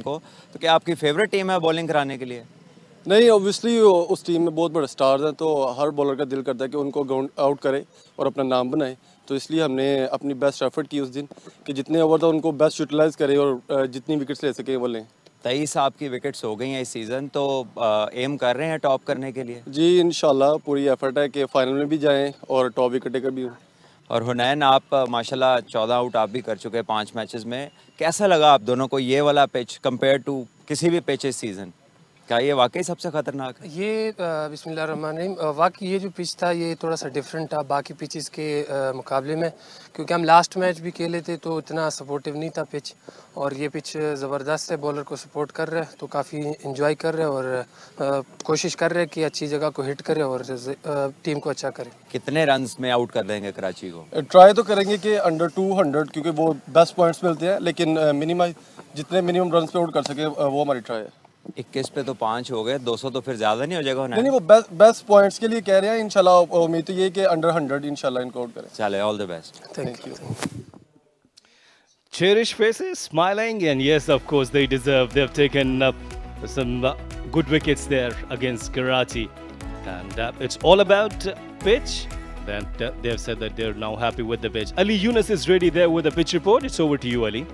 को। तो क्या आपकी फेवरेट टीम है बॉलिंग कराने के लिए? नहीं, ऑब्वियसली उस टीम में बहुत बड़े स्टार्स हैं, तो हर बॉलर का दिल करता है कि उनको ग्राउंड आउट करे और अपना नाम बनाए। तो इसलिए हमने अपनी बेस्ट एफर्ट की उस दिन कि जितने ओवर था उनको बेस्ट यूटिलाइज करें और जितनी विकेट्स ले सके वो लें। 23 आपकी विकेट्स हो गई हैं इस सीज़न, तो एम कर रहे हैं टॉप करने के लिए? जी इंशाल्लाह पूरी एफर्ट है कि फाइनल में भी जाएं और टॉप विकेट टेकर भी हों। और हुनैन, आप माशाल्लाह 14 आउट आप भी कर चुके हैं 5 मैचेस में। कैसा लगा आप दोनों को ये वाला पिच कंपेयर टू किसी भी पिच इस सीज़न? क्या ये वाकई सबसे ख़तरनाक है? ये बिस्मिल्लाहिर्रहमानिर्रहीम वाकई ये जो पिच था ये थोड़ा सा डिफरेंट था बाकी पिचेस के मुकाबले में, क्योंकि हम लास्ट मैच भी खेले थे तो इतना सपोर्टिव नहीं था पिच, और ये पिच ज़बरदस्त है, बॉलर को सपोर्ट कर रहे हैं, तो काफ़ी इंजॉय कर रहे हैं और कोशिश कर रहे हैं कि अच्छी जगह को हिट करें और टीम को अच्छा करें। कितने रन्स में आउट कर देंगे कराची को? ट्राई तो करेंगे कि अंडर 200, क्योंकि वो बेस्ट पॉइंट्स मिलते हैं, लेकिन जितने मिनिमम रन पे आउट कर सके वो हमारी ट्राई है। 21 पे तो 5 हो गए, 200 तो फिर ज़्यादा नहीं हो जाएगा? नहीं, वो बेस्ट पॉइंट्स के लिए कह रहे हैं। इंशाल्लाह उम्मीद तो ये कि अंडर 100 इंशाल्लाह इनको आउट करें। चले, all the best. Thank you. Cherished faces, smiling, and yes, of course, they deserve. They've taken up some good wickets there against Karachi, and it's all about pitch. Then they've said that they're now happy with the pitch. Ali Yunus is ready there with the pitch report. It's over to you, Ali.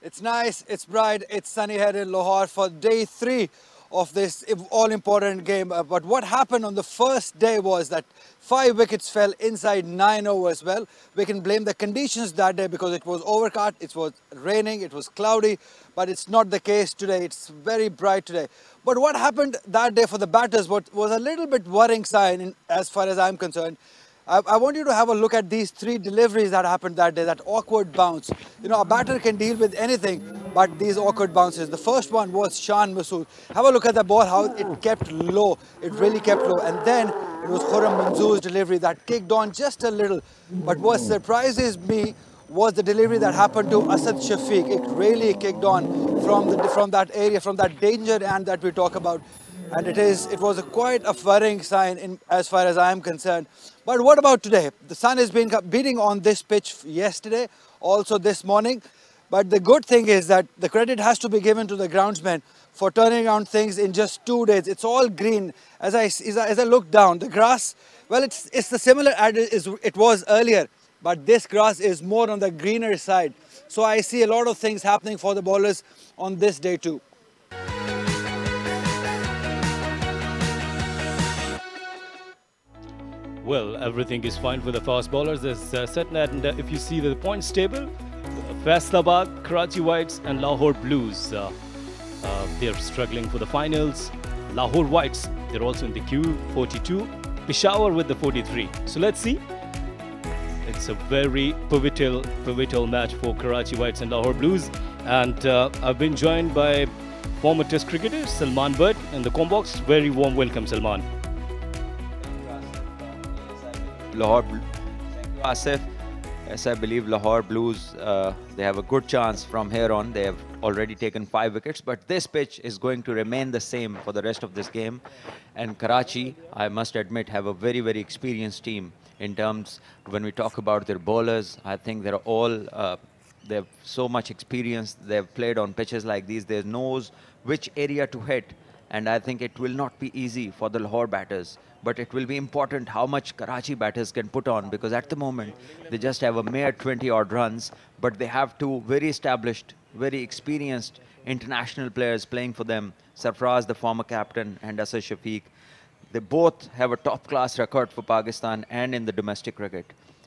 It's nice, it's bright, it's sunny here in Lahore for day 3 of this all-important game. But what happened on the first day was that 5 wickets fell inside 9 overs. Well, we can blame the conditions that day because it was overcast, it was raining, it was cloudy, but it's not the case today. It's very bright today. But what happened that day for the batters was a little bit worrying sign as far as I'm concerned. I want you to have a look at these 3 deliveries that happened that day, that awkward bounce. You know, a batter can deal with anything, but these awkward bounces. The first one was Shan Masood. Have a look at the ball, how it kept low. It really kept low. And then it was Khurram Manzoor's delivery that kicked on just a little. But what surprises me was the delivery that happened to Asad Shafiq. It really kicked on from that area, from that danger end that we talk about. And it was quite a worrying sign as far as I am concerned. But what about today? The sun has been beating on this pitch yesterday, also this morning. But the good thing is that the credit has to be given to the groundsmen for turning around things in just 2 days. It's all green. As I look down, the grass, well, it's the similar as it was earlier, but this grass is more on the greener side. So I see a lot of things happening for the bowlers on this day too. Well, everything is fine for the fast bowlers. As said, and if you see the points table, Faisalabad, Karachi Whites and Lahore Blues, they're struggling for the finals. Lahore Whites, they're also in the queue, 42. Peshawar with the 43. So let's see. It's a very pivotal match for Karachi Whites and Lahore Blues. And I've been joined by former Test cricketer Salman Butt in the Combox. Very warm welcome, Salman. Lahore, thank you, Asif. Yes, I believe Lahore Blues, they have a good chance from here on. They have already taken 5 wickets, but this pitch is going to remain the same for the rest of this game. And Karachi, I must admit, have a very, very experienced team in terms, when we talk about their bowlers. I think they're all, they have so much experience. They've played on pitches like these. They knows which area to hit. And I think it will not be easy for the Lahore batters. But it will be important how much Karachi batters can put on, because at the moment they just have a mere 20-odd runs, but they have 2 very established, very experienced international players playing for them. Sarfraz, the former captain, and Asad Shafiq. They both have a top-class record for Pakistan and in the domestic cricket.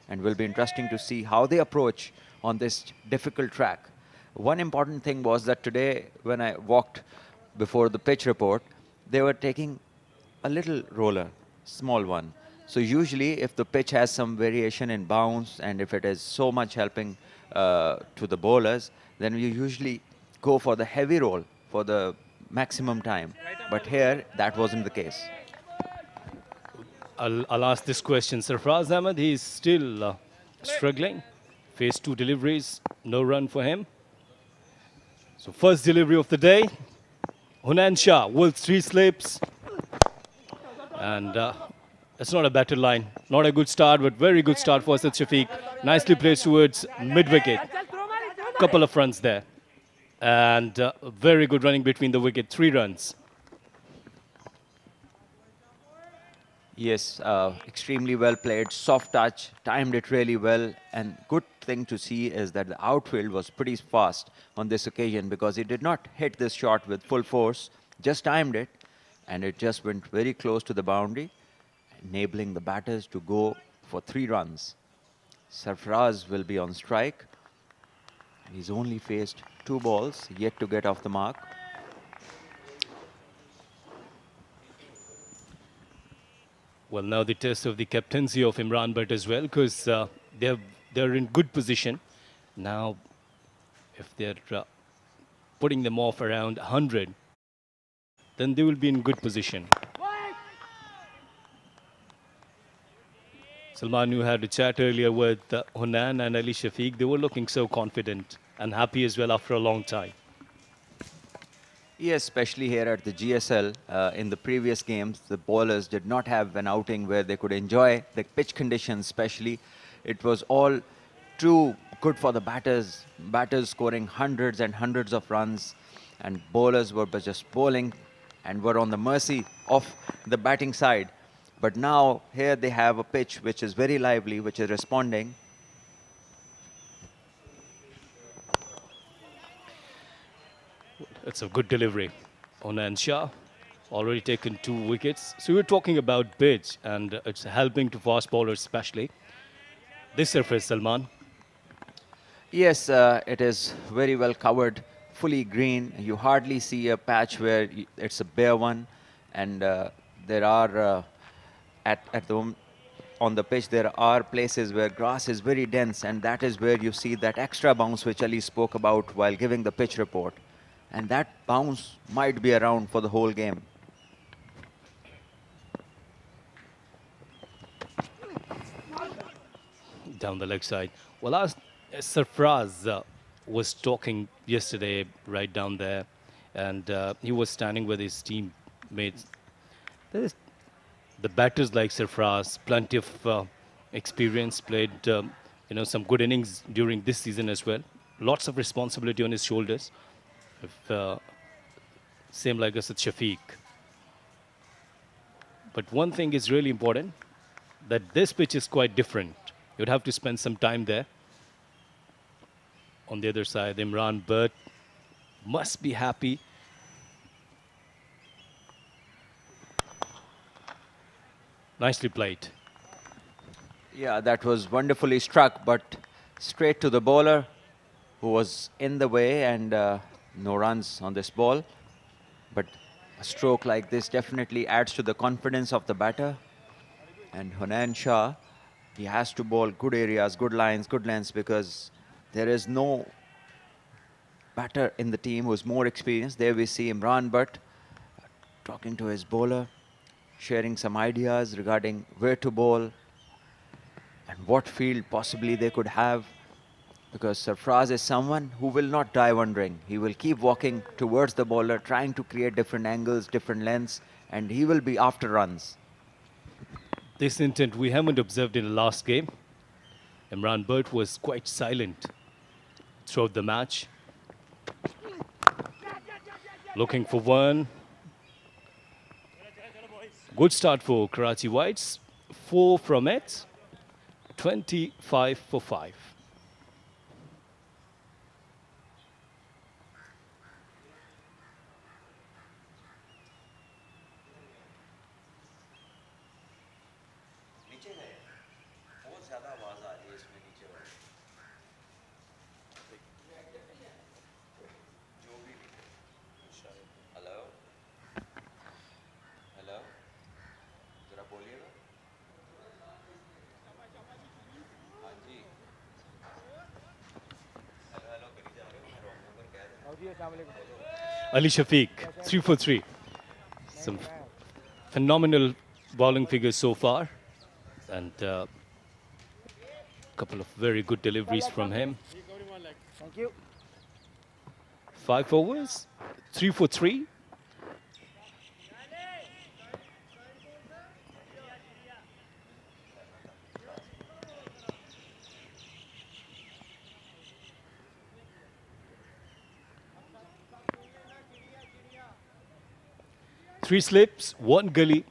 And will be interesting to see how they approach on this difficult track. One important thing was that today, when I walked before the pitch report, they were taking a little roller. Small one. So usually if the pitch has some variation in bounce and if it is so much helping to the bowlers, then we usually go for the heavy roll for the maximum time. But here, that wasn't the case. I'll ask this question. Sarfraz Ahmed, he's still struggling. Faced 2 deliveries, no run for him. So first delivery of the day. Hunan Shah with 3 slips. And That's not a better line. Not a good start, but very good start for Asad Shafiq. Nicely placed towards mid-wicket. Couple of runs there. And very good running between the wicket. 3 runs. Yes, extremely well played, soft touch, timed it really well. And good thing to see is that the outfield was pretty fast on this occasion because he did not hit this shot with full force, just timed it, and it just went very close to the boundary, enabling the batters to go for 3 runs. Sarfaraz will be on strike. He's only faced 2 balls, yet to get off the mark. Well, now the test of the captaincy of Imran Butt as well, because they're in good position. Now, if they're putting them off around 100, then they will be in good position. Salman, who had a chat earlier with Hunan and Ali Shafiq, they were looking so confident and happy as well after a long time. Yes, especially here at the GSL. In the previous games, the bowlers did not have an outing where they could enjoy the pitch conditions, especially. It was all too good for the batters. Batters scoring hundreds and hundreds of runs, and bowlers were just bowling and were on the mercy of the batting side. But now, here they have a pitch which is very lively, which is responding. It's a good delivery. Onan Shah already taken 2 wickets. So we're talking about pitch, and it's helping to fast bowlers especially. This surface, Salman. Yes, it is very well covered, fully green. You hardly see a patch where it's a bare one, and there are on the pitch there are places where grass is very dense, and that is where you see that extra bounce which Ali spoke about while giving the pitch report. And that bounce might be around for the whole game. Down the leg side. Well, Sarfraz was talking yesterday right down there, and he was standing with his teammates. The batters like Sarfraz, plenty of experience, played some good innings during this season as well. Lots of responsibility on his shoulders. Same like Asad Shafiq. But one thing is really important, that this pitch is quite different. You'd have to spend some time there. On the other side, Imran Butt must be happy. Nicely played. Yeah, that was wonderfully struck, but straight to the bowler, who was in the way, and no runs on this ball. But a stroke like this definitely adds to the confidence of the batter. And Hunan Shah, he has to bowl good areas, good lines, good lengths, because there is no batter in the team who's more experienced. There we see Imran Butt talking to his bowler, sharing some ideas regarding where to bowl and what field possibly they could have. Because Sarfraz is someone who will not die wondering. He will keep walking towards the bowler, trying to create different angles, different lengths, and he will be after runs. This intent we haven't observed in the last game. Imran Butt was quite silent throughout the match. Looking for one. Good start for Karachi Whites. 4 from it. 25 for 5. Ali Shafiq, 3 for 3. Some phenomenal bowling figures so far, and a couple of very good deliveries from him. Thank you. 5 overs, 3 for 3. 3 slips, 1 gully.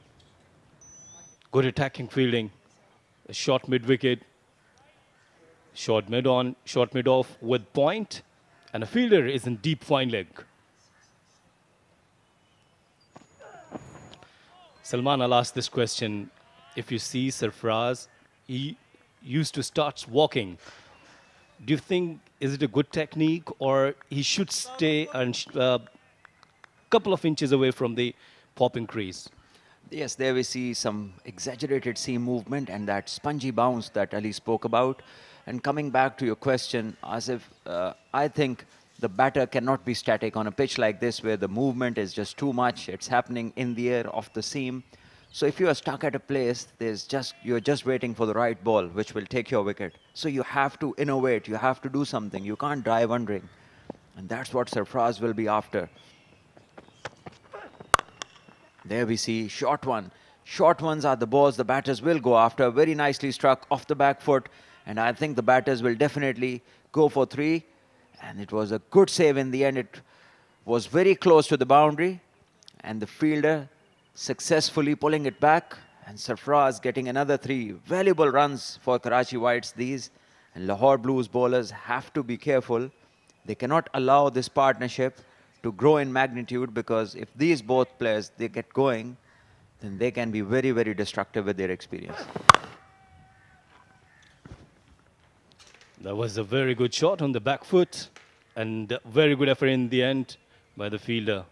Good attacking fielding. A short mid-wicket. Short mid-on, short mid-off with point. And a fielder is in deep fine leg. Salman, I'll ask this question. If you see Sarfraz, he used to start walking. Do you think, is it a good technique, or he should stay a couple of inches away from the popping crease? Yes, there we see some exaggerated seam movement and that spongy bounce that Ali spoke about. And coming back to your question, Asif, I think the batter cannot be static on a pitch like this where the movement is just too much. It's happening in the air, off the seam. So if you are stuck at a place, you're just waiting for the right ball, which will take your wicket. So you have to innovate. You have to do something. You can't die wondering. And that's what Sarfraz will be after. There we see short one. Short ones are the balls the batters will go after. Very nicely struck off the back foot. And I think the batters will definitely go for 3. And it was a good save in the end. It was very close to the boundary. And the fielder successfully pulling it back. And Sarfraz getting another 3 valuable runs for Karachi Whites these. And Lahore Blues bowlers have to be careful. They cannot allow this partnership to grow in magnitude, because if these both players, they get going, then they can be very, very destructive with their experience. That was a very good shot on the back foot, and very good effort in the end by the fielder.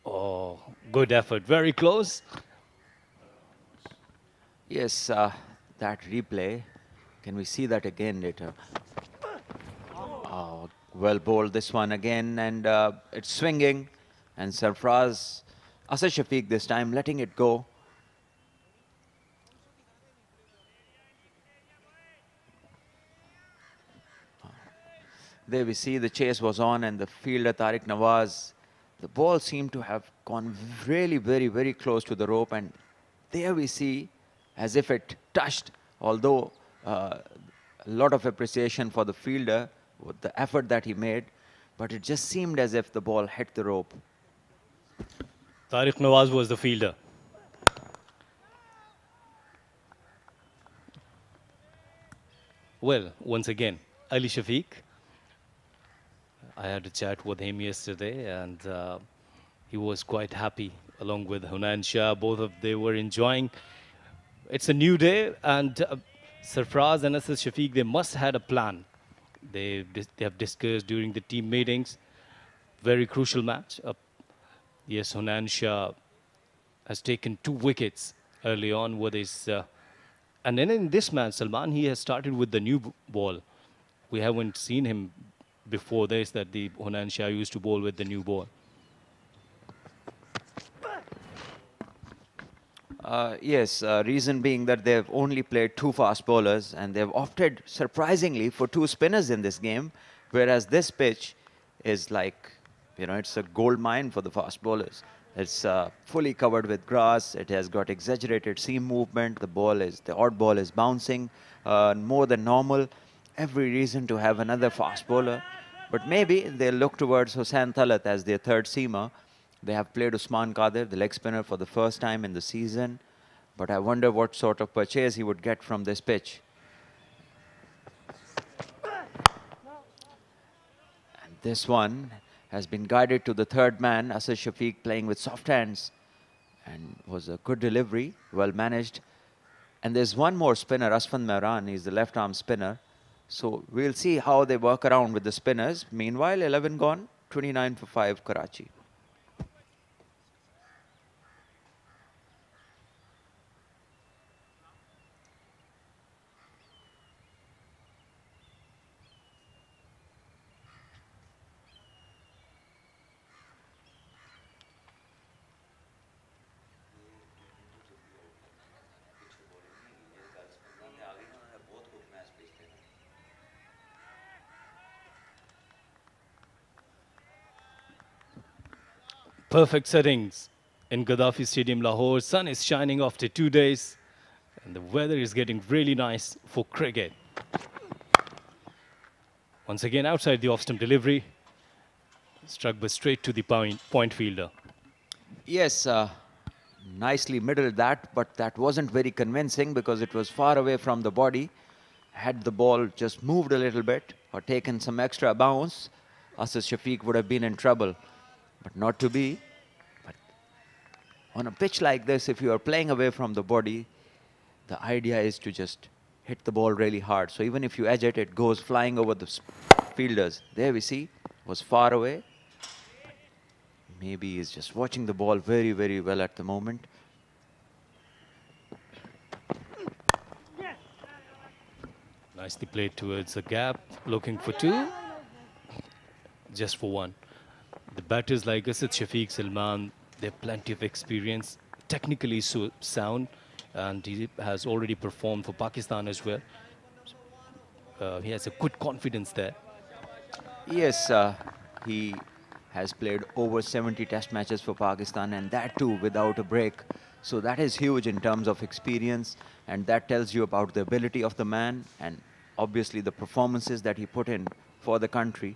Oh, good effort, very close. Yes, that replay, can we see that again later? Oh, well bowled this one again, and it's swinging, and Sarfraz, Asad Shafiq this time, letting it go. There we see the chase was on, and the fielder Tariq Nawaz, the ball seemed to have gone really very, very close to the rope, and there we see as if it touched, although a lot of appreciation for the fielder with the effort that he made, but it just seemed as if the ball hit the rope. Tariq Nawaz was the fielder. Well, once again, Ali Shafiq. I had a chat with him yesterday, and he was quite happy, along with Hunan Shah. Both of they were enjoying. It's a new day, and Sarfraz and Asad Shafiq, they must have had a plan. They have discussed during the team meetings. Very crucial match. Yes, Hunan Shah has taken 2 wickets early on with his... and then in this match, Salman, he has started with the new ball. We haven't seen him before this, that the Hunan Shah used to bowl with the new ball. Yes, reason being that they've only played 2 fast bowlers, and they've opted, surprisingly, for 2 spinners in this game, whereas this pitch is like, it's a gold mine for the fast bowlers. It's fully covered with grass. It has got exaggerated seam movement. The odd ball is bouncing more than normal. Every reason to have another fast bowler. But maybe they'll look towards Hussain Talat as their 3rd seamer. They have played Usman Qadir, the leg spinner, for the first time in the season. But I wonder what sort of purchase he would get from this pitch. And this one has been guided to the 3rd man, Asad Shafiq, playing with soft hands. And was a good delivery, well managed. And there's one more spinner, Asfan Mehran. He's the left-arm spinner. So we'll see how they work around with the spinners. Meanwhile, 11 gone, 29 for 5, Karachi. Perfect settings in Gaddafi Stadium, Lahore. Sun is shining after 2 days, and the weather is getting really nice for cricket. Once again, outside the off-stump delivery. Struck but straight to the point fielder. Yes, nicely middled that, but that wasn't very convincing because it was far away from the body. Had the ball just moved a little bit or taken some extra bounce, Asad Shafiq would have been in trouble. But not to be. But on a pitch like this, if you are playing away from the body, the idea is to just hit the ball really hard. So even if you edge it, it goes flying over the fielders. There we see, was far away. Maybe he's just watching the ball very, very well at the moment. Nicely played towards the gap, looking for two. Just for one. The batters like Asad Shafiq, Salman, they have plenty of experience, technically so sound, and he has already performed for Pakistan as well. He has a good confidence there. Yes, he has played over 70 test matches for Pakistan, and that too without a break. So that is huge in terms of experience, and that tells you about the ability of the man and obviously the performances that he put in for the country.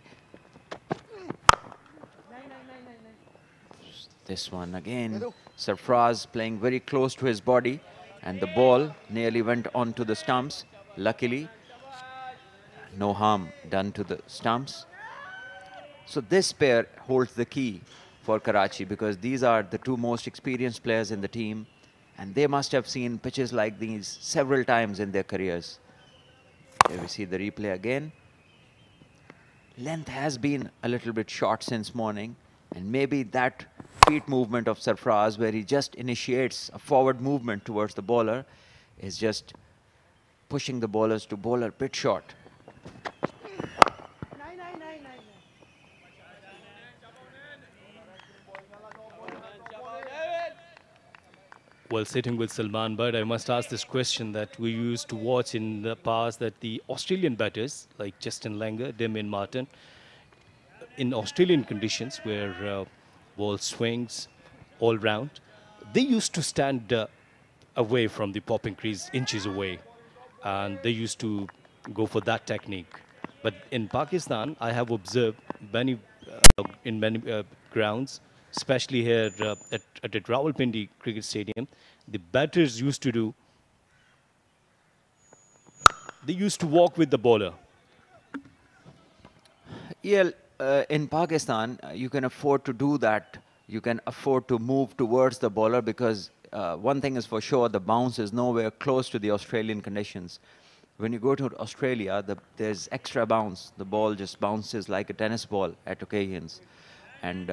This one again, Sarfraz playing very close to his body, and the ball nearly went onto the stumps. Luckily, no harm done to the stumps. So this pair holds the key for Karachi because these are the two most experienced players in the team, and they must have seen pitches like these several times in their careers. Here we see the replay again. Length has been a little bit short since morning, and maybe that feet movement of Sarfraz, where he just initiates a forward movement towards the bowler, is just pushing the bowlers to bowl a bit short. Well, sitting with Salman, but I must ask this question that we used to watch in the past, that the Australian batters like Justin Langer, Damien Martin, in Australian conditions where ball swings all round, they used to stand away from the popping crease, inches away, and they used to go for that technique. But in Pakistan, I have observed in many grounds, especially here at Rawalpindi Cricket Stadium, the batters used to do, they used to walk with the bowler. Yeah, in Pakistan, you can afford to do that. You can afford to move towards the bowler because one thing is for sure, the bounce is nowhere close to the Australian conditions. When you go to Australia, there's extra bounce. The ball just bounces like a tennis ball at occasions. And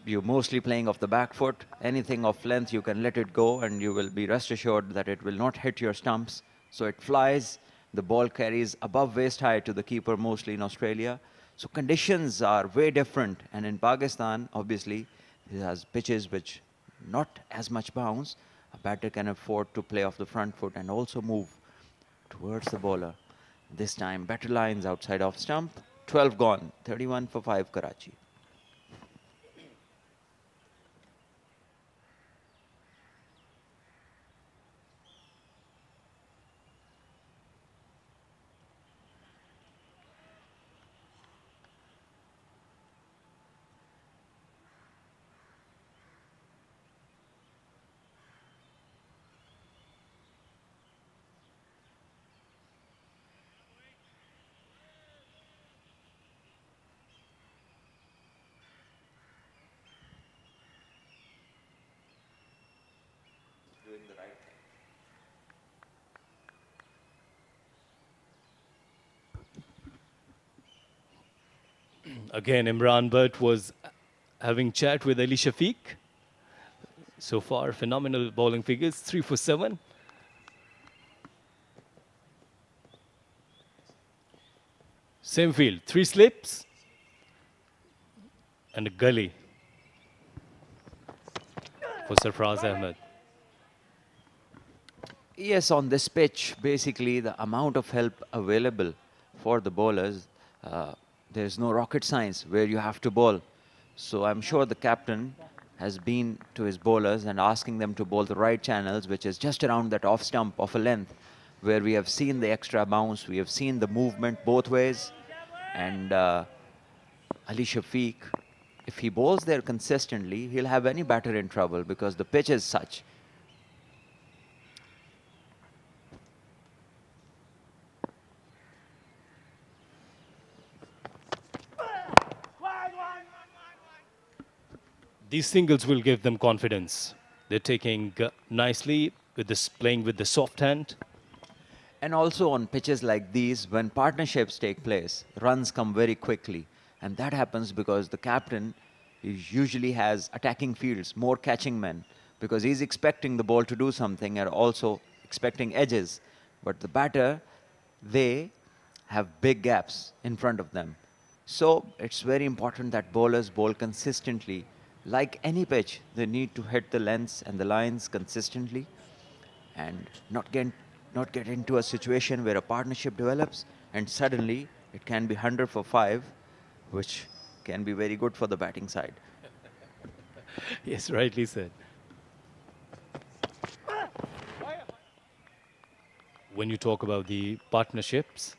you're mostly playing off the back foot. Anything of length, you can let it go and you will be rest assured that it will not hit your stumps. So it flies, the ball carries above waist high to the keeper mostly in Australia. So conditions are way different. And in Pakistan, obviously, it has pitches which not as much bounce. A batter can afford to play off the front foot and also move towards the bowler. This time, better lines outside off stump. 12 gone, 31 for 5 Karachi. Again, Imran Butt was having chat with Ali Shafiq. So far, phenomenal bowling figures, 3 for 7. Same field, 3 slips and a gully for Sarfraz Ahmed. Yes, on this pitch, basically the amount of help available for the bowlers, there's no rocket science where you have to bowl. So I'm sure the captain has been to his bowlers and asking them to bowl the right channels, which is just around that off stump of a length, where we have seen the extra bounce, we have seen the movement both ways, and Ali Shafiq, if he bowls there consistently, he'll have any batter in trouble because the pitch is such. These singles will give them confidence. They're taking nicely with this, playing with the soft hand. And also on pitches like these, when partnerships take place, runs come very quickly. And that happens because the captain usually has attacking fields, more catching men, because he's expecting the ball to do something and also expecting edges. But the batter, they have big gaps in front of them. So it's very important that bowlers bowl consistently. Like any pitch, they need to hit the lengths and the lines consistently and not get into a situation where a partnership develops and suddenly it can be 100 for 5, which can be very good for the batting side. Yes, rightly said. When you talk about the partnerships,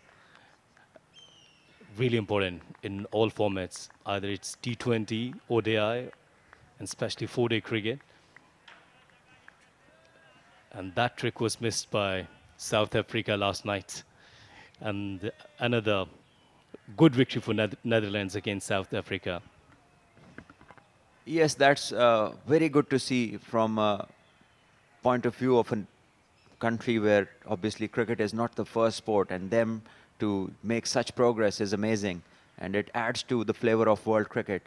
really important in all formats, either it's T20, ODI, and especially 4-day cricket. And that trick was missed by South Africa last night. And another good victory for Netherlands against South Africa. Yes, that's very good to see from a point of view of a country where obviously cricket is not the first sport, and them to make such progress is amazing, and it adds to the flavor of world cricket.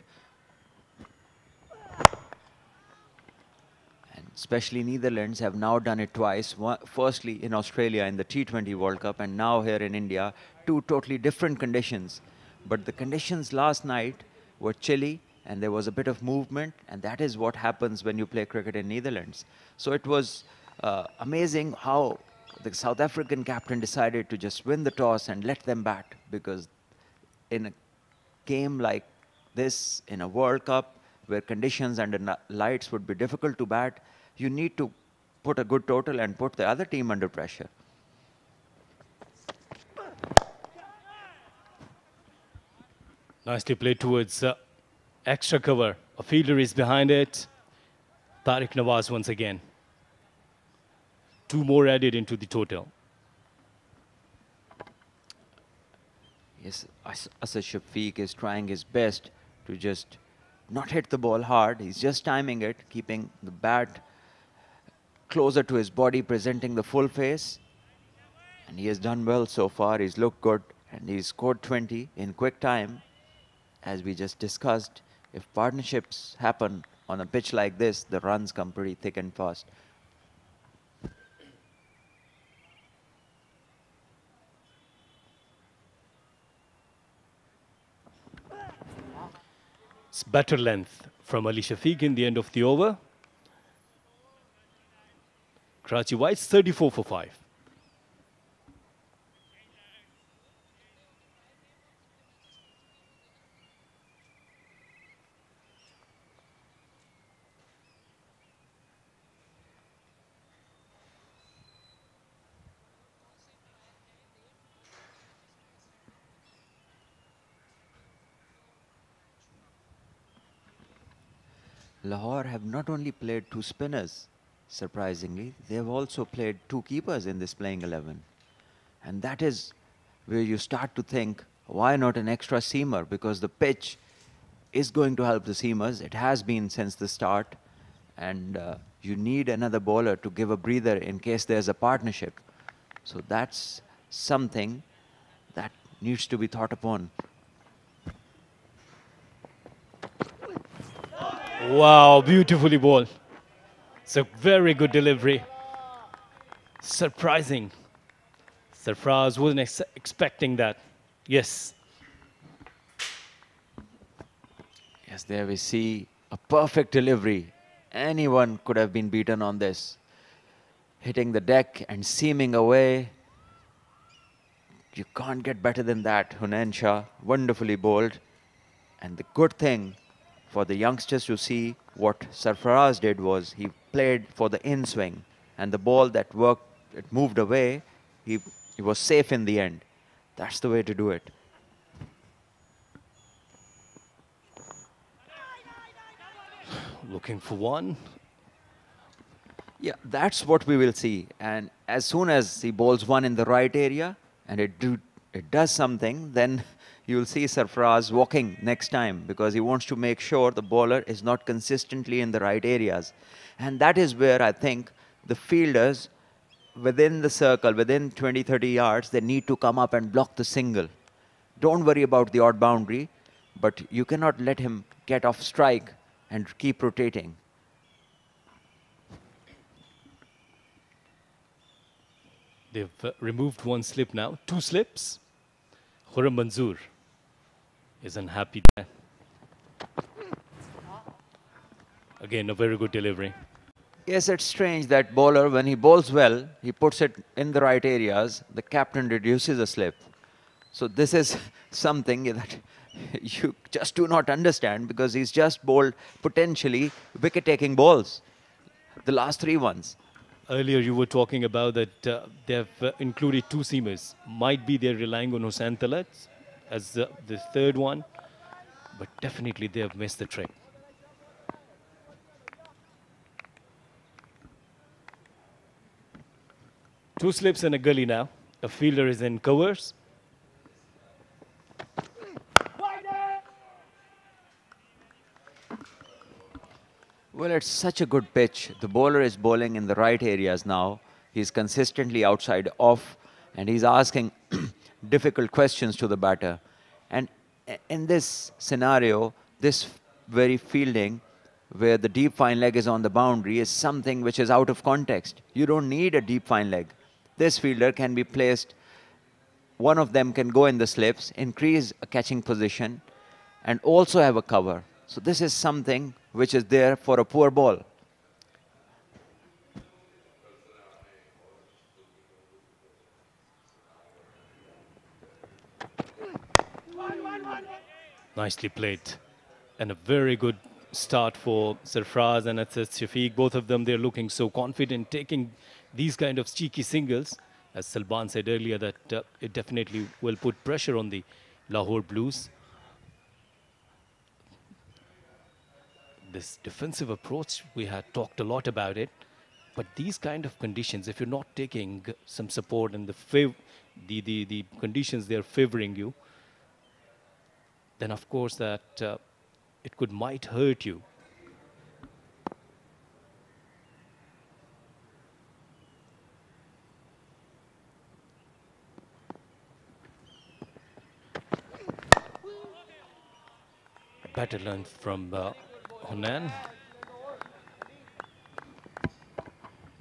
And especially Netherlands have now done it twice. Firstly in Australia in the T20 World Cup, and now here in India, two totally different conditions. But the conditions last night were chilly, and there was a bit of movement, and that is what happens when you play cricket in Netherlands. So it was amazing how the South African captain decided to just win the toss and let them bat, because in a game like this, in a World Cup, where conditions and the lights would be difficult to bat, you need to put a good total and put the other team under pressure. Nicely played towards extra cover. A fielder is behind it. Tariq Nawaz once again. 2 more added into the total. Yes, Asad Shafiq is trying his best to just not hit the ball hard. He's just timing it, keeping the bat closer to his body, presenting the full face. And he has done well so far. He's looked good, and he's scored 20 in quick time. As we just discussed, if partnerships happen on a pitch like this, the runs come pretty thick and fast. It's better length from Ali Shafiq in the end of the over. Karachi Whites 34 for 5. Lahore have not only played 2 spinners, surprisingly, they have also played 2 keepers in this playing 11. And that is where you start to think, why not an extra seamer? Because the pitch is going to help the seamers. It has been since the start. And you need another bowler to give a breather in case there's a partnership. So that's something that needs to be thought upon. Wow, beautifully bowled. It's a very good delivery. Surprising. Sarfraz wasn't expecting that. Yes. Yes, there we see a perfect delivery. Anyone could have been beaten on this. Hitting the deck and seaming away. You can't get better than that. Hunain Shah, wonderfully bowled. And the good thing for the youngsters to see what Sarfaraz did was he played for the in swing, and the ball that worked, it moved away, he was safe in the end. That's the way to do it. Looking for one. Yeah, that's what we will see. And as soon as he bowls one in the right area and it does something, then you will see Sarfaraz walking next time because he wants to make sure the bowler is not consistently in the right areas. And that is where I think the fielders within the circle, within 20, 30 yards, they need to come up and block the single. Don't worry about the odd boundary, but you cannot let him get off strike and keep rotating. They've removed one slip now. 2 slips. Khurram Manzoor is unhappy there. Again, a very good delivery. Yes, it's strange that bowler, when he bowls well, he puts it in the right areas, the captain reduces a slip. So this is something that you just do not understand because he's just bowled potentially wicket-taking balls, the last 3 ones. Earlier you were talking about that they've included 2 seamers. Might be they're relying on Hussain Talat as the third one, but definitely they have missed the trick. Two slips and a gully now. A fielder is in covers. Well, it's such a good pitch. The bowler is bowling in the right areas now. He's consistently outside off, and he's asking difficult questions to the batter. And in this scenario, this very fielding, where the deep fine leg is on the boundary, is something which is out of context. You don't need a deep fine leg. This fielder can be placed, one of them can go in the slips, increase a catching position, and also have a cover. So this is something which is there for a poor ball. Nicely played. And a very good start for Sarfraz and Shafiq. Both of them, they're looking so confident, taking these kind of cheeky singles. As Salban said earlier, that it definitely will put pressure on the Lahore Blues. This defensive approach, we had talked a lot about it. But these kind of conditions, if you're not taking some support and the conditions they're favoring you, then of course that it might hurt you. Better length from Hunan.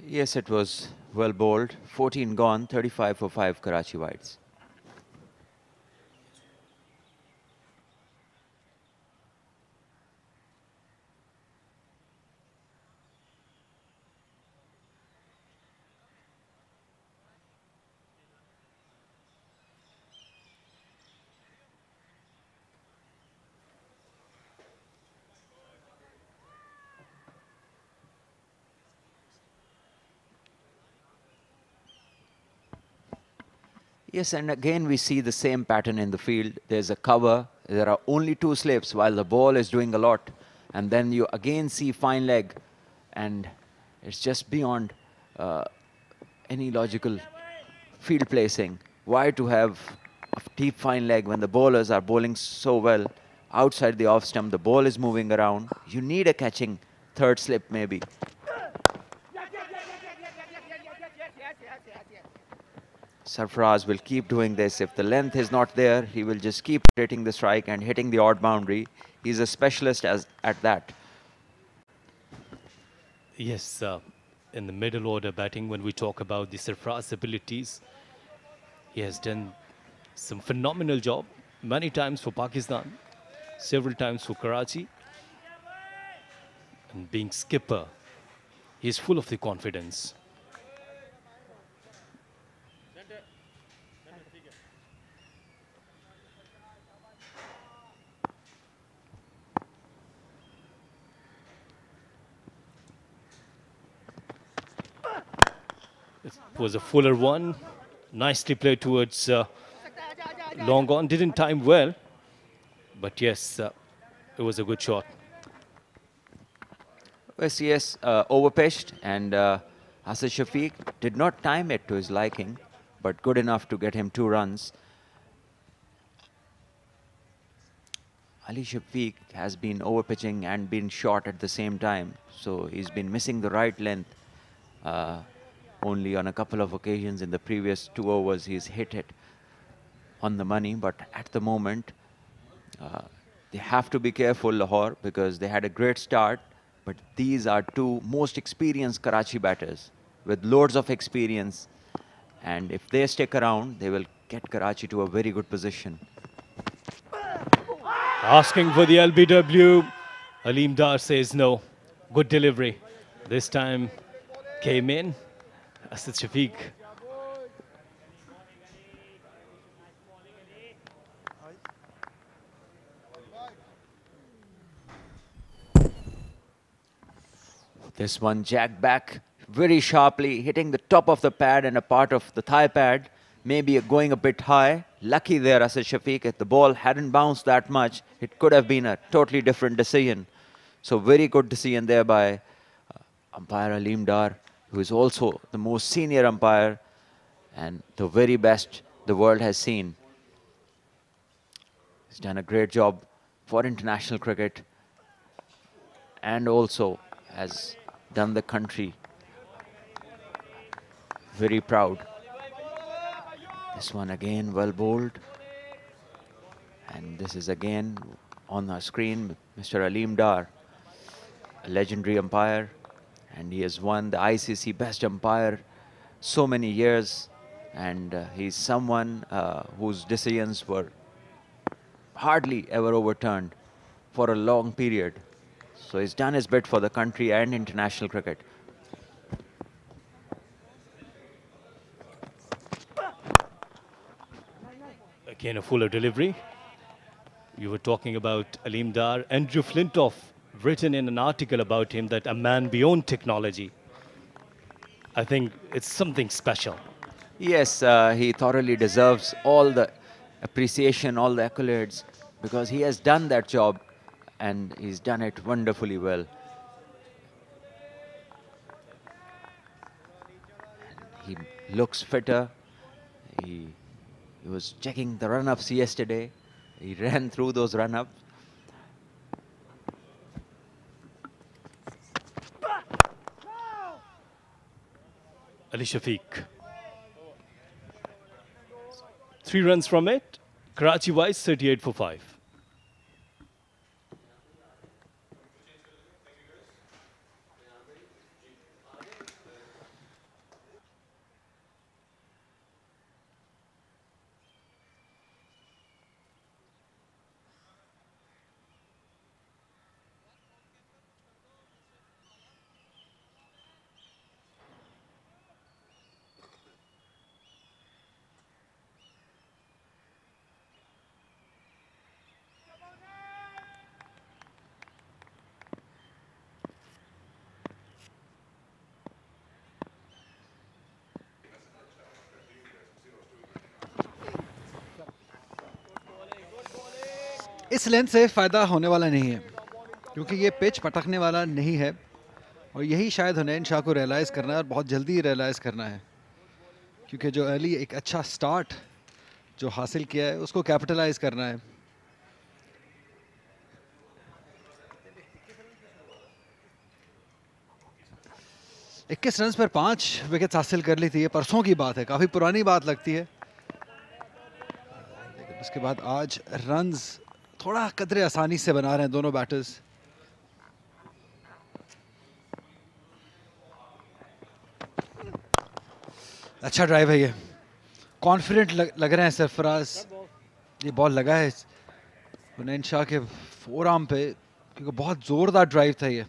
Yes, it was well bowled. 14 gone, 35 for 5 Karachi wides. Yes, and again we see the same pattern in the field. There's a cover, there are only 2 slips while the ball is doing a lot. And then you again see fine leg, and it's just beyond any logical field placing. Why to have a deep fine leg when the bowlers are bowling so well outside the off stump, the ball is moving around. You need a catching third slip maybe. Sarfraz will keep doing this. If the length is not there, he will just keep hitting the strike and hitting the odd boundary. He's a specialist at that. Yes, in the middle order batting, when we talk about the Sarfraz abilities, he has done some phenomenal job. Many times for Pakistan, several times for Karachi. And being skipper, he is full of the confidence. It was a fuller one, nicely played towards long on, didn't time well, but yes, it was a good shot. Where CS overpitched, and Asad Shafiq did not time it to his liking, but good enough to get him 2 runs. Ali Shafiq has been overpitching and been short at the same time, so he's been missing the right length. Only on a couple of occasions in the previous 2 overs he's hit it on the money, but at the moment they have to be careful, Lahore, because they had a great start, but these are 2 most experienced Karachi batters with loads of experience, and if they stick around, they will get Karachi to a very good position. Asking for the LBW. Aleem Dar says no. Good delivery. This time came in. Asad Shafiq. This one jacked back very sharply, hitting the top of the pad and a part of the thigh pad. Maybe going a bit high. Lucky there, Asad Shafiq. If the ball hadn't bounced that much, it could have been a totally different decision. So very good decision there by umpire Aleem Dar, who is also the most senior umpire and the very best the world has seen. He's done a great job for international cricket and also has done the country very proud. This one again well bowled, and this is again on our screen Mr. Aleem Dar, a legendary umpire, and he has won the ICC Best Umpire so many years, and he's someone whose decisions were hardly ever overturned for a long period. So he's done his bit for the country and international cricket. Again, a fuller delivery. You were talking about Aleem Dar. Andrew Flintoff written in an article about him that a man beyond technology. I think it's something special. Yes, he thoroughly deserves all the appreciation, all the accolades, because he has done that job and he's done it wonderfully well. He looks fitter. He was checking the run-ups yesterday. He ran through those run-ups. Ali Shafiq. 3 runs from it. Karachi wise, 38 for 5. इस length से फ़ायदा होने वाला नहीं है क्योंकि ये pitch पटकने वाला नहीं है और यही शायद हुनैन शाह को रियलाइज़ करना है और बहुत जल्दी रियलाइज़ करना है क्योंकि जो अर्ली एक अच्छा स्टार्ट जो हासिल किया है उसको कैपिटलाइज करना है। इक्कीस रन पर 5 विकेट्स हासिल कर ली थी, ये परसों की बात है, काफ़ी पुरानी बात लगती है, लेकिन उसके बाद आज रन्स थोड़ा कदरे आसानी से बना रहे हैं दोनों बैटर्स। अच्छा ड्राइव है ये, कॉन्फिडेंट लग रहे हैं सरफराज। ये बॉल लगा है हुनैन शाह के फोर आर्म पे क्योंकि बहुत जोरदार ड्राइव था ये।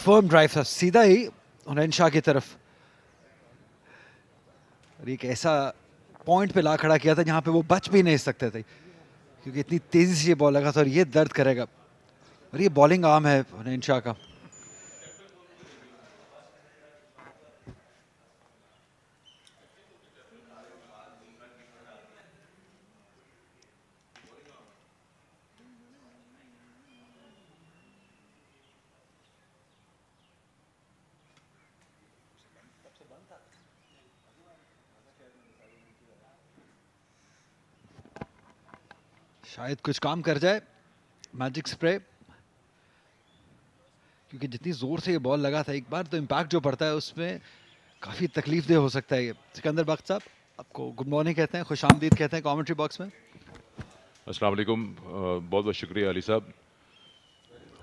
फर्म ड्राइव था सीधा ही हुनैन शाह की तरफ और एक ऐसा पॉइंट पे ला खड़ा किया था जहां पे वो बच भी नहीं सकते थे क्योंकि इतनी तेजी से ये बॉल लगा था और ये दर्द करेगा। और ये बॉलिंग आर्म है हुनैन शाह का। शायद कुछ काम कर जाए मैजिक स्प्रे, क्योंकि जितनी ज़ोर से ये बॉल लगा था एक बार, तो इम्पैक्ट जो पड़ता है उसमें काफ़ी तकलीफदेह हो सकता है ये। सिकंदर बख्त साहब, आपको गुड मॉर्निंग कहते हैं, खुश आमदीद कहते हैं कमेंट्री बॉक्स में। अस्सलाम वालेकुम, बहुत बहुत शुक्रिया अली साहब।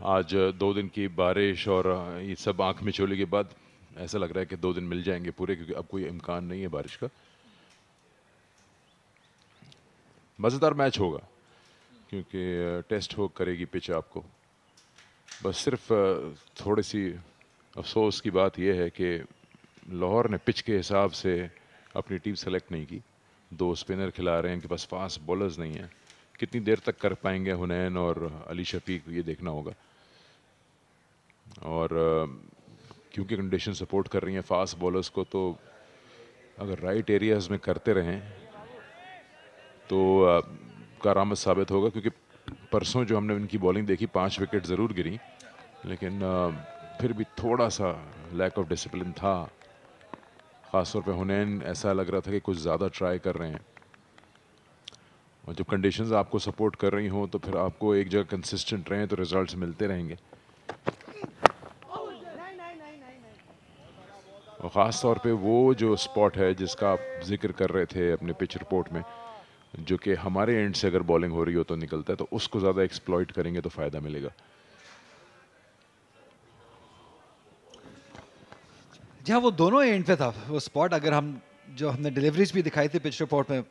आज 2 दिन की बारिश और ये सब आंख में चोली के बाद ऐसा लग रहा है कि 2 दिन मिल जाएंगे पूरे, क्योंकि अब कोई इम्कान नहीं है बारिश का। मज़ेदार मैच होगा क्योंकि टेस्ट हो करेगी पिच आपको। बस सिर्फ थोड़ी सी अफसोस की बात यह है कि लाहौर ने पिच के हिसाब से अपनी टीम सेलेक्ट नहीं की। 2 स्पिनर खिला रहे हैं, इनके पास फास्ट बॉलर्स नहीं हैं। कितनी देर तक कर पाएंगे हुनैन और अली शफीक, ये देखना होगा। और क्योंकि कंडीशन सपोर्ट कर रही हैं फास्ट बॉलर्स को, तो अगर राइट एरियाज़ में करते रहें तो कारआमद साबित होगा। क्योंकि परसों जो हमने इनकी बॉलिंग देखी, 5 विकेट ज़रूर गिरी, लेकिन फिर भी थोड़ा सा लैक ऑफ डिसिप्लिन था। ख़ासतौर पे हुनैन ऐसा लग रहा था कि कुछ ज़्यादा ट्राई कर रहे हैं। और जब कंडीशंस आपको सपोर्ट कर रही हों तो फिर आपको एक जगह कंसिस्टेंट रहें तो रिजल्ट्स मिलते रहेंगे। और ख़ास तौर पे वो जो स्पॉट है जिसका आप जिक्र कर रहे थे अपने पिच रिपोर्ट में, जो कि हमारे एंड से अगर बॉलिंग हो रही हो तो निकलता है, तो उसको ज़्यादा एक्सप्लॉइट करेंगे तो फ़ायदा मिलेगा। जहाँ वो दोनों एंड पे था वो स्पॉट, अगर हम जो हमने डिलीवरीज भी दिखाई थी पिच रिपोर्ट में,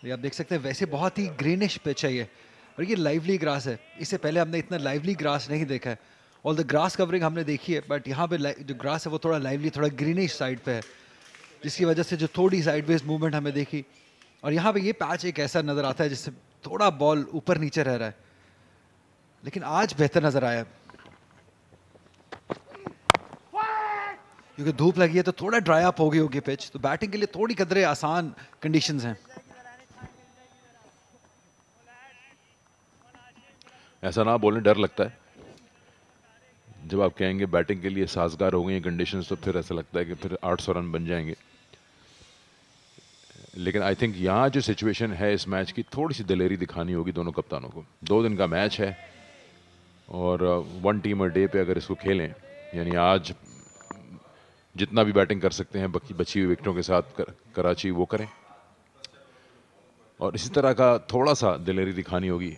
ये आप देख सकते हैं वैसे बहुत ही ग्रीनिश पिच है ये, और ये लाइवली ग्रास है। इससे पहले हमने इतना लाइवली ग्रास नहीं देखा है। ऑल द ग्रास कवरिंग हमने देखी है, बट यहाँ पे जो ग्रास है वो थोड़ा लाइवली, थोड़ा ग्रीनिश साइड पे है, जिसकी वजह से जो थोड़ी साइडवेज मूवमेंट हमें देखी। और यहाँ पे ये पैच एक ऐसा नज़र आता है जिससे थोड़ा बॉल ऊपर नीचे रह रहा है, लेकिन आज बेहतर नज़र आया क्योंकि धूप लगी है तो थोड़ा ड्राई अप हो गई होगी पिच, तो बैटिंग के लिए थोड़ी कदरे आसान कंडीशंस हैं। ऐसा ना बोलने डर लगता है। जब आप कहेंगे बैटिंग के लिए साजगार हो गई हैं कंडीशंस, तो फिर ऐसा लगता है कि फिर 800 रन बन जाएंगे। लेकिन आई थिंक यहाँ जो सिचुएशन है इस मैच की, थोड़ी सी दिलेरी दिखानी होगी दोनों कप्तानों को। 2 दिन का मैच है और 1 टीम अ डे पे अगर इसको खेलें, यानी आज जितना भी बैटिंग कर सकते हैं बची हुई विकेटों के साथ कराची वो करें। और इसी तरह का थोड़ा सा दिलेरी दिखानी होगी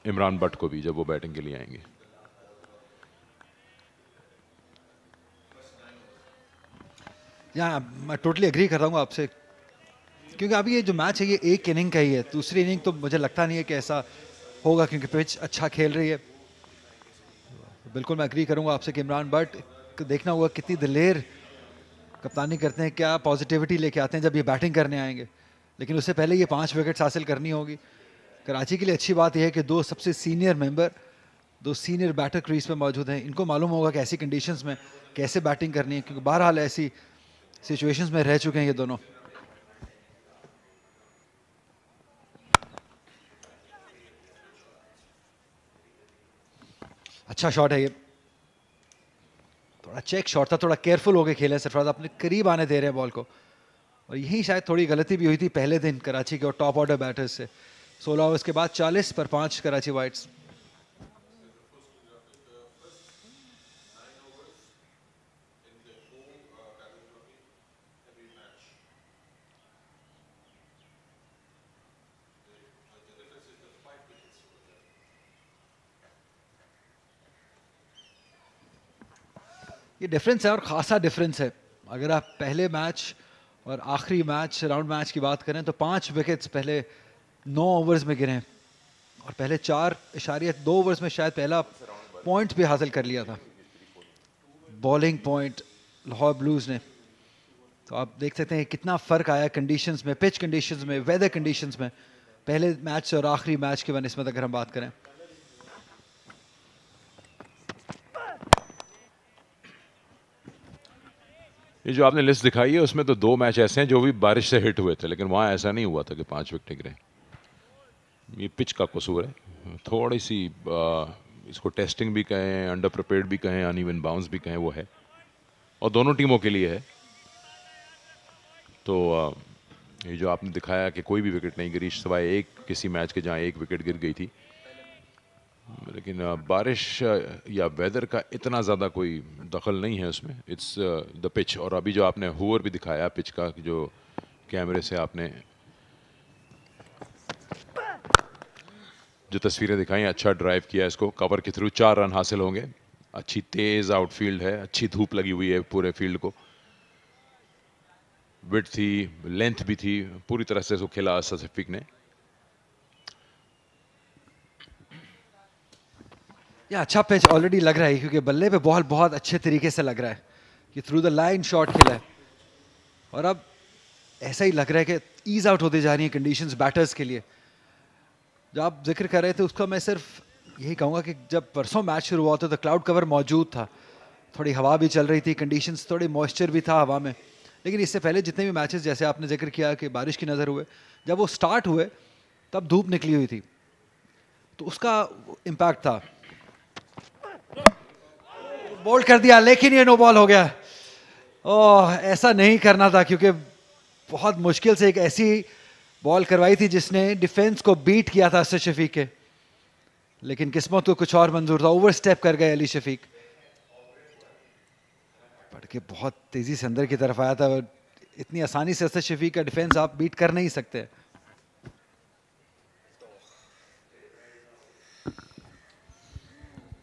इमरान भट्ट को भी जब वो बैटिंग के लिए आएंगे। यहाँ मैं टोटली एग्री कर रहा हूँ आपसे, क्योंकि अभी ये जो मैच है ये एक इनिंग का ही है। दूसरी इनिंग तो मुझे लगता नहीं है कि ऐसा होगा, क्योंकि पिच अच्छा खेल रही है। बिल्कुल मैं एग्री करूँगा आपसे कि इमरान भट्ट को देखना होगा कितनी दिलेर कप्तानी करते हैं, क्या पॉजिटिविटी लेके आते हैं जब ये बैटिंग करने आएंगे। लेकिन उससे पहले ये 5 विकेट्स हासिल करनी होगी। कराची के लिए अच्छी बात यह है कि 2 सबसे senior member, 2 senior batter crease पे मौजूद हैं। इनको मालूम होगा कि ऐसी कंडीशंस में कैसे बैटिंग करनी है, क्योंकि बहरहाल ऐसी सिचुएशंस में रह चुके हैं ये दोनों। अच्छा शॉट है ये, थोड़ा चेक शॉट था, थोड़ा केयरफुल होकर खेले सरफराज, अपने करीब आने दे रहे हैं बॉल को। और यही शायद थोड़ी गलती भी हुई थी पहले दिन कराची के और टॉप ऑर्डर बैटर्स से। 16 ओवर्स के बाद 40 पर 5 कराची वाइट्स। ये डिफरेंस है और खासा डिफरेंस है। अगर आप पहले मैच और आखिरी मैच, राउंड मैच की बात करें तो 5 विकेट्स पहले 9 ओवर्स में गिरे, और पहले 4.2 ओवर्स में शायद पहला पॉइंट भी हासिल कर लिया था, बॉलिंग पॉइंट लाहौर ब्लूज ने। तो आप देख सकते हैं कितना फ़र्क आया कंडीशंस में, पिच कंडीशंस में, वेदर कंडीशंस में, पहले मैच से और आखिरी मैच के बनिस्बत अगर हम बात करें। ये जो आपने लिस्ट दिखाई है उसमें तो 2 मैच ऐसे हैं जो भी बारिश से हिट हुए थे, लेकिन वहाँ ऐसा नहीं हुआ था कि 5 विकेट गिरे। ये पिच का कसूर है, थोड़ी सी इसको टेस्टिंग भी कहें, अंडर प्रिपेयर्ड भी कहें, अनइवन बाउंस भी कहें, वो है और दोनों टीमों के लिए है। तो ये जो आपने दिखाया कि कोई भी विकेट नहीं गिरी सिवाय एक किसी मैच के जहाँ एक विकेट गिर गई थी, लेकिन बारिश या वेदर का इतना ज़्यादा कोई दखल नहीं है उसमें, इट्स द पिच। और अभी जो आपने हूवर भी दिखाया पिच का, जो कैमरे से आपने जो तस्वीरें दिखाई, अच्छा ड्राइव किया इसको, कवर के थ्रू 4 रन हासिल होंगे। अच्छी तेज आउटफील्ड है, अच्छी धूप लगी हुई है पूरे फील्ड को, विड्थ थी, लेंथ भी थी, पूरी तरह से इसको खेला सफिक ने। ये अच्छा पिच ऑलरेडी लग रहा है क्योंकि बल्ले पे बॉल बहुत अच्छे तरीके से लग रहा है कि थ्रू द लाइन शॉट खेला है, और अब ऐसा ही लग रहा है कि ईज आउट होती जा रही है कंडीशंस बैटर्स के लिए। जो आप जिक्र कर रहे थे उसका मैं सिर्फ यही कहूँगा कि जब परसों मैच शुरू हुआ था तो क्लाउड कवर मौजूद था, थोड़ी हवा भी चल रही थी, कंडीशंस थोड़ी मॉइस्चर भी था हवा में, लेकिन इससे पहले जितने भी मैचेस जैसे आपने जिक्र किया कि बारिश की नज़र हुए, जब वो स्टार्ट हुए तब धूप निकली हुई थी तो उसका इम्पैक्ट था। बोल्ड कर दिया लेकिन ये नो बॉल हो गया। ओह, ऐसा नहीं करना था क्योंकि बहुत मुश्किल से एक ऐसी बॉल करवाई थी जिसने डिफेंस को बीट किया था असद शफीक के, लेकिन किस्मत को कुछ और मंजूर था, ओवर स्टेप कर गए अली शफीक, पढ़ के बहुत तेजी से अंदर की तरफ आया था। इतनी आसानी से असद शफीक का डिफेंस आप बीट कर नहीं सकते।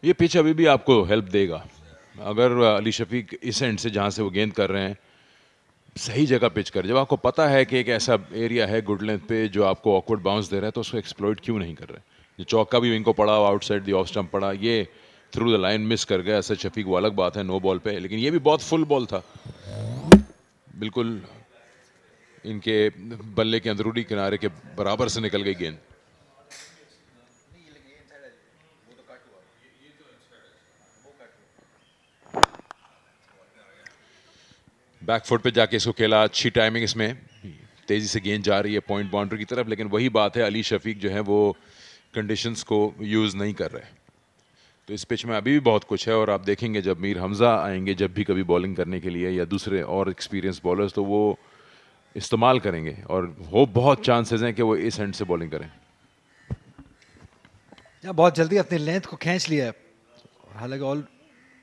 ये पिच अभी भी आपको हेल्प देगा अगर अली शफीक इस एंड से जहाँ से वो गेंद कर रहे हैं सही जगह पिच कर। जब आपको पता है कि एक ऐसा एरिया है गुड लेंथ पे जो आपको ऑकवर्ड बाउंस दे रहा है तो उसको एक्सप्लॉइट क्यों नहीं कर रहे हैं। जो चौका भी इनको पड़ा, आउटसाइड दी ऑफ स्टंप पड़ा, ये थ्रू द लाइन मिस कर गया असद शफीक, वो अलग बात है नो बॉल पे, लेकिन ये भी बहुत फुल बॉल था, बिल्कुल इनके बल्ले के अंदरूनी किनारे के बराबर से निकल गई गेंद। बैक फुट पे जाके इसको खेला, अच्छी टाइमिंग इसमें, तेजी से गेंद जा रही है पॉइंट बाउंड्री की तरफ, लेकिन वही बात है अली शफीक जो है वो कंडीशंस को यूज़ नहीं कर रहे। तो इस पिच में अभी भी बहुत कुछ है और आप देखेंगे जब मीर हमजा आएंगे जब भी कभी बॉलिंग करने के लिए या दूसरे और एक्सपीरियंस बॉलर्स तो वो इस्तेमाल करेंगे और वो बहुत चांसेस हैं कि वो इस एंड से बॉलिंग करें। बहुत जल्दी अपनी लेंथ को खींच लिया है, हालांकि ऑल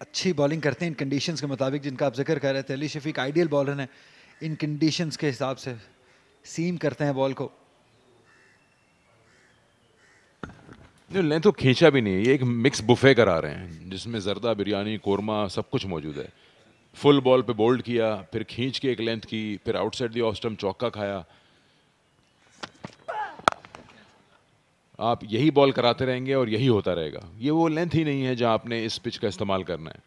अच्छी बॉलिंग करते हैं इन कंडीशंस के मुताबिक जिनका आप जिक्र कर रहे थे। अली शफीक आइडियल बॉलर हैं इन कंडीशंस के हिसाब से, सीम करते हैं बॉल को। लेंथ तो खींचा भी नहीं, ये एक मिक्स बुफे करा रहे हैं जिसमें जर्दा, बिरयानी, कोरमा सब कुछ मौजूद है। फुल बॉल पे बोल्ड किया, फिर खींच के एक लेंथ की, फिर आउटसाइड दी ऑफ स्टंप चौका खाया। आप यही बॉल कराते रहेंगे और यही होता रहेगा। ये वो लेंथ ही नहीं है जहां आपने इस पिच का इस्तेमाल करना है।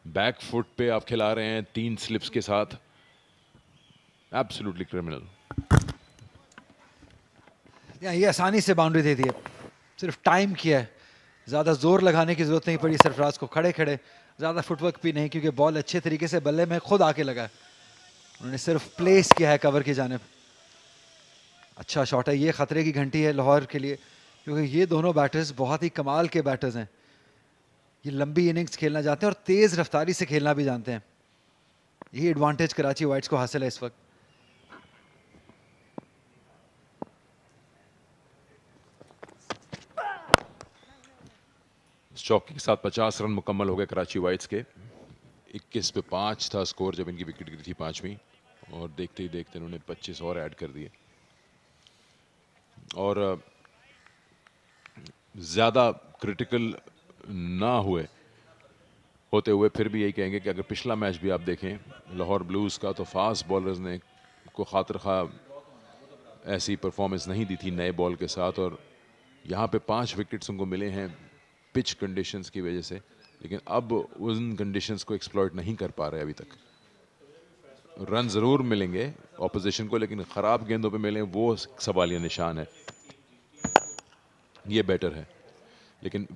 बैक फुट पे आप खिला रहे हैं 3 स्लिप्स के साथ, एब्सोल्युटली क्रिमिनल। ये आसानी से बाउंड्री दे दी है, सिर्फ टाइम किया है, ज़्यादा जोर लगाने की जरूरत नहीं पड़ी सरफराज को, खड़े खड़े ज़्यादा फुटवर्क भी नहीं क्योंकि बॉल अच्छे तरीके से बल्ले में खुद आके लगा है, उन्होंने सिर्फ प्लेस किया है कवर की जानिब। अच्छा शॉट है, ये खतरे की घंटी है लाहौर के लिए क्योंकि ये दोनों बैटर्स बहुत ही कमाल के बैटर्स हैं। ये लंबी इनिंग्स खेलना चाहते हैं और तेज़ रफ्तारी से खेलना भी जानते हैं। यही एडवांटेज कराची वाइट्स को हासिल है इस वक्त। चौके के साथ 50 रन मुकम्मल हो गए कराची वाइट्स के। 21 पे 5 था स्कोर जब इनकी विकेट गिरी थी 5वीं, और देखते ही देखते इन्होंने 25 और ऐड कर दिए। और ज़्यादा क्रिटिकल ना होते हुए फिर भी यही कहेंगे कि अगर पिछला मैच भी आप देखें लाहौर ब्लूज़ का तो फास्ट बॉलर्स ने को खातिर खा ऐसी परफॉर्मेंस नहीं दी थी नए बॉल के साथ, और यहाँ पे 5 विकेट्स उनको मिले हैं पिच कंडीशंस की वजह से, लेकिन अब उन कंडीशंस को एक्सप्लॉइट नहीं कर पा रहे अभी तक। रन ज़रूर मिलेंगे ऑपोजिशन को, लेकिन ख़राब गेंदों पे मिलें वो सवालिया निशान है। ये बेटर है, लेकिन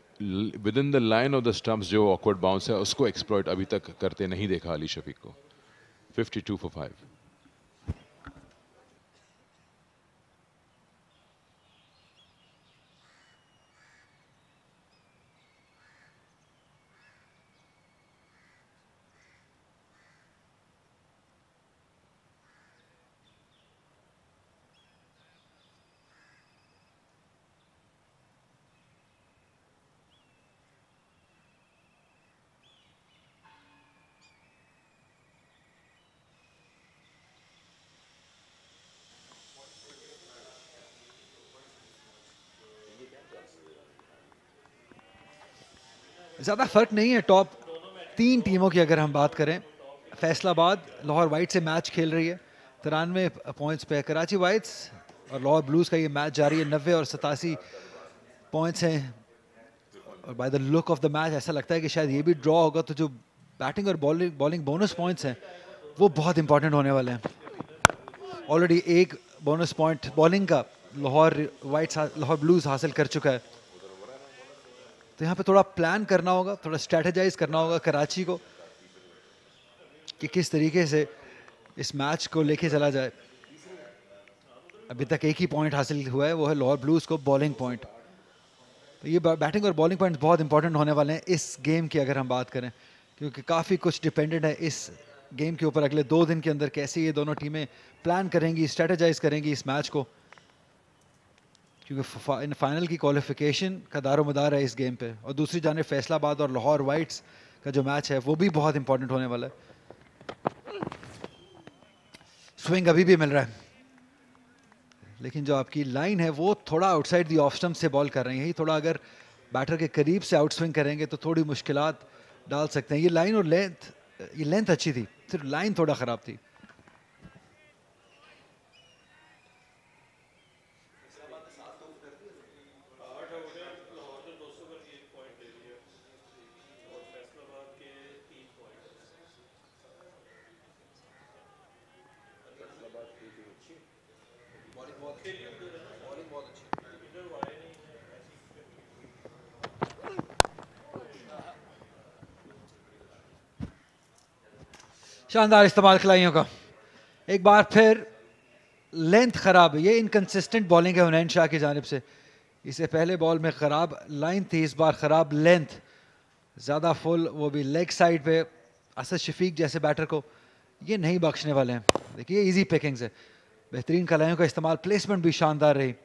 with in the line of the stumps जो ऑकवर्ड बाउंस है उसको एक्सप्लॉइट अभी तक करते नहीं देखा अली शफीक को। 52 for 5। ज़्यादा फ़र्क नहीं है टॉप 3 टीमों की अगर हम बात करें। फैसलाबाद लाहौर वाइट से मैच खेल रही है, 93 पॉइंट्स पे। कराची वाइट्स और लाहौर ब्लूज़ का ये मैच जारी है, 90 और 87 पॉइंट्स हैं। और by the look of the match ऐसा लगता है कि शायद ये भी ड्रॉ होगा, तो जो बैटिंग और बॉलिंग बोनस पॉइंट्स हैं वो बहुत इंपॉर्टेंट होने वाले हैं। ऑलरेडी एक बोनस पॉइंट बॉलिंग का लाहौर ब्लूज़ हासिल कर चुका है। तो यहाँ पे थोड़ा प्लान करना होगा, थोड़ा स्ट्रेटेजाइज करना होगा कराची को कि किस तरीके से इस मैच को लेके चला जाए। अभी तक एक ही पॉइंट हासिल हुआ है, वो है लाहौर ब्लूज़ को बॉलिंग पॉइंट। तो ये बैटिंग और बॉलिंग पॉइंट्स बहुत इंपॉर्टेंट होने वाले हैं इस गेम की अगर हम बात करें, क्योंकि काफ़ी कुछ डिपेंडेंट है इस गेम के ऊपर। अगले 2 दिन के अंदर कैसे ये दोनों टीमें प्लान करेंगी, स्ट्रेटेजाइज करेंगी इस मैच को, क्योंकि फाइनल की क्वालिफिकेशन का दारोमदार है इस गेम पे। और दूसरी जानिब फैसलाबाद और लाहौर वाइट्स का जो मैच है वो भी बहुत इंपॉर्टेंट होने वाला है। स्विंग अभी भी मिल रहा है, लेकिन जो आपकी लाइन है वो थोड़ा आउटसाइड दी ऑफ स्टंप से बॉल कर रही है। यही थोड़ा अगर बैटर के करीब से आउट स्विंग करेंगे तो थोड़ी मुश्किलात डाल सकते हैं। ये लाइन और लेंथ, ये लेंथ अच्छी थी, सिर्फ लाइन थोड़ा ख़राब थी। शानदार इस्तेमाल खिलाड़ियों का। एक बार फिर लेंथ खराब, ये इनकंसिस्टेंट बॉलिंग है हुनैन शाह की जानिब से। इससे पहले बॉल में खराब लाइन थी, इस बार खराब लेंथ, ज़्यादा फुल, वो भी लेग साइड पे। असद शफीक जैसे बैटर को ये नहीं बख्शने वाले हैं। देखिए इजी पिकिंग्स है, बेहतरीन खिलाड़ियों का इस्तेमाल, प्लेसमेंट भी शानदार रही,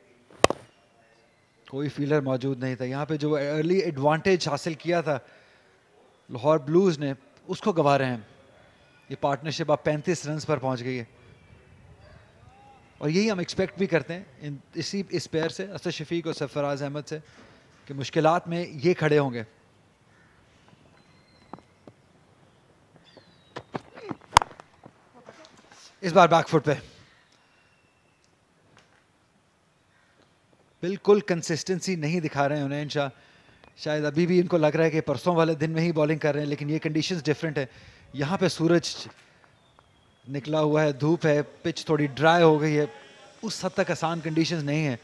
कोई फील्डर मौजूद नहीं था यहाँ पे। जो अर्ली एडवांटेज हासिल किया था लाहौर ब्लूज़ ने उसको गंवा रहे हैं। ये पार्टनरशिप अब 35 रन पर पहुंच गई है, और यही हम एक्सपेक्ट भी करते हैं इस पेयर से, असद शफीक और सरफराज अहमद से, कि मुश्किलात में ये खड़े होंगे। इस बार बैकफुट पे बिल्कुल कंसिस्टेंसी नहीं दिखा रहे हैं हुनैन शाह। शायद अभी भी इनको लग रहा है कि परसों वाले दिन में ही बॉलिंग कर रहे हैं, लेकिन ये कंडीशंस डिफरेंट है। यहाँ पे सूरज निकला हुआ है, धूप है, पिच थोड़ी ड्राई हो गई है, उस हद तक आसान कंडीशंस नहीं है।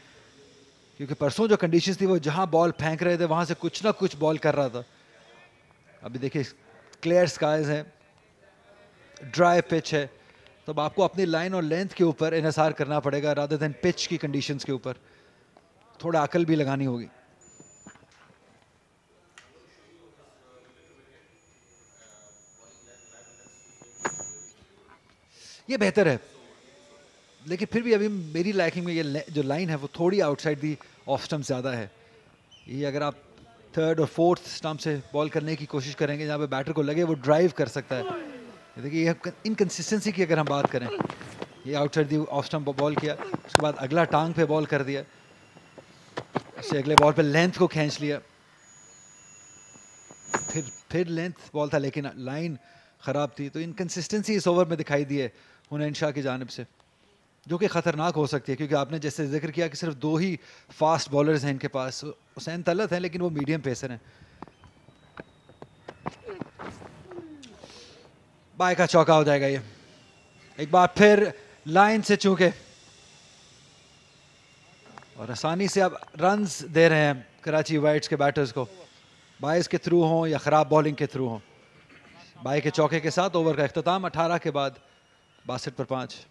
क्योंकि परसों जो कंडीशंस थी वो जहां बॉल फेंक रहे थे वहां से कुछ ना कुछ बॉल कर रहा था। अभी देखिए क्लियर स्काइज है, ड्राई पिच है, तो अब आपको अपनी लाइन और लेंथ के ऊपर इन्हिसार करना पड़ेगा रादर देन पिच की कंडीशंस के ऊपर। थोड़ा अकल भी लगानी होगी। ये बेहतर है, लेकिन फिर भी अभी मेरी लाइकिंग में ये जो लाइन है वो थोड़ी आउटसाइड दी ऑफ स्टंप ज़्यादा है। ये अगर आप थर्ड और फोर्थ स्टंप से बॉल करने की कोशिश करेंगे जहाँ पे बैटर को लगे वो ड्राइव कर सकता है। देखिए ये इनकंसिस्टेंसी की अगर हम बात करें, ये outside the off stump ball किया, उसके बाद अगला टांग पे बॉल कर दिया, उससे अगले बॉल पे लेंथ को खींच लिया, फिर लेंथ बॉल था लेकिन लाइन ख़राब थी। तो इनकंसिस्टेंसी इस ओवर में दिखाई दी है हुनैन शाह की जानिब से, जो कि ख़तरनाक हो सकती है। क्योंकि आपने जैसे जिक्र किया कि सिर्फ 2 ही फास्ट बॉलर्स हैं इनके पास, हुसैन तलत हैं लेकिन वो मीडियम पेसर हैं। बाय का चौका हो जाएगा ये। एक बार फिर लाइन से चूके और आसानी से अब रन्स दे रहे हैं कराची वाइट्स के बैटर्स को, बाइस के थ्रू हों या ख़राब बॉलिंग के थ्रू हों। बाय के चौके के साथ ओवर का इख्तिताम 18 के बाद 62 पर 5।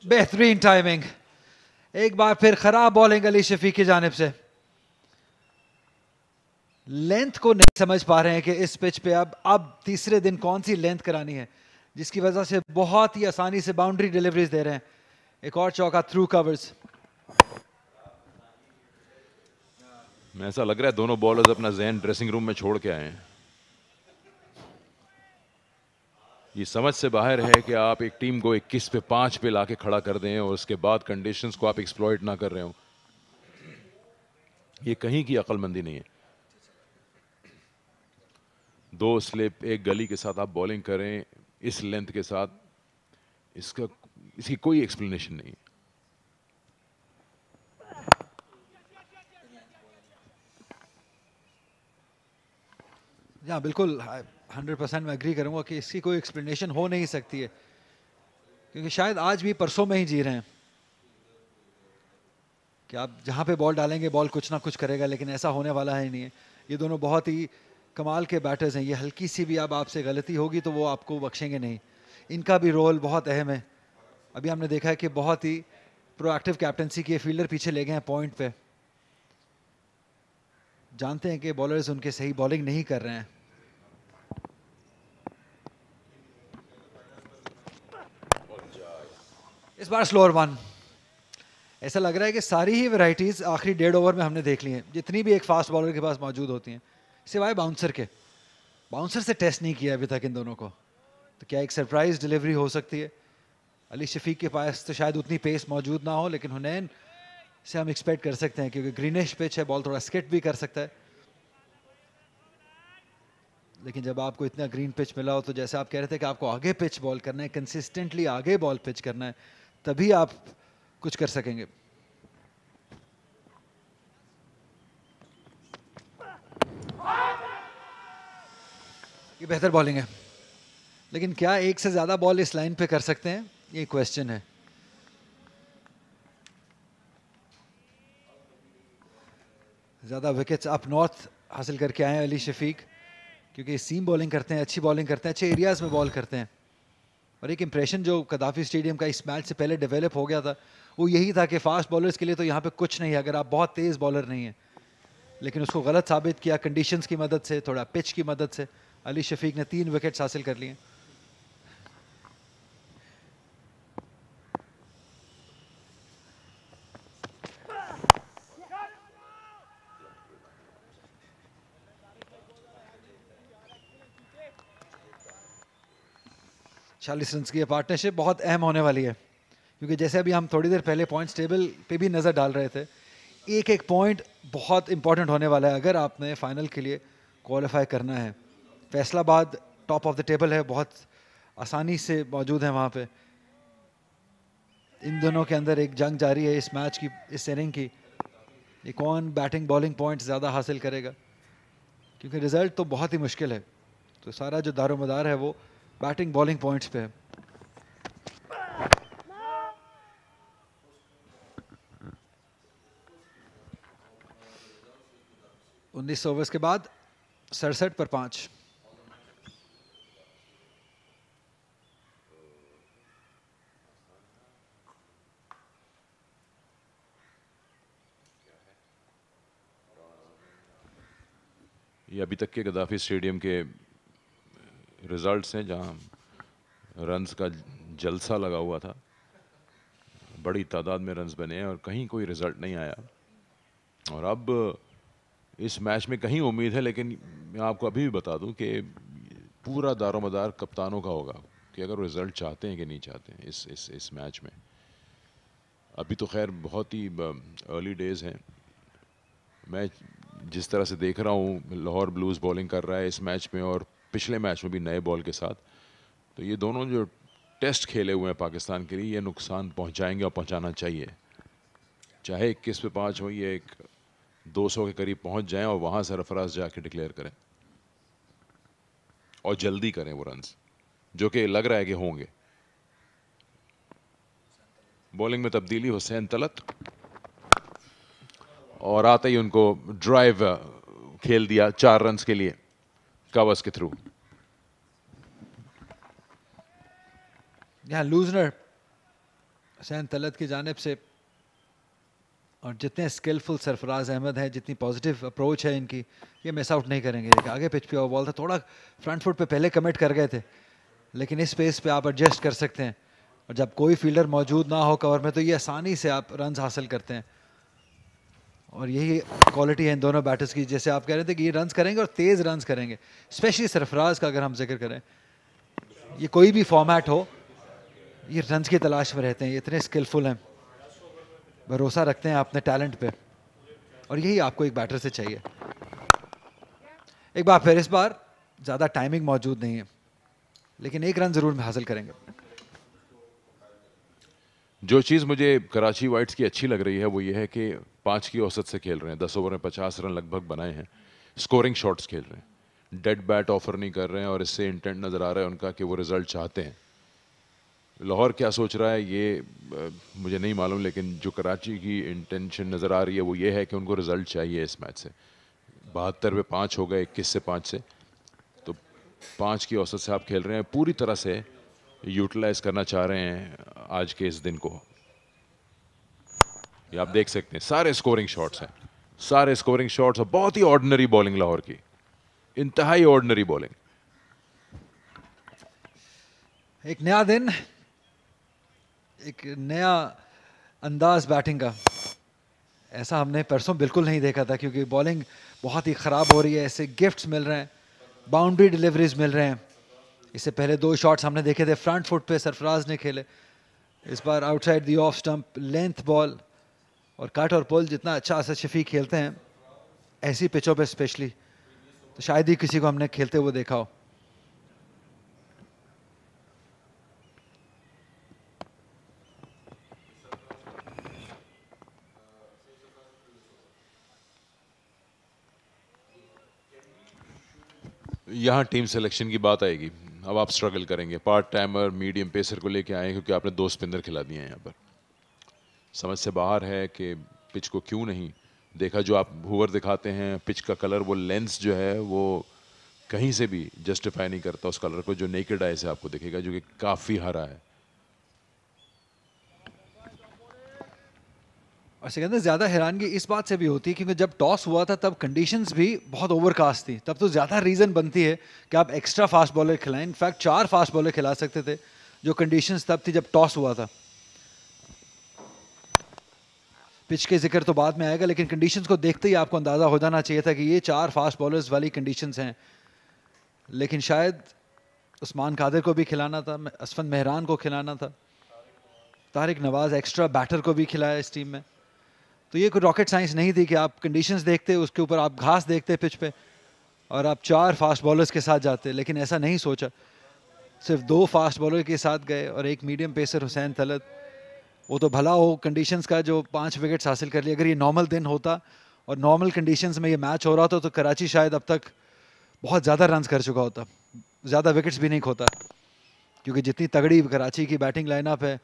बेहतरीन टाइमिंग, एक बार फिर खराब बॉलिंग अली शफीक की जानिब से। लेंथ को नहीं समझ पा रहे हैं कि इस पिच पे अब तीसरे दिन कौन सी लेंथ करानी है, जिसकी वजह से बहुत ही आसानी से बाउंड्री डिलीवरीज दे रहे हैं। एक और चौका थ्रू कवर्स। ऐसा लग रहा है दोनों बॉलर्स अपना जहन ड्रेसिंग रूम में छोड़ के आए हैं। ये समझ से बाहर है कि आप एक टीम को 21 पे 5 पे लाके खड़ा कर दें और उसके बाद कंडीशंस को आप एक्सप्लॉइट ना कर रहे हो। ये कहीं की अक्लमंदी नहीं है। 2 स्लिप एक गली के साथ आप बॉलिंग करें इस लेंथ के साथ, इसकी कोई एक्सप्लेनेशन नहीं है। हाँ बिल्कुल 100% मैं एग्री करूंगा कि इसकी कोई एक्सप्लेनेशन हो नहीं सकती है, क्योंकि शायद आज भी परसों में ही जी रहे हैं कि आप जहां पे बॉल डालेंगे बॉल कुछ ना कुछ करेगा, लेकिन ऐसा होने वाला है नहीं है। ये दोनों बहुत ही कमाल के बैटर्स हैं। ये हल्की सी भी अब आपसे गलती होगी तो वो आपको बख्शेंगे नहीं। इनका भी रोल बहुत अहम है। अभी हमने देखा है कि बहुत ही प्रोएक्टिव कैप्टनसी की फील्डर पीछे ले गए हैं पॉइंट पे, जानते हैं कि बॉलर्स उनके सही बॉलिंग नहीं कर रहे हैं। इस बार स्लोअर वन। ऐसा लग रहा है कि सारी ही वैरायटीज आखिरी 1.5 ओवर में हमने देख ली हैं, जितनी भी एक फास्ट बॉलर के पास मौजूद होती हैं, सिवाय बाउंसर के। बाउंसर से टेस्ट नहीं किया अभी तक इन दोनों को, तो क्या एक सरप्राइज डिलीवरी हो सकती है? अली शफीक के पास तो शायद उतनी पेस मौजूद ना हो, लेकिन हुनैन से हम एक्सपेक्ट कर सकते हैं, क्योंकि ग्रीनिश पिच है, बॉल थोड़ा स्किट भी कर सकता है। लेकिन जब आपको इतना ग्रीन पिच मिला हो, तो जैसे आप कह रहे थे कि आपको आगे पिच बॉल करना है, कंसिस्टेंटली आगे बॉल पिच करना है, तभी आप कुछ कर सकेंगे। ये बेहतर बॉलिंग है, लेकिन क्या एक से ज्यादा बॉल इस लाइन पे कर सकते हैं, ये क्वेश्चन है। ज्यादा विकेट्स अप नॉर्थ हासिल करके आए हैं अली शफीक, क्योंकि सीम बॉलिंग करते हैं, अच्छी बॉलिंग करते हैं, अच्छे एरियाज में बॉल करते हैं। और एक इंप्रेशन जो कदाफी स्टेडियम का इस मैच से पहले डेवलप हो गया था, वो यही था कि फास्ट बॉलर्स के लिए तो यहाँ पे कुछ नहीं है अगर आप बहुत तेज बॉलर नहीं है। लेकिन उसको गलत साबित किया कंडीशंस की मदद से, थोड़ा पिच की मदद से। अली शफीक ने 3 विकेट्स हासिल कर लिए। चालीस रन की पार्टनरशिप बहुत अहम होने वाली है, क्योंकि जैसे अभी हम थोड़ी देर पहले पॉइंट्स टेबल पे भी नज़र डाल रहे थे, एक एक पॉइंट बहुत इंपॉर्टेंट होने वाला है अगर आपने फाइनल के लिए क्वालिफाई करना है। Faisalabad top of the table है, बहुत आसानी से मौजूद है वहाँ पे। इन दोनों के अंदर एक जंग जारी है इस मैच की, इस इनिंग की। ये कौन बैटिंग बॉलिंग पॉइंट ज़्यादा हासिल करेगा, क्योंकि रिजल्ट तो बहुत ही मुश्किल है। तो सारा जो दारोमदार है वो बैटिंग बॉलिंग पॉइंट्स पे है। उन्नीस ओवर्स के बाद 67 पर 5। ये अभी तक के गद्दाफी स्टेडियम के रिजल्ट्स हैं, जहां रन्स का जलसा लगा हुआ था, बड़ी तादाद में रन्स बने हैं और कहीं कोई रिजल्ट नहीं आया। और अब इस मैच में कहीं उम्मीद है, लेकिन मैं आपको अभी भी बता दूं कि पूरा दारोमदार कप्तानों का होगा कि अगर रिजल्ट चाहते हैं कि नहीं चाहते हैं इस मैच में। अभी तो खैर बहुत ही अर्ली डेज हैं। मैं जिस तरह से देख रहा हूँ, लाहौर ब्लूज़ बॉलिंग कर रहा है इस मैच में और पिछले मैच में भी नए बॉल के साथ, तो ये दोनों जो टेस्ट खेले हुए हैं पाकिस्तान के लिए, ये नुकसान पहुंचाएंगे और पहुंचाना चाहिए। चाहे 21 पे 5 हो, ये एक 200 के करीब पहुंच जाएं और वहां सरफराज जाके डिक्लेयर करें और जल्दी करें वो रन्स, जो कि लग रहा है कि होंगे। बॉलिंग में तब्दीली, हुसैन तलत, और आते ही उनको ड्राइव खेल दिया 4 रन्स के लिए कवर्स के थ्रू। यहाँ लूजनर हुसैन तलत की जानिब से, और जितने स्किलफुल सरफराज अहमद हैं, जितनी पॉजिटिव अप्रोच है इनकी, ये मिस आउट नहीं करेंगे। एक आगे पिच पे बॉल था, थोड़ा फ्रंट फुट पे पहले कमिट कर गए थे, लेकिन इस पेस पे आप एडजस्ट कर सकते हैं, और जब कोई फील्डर मौजूद ना हो कवर में तो ये आसानी से आप रन हासिल करते हैं। और यही क्वालिटी है इन दोनों बैटर्स की, जैसे आप कह रहे थे कि ये रन्स करेंगे और तेज़ रन्स करेंगे। स्पेशली सरफराज का अगर हम जिक्र करें, ये कोई भी फॉर्मेट हो, ये रन्स की तलाश में रहते हैं, ये इतने स्किलफुल हैं, भरोसा रखते हैं अपने टैलेंट पे, और यही आपको एक बैटर से चाहिए। एक बार फिर इस बार ज़्यादा टाइमिंग मौजूद नहीं है, लेकिन एक रन ज़रूर हासिल करेंगे। जो चीज़ मुझे कराची वाइट्स की अच्छी लग रही है वो ये है कि 5 की औसत से खेल रहे हैं, 10 ओवर में 50 रन लगभग बनाए हैं, स्कोरिंग शॉट्स खेल रहे हैं, डेड बैट ऑफर नहीं कर रहे हैं, और इससे इंटेंट नज़र आ रहा है उनका कि वो रिजल्ट चाहते हैं। लाहौर क्या सोच रहा है ये मुझे नहीं मालूम, लेकिन जो कराची की इंटेंशन नज़र आ रही है वो ये है कि उनको रिजल्ट चाहिए इस मैच से। 72 पे 5 हो गए, 21 से 5 से, तो 5 की औसत से आप खेल रहे हैं, पूरी तरह से यूटिलाइज करना चाह रहे हैं आज के इस दिन को। ये आप देख सकते हैं सारे स्कोरिंग शॉट्स हैं, सारे स्कोरिंग शॉट्स, और बहुत ही ऑर्डिनरी बॉलिंग लाहौर की, इंतहाई ऑर्डिनरी बॉलिंग। एक नया दिन, एक नया अंदाज बैटिंग का, ऐसा हमने परसों बिल्कुल नहीं देखा था, क्योंकि बॉलिंग बहुत ही ख़राब हो रही है, ऐसे गिफ्ट्स मिल रहे हैं, बाउंड्री डिलीवरीज मिल रहे हैं। इससे पहले 2 शॉट्स हमने देखे थे फ्रंट फुट पे सरफराज ने खेले, इस बार outside the off stump length ball, और कट और पुल जितना अच्छा असद शफी खेलते हैं ऐसी पिचों पे स्पेशली, तो शायद ही किसी को हमने खेलते हुए देखा हो। यहाँ टीम सिलेक्शन की बात आएगी, अब आप स्ट्रगल करेंगे, पार्ट टाइमर मीडियम पेसर को लेके आए क्योंकि आपने 2 स्पिनर खिला दिए हैं। यहाँ पर समझ से बाहर है कि पिच को क्यों नहीं देखा, जो आप हूवर दिखाते हैं पिच का कलर, वो लेंस जो है वो कहीं से भी जस्टिफाई नहीं करता उस कलर को जो नेकेड आई से आपको दिखेगा, जो कि काफ़ी हरा है। और सिकंदर, ज़्यादा हैरानगी इस बात से भी होती है क्योंकि जब टॉस हुआ था तब कंडीशंस भी बहुत ओवरकास्ट थी, तब तो ज़्यादा रीज़न बनती है कि आप एक्स्ट्रा फास्ट बॉलर खिलाएं। इनफैक्ट 4 फास्ट बॉलर खिला सकते थे, जो कंडीशंस तब थी जब टॉस हुआ था। पिच के जिक्र तो बाद में आएगा, लेकिन कंडीशंस को देखते ही आपको अंदाज़ा हो जाना चाहिए था कि ये 4 फास्ट बॉलर्स वाली कंडीशंस हैं। लेकिन शायद उस्मान कादिर को भी खिलाना था, असफन मेहरान को खिलाना था, तारिक नवाज एक्स्ट्रा बैटर को भी खिलाया इस टीम में। तो ये कोई रॉकेट साइंस नहीं थी कि आप कंडीशंस देखते, उसके ऊपर आप घास देखते पिच पे और आप 4 फास्ट बॉलर्स के साथ जाते, लेकिन ऐसा नहीं सोचा। सिर्फ 2 फास्ट बॉलर के साथ गए और एक मीडियम पेसर हुसैन तलत। वो तो भला हो कंडीशंस का जो 5 विकेट्स हासिल कर लिए। अगर ये नॉर्मल दिन होता और नॉर्मल कंडीशंस में ये मैच हो रहा होता तो कराची शायद अब तक बहुत ज़्यादा रन्स कर चुका होता, ज़्यादा विकेट्स भी नहीं खोता, क्योंकि जितनी तगड़ी कराची की बैटिंग लाइनअप है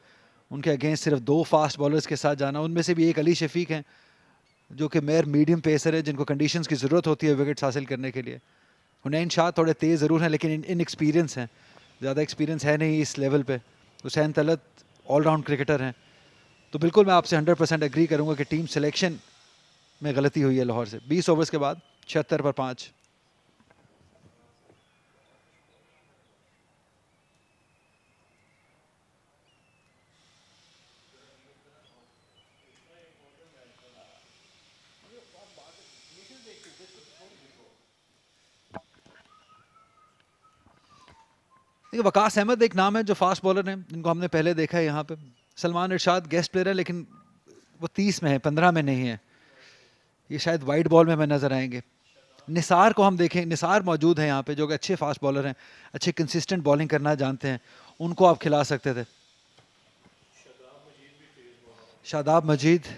उनके अगेंस्ट सिर्फ 2 फास्ट बॉलर्स के साथ जाना, उनमें से भी एक अली शफीक हैं जो कि मेयर मीडियम पेसर है, जिनको कंडीशंस की ज़रूरत होती है विकेट्स हासिल करने के लिए। हुनैन शाह थोड़े तेज़ ज़रूर हैं लेकिन इनएक्सपीरियंस हैं, ज़्यादा एक्सपीरियंस है नहीं इस लेवल पे। हुसैन तलत ऑलराउंड क्रिकेटर हैं। तो बिल्कुल मैं आपसे 100% एग्री करूँगा कि टीम सिलेक्शन में गलती हुई है लाहौर से। 20 ओवर्स के बाद 76 पर 5। देखिए, वकास अहमद एक नाम है जो फास्ट बॉलर हैं जिनको हमने पहले देखा है यहाँ पे। सलमान इरशाद गेस्ट प्लेयर है लेकिन वो 30 में है, 15 में नहीं है। ये शायद वाइट बॉल में हमें नजर आएंगे। निसार को हम देखें, निसार मौजूद है यहाँ पे जो कि अच्छे फास्ट बॉलर हैं, अच्छे कंसिस्टेंट बॉलिंग करना जानते हैं, उनको आप खिला सकते थे। शादाब मजीद,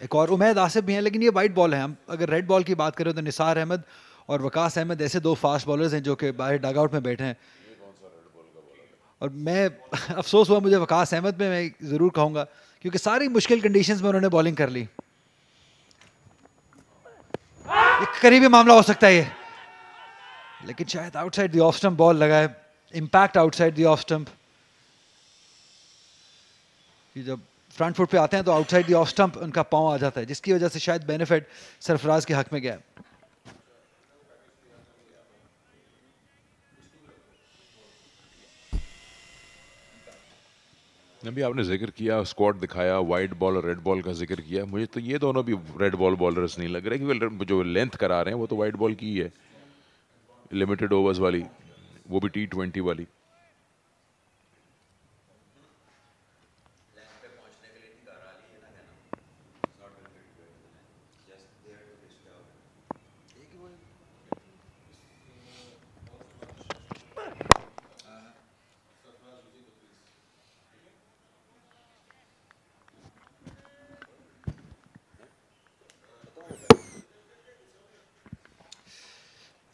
एक और उमैद आसिफ भी हैं, लेकिन ये वाइट बॉल है। हम अगर रेड बॉल की बात करें तो निसार अहमद और वकास अहमद ऐसे 2 फास्ट बॉलर्स हैं जो कि बाहर डगआउट में बैठे हैं। और मैं अफसोस हुआ मुझे वकास अहमद में, मैं ज़रूर कहूँगा क्योंकि सारी मुश्किल कंडीशंस में उन्होंने बॉलिंग कर ली। एक करीबी मामला हो सकता है ये, लेकिन शायद outside the off stump ball लगा है, impact outside the off stump. कि जब फ्रंट फुट पे आते हैं तो आउटसाइड दी ऑफ स्टंप उनका पाँव आ जाता है, जिसकी वजह से शायद बेनिफिट सरफराज के हक में गया। अभी आपने जिक्र किया, स्क्वाड दिखाया, वाइट बॉल और रेड बॉल का जिक्र किया, मुझे तो ये दोनों भी रेड बॉल बॉलर्स नहीं लग रहे, क्योंकि जो लेंथ करा रहे हैं वो तो वाइट बॉल की ही है, लिमिटेड ओवर्स वाली, वो भी T20 वाली।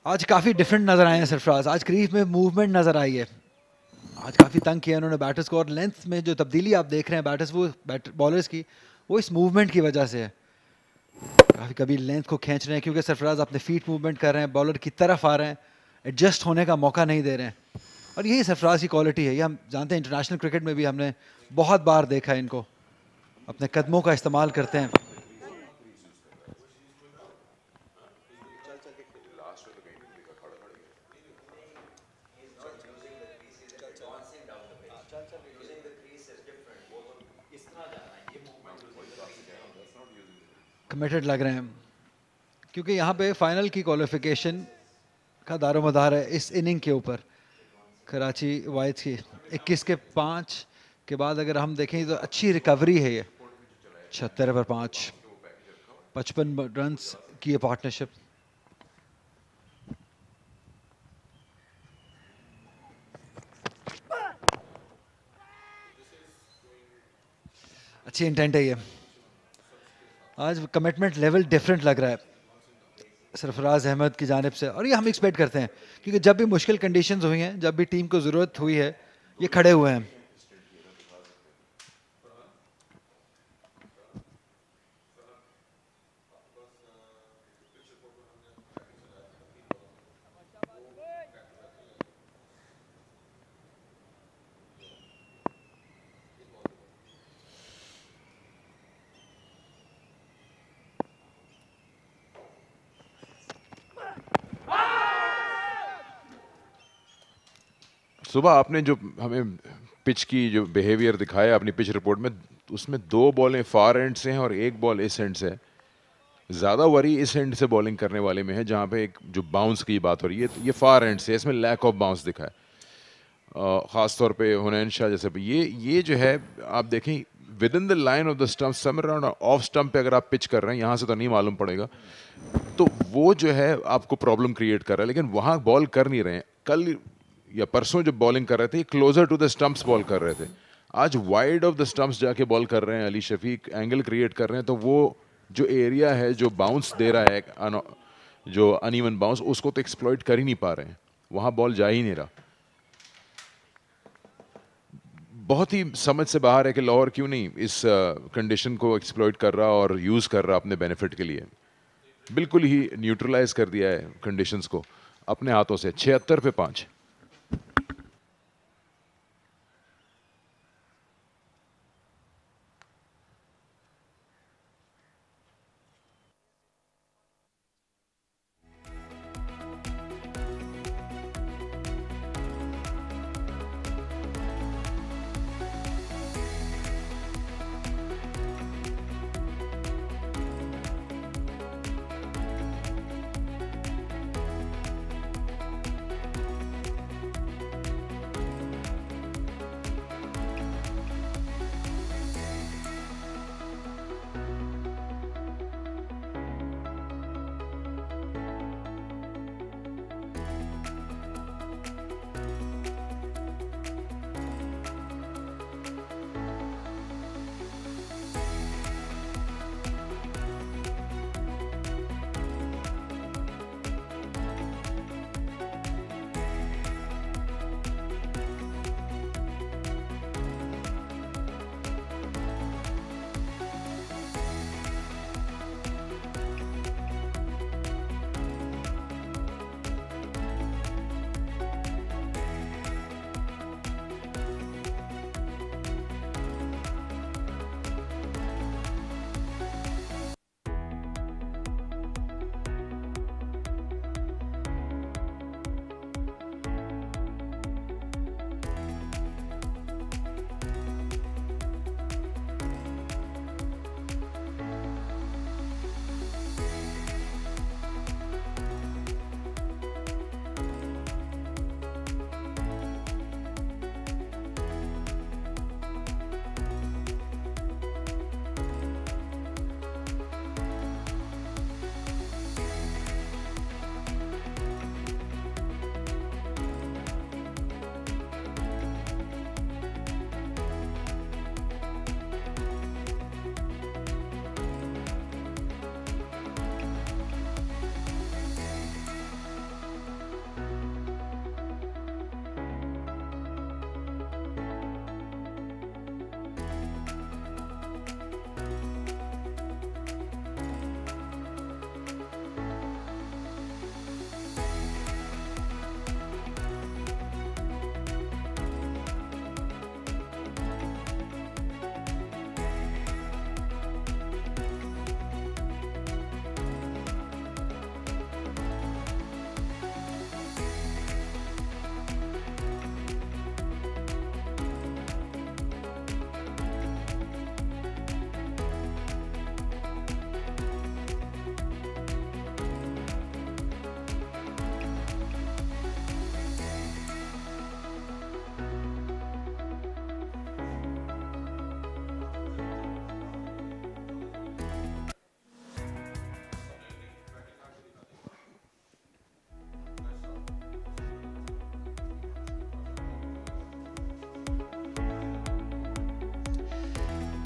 आज काफ़ी डिफरेंट नज़र आए हैं सरफराज, आज क्रीज में मूवमेंट नज़र आई है, आज काफ़ी तंग किया उन्होंने बैटर्स को, और लेंथ में जो तब्दीली आप देख रहे हैं बैटर्स वो बॉलर्स की, वो इस मूवमेंट की वजह से है। काफ़ी कभी लेंथ को खींच रहे हैं क्योंकि सरफराज अपने फीट मूवमेंट कर रहे हैं, बॉलर की तरफ आ रहे हैं, एडजस्ट होने का मौका नहीं दे रहे हैं, और यही सरफराज की क्वालिटी है। ये हम जानते हैं, इंटरनेशनल क्रिकेट में भी हमने बहुत बार देखा है इनको, अपने कदमों का इस्तेमाल करते हैं। कमिटेड लग रहे हैं क्योंकि यहाँ पे फाइनल की क्वालिफिकेशन का दारोमदार है इस इनिंग के ऊपर। कराची वाइट्स की 21 के 5 के बाद अगर हम देखें तो अच्छी रिकवरी है, ये 76 पर 5, 55 रन्स की ये पार्टनरशिप। अच्छी इंटेंट है ये, आज कमिटमेंट लेवल डिफरेंट लग रहा है सरफराज अहमद की जानिब से, और ये हम एक्सपेक्ट करते हैं क्योंकि जब भी मुश्किल कंडीशंस हुई हैं, जब भी टीम को ज़रूरत हुई है, ये खड़े हुए हैं। सुबह आपने जो हमें पिच की जो बिहेवियर दिखाया अपनी पिच रिपोर्ट में, उसमें 2 बॉलें फार एंड से हैं और 1 बॉल इस एंड से है। ज़्यादा वरी इस एंड से बॉलिंग करने वाले में है, जहाँ पे एक जो बाउंस की बात हो रही है, ये फार एंड से, इसमें लैक ऑफ बाउंस दिखा है, ख़ास तौर पे हुनैन शाह जैसे भी। ये जो है आप देखें with in the line of the stump, summer around off stump पे अगर आप पिच कर रहे हैं, यहाँ से तो नहीं मालूम पड़ेगा, तो वो जो है आपको प्रॉब्लम क्रिएट कर रहा है, लेकिन वहाँ बॉल कर नहीं रहे हैं। कल या परसों जब बॉलिंग कर रहे थे, closer to the stumps ball कर रहे थे, आज वाइड ऑफ द स्टंप्स जाके बॉल कर रहे हैं, अली शफीक एंगल क्रिएट कर रहे हैं, तो वो जो एरिया है जो बाउंस दे रहा है, जो अनइवन बाउंस, उसको तो एक्सप्लॉइट कर ही नहीं पा रहे हैं, वहां बॉल जा ही नहीं रहा। बहुत ही समझ से बाहर है कि लाहौर क्यों नहीं इस कंडीशन को एक्सप्लॉइट कर रहा और यूज कर रहा अपने बेनिफिट के लिए। बिल्कुल ही न्यूट्रलाइज कर दिया है कंडीशंस को अपने हाथों से, 76 पे 5।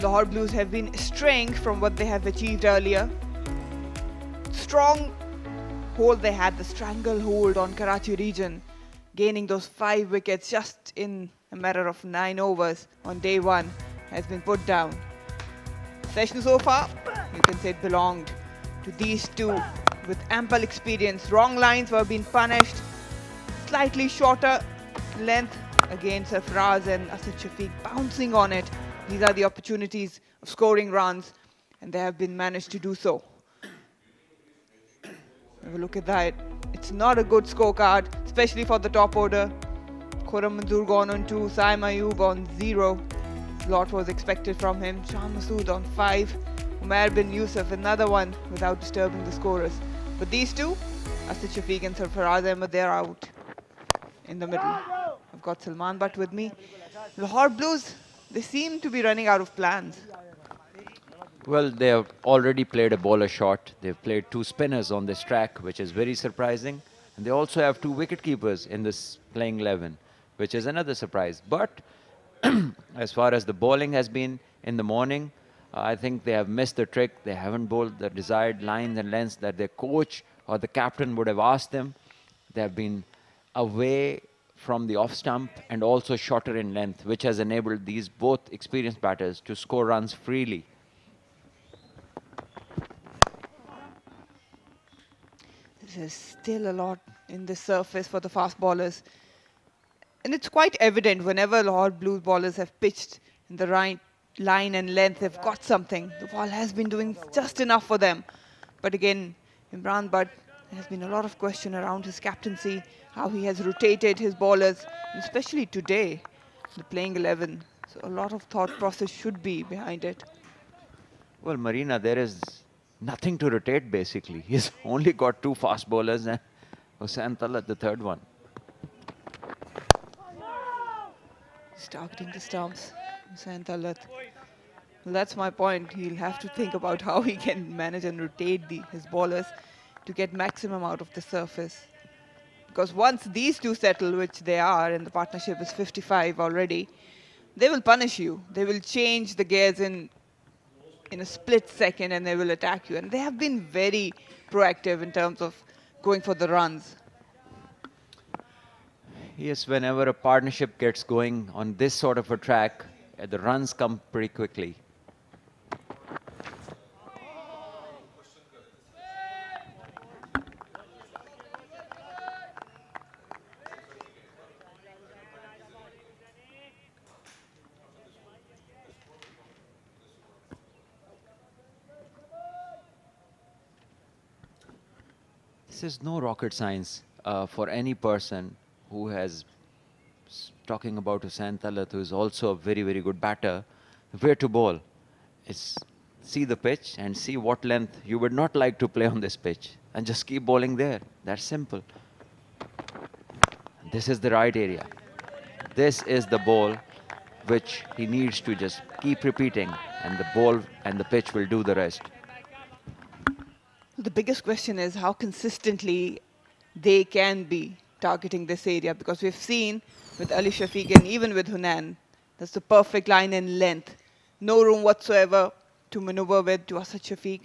Lahore Blues have been straying from what they have achieved earlier. Strong hold they had, the stranglehold on Karachi region, gaining those 5 wickets just in a matter of 9 overs on day 1 has been put down. Session so far, you can say it belonged to these two with ample experience. Wrong lines were being punished. Slightly shorter length again, Sarfaraz and Asad Shafiq bouncing on it. These are the opportunities of scoring runs, and they have been managed to do so. Have a look at that. It's not a good scorecard, especially for the top order. Khurram Manzoor gone on 2, Saim Ayub on 0. Lot was expected from him. Shan Masood on 5. Umair bin Yusuf, another one without disturbing the scorers. But these two, Asad Shafiq and Sarfaraz Ahmed, they're out in the middle. I've got Salman Butt with me. Lahore Blues, they seem to be running out of plans. Well, they have already played a bowler shot. They've played 2 spinners on this track, which is very surprising. And they also have 2 wicket keepers in this playing 11, which is another surprise. But as far as the bowling has been in the morning, I think they have missed the trick. They haven't bowled the desired lines and lengths that their coach or the captain would have asked them. They have been away from the off stump and also shorter in length, which has enabled these both experienced batters to score runs freely. There's still a lot in the surface for the fast bowlers. And it's quite evident whenever Lahore Blues bowlers have pitched in the right line and length, they've got something. The ball has been doing just enough for them. But again, Imran Butt, there has been a lot of question around his captaincy, how he has rotated his bowlers, especially today, the playing 11. So a lot of thought process should be behind it. Well, Marina, there is nothing to rotate, basically. He's only got 2 fast bowlers and Hussain Talat, the third one. He's targeting the stumps, Hussain Talat. Well, that's my point. He'll have to think about how he can manage and rotate his bowlers to get maximum out of the surface. Because once these two settle, which they are, and the partnership is 55 already, they will punish you. They will change the gears in a split second and they will attack you. And they have been very proactive in terms of going for the runs. Yes, whenever a partnership gets going on this sort of a track, the runs come pretty quickly. This is no rocket science for any person who has, talking about Hussain Talat, who is also a very, very good batter, where to bowl. It's see the pitch and see what length you would not like to play on this pitch and just keep bowling there. That's simple. This is the right area. This is the ball which he needs to just keep repeating, and the ball and the pitch will do the rest. The biggest question is how consistently they can be targeting this area, because we've seen with Ali Shafiq and even with Hunan, that's the perfect line and length. No room whatsoever to maneuver with to Asad Shafiq.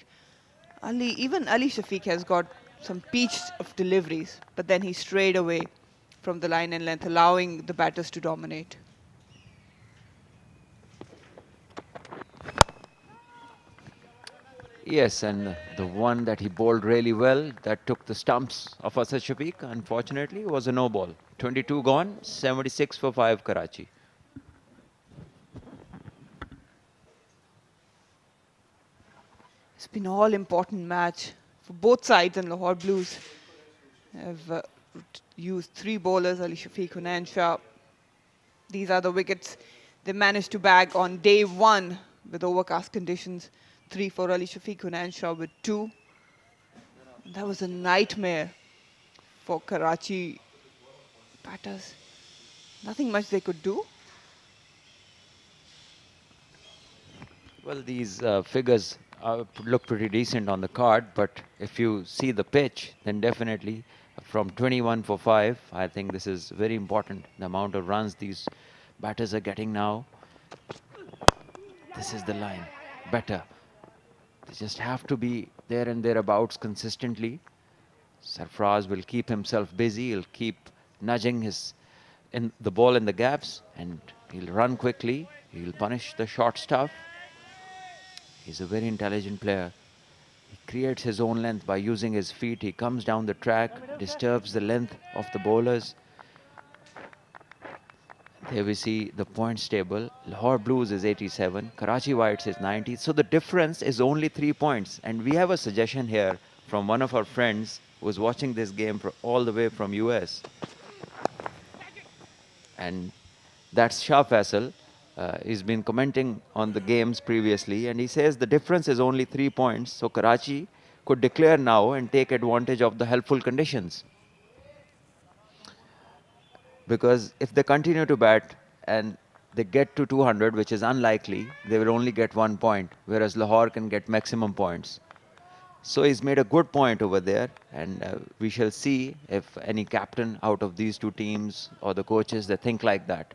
Even Ali Shafiq has got some peach of deliveries, but then he strayed away from the line and length, allowing the batters to dominate. Yes, and the one that he bowled really well, that took the stumps of Asad Shafiq, unfortunately, was a no ball. 22 gone, 76 for 5 Karachi. It's been all important match for both sides, and Lahore Blues have used 3 bowlers, Ali Shafiq, Hunan Shah. These are the wickets they managed to bag on day 1 with overcast conditions. 3 for Ali Shafiq, Hunan Shah with 2. That was a nightmare for Karachi batters. Nothing much they could do. Well, these figures look pretty decent on the card, but if you see the pitch, then definitely from 21 for 5, I think this is very important. The amount of runs these batters are getting now. This is the line. Better. They just have to be there and thereabouts consistently. Sarfraz will keep himself busy. He'll keep nudging the ball in the gaps, and he'll run quickly. He'll punish the short stuff. He's a very intelligent player. He creates his own length by using his feet. He comes down the track, disturbs the length of the bowlers. There we see the points table. Lahore Blues is 87, Karachi Whites is 90. So the difference is only 3 points. And we have a suggestion here from one of our friends who was watching this game all the way from US. And that's Shah Faisal. He's been commenting on the games previously, and he says the difference is only 3 points. So Karachi could declare now and take advantage of the helpful conditions. Because if they continue to bat and they get to 200, which is unlikely, they will only get 1 point, whereas Lahore can get maximum points. So he's made a good point over there, and we shall see if any captain out of these two teams or the coaches, they think like that.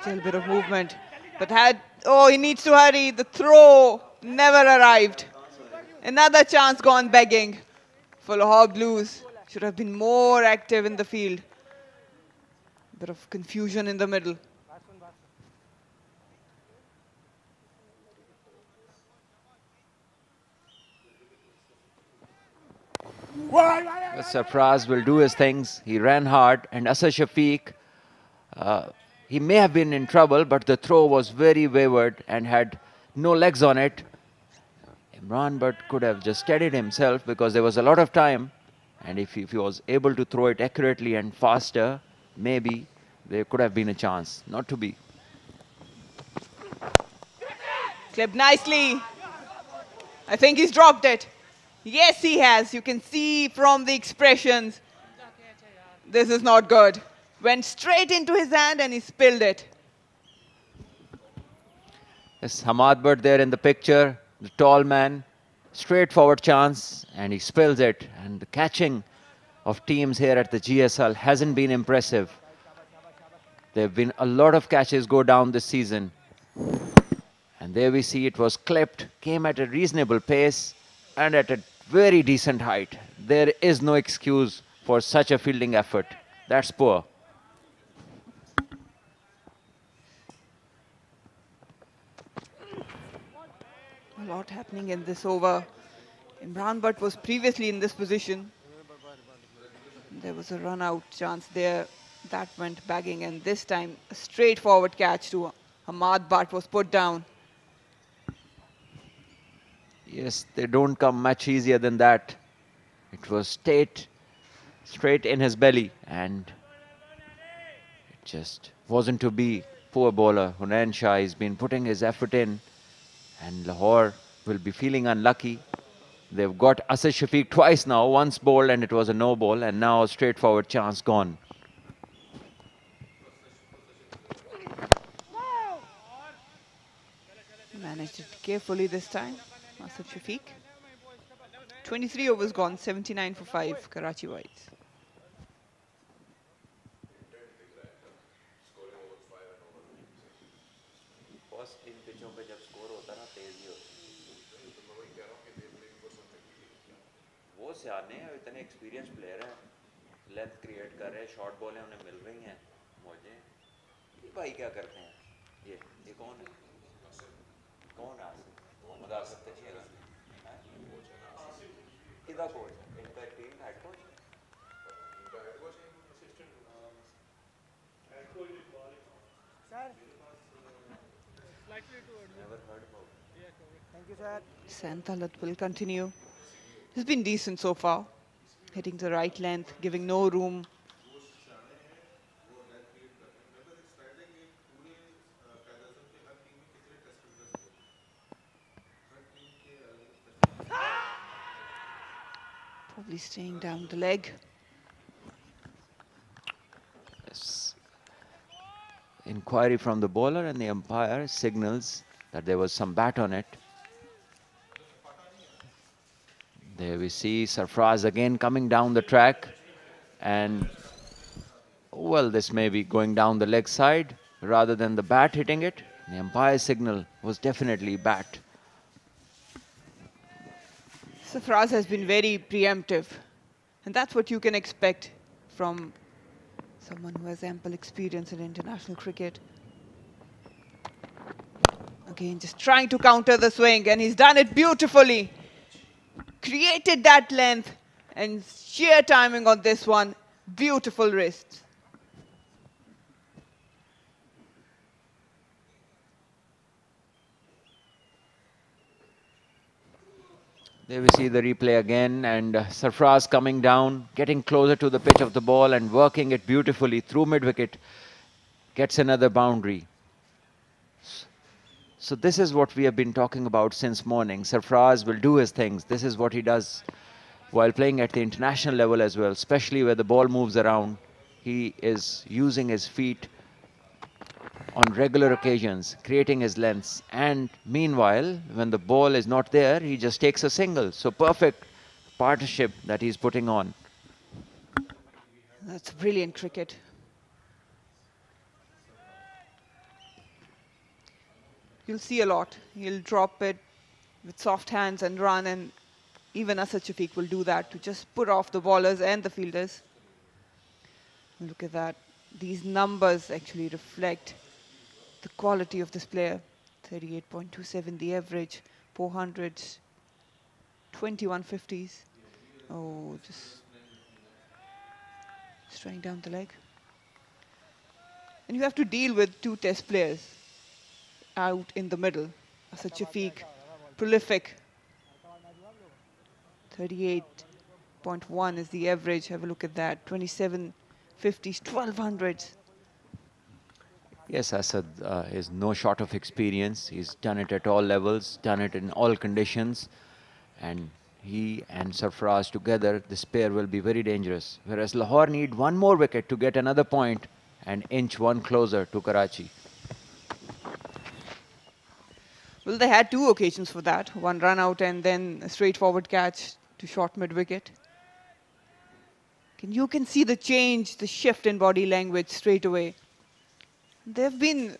Still a bit of movement. But he needs to hurry. The throw never arrived. Another chance gone begging for Lahore Blues. Should have been more active in the field. Bit of confusion in the middle. But Sarfraz will do his things. He ran hard, and Asad Shafiq, he may have been in trouble, but the throw was very wayward and had no legs on it. Imran Butt could have just steadied himself because there was a lot of time, and if he was able to throw it accurately and faster, maybe there could have been a chance. Not to be. Clipped nicely. I think he's dropped it. Yes, he has. You can see from the expressions. This is not good. Went straight into his hand and he spilled it. There's Hamad Butt there in the picture, the tall man. Straightforward chance, and he spills it. And the catching of teams here at the GSL hasn't been impressive. There have been a lot of catches go down this season. And there we see it was clipped, came at a reasonable pace and at a very decent height. There is no excuse for such a fielding effort. That's poor. A lot happening in this over. Imran Butt was previously in this position. There was a run-out chance there. That went bagging, and this time a straightforward catch to Hamad Butt was put down. Yes, they don't come much easier than that. It was straight in his belly, and it just wasn't to be. Poor bowler Hunain Shah has been putting his effort in, and Lahore will be feeling unlucky. They've got Asad Shafiq twice now, once bowled and it was a no ball, and now a straightforward chance gone. Managed it carefully this time, Asad Shafiq. 23 overs gone, 79 for 5, Karachi Whites. वो सियाने हैं, इतने experience player हैं, length create कर रहे हैं, short बॉलें उन्हें मिल रही हैं, मौजे। ये भाई क्या करते हैं? ये कौन है? कौन है? मोहम्मद आसिफ तकीर है? किधर कोच? इनका टीम हेड कोच? इनका हेड कोच है, assistant head coach sir likely to never heard about. Thank you, sir. Santalat will continue. He's been decent so far, hitting the right length, giving no room. Probably staying down the leg. Yes. Inquiry from the bowler, and the umpire signals that there was some bat on it. There we see Sarfraz again coming down the track, and well, this may be going down the leg side rather than the bat hitting it. The umpire's signal was definitely bat. Sarfraz has been very preemptive, and that's what you can expect from someone who has ample experience in international cricket. Again, just trying to counter the swing, and he's done it beautifully. Created that length, and sheer timing on this one. Beautiful wrists. There we see the replay again, and Sarfraz coming down, getting closer to the pitch of the ball and working it beautifully through mid-wicket. Gets another boundary. So this is what we have been talking about since morning. Sarfraz will do his things. This is what he does while playing at the international level as well, especially where the ball moves around. He is using his feet on regular occasions, creating his lengths. And meanwhile, when the ball is not there, he just takes a single. So perfect partnership that he's putting on. That's brilliant cricket. You'll see a lot. He'll drop it with soft hands and run, and even Asad Shafiq will do that to just put off the bowlers and the fielders. Look at that. These numbers actually reflect the quality of this player. 38.27 the average, 400s, 21 50s. Oh, just trying down the leg. And you have to deal with two test players out in the middle. Asad Shafiq, prolific. 38.1 is the average. Have a look at that. 27 50s, 1200s. Yes, Asad is no short of experience. He's done it at all levels, done it in all conditions. And he and Sarfraz together, this pair will be very dangerous. Whereas Lahore need one more wicket to get another point and inch one closer to Karachi. Well, they had two occasions for that. One run out and then a straightforward catch to short mid-wicket. You can see the change, the shift in body language straight away. They've been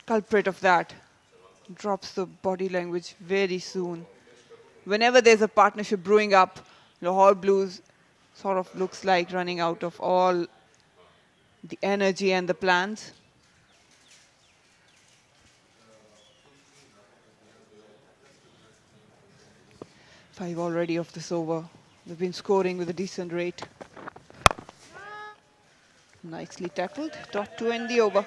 culprit of that. Drops the body language very soon. Whenever there's a partnership brewing up, Lahore Blues sort of looks like running out of all the energy and the plans. Five already of this over. They've been scoring with a decent rate. Nicely tackled. Dot to end the over.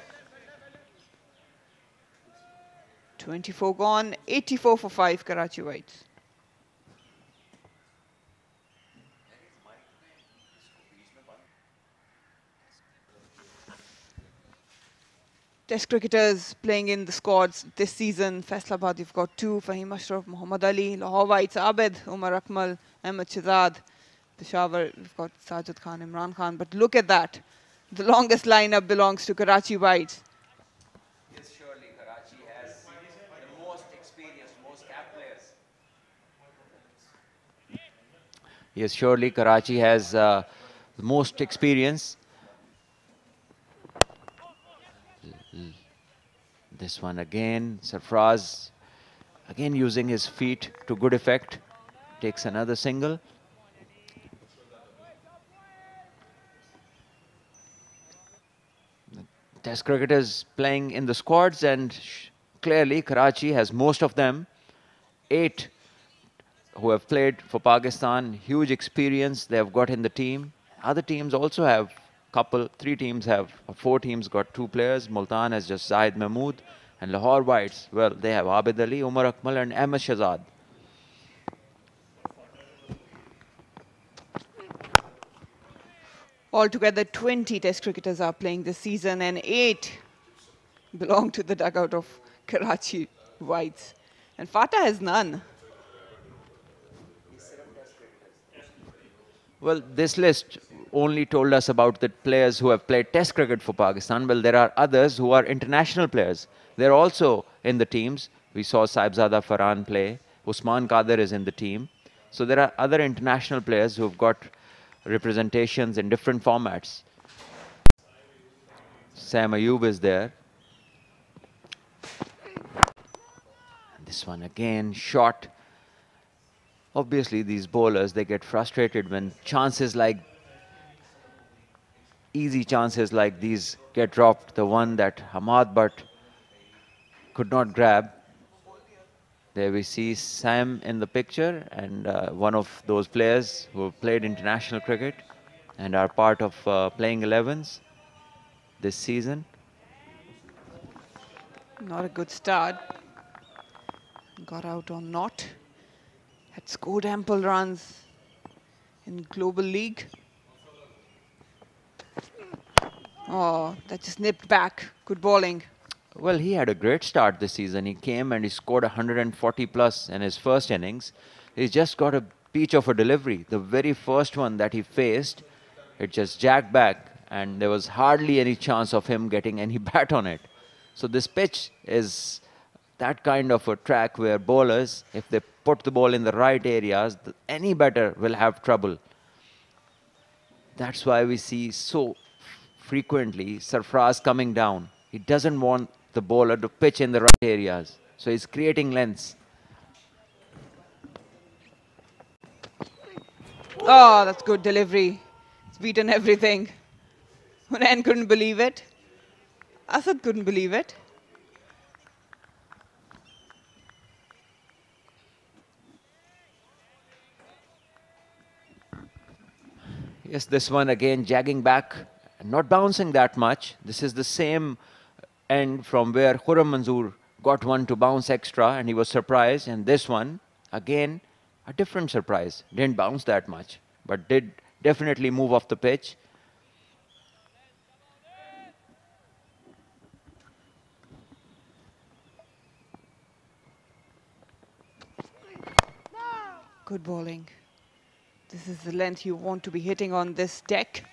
24 gone. 84 for 5 Karachi Whites. Test cricketers playing in the squads this season. Faisalabad, you've got two. Fahim Ashraf, Muhammad Ali. Lahore Whites, Abid, Umar Akmal, Ahmed Shahzad. Peshawar, we've got Sajid Khan, Imran Khan. But look at that. The longest lineup belongs to Karachi Whites. Yes, surely Karachi has the most experienced, most capped players. Yes, surely Karachi has the most experience. This one again, Sarfraz again using his feet to good effect. Takes another single. Test cricketers playing in the squads, and clearly Karachi has most of them. 8 who have played for Pakistan, huge experience they have got in the team. Other teams also have couple, 3 teams have, 4 teams got 2 players. Multan has just Zahid Mahmood, and Lahore Whites, well, they have Abid Ali, Umar Akmal and Ahmed Shahzad. Altogether, 20 test cricketers are playing this season, and 8 belong to the dugout of Karachi Whites. And Fatah has none. Well, this list only told us about the players who have played Test cricket for Pakistan. Well, there are others who are international players. They're also in the teams. We saw Saibzada Farhan play. Usman Qadir is in the team. So there are other international players who've got representations in different formats. Sam Ayub is there. And this one again, shot. Obviously, these bowlers, they get frustrated when chances like, easy chances like these get dropped. The one that Hamad Butt could not grab. There we see Sam in the picture, and one of those players who have played international cricket and are part of playing 11s this season. Not a good start. Got out on not. Had scored ample runs in Global League. Oh, that just nipped back. Good bowling. Well, he had a great start this season. He came and he scored 140 plus in his first innings. He's just got a peach of a delivery. The very first one that he faced, it just jagged back, and there was hardly any chance of him getting any bat on it. So this pitch is that kind of a track where bowlers, if they put the ball in the right areas, any batter will have trouble. That's why we see so frequently Sarfraz coming down. He doesn't want the bowler to pitch in the right areas. So he's creating lengths. Oh, that's good delivery. It's beaten everything. Hunain couldn't believe it. Asad couldn't believe it. Yes, this one again jagging back, not bouncing that much. This is the same end from where Khurram Manzoor got one to bounce extra and he was surprised. And this one, again, a different surprise. Didn't bounce that much, but did definitely move off the pitch. Good bowling. This is the length you want to be hitting on this deck.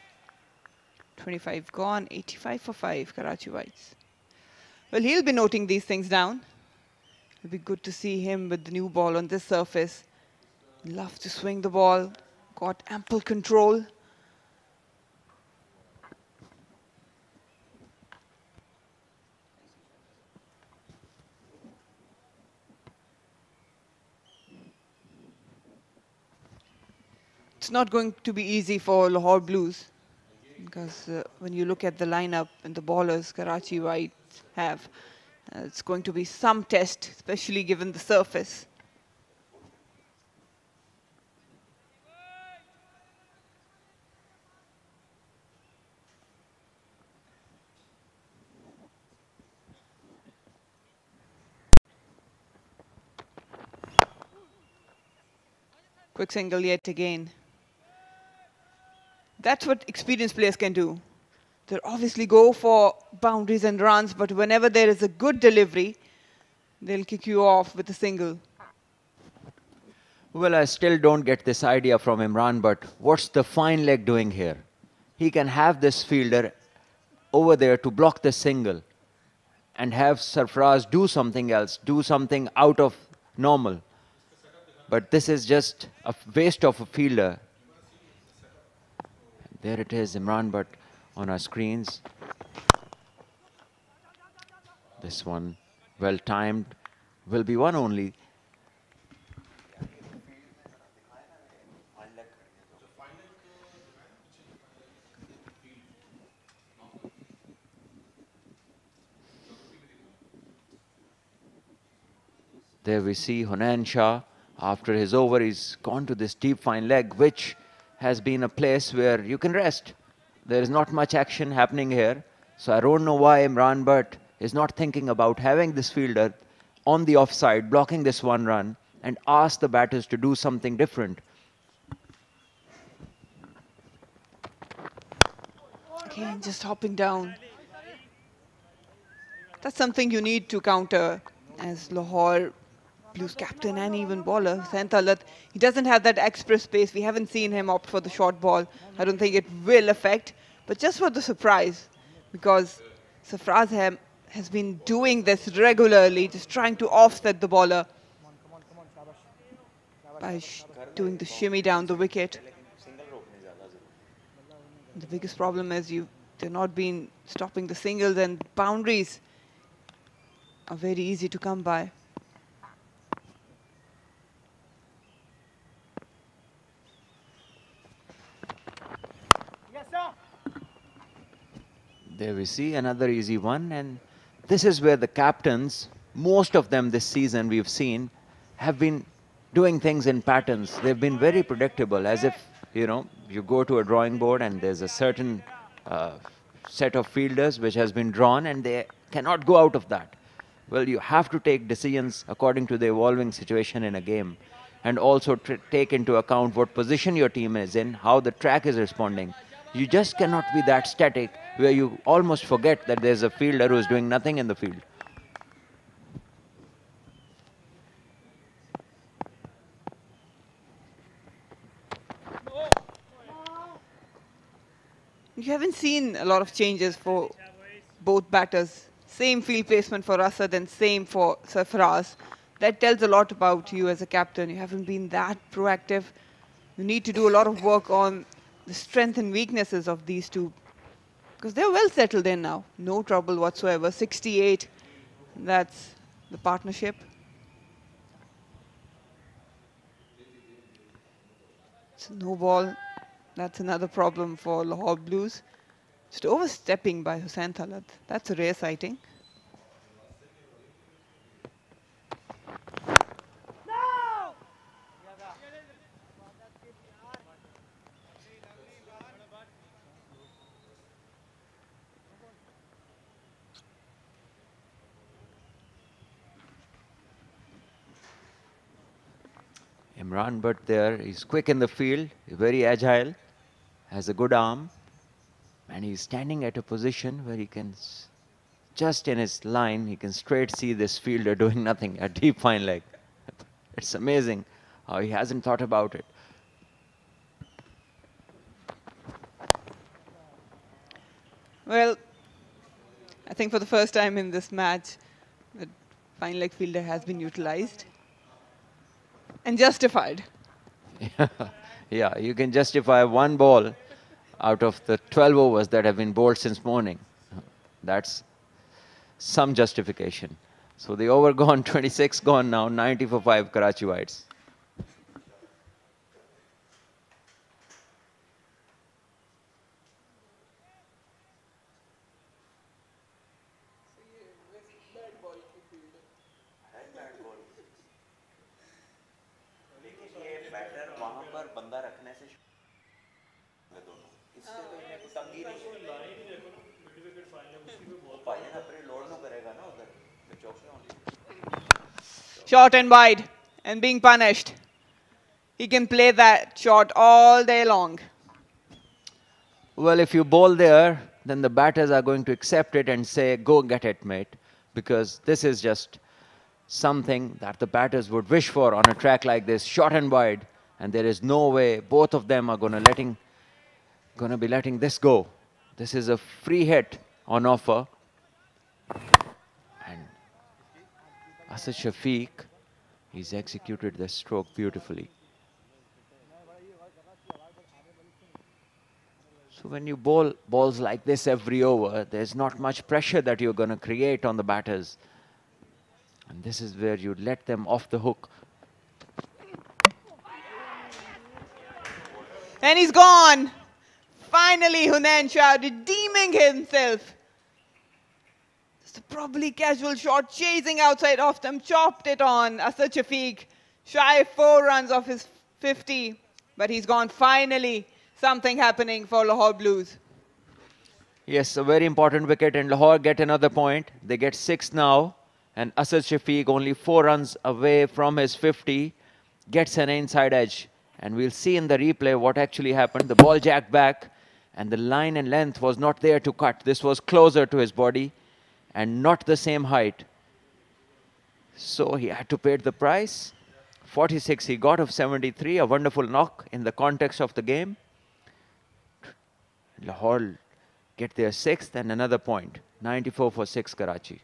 25 gone, 85 for 5, Karachi Whites. Well, he'll be noting these things down. It'll be good to see him with the new ball on this surface. Loves to swing the ball, got ample control. It's not going to be easy for Lahore Blues because when you look at the lineup and the bowlers Karachi Whites have, it's going to be some test, especially given the surface. Quick single yet again. That's what experienced players can do. They obviously go for boundaries and runs, but whenever there is a good delivery, they'll kick you off with a single. Well, I still don't get this idea from Imran, but what's the fine leg doing here? He can have this fielder over there to block the single and have Sarfraz do something else, do something out of normal. But this is just a waste of a fielder. There it is, Imran Butt on our screens. This one, well timed, will be one only. There we see Hunain Shah. After his over, he's gone to this deep fine leg, which has been a place where you can rest. There is not much action happening here. So I don't know why Imran Butt is not thinking about having this fielder on the offside, blocking this one run, and ask the batters to do something different. Again, just hopping down. That's something you need to counter as Lahore Blues captain and even bowler, Hussain Talat. He doesn't have that express pace. We haven't seen him opt for the short ball. I don't think it will affect, but just for the surprise, because Sarfraz has been doing this regularly, just trying to offset the bowler by doing the shimmy down the wicket. The biggest problem is they're not been stopping the singles, and boundaries are very easy to come by. There we see another easy one, and this is where the captains, most of them this season we've seen, have been doing things in patterns. They've been very predictable, as if, you know, you go to a drawing board and there's a certain set of fielders which has been drawn and they cannot go out of that. Well, you have to take decisions according to the evolving situation in a game, and also take into account what position your team is in, how the track is responding. You just cannot be that static where you almost forget that there's a fielder who's doing nothing in the field. You haven't seen a lot of changes for both batters. Same field placement for Asad and same for Sarfraz. That tells a lot about you as a captain. You haven't been that proactive. You need to do a lot of work on the strengths and weaknesses of these two, because they're well settled in now. No trouble whatsoever. 68, that's the partnership. It's no ball. That's another problem for Lahore Blues. Just overstepping by Hussain Talat. That's a rare sighting. Imran Butt there, he's quick in the field, very agile, has a good arm, and he's standing at a position where he can, just in his line, he can straight see this fielder doing nothing, a deep fine leg. It's amazing how he hasn't thought about it. Well, I think for the first time in this match, the fine leg fielder has been utilized. And justified. Yeah, you can justify one ball out of the 12 overs that have been bowled since morning. That's some justification. So the over gone, 26 gone now, 90 for 5 Karachi Whites. Short and wide and being punished. He can play that shot all day long. Well, if you bowl there, then the batters are going to accept it and say, go get it, mate. Because this is just something that the batters would wish for on a track like this, short and wide. And there is no way both of them are going to be letting this go. This is a free hit on offer. And Asad Shafiq, he's executed the stroke beautifully. So when you bowl balls like this every over, there's not much pressure that you're going to create on the batters. And this is where you let them off the hook. And he's gone. Finally, Hunain Shah redeeming himself. Just a probably casual shot, chasing outside off them, chopped it on. Asad Shafiq, shy 4 runs off his 50, but he's gone. Finally, something happening for Lahore Blues. Yes, a very important wicket, and Lahore get another point. They get 6 now, and Asad Shafiq, only 4 runs away from his 50, gets an inside edge. And we'll see in the replay what actually happened. The ball jacked back, and the line and length was not there to cut. This was closer to his body and not the same height. So he had to pay the price. 46 he got of 73, a wonderful knock in the context of the game. Lahore get their sixth and another point. 94 for 6 Karachi.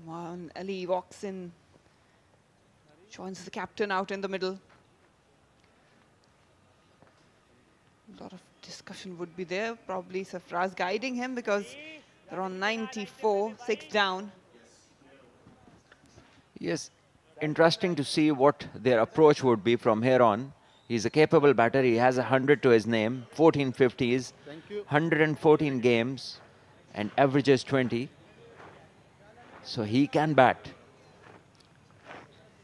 Numan Ali walks in, joins the captain out in the middle. A lot of discussion would be there. Probably Safraz guiding him because they're on 94, 6 down. Yes, interesting to see what their approach would be from here on. He's a capable batter. He has 100 to his name, 14 50s, 114 games, and averages 20. So he can bat.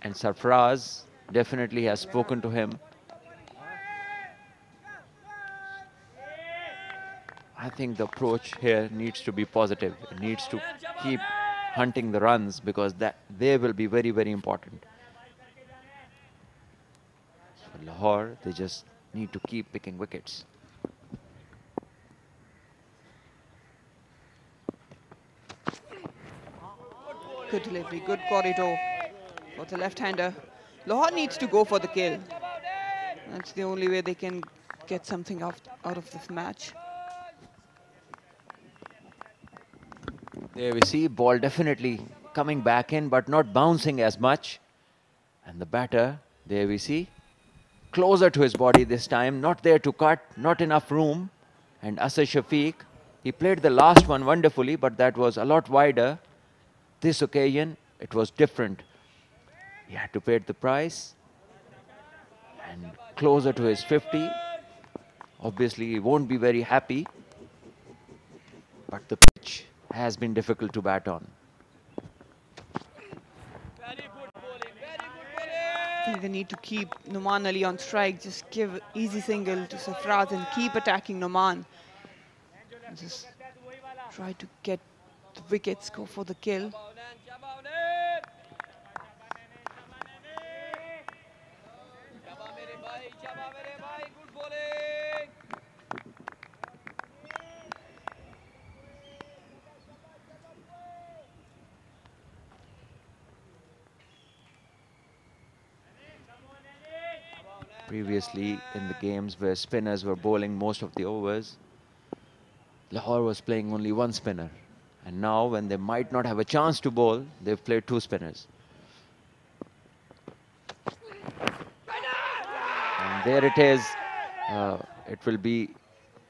And Sarfraz definitely has spoken to him. I think the approach here needs to be positive. It needs to keep hunting the runs because they will be very, very important. So Lahore, they just need to keep picking wickets. Good delivery, good corridor for the left-hander. Lahore needs to go for the kill. That's the only way they can get something out of this match. There we see ball definitely coming back in, but not bouncing as much. And the batter, there we see, closer to his body this time, not there to cut, not enough room. And Asad Shafiq, he played the last one wonderfully, but that was a lot wider. This occasion, it was different. He had to pay the price. And closer to his 50. Obviously, he won't be very happy. But the pitch has been difficult to bat on. I think they need to keep Numan Ali on strike. Just give easy single to Safraz and keep attacking Numan. Just try to get the wickets, go for the kill. Previously, in the games where spinners were bowling most of the overs, Lahore was playing only one spinner. And now, when they might not have a chance to bowl, they've played two spinners. And there it is. It will be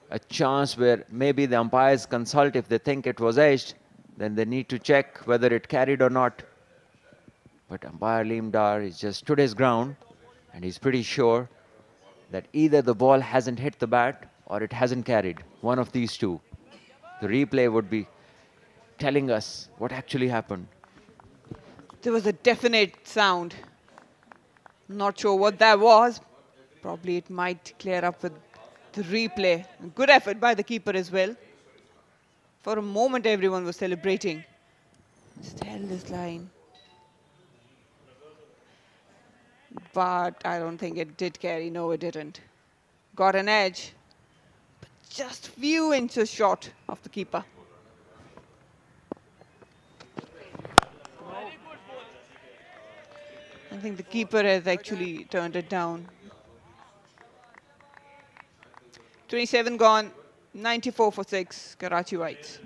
a chance where maybe the umpires consult. If they think it was edged, then they need to check whether it carried or not. But umpire Leemdar has just stood his ground, and he's pretty sure that either the ball hasn't hit the bat or it hasn't carried. One of these two. The replay would be telling us what actually happened. There was a definite sound. Not sure what that was. Probably it might clear up with the replay. Good effort by the keeper as well. For a moment, everyone was celebrating. Just held this line. But I don't think it did carry. No, it didn't. Got an edge. But just few inches short of the keeper. I think the keeper has actually turned it down. 27 gone, 94 for 6, Karachi Whites.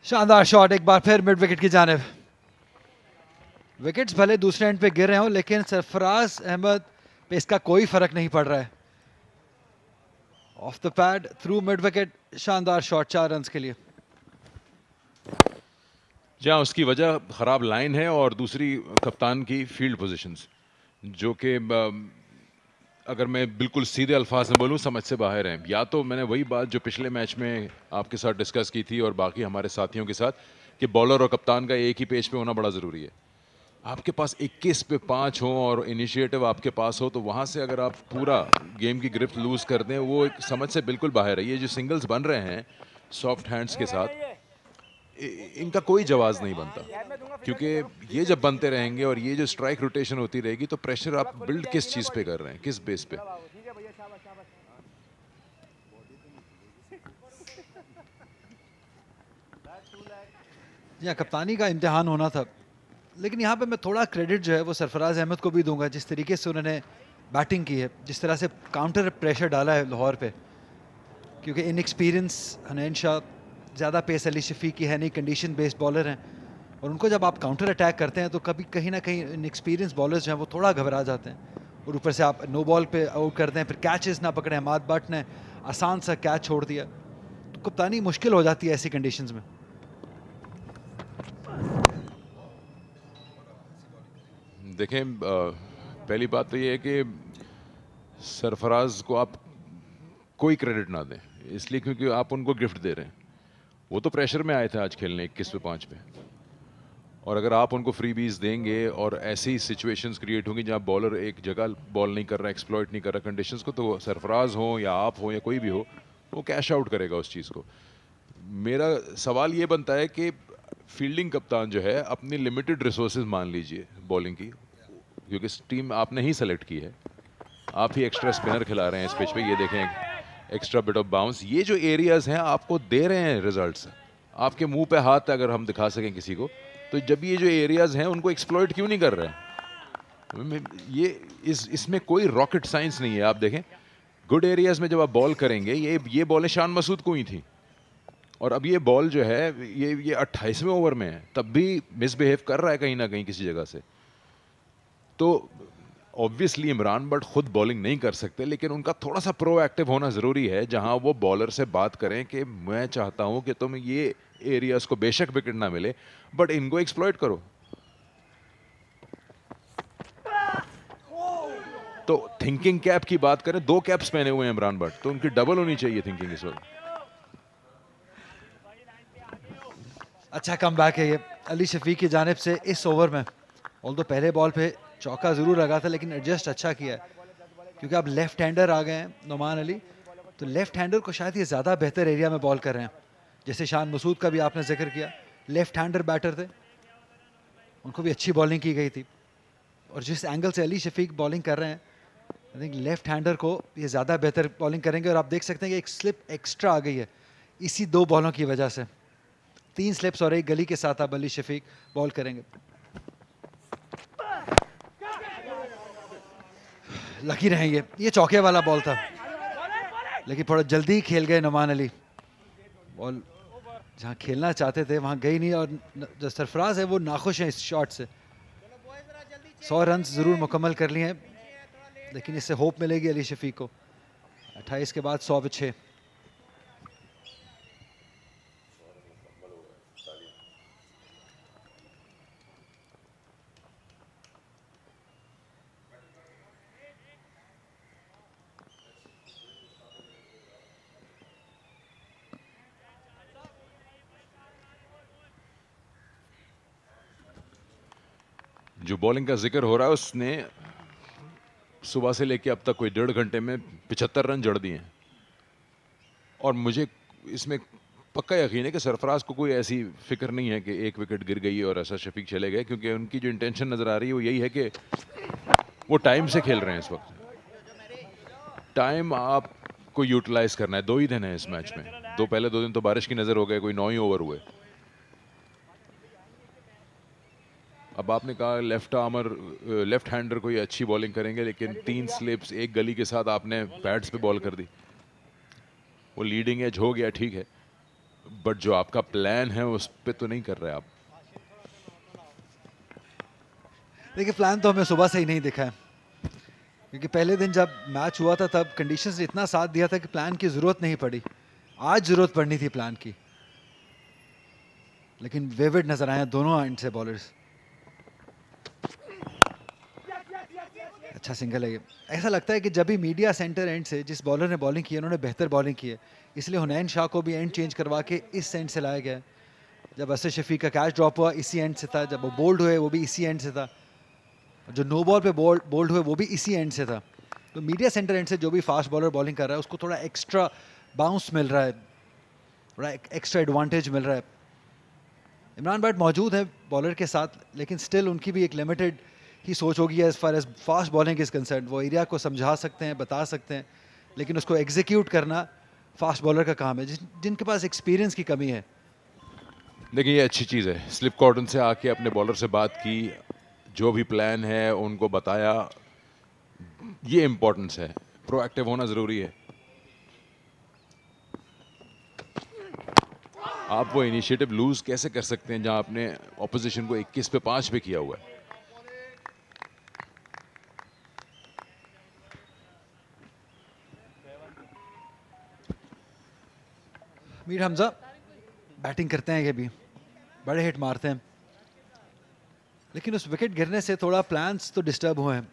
शानदार shot एक बार फिर mid wicket की जानिब। Wickets भले दूसरे and पे गिर रहे हो लेकिन सरफराज अहमद पे इसका कोई फर्क नहीं पड़ रहा है। Of the pad through mid wicket, शानदार शॉट 4 रन्स के लिए। जहाँ उसकी वजह ख़राब लाइन है और दूसरी कप्तान की फील्ड पोजीशंस, जो कि अगर मैं बिल्कुल सीधे अल्फाज में बोलूँ समझ से बाहर हैं। या तो मैंने वही बात जो पिछले मैच में आपके साथ डिस्कस की थी और बाकी हमारे साथियों के साथ कि बॉलर और कप्तान का एक ही पेज पे होना बड़ा ज़रूरी है। आपके पास 21 पे 5 हो और इनिशिएटिव आपके पास हो तो वहाँ से अगर आप पूरा गेम की ग्रिप लूज़ कर दें, वो एक समझ से बिल्कुल बाहर है। ये जो सिंगल्स बन रहे हैं सॉफ्ट हैंड्स के साथ, इनका कोई जवाब नहीं बनता, क्योंकि ये जब बनते रहेंगे और ये जो स्ट्राइक रोटेशन होती रहेगी तो प्रेशर आप बिल्ड किस चीज़ पे कर रहे हैं, किस बेस पे। यहाँ कप्तानी का इम्तिहान होना था, लेकिन यहाँ पे मैं थोड़ा क्रेडिट जो है वो सरफराज अहमद को भी दूंगा, जिस तरीके से उन्होंने बैटिंग की है, जिस तरह से काउंटर प्रेशर डाला है लाहौर पे। क्योंकि इनएक्सपीरियंस हनैन शाह, ज़्यादा पेस अली शफीक की है नहीं, कंडीशन बेस्ड बॉलर हैं, और उनको जब आप काउंटर अटैक करते हैं तो कभी कहीं ना कहीं इनएक्सपीरियंस बॉलर्स जो हैं वो थोड़ा घबरा जाते हैं, और ऊपर से आप नो बॉल पे आउट करते हैं, फिर कैचेस ना पकड़े। हमाद बट ने आसान सा कैच छोड़ दिया, तो कप्तानी मुश्किल हो जाती है ऐसी कंडीशंस में। देखें, पहली बात तो ये है कि सरफराज को आप कोई क्रेडिट ना दें, इसलिए क्योंकि आप उनको गिफ्ट दे रहे हैं। वो तो प्रेशर में आए थे आज खेलने 21 पे 5 पे, और अगर आप उनको फ्री बीज देंगे और ऐसी सिचुएशंस क्रिएट होंगी जहां बॉलर एक जगह बॉल नहीं कर रहा, एक्सप्लॉइट नहीं कर रहा कंडीशंस को, तो सरफराज हो या आप हो या कोई भी हो, वो कैश आउट करेगा उस चीज़ को। मेरा सवाल ये बनता है कि फील्डिंग कप्तान जो है अपनी लिमिटेड रिसोर्सेज मान लीजिए बॉलिंग की, क्योंकि टीम आपने ही सेलेक्ट की है, आप ही एक्स्ट्रा स्पिनर खिला रहे हैं इस पिच पे। ये देखें, एक्स्ट्रा बिट ऑफ बाउंस, ये जो एरियाज हैं आपको दे रहे हैं रिजल्ट्स। आपके मुंह पे हाथ अगर हम दिखा सकें किसी को, तो जब ये जो एरियाज हैं उनको एक्सप्लॉइट क्यों नहीं कर रहे हैं? ये इसमें कोई रॉकेट साइंस नहीं है। आप देखें, गुड एरियाज में जब आप बॉल करेंगे, ये बॉलें शान मसूद को ही थी, और अब ये बॉल जो है ये 28वें ओवर में है, तब भी मिसबिहेव कर रहा है कहीं ना कहीं किसी जगह से। तो ऑब्वियसली इमरान बट खुद बॉलिंग नहीं कर सकते, लेकिन उनका थोड़ा सा प्रोएक्टिव होना ज़रूरी है, जहां वो बॉलर से बात करें कि मैं चाहता हूं कि तुम ये एरियाज को बेशक विकेट ना मिले बट इनको एक्सप्लॉइट करो। तो थिंकिंग कैप की बात करें, 2 कैप्स पहने हुए हैं इमरान बट, तो उनकी डबल होनी चाहिए थिंकिंग इस वक्त। अच्छा कम बैक है ये अली शफीक की जानिब से इस ओवर में। ऑल्दो पहले बॉल पे चौका ज़रूर लगा था, लेकिन एडजस्ट अच्छा किया है, क्योंकि अब लेफ्ट हैंडर आ गए हैं नुमान अली, तो लेफ्ट हैंडर को शायद ये ज़्यादा बेहतर एरिया में बॉल कर रहे हैं। जैसे शान मसूद का भी आपने जिक्र किया, लेफ्ट हैंडर बैटर थे, उनको भी अच्छी बॉलिंग की गई थी, और जिस एंगल से अली शफीक बॉलिंग कर रहे हैं, आई थिंक लेफ्ट हैंडर को ये ज़्यादा बेहतर बॉलिंग करेंगे। और आप देख सकते हैं कि एक स्लिप एक्स्ट्रा आ गई है इसी 2 बॉलों की वजह से। 3 स्लिप्स और एक गली के साथ अब अली शफीक बॉल करेंगे। लकी रहे ये चौके वाला बॉल था, लेकिन थोड़ा जल्दी खेल गए नुमान अली। बॉल जहां खेलना चाहते थे वहां गई नहीं, और जो सरफराज है वो नाखुश है इस शॉट से। 100 रन जरूर मुकम्मल कर लिए हैं, लेकिन इससे होप मिलेगी अली शफीक को। 28 के बाद 100 पे 6। जो बॉलिंग का जिक्र हो रहा है, उसने सुबह से लेके अब तक कोई 1.5 घंटे में 75 रन जड़ दिए हैं, और मुझे इसमें पक्का यकीन है कि सरफराज को कोई ऐसी फिक्र नहीं है कि एक विकेट गिर गई और ऐसा शफीक चले गए, क्योंकि उनकी जो इंटेंशन नज़र आ रही है वो यही है कि वो टाइम से खेल रहे हैं इस वक्त। टाइम आप को यूटिलाइज करना है। 2 ही दिन है इस मैच में, पहले 2 दिन तो बारिश की नजर हो गए, कोई 9 ही ओवर हुए। अब आपने कहा लेफ्ट हैंडर कोई अच्छी बॉलिंग करेंगे, लेकिन 3 स्लिप्स 1 गली के साथ आपने पैड्स पे बॉल कर दी। वो लीडिंग एज हो गया, ठीक है, बट जो आपका प्लान है उस पे तो नहीं कर रहे आप। देखिए प्लान तो हमें सुबह से ही नहीं दिखा है, क्योंकि पहले दिन जब मैच हुआ था तब कंडीशंस ने इतना साथ दिया था कि प्लान की जरूरत नहीं पड़ी। आज जरूरत पड़नी थी प्लान की, लेकिन वेविड नजर आए दोनों एंड से बॉलर्स। अच्छा सिंगल है ये। ऐसा लगता है कि जब भी मीडिया सेंटर एंड से जिस बॉलर ने बॉलिंग की है उन्होंने बेहतर बॉलिंग की है, इसलिए हुनैन शाह को भी एंड चेंज करवा के इस एंड से लाया गया। जब असद शफीक का कैच ड्रॉप हुआ इसी एंड से था, जब वो बोल्ड हुए वो भी इसी एंड से था, जो नो बॉल पे बोल्ड हुए वो भी इसी एंड से था। तो मीडिया सेंटर एंड से जो भी फास्ट बॉलर बॉलिंग कर रहा है उसको थोड़ा एक्स्ट्रा बाउंस मिल रहा है, थोड़ा एक्स्ट्रा एडवांटेज मिल रहा है। इमरान भट्ट मौजूद है बॉलर के साथ, लेकिन स्टिल उनकी भी एक लिमिटेड ही सोच होगी as far as fast bowling is concern. वो एरिया को समझा सकते हैं, बता सकते हैं, लेकिन उसको एग्जीक्यूट करना फास्ट बॉलर का काम है, जिनके पास एक्सपीरियंस की कमी है। देखिए ये अच्छी चीज़ है, स्लिप कॉर्डन से आके अपने बॉलर से बात की, जो भी प्लान है उनको बताया, ये इंपॉर्टेंस है, प्रोएक्टिव होना ज़रूरी है। आप वो इनिशिएटिव लूज कैसे कर सकते हैं जहां आपने ऑपोजिशन को 21 पे 5 पे किया हुआ है। मीर हमजा बैटिंग करते हैं, ये भी बड़े हिट मारते हैं, लेकिन उस विकेट गिरने से थोड़ा प्लान्स तो डिस्टर्ब हुए हैं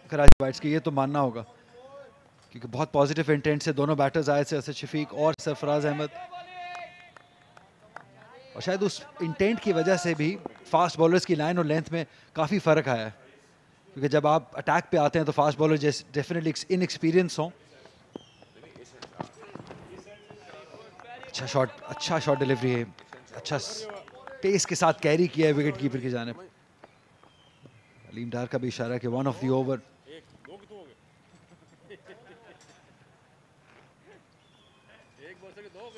कराची वाइट्स के, ये तो मानना होगा, क्योंकि बहुत पॉजिटिव इंटेंट से दोनों बैटर्स आए थे, असद शफीक और सरफराज अहमद, और शायद उस इंटेंट की वजह से भी फास्ट बॉलर्स की लाइन और लेंथ में काफ़ी फ़र्क आया है, क्योंकि जब आप अटैक पे आते हैं तो फास्ट बॉलर जैसे डेफिनेटली इनएक्सपीरियंस हों। अच्छा शॉट डिलीवरी है, अच्छा पेस के साथ कैरी किया है विकेट कीपर की जानिब। अलीम डार का भी इशारा कि 1 ऑफ द ओवर।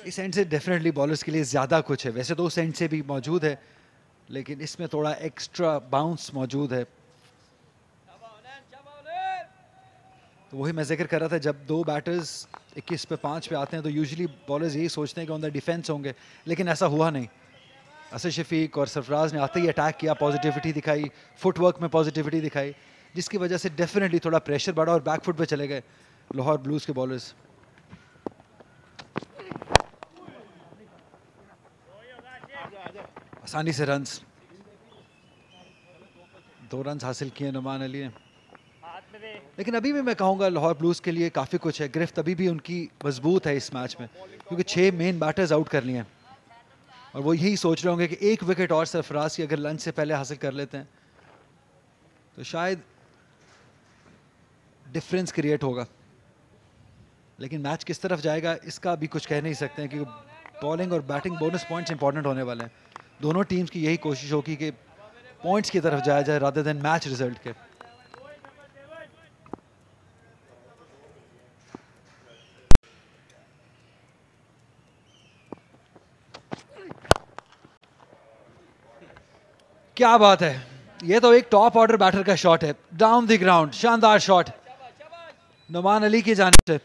इस एंड से डेफिनेटली बॉलर्स के लिए ज़्यादा कुछ है, वैसे तो उस एंड से भी मौजूद है, लेकिन इसमें थोड़ा एक्स्ट्रा बाउंस मौजूद है। तो वही मैं जिक्र कर रहा था, जब 2 बैटर्स 21 पे 5 पे आते हैं तो यूजुअली बॉलर्स यही सोचते हैं कि ऑन द डिफेंस होंगे, लेकिन ऐसा हुआ नहीं। असद शफीक और सरफराज ने आते ही अटैक किया, पॉजिटिविटी दिखाई, फुटवर्क में पॉजिटिविटी दिखाई, जिसकी वजह से डेफिनेटली थोड़ा प्रेशर बढ़ा और बैकफुट पे चले गए लाहौर ब्लूज के बॉलर्स। आसानी से रन्स, 2 रन्स हासिल किए नुमान अली ने, लेकिन अभी भी मैं कहूँगा लाहौर ब्लूज के लिए काफ़ी कुछ है। गिरफ्त अभी भी उनकी मजबूत है इस मैच में, क्योंकि 6 मेन बैटर्स आउट कर लिए हैं, और वो यही सोच रहे होंगे कि 1 विकेट और सरफराज की अगर लंच से पहले हासिल कर लेते हैं तो शायद डिफरेंस क्रिएट होगा। लेकिन मैच किस तरफ जाएगा इसका अभी कुछ कह नहीं सकते हैं, क्योंकि बॉलिंग और बैटिंग बोनस पॉइंट्स इंपॉर्टेंट होने वाले हैं। दोनों टीम्स की यही कोशिश होगी कि पॉइंट्स की तरफ जाया जाए रादर देन मैच रिजल्ट के। क्या बात है, ये तो एक टॉप ऑर्डर बैटर का शॉट है, डाउन द ग्राउंड, शानदार शॉट नुमान अली की जानिब से।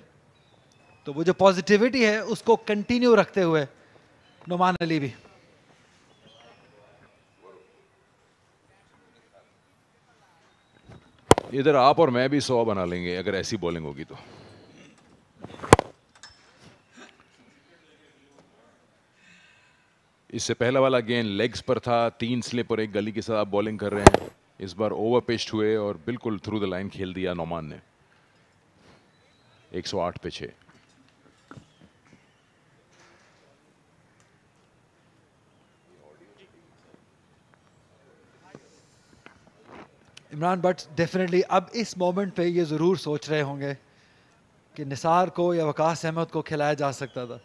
तो वो जो पॉजिटिविटी है उसको कंटिन्यू रखते हुए नुमान अली भी। इधर आप और मैं भी 100 बना लेंगे अगर ऐसी बॉलिंग होगी तो। इससे पहला वाला गेंद लेग्स पर था, 3 स्लिप और 1 गली के साथ आप बॉलिंग कर रहे हैं। इस बार ओवर पिच्ड हुए और बिल्कुल थ्रू द लाइन खेल दिया नौमान ने, 108 पे 6। इमरान भट्ट डेफिनेटली अब इस मोमेंट पे ये ज़रूर सोच रहे होंगे कि निसार को या वकास अहमद को खिलाया जा सकता था।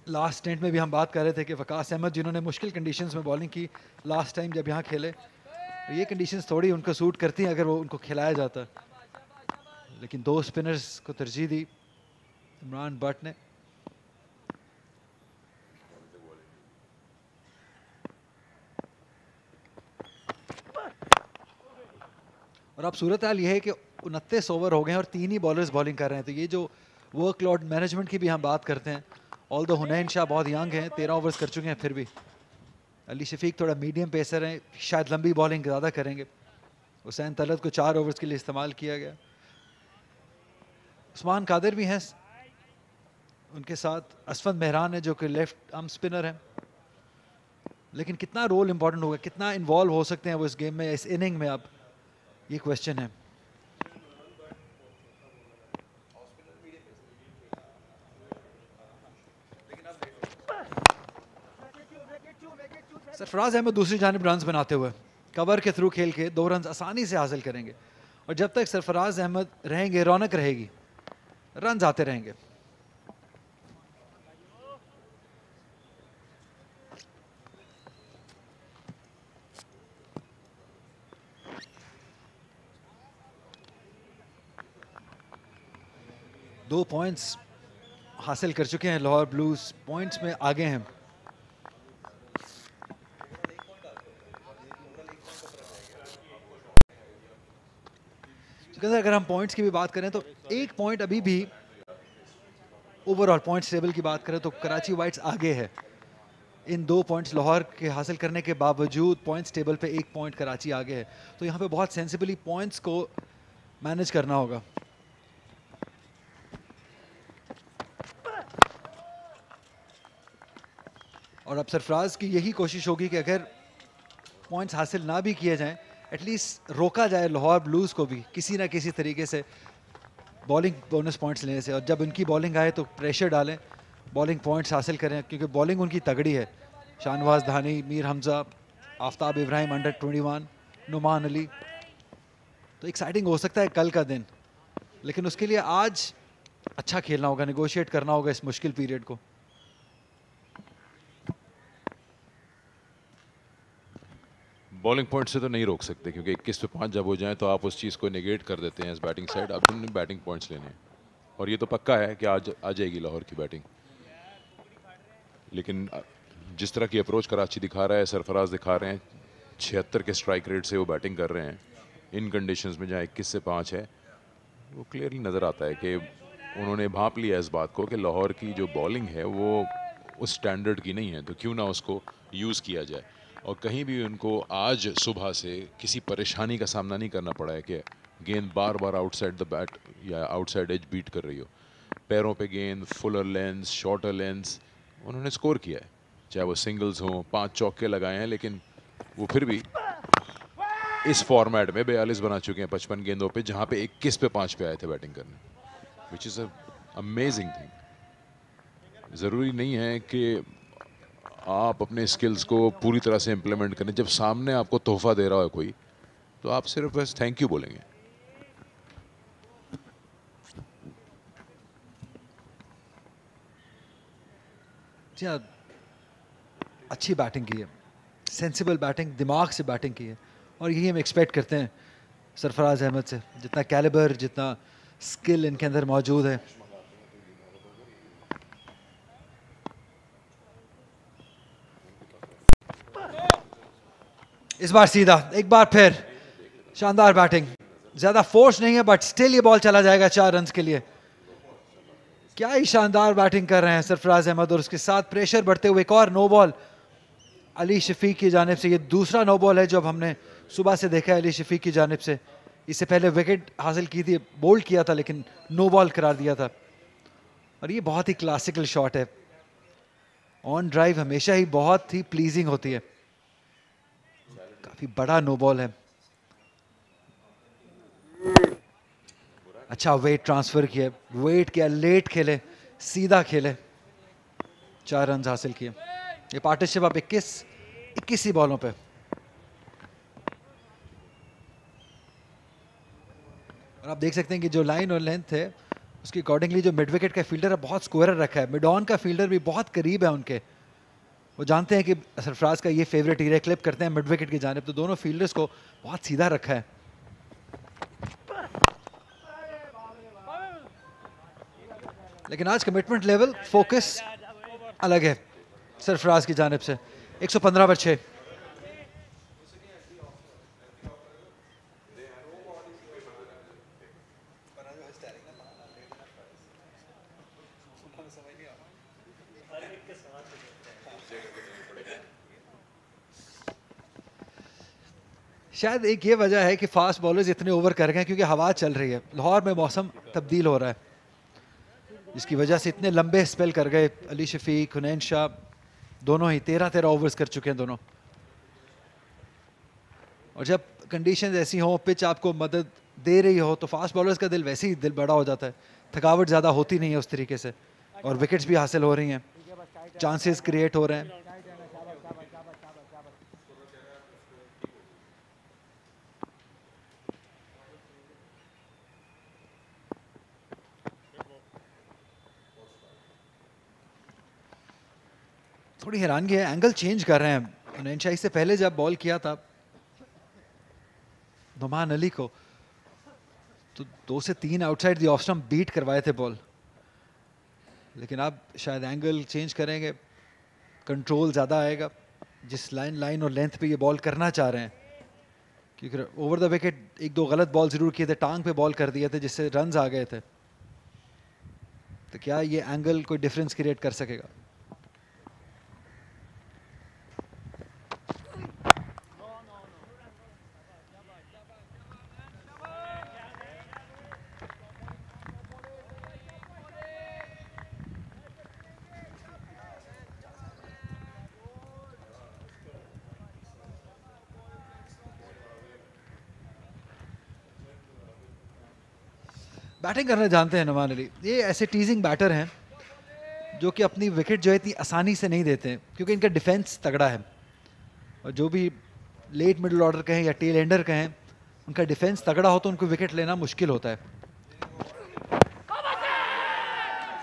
लास्ट स्टेंट में भी हम बात कर रहे थे कि वकास अहमद जिन्होंने मुश्किल कंडीशंस में बॉलिंग की लास्ट टाइम जब यहाँ खेले, तो ये कंडीशंस थोड़ी उनको सूट करती हैं अगर वो उनको खिलाया जाता। लेकिन 2 स्पिनर्स को तरजीह दी इमरान भट्ट ने। और अब सूरत हाल ये है कि 29 ओवर हो गए हैं और 3 ही बॉलर्स बॉलिंग कर रहे हैं। तो ये जो वर्कलोड मैनेजमेंट की भी हम बात करते हैं, ऑल दो हुनैन शाह बहुत यंग हैं, 13 ओवर्स कर चुके हैं, फिर भी अली शफीक थोड़ा मीडियम पेसर हैं, शायद लंबी बॉलिंग ज़्यादा करेंगे। हुसैन तलत को 4 ओवर्स के लिए इस्तेमाल किया गया। उस्मान कादिर भी हैं उनके साथ, असफद मेहरान है जो कि लेफ्ट आर्म स्पिनर है। लेकिन कितना रोल इंपॉर्टेंट होगा, कितना इन्वॉल्व हो सकते हैं वो इस गेम में, इस इनिंग में, अब ये क्वेश्चन है। सरफराज अहमद दूसरी जानिब रन्स बनाते हुए कवर के थ्रू खेल के 2 रन्स आसानी से हासिल करेंगे। और जब तक सरफराज अहमद रहेंगे रौनक रहेगी, रन्स आते रहेंगे। दो पॉइंट्स हासिल कर चुके हैं लाहौर ब्लूज, पॉइंट्स में आगे हैं। अगर हम पॉइंट्स की भी बात करें तो 1 पॉइंट अभी भी ओवरऑल पॉइंट्स टेबल की बात करें तो कराची वाइट्स आगे है। इन 2 पॉइंट्स लाहौर के हासिल करने के बावजूद पॉइंट्स टेबल पे 1 पॉइंट कराची आगे है। तो यहाँ पे बहुत सेंसिबली पॉइंट्स को मैनेज करना होगा। और अब सरफराज की यही कोशिश होगी कि अगर पॉइंट्स हासिल ना भी किए जाएं, एटलीस्ट रोका जाए लाहौर ब्लूज को भी किसी ना किसी तरीके से बॉलिंग बोनस पॉइंट्स लेने से। और जब उनकी बॉलिंग आए तो प्रेशर डालें, बॉलिंग पॉइंट्स हासिल करें, क्योंकि बॉलिंग उनकी तगड़ी है। शाहनवाज धानी, मीर हमजा, आफ्ताब इब्राहिम अंडर 21, नुमान अली। तो एक्साइटिंग हो सकता है कल का दिन, लेकिन उसके लिए आज अच्छा खेलना होगा, नेगोशिएट करना होगा इस मुश्किल पीरियड को। बॉलिंग पॉइंट से तो नहीं रोक सकते, क्योंकि 21 पे 5 जब हो जाएं तो आप उस चीज़ को नेगेट कर देते हैं एज बैटिंग साइड। अब उन्होंने बैटिंग पॉइंट्स लेने हैं और ये तो पक्का है कि आज आ जाएगी लाहौर की बैटिंग। लेकिन जिस तरह की अप्रोच कराची दिखा रहा है, सरफराज दिखा रहे हैं, 76 के स्ट्राइक रेट से वो बैटिंग कर रहे हैं इन कंडीशंस में जहाँ 21 से 5 है, वो क्लियरली नज़र आता है कि उन्होंने भांप लिया इस बात को कि लाहौर की जो बॉलिंग है वो उस स्टैंडर्ड की नहीं है, तो क्यों ना उसको यूज़ किया जाए। और कहीं भी उनको आज सुबह से किसी परेशानी का सामना नहीं करना पड़ा है कि गेंद बार बार आउटसाइड द बैट या आउटसाइड एज बीट कर रही हो। पैरों पे गेंद, फुलर लेंस, शॉर्टर लेंस, उन्होंने स्कोर किया है, चाहे वो सिंगल्स हों, 5 चौके लगाए हैं, लेकिन वो फिर भी इस फॉर्मेट में 42 बना चुके हैं 55 गेंदों पे, जहाँ पे 21 पे 5 पे आए थे बैटिंग करने, which is a amazing thing. ज़रूरी नहीं है कि आप अपने स्किल्स को पूरी तरह से इम्प्लीमेंट करें। जब सामने आपको तोहफा दे रहा है कोई, तो आप सिर्फ बस थैंक यू बोलेंगे। जी हाँ, अच्छी बैटिंग की है, सेंसिबल बैटिंग, दिमाग से बैटिंग की है, और यही हम एक्सपेक्ट करते हैं सरफराज अहमद से। जितना कैलिबर, जितना स्किल इनके अंदर मौजूद है। इस बार सीधा, एक बार फिर शानदार बैटिंग, ज्यादा फोर्स नहीं है बट स्टिल ये बॉल चला जाएगा 4 रन के लिए। क्या ही शानदार बैटिंग कर रहे हैं सरफराज अहमद, और उसके साथ प्रेशर बढ़ते हुए एक और नो बॉल अली शफीक की जानिब से। ये दूसरा नो बॉल है जो अब हमने सुबह से देखा है अली शफीक की जानिब से। इससे पहले विकेट हासिल की थी, बोल्ड किया था, लेकिन नो बॉल करार दिया था। और ये बहुत ही क्लासिकल शॉट है, ऑन ड्राइव हमेशा ही बहुत ही प्लीजिंग होती है। काफी बड़ा नो बॉल है, अच्छा वेट ट्रांसफर किया, वेट किया, लेट खेले, सीधा खेले, 4 रन हासिल किए। ये पार्टनरशिप अब 21 ही बॉलों पे। और आप देख सकते हैं कि जो लाइन और लेंथ है उसके अकॉर्डिंगली जो मिड विकेट का फील्डर है बहुत स्क्वायर रखा है, मिड ऑन का फील्डर भी बहुत करीब है उनके। वो जानते हैं कि सरफराज का ये फेवरेट एरिया, क्लिप करते हैं मिड विकेट की जानिब, तो दोनों फील्डर्स को बहुत सीधा रखा है। लेकिन आज कमिटमेंट लेवल, फोकस अलग है सरफराज की जानिब से। 115 पर 6। शायद एक ये वजह है कि फास्ट बॉलर्स इतने ओवर कर गए क्योंकि हवा चल रही है। लाहौर में मौसम तब्दील हो रहा है, जिसकी वजह से इतने लंबे स्पेल कर गए। अली शफीक, हुनैन शाह दोनों ही 13-13 ओवर्स कर चुके हैं दोनों। और जब कंडीशंस ऐसी हो, पिच आपको मदद दे रही हो, तो फास्ट बॉलर्स का दिल वैसे ही दिल बड़ा हो जाता है। थकावट ज़्यादा होती नहीं है उस तरीके से, और विकेट्स भी हासिल हो रही हैं, चांसेस क्रिएट हो रहे हैं। थोड़ी हैरानगी है, एंगल चेंज कर रहे हैं। हुनैन शाह से पहले जब बॉल किया था नुमान अली को, तो 2 से 3 outside the off stump beat करवाए थे बॉल, लेकिन अब शायद एंगल चेंज करेंगे, कंट्रोल ज़्यादा आएगा जिस लाइन और लेंथ पे ये बॉल करना चाह रहे हैं। क्योंकि ओवर द विकेट 1-2 गलत बॉल ज़रूर किए थे, टांग पे बॉल कर दिए थे जिससे रन्स आ गए थे। तो क्या ये एंगल कोई डिफरेंस क्रिएट कर सकेगा? बैटिंग करना जानते हैं नुमान अली। ये ऐसे टीजिंग बैटर हैं जो कि अपनी विकेट जो है इतनी आसानी से नहीं देते हैं, क्योंकि इनका डिफेंस तगड़ा है। और जो भी लेट मिडिल ऑर्डर कहें या टेल एंडर कहें, उनका डिफेंस तगड़ा हो तो उनको विकेट लेना मुश्किल होता है।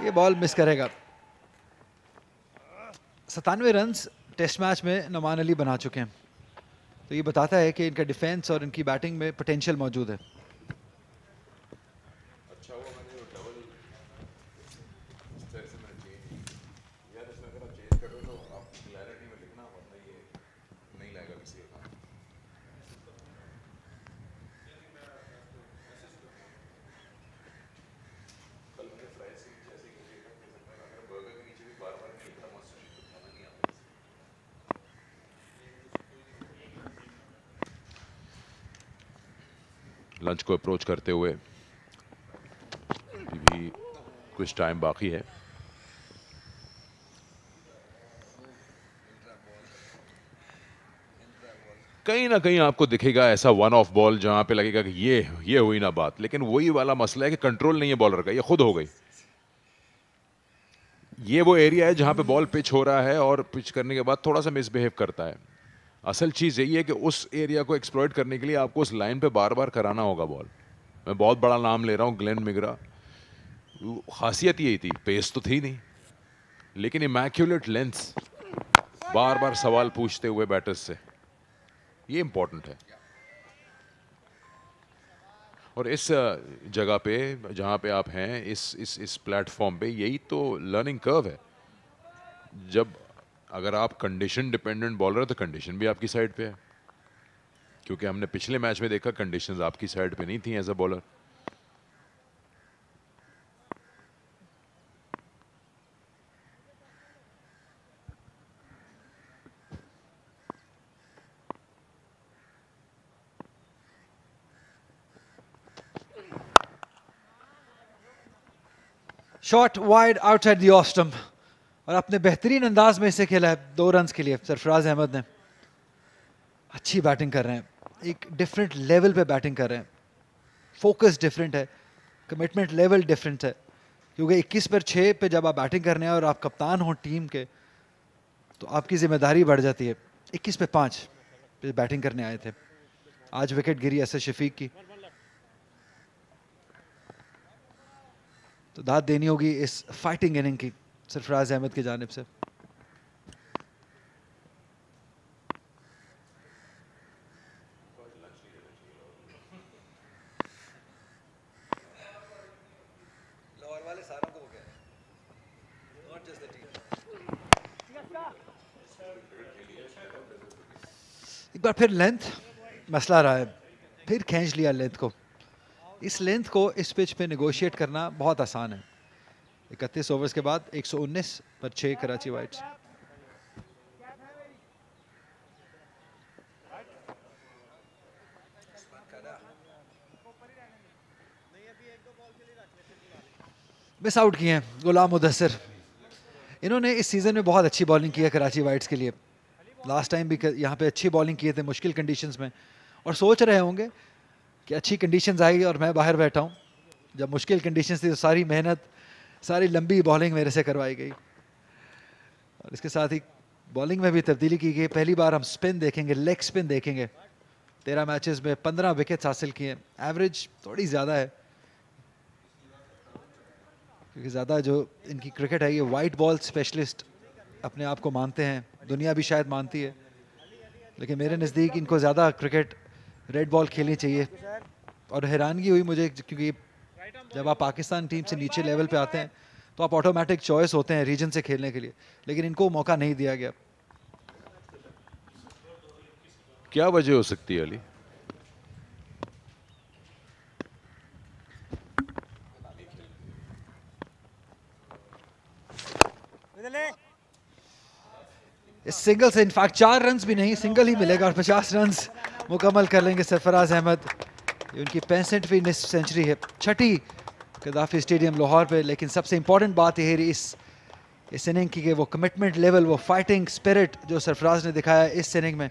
ये बॉल मिस करेगा। 97 रन्स टेस्ट मैच में नुमान अली बना चुके हैं, तो ये बताता है कि इनका डिफेंस और इनकी बैटिंग में पोटेंशियल मौजूद है। लंच को अप्रोच करते हुए भी कुछ टाइम बाकी है। कहीं ना कहीं आपको दिखेगा ऐसा वन ऑफ बॉल जहां पे लगेगा कि ये हुई ना बात, लेकिन वही वाला मसला है कि कंट्रोल नहीं है बॉलर का, ये खुद हो गई। ये वो एरिया है जहां पे बॉल पिच हो रहा है और पिच करने के बाद थोड़ा सा मिसबिहेव करता है। असल चीज यही है कि उस एरिया को एक्सप्लॉइट करने के लिए आपको उस लाइन पे बार बार कराना होगा बॉल। मैं बहुत बड़ा नाम ले रहा हूं, ग्लेन मिगरा, खासियत यही थी, पेस तो थी नहीं, लेकिन इमैक्युलेट लेंस, बार बार सवाल पूछते हुए बैटर्स से, ये इंपॉर्टेंट है। और इस जगह पे जहां पे आप हैं, इस प्लेटफॉर्म पे, यही तो लर्निंग कर्व है। जब अगर आप कंडीशन डिपेंडेंट बॉलर है तो कंडीशन भी आपकी साइड पे है, क्योंकि हमने पिछले मैच में देखा कंडीशंस आपकी साइड पे नहीं थी as a bowler. Shot wide outside the off stump, और अपने बेहतरीन अंदाज में इसे खेला है 2 रन्स के लिए सरफराज अहमद ने। अच्छी बैटिंग कर रहे हैं, एक डिफरेंट लेवल पे बैटिंग कर रहे हैं, फोकस डिफरेंट है, कमिटमेंट लेवल डिफरेंट है। क्योंकि 21 पर 6 पे जब आप बैटिंग करने हैं और आप कप्तान हो टीम के, तो आपकी जिम्मेदारी बढ़ जाती है। 21 पे 5 पे बैटिंग करने आए थे, आज विकेट गिरी ऐसे शफीक की, तो दाद देनी होगी इस फाइटिंग इनिंग की सरफराज अहमद की जानिब से। लाहौर वाले सारों को हो गया। एक बार फिर लेंथ मसला रहा है, फिर खींच लिया लेंथ को। इस लेंथ को इस पिच पे नेगोशिएट करना बहुत आसान है। 31 ओवर्स के बाद 119 पर 6 कराची वाइट्स। मिस आउट किए हैं गुलाम मुदस्सिर। इन्होंने इस सीज़न में बहुत अच्छी बॉलिंग की है कराची वाइट्स के लिए। लास्ट टाइम भी यहाँ पे अच्छी बॉलिंग किए थे मुश्किल कंडीशंस में, और सोच रहे होंगे कि अच्छी कंडीशंस आएगी और मैं बाहर बैठा हूँ। जब मुश्किल कंडीशंस थी तो सारी मेहनत, सारी लंबी बॉलिंग मेरे से करवाई गई, और इसके साथ ही बॉलिंग में भी तब्दीली की गई। पहली बार हम स्पिन देखेंगे, लेग स्पिन देखेंगे। 13 मैचेस में 15 विकेट्स हासिल किए। एवरेज थोड़ी ज़्यादा है क्योंकि ज़्यादा जो इनकी क्रिकेट है, ये वाइट बॉल स्पेशलिस्ट अपने आप को मानते हैं, दुनिया भी शायद मानती है, लेकिन मेरे नज़दीक इनको ज़्यादा क्रिकेट रेड बॉल खेलनी चाहिए। और हैरानगी हुई मुझे क्योंकि जब आप पाकिस्तान टीम से नीचे लेवल पे आते हैं तो आप ऑटोमेटिक चॉइस होते हैं रीजन से खेलने के लिए, लेकिन इनको मौका नहीं दिया गया। क्या वजह हो सकती है अली? इस सिंगल से इनफैक्ट 4 रन्स भी नहीं, सिंगल ही मिलेगा और 50 रन्स मुकम्मल कर लेंगे सरफराज अहमद। ये उनकी 65वीं सेंचुरी है, छठी गद्दाफी स्टेडियम लाहौर पे। लेकिन सबसे इंपॉर्टेंट बात यह है इस इनिंग की कि वो कमिटमेंट लेवल, वो फाइटिंग स्पिरिट जो सरफराज ने दिखाया इस इनिंग में।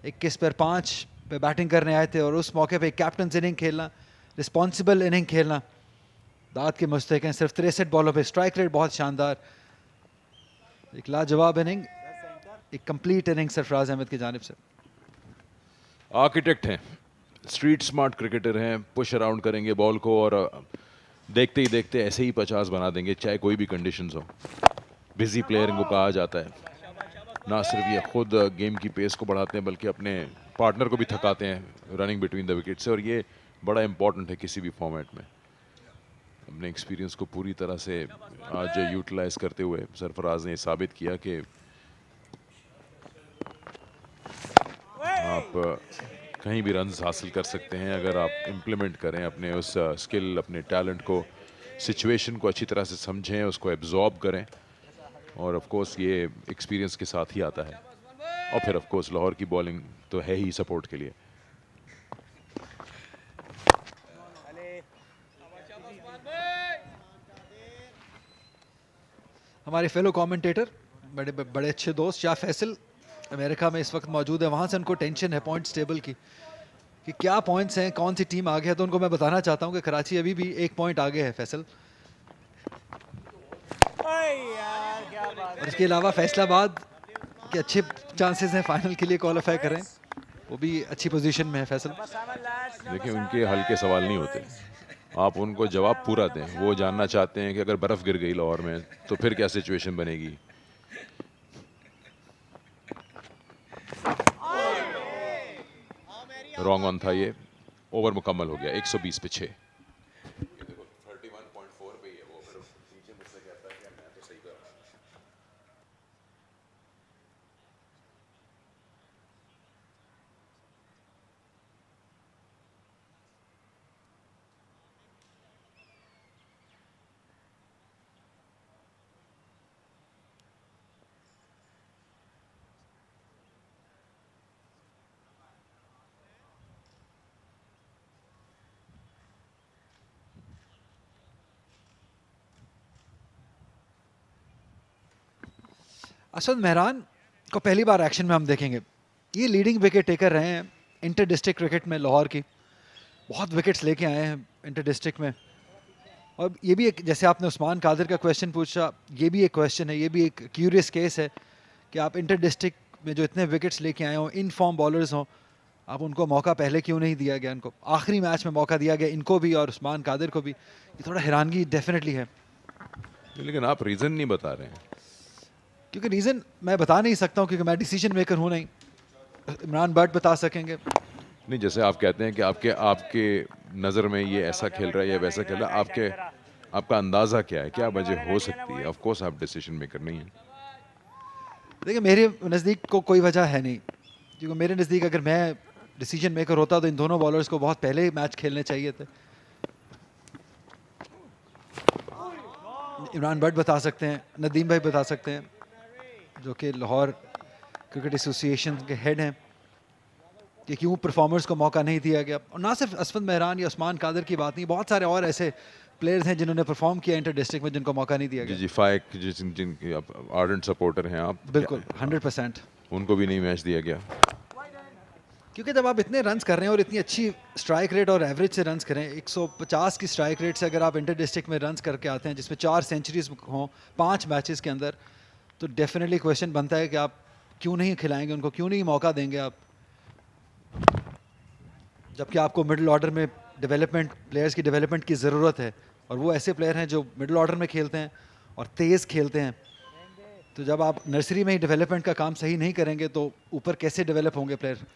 21 पर 5 पे बैटिंग करने आए थे और उस मौके पे कैप्टन इनिंग खेलना, रिस्पॉन्सिबल इनिंग खेलना दाद के मुस्तहिक हैं। सिर्फ 63 बॉलों पे स्ट्राइक रेट बहुत शानदार, एक लाजवाब इनिंग, एक कंप्लीट इनिंग सरफराज अहमद की जानिब से। आर्किटेक्ट हैं, स्ट्रीट स्मार्ट क्रिकेटर हैं, पुश अराउंड करेंगे बॉल को और देखते ही देखते ऐसे ही 50 बना देंगे चाहे कोई भी कंडीशंस हो। बिजी प्लेयर इनको कहा जाता है। ना सिर्फ ये खुद गेम की पेस को बढ़ाते हैं बल्कि अपने पार्टनर को भी थकाते हैं रनिंग बिटवीन द विकेट से, और ये बड़ा इंपॉर्टेंट है किसी भी फॉर्मेट में। अपने एक्सपीरियंस को पूरी तरह से आज यूटिलाइज करते हुए सरफराज ने साबित किया कि आप कहीं भी रन्स हासिल कर सकते हैं अगर आप इम्प्लीमेंट करें अपने उस स्किल, अपने टैलेंट को, सिचुएशन को अच्छी तरह से समझें, उसको एब्जॉर्ब करें, और ऑफ कोर्स ये एक्सपीरियंस के साथ ही आता है। और फिर ऑफ कोर्स लाहौर की बॉलिंग तो है ही सपोर्ट के लिए। हमारे फेलो कमेंटेटर, बड़े अच्छे दोस्त शाह फैसल अमेरिका में इस वक्त मौजूद है। वहाँ से उनको टेंशन है पॉइंट्स टेबल की कि क्या पॉइंट्स हैं, कौन सी टीम आगे है। तो उनको मैं बताना चाहता हूँ कि कराची अभी भी 1 पॉइंट आगे है फैसल। और इसके अलावा फैसलाबाद के अच्छे चांसेस हैं फाइनल के लिए क्वालिफाई करें, वो भी अच्छी पोजीशन में है फैसल। देखिए उनके हल्के सवाल नहीं होते, आप उनको जवाब पूरा दें। वो जानना चाहते हैं कि अगर बर्फ़ गिर गई लाहौर में तो फिर क्या सिचुएशन बनेगी। रॉन्ग ऑन था ये, ओवर मुकम्मल हो गया 120 पे 6। असद मेहरान को पहली बार एक्शन में हम देखेंगे। ये लीडिंग विकेट टेकर रहे हैं इंटर डिस्ट्रिक्ट क्रिकेट में लाहौर की, बहुत विकेट्स लेके आए हैं इंटर डिस्ट्रिक्ट में। और ये भी एक, जैसे आपने उस्मान कादिर का क्वेश्चन पूछा, ये भी एक क्वेश्चन है, ये भी एक क्यूरियस केस है कि आप इंटर डिस्ट्रिक्ट में जो इतने विकेट्स लेके आए हों, इन फॉर्म बॉलर्स हों, आप उनको मौका पहले क्यों नहीं दिया गया। इनको आखिरी मैच में मौका दिया गया, इनको भी और उस्मान कादिर को भी। ये थोड़ा हैरानगी डेफिनेटली है। लेकिन आप रीज़न नहीं बता रहे हैं। क्योंकि रीज़न मैं बता नहीं सकता हूँ क्योंकि मैं डिसीजन मेकर हूँ नहीं। इमरान भट्ट बता सकेंगे। नहीं, जैसे आप कहते हैं कि आपके नज़र में ये ऐसा खेल रहा है या वैसा खेल रहा है, आपका अंदाज़ा क्या है, क्या वजह हो सकती है? ऑफ कोर्स आप डिसीजन मेकर नहीं हैं। देखिए मेरे नज़दीक को कोई वजह है नहीं क्योंकि मेरे नज़दीक अगर मैं डिसीजन मेकर होता तो इन दोनों बॉलर्स को बहुत पहले मैच खेलने चाहिए थे। इमरान भट्ट बता सकते हैं, नदीम भाई बता सकते हैं, जो कि लाहौर क्रिकेट एसोसिएशन के हेड हैं, कि क्यों परफॉर्मर्स को मौका नहीं दिया गया। और ना सिर्फ असफद मेहरान या उस्मान कादर की बात नहीं, बहुत सारे और ऐसे प्लेयर्स हैं जिन्होंने परफॉर्म किया इंटर डिस्ट्रिक्ट में जिनको मौका नहीं दिया गया। जी फाइक जिनके आर्डेंट सपोर्टर हैं आप, बिल्कुल 100%, उनको भी नहीं मैच दिया गया। क्योंकि जब आप इतने रन्स कर रहे हैं और इतनी अच्छी स्ट्राइक रेट और एवरेज से रन्स करें, 150 की स्ट्राइक रेट से अगर आप इंटर डिस्ट्रिक्ट में रन्स करके आते हैं जिसमें 4 सेंचुरीज हों 5 मैचेस के अंदर, तो डेफिनेटली क्वेश्चन बनता है कि आप क्यों नहीं खिलाएंगे उनको, क्यों नहीं मौका देंगे आप, जबकि आपको मिडिल ऑर्डर में डेवलपमेंट, प्लेयर्स की डेवलपमेंट की ज़रूरत है, और वो ऐसे प्लेयर हैं जो मिडिल ऑर्डर में खेलते हैं और तेज़ खेलते हैं। तो जब आप नर्सरी में ही डेवलपमेंट का काम सही नहीं करेंगे तो ऊपर कैसे डेवलप होंगे प्लेयर?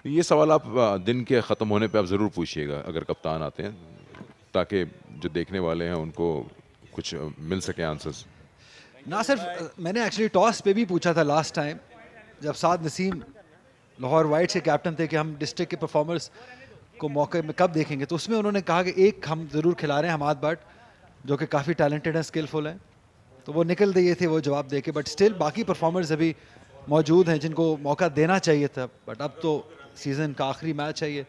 ये सवाल आप दिन के ख़त्म होने पे आप ज़रूर पूछिएगा अगर कप्तान आते हैं, ताकि जो देखने वाले हैं उनको कुछ मिल सके आंसर्स। ना सिर्फ मैंने एक्चुअली टॉस पे भी पूछा था लास्ट टाइम जब साद नसीम लाहौर वाइट्स के कैप्टन थे कि हम डिस्ट्रिक्ट के परफॉर्मर्स को मौके में कब देखेंगे, तो उसमें उन्होंने कहा कि एक हम ज़रूर खिला रहे हैं हमाद भट्ट, जो कि काफ़ी टैलेंटेड हैं, स्किलफुल हैं, तो वो निकल दिए थे वो जवाब दे के। बट स्टिल बाकी परफॉर्मर्स अभी मौजूद हैं जिनको मौका देना चाहिए था, बट अब तो सीज़न का आखिरी मैच है ये।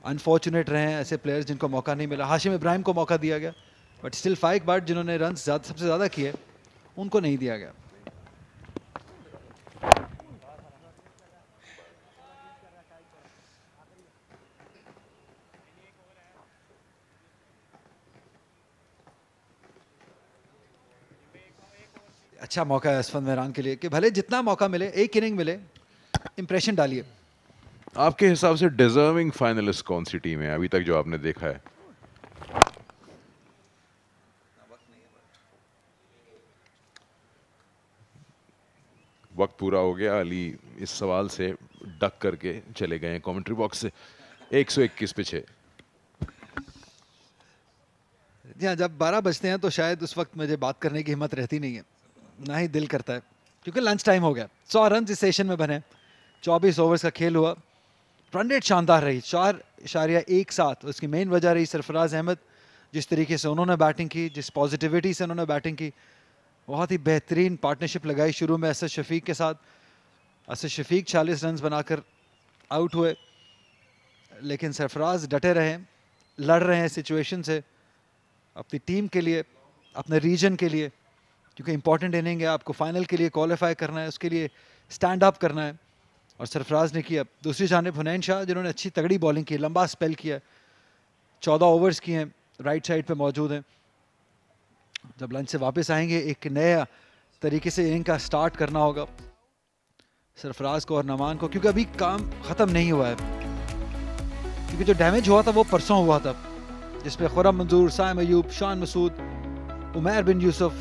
अनफॉर्चुनेट रहे हैं ऐसे प्लेयर्स जिनको मौका नहीं मिला। हाशिम इब्राहिम को मौका दिया गया, बट स्टिल फाइक भट्ट जिन्होंने रन सबसे ज़्यादा किए उनको नहीं दिया गया। अच्छा मौका है असफद मेहरान के लिए कि भले जितना मौका मिले, एक इनिंग मिले, इंप्रेशन डालिए। आपके हिसाब से डिजर्विंग फाइनलिस्ट कौन सी टीम है अभी तक जो आपने देखा है? वक्त पूरा हो गया। अली इस सवाल से डक करके चले गए कमेंट्री बॉक्स से। 121 पे 6। जी हाँ, जब 12 बजते हैं तो शायद उस वक्त मुझे बात करने की हिम्मत रहती नहीं है, ना ही दिल करता है, क्योंकि लंच टाइम हो गया। 100 रन इस सेशन में बने, 24 ओवर्स का खेल हुआ, रन रेट शानदार रही 4.17। उसकी मेन वजह रही सरफराज अहमद, जिस तरीके से उन्होंने बैटिंग की, जिस पॉजिटिविटी से उन्होंने बैटिंग की। बहुत ही बेहतरीन पार्टनरशिप लगाई शुरू में असद शफीक के साथ। असद शफीक 40 रन बनाकर आउट हुए, लेकिन सरफराज डटे रहे, लड़ रहे हैं सिचुएशन से अपनी टीम के लिए, अपने रीजन के लिए, क्योंकि इंपॉर्टेंट इनिंग है, आपको फाइनल के लिए क्वालिफाई करना है, उसके लिए स्टैंड अप करना है, और सरफराज ने किया। दूसरी जानिब हुनैन शाह जिन्होंने अच्छी तगड़ी बॉलिंग की, लंबा स्पेल किया, 14 ओवर्स किए हैं, राइट साइड पे मौजूद हैं। जब लंच से वापस आएंगे एक नया तरीके से इनिंग का स्टार्ट करना होगा सरफराज को और नमान को, क्योंकि अभी काम ख़त्म नहीं हुआ है, क्योंकि जो डैमेज हुआ था वो परसों हुआ था, जिसपे खुरम मंजूर, साइम अयूब, शान मसूद, उमैर बिन यूसुफ,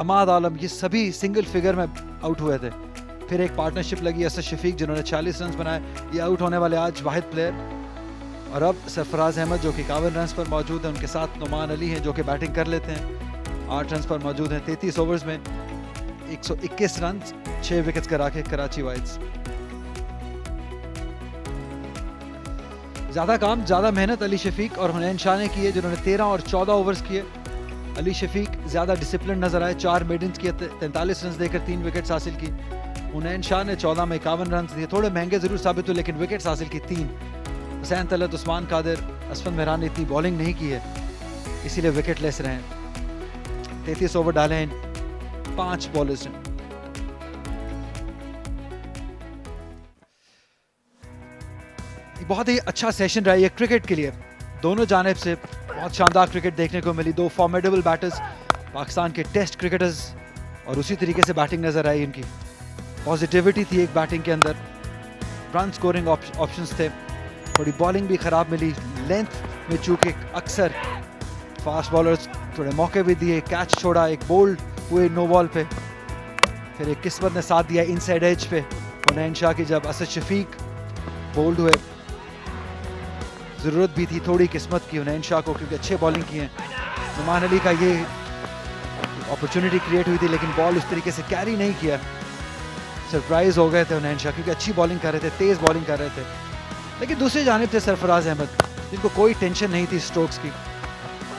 अमाद आलम, ये सभी सिंगल फिगर में आउट हुए थे। फिर एक पार्टनरशिप लगी असद शफीक जिन्होंने 40 रन बनाए, ये आउट होने वाले आज वाहिद प्लेयर। और अब सरफराज अहमद जो कि 51 रन पर मौजूद हैं, उनके साथ नुमान अली हैं जो कि बैटिंग कर लेते हैं, 8 रन पर मौजूद हैं। 33 ओवर्स में 121 रन, 6 विकेट्स करा के कराची वाइट्स। ज़्यादा काम, ज़्यादा मेहनत अली शफीक और हुनैन शाह ने की है, जिन्होंने 13 और 14 ओवर्स किए। अली शफीक ज़्यादा डिसिप्लिन नजर आए, 4 मेडन्स किए, 43 रन देकर 3 विकेट्स हासिल की। हुनैन शाह ने 14 में 51 रन दिए, थोड़े महंगे ज़रूर साबित हुए, लेकिन विकेट्स हासिल की 3। हुसैन तलत, उस्मान कादिर, असफद मेहरान ने इतनी बॉलिंग नहीं की है, इसीलिए विकेट लेस रहे हैं। 33 ओवर डाले हैं 5 बॉलर्स ने। बहुत ही अच्छा सेशन रहा है ये क्रिकेट के लिए, दोनों जानिब से बहुत शानदार क्रिकेट देखने को मिली। 2 फॉर्मेडेबल बैटर्स, पाकिस्तान के टेस्ट क्रिकेटर्स, और उसी तरीके से बैटिंग नजर आई इनकी। पॉजिटिविटी थी एक बैटिंग के अंदर, रन स्कोरिंग ऑप्शंस थे, थोड़ी बॉलिंग भी ख़राब मिली लेंथ में, चूँकि अक्सर फास्ट बॉलर्स थोड़े मौके भी दिए, कैच छोड़ा, एक बोल्ड हुए नो बॉल पे, फिर एक किस्मत ने साथ दिया इनसाइड एज पे हुनैन शाह की, जब असद शफीक बोल्ड हुए। ज़रूरत भी थी थोड़ी किस्मत की हुनैन शाह को, क्योंकि अच्छे बॉलिंग की है। नुमान अली का ये अपॉर्चुनिटी क्रिएट हुई थी, लेकिन बॉल उस तरीके से कैरी नहीं किया। सरप्राइज हो गए थे उन्हें शाह, क्योंकि अच्छी बॉलिंग कर रहे थे, तेज़ बॉलिंग कर रहे थे। लेकिन दूसरी जानिब थे सरफराज अहमद, जिनको कोई टेंशन नहीं थी स्ट्रोक्स की,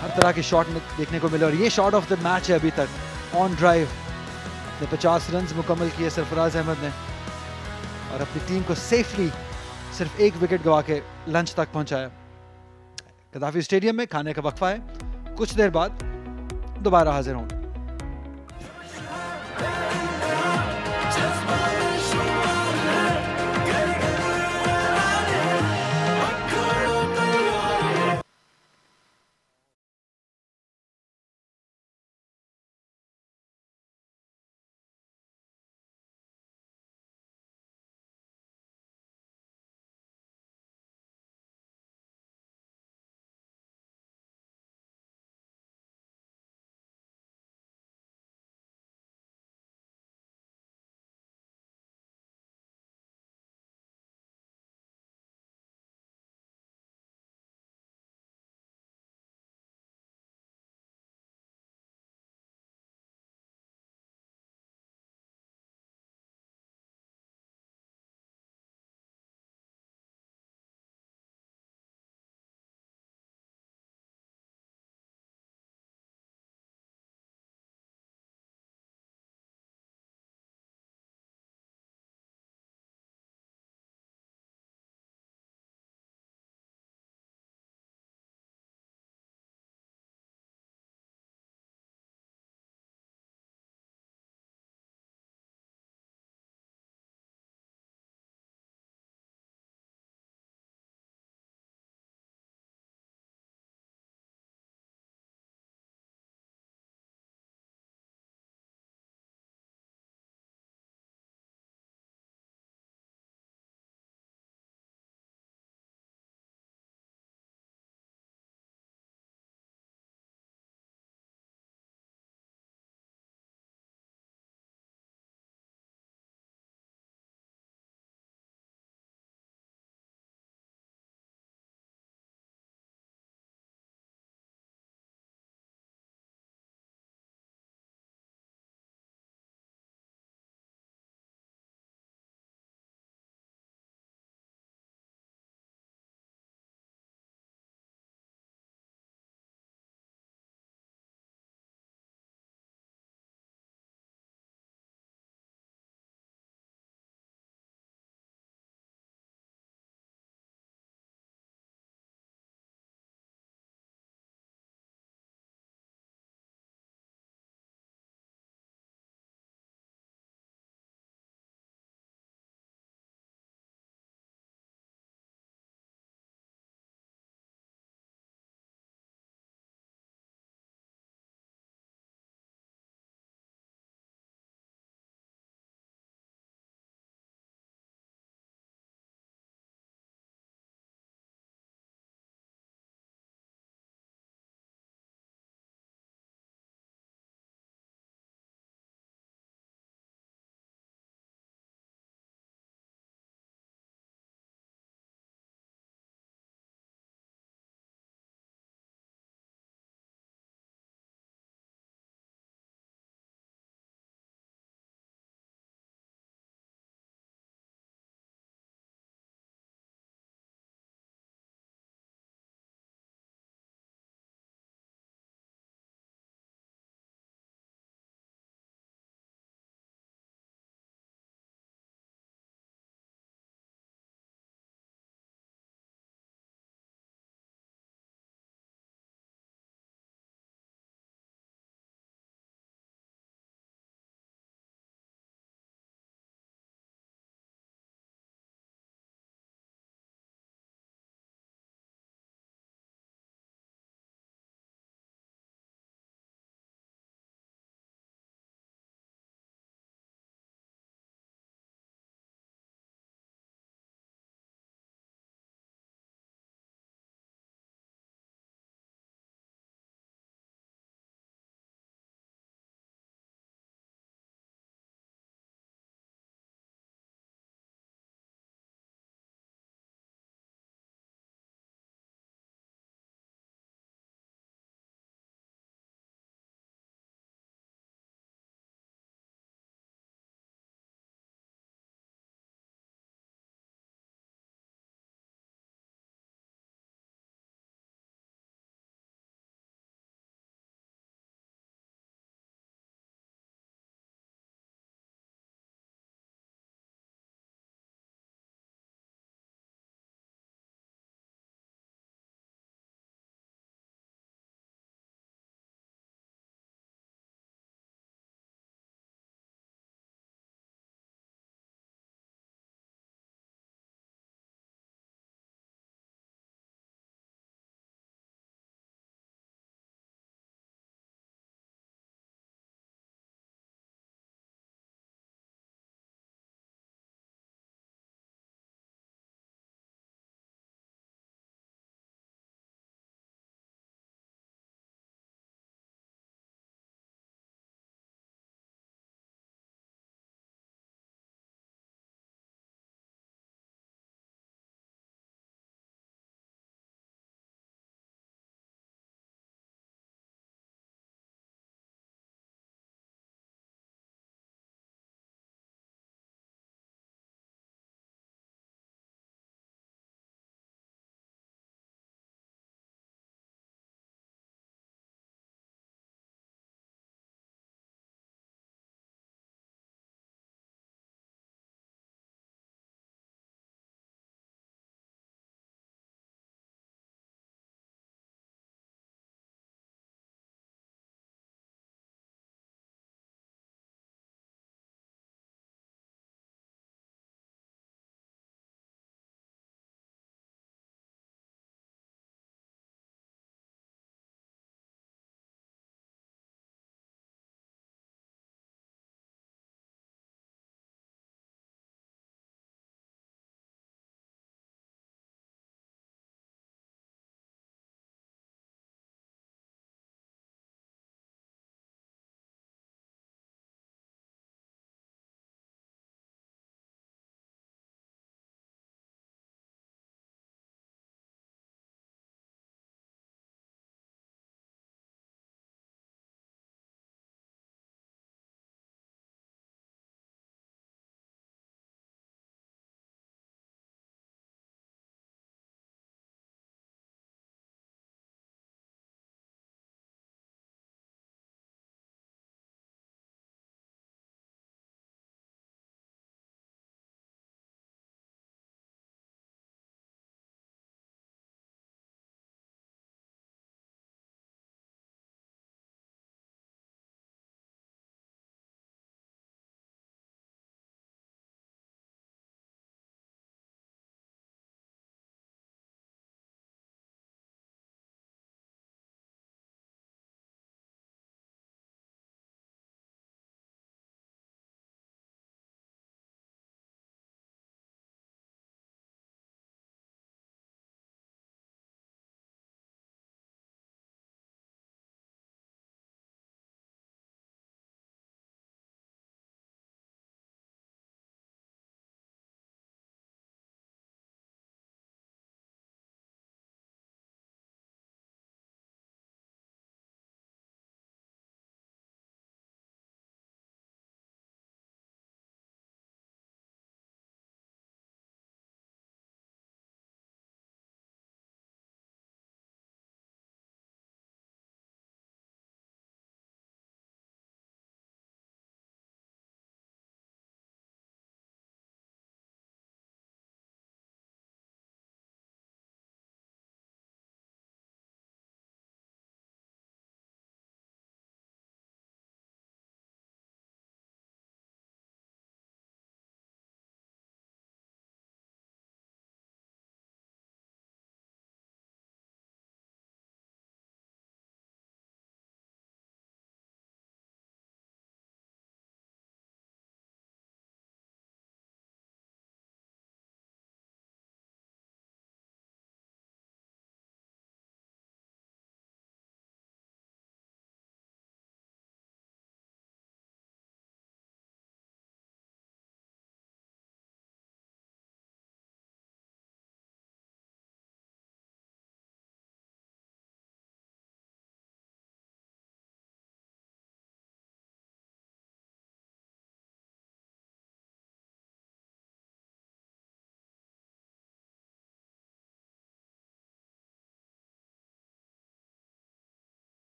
हर तरह के शॉट में देखने को मिले। और ये शॉट ऑफ द मैच है अभी तक, ऑन ड्राइव ने 50 रन मुकम्मल किए सरफराज अहमद ने, और अपनी टीम को सेफली सिर्फ एक विकेट गवा के लंच तक पहुंचाया। गद्दाफी स्टेडियम में खाने का वक्फा है, कुछ देर बाद दोबारा हाजिर होंगे।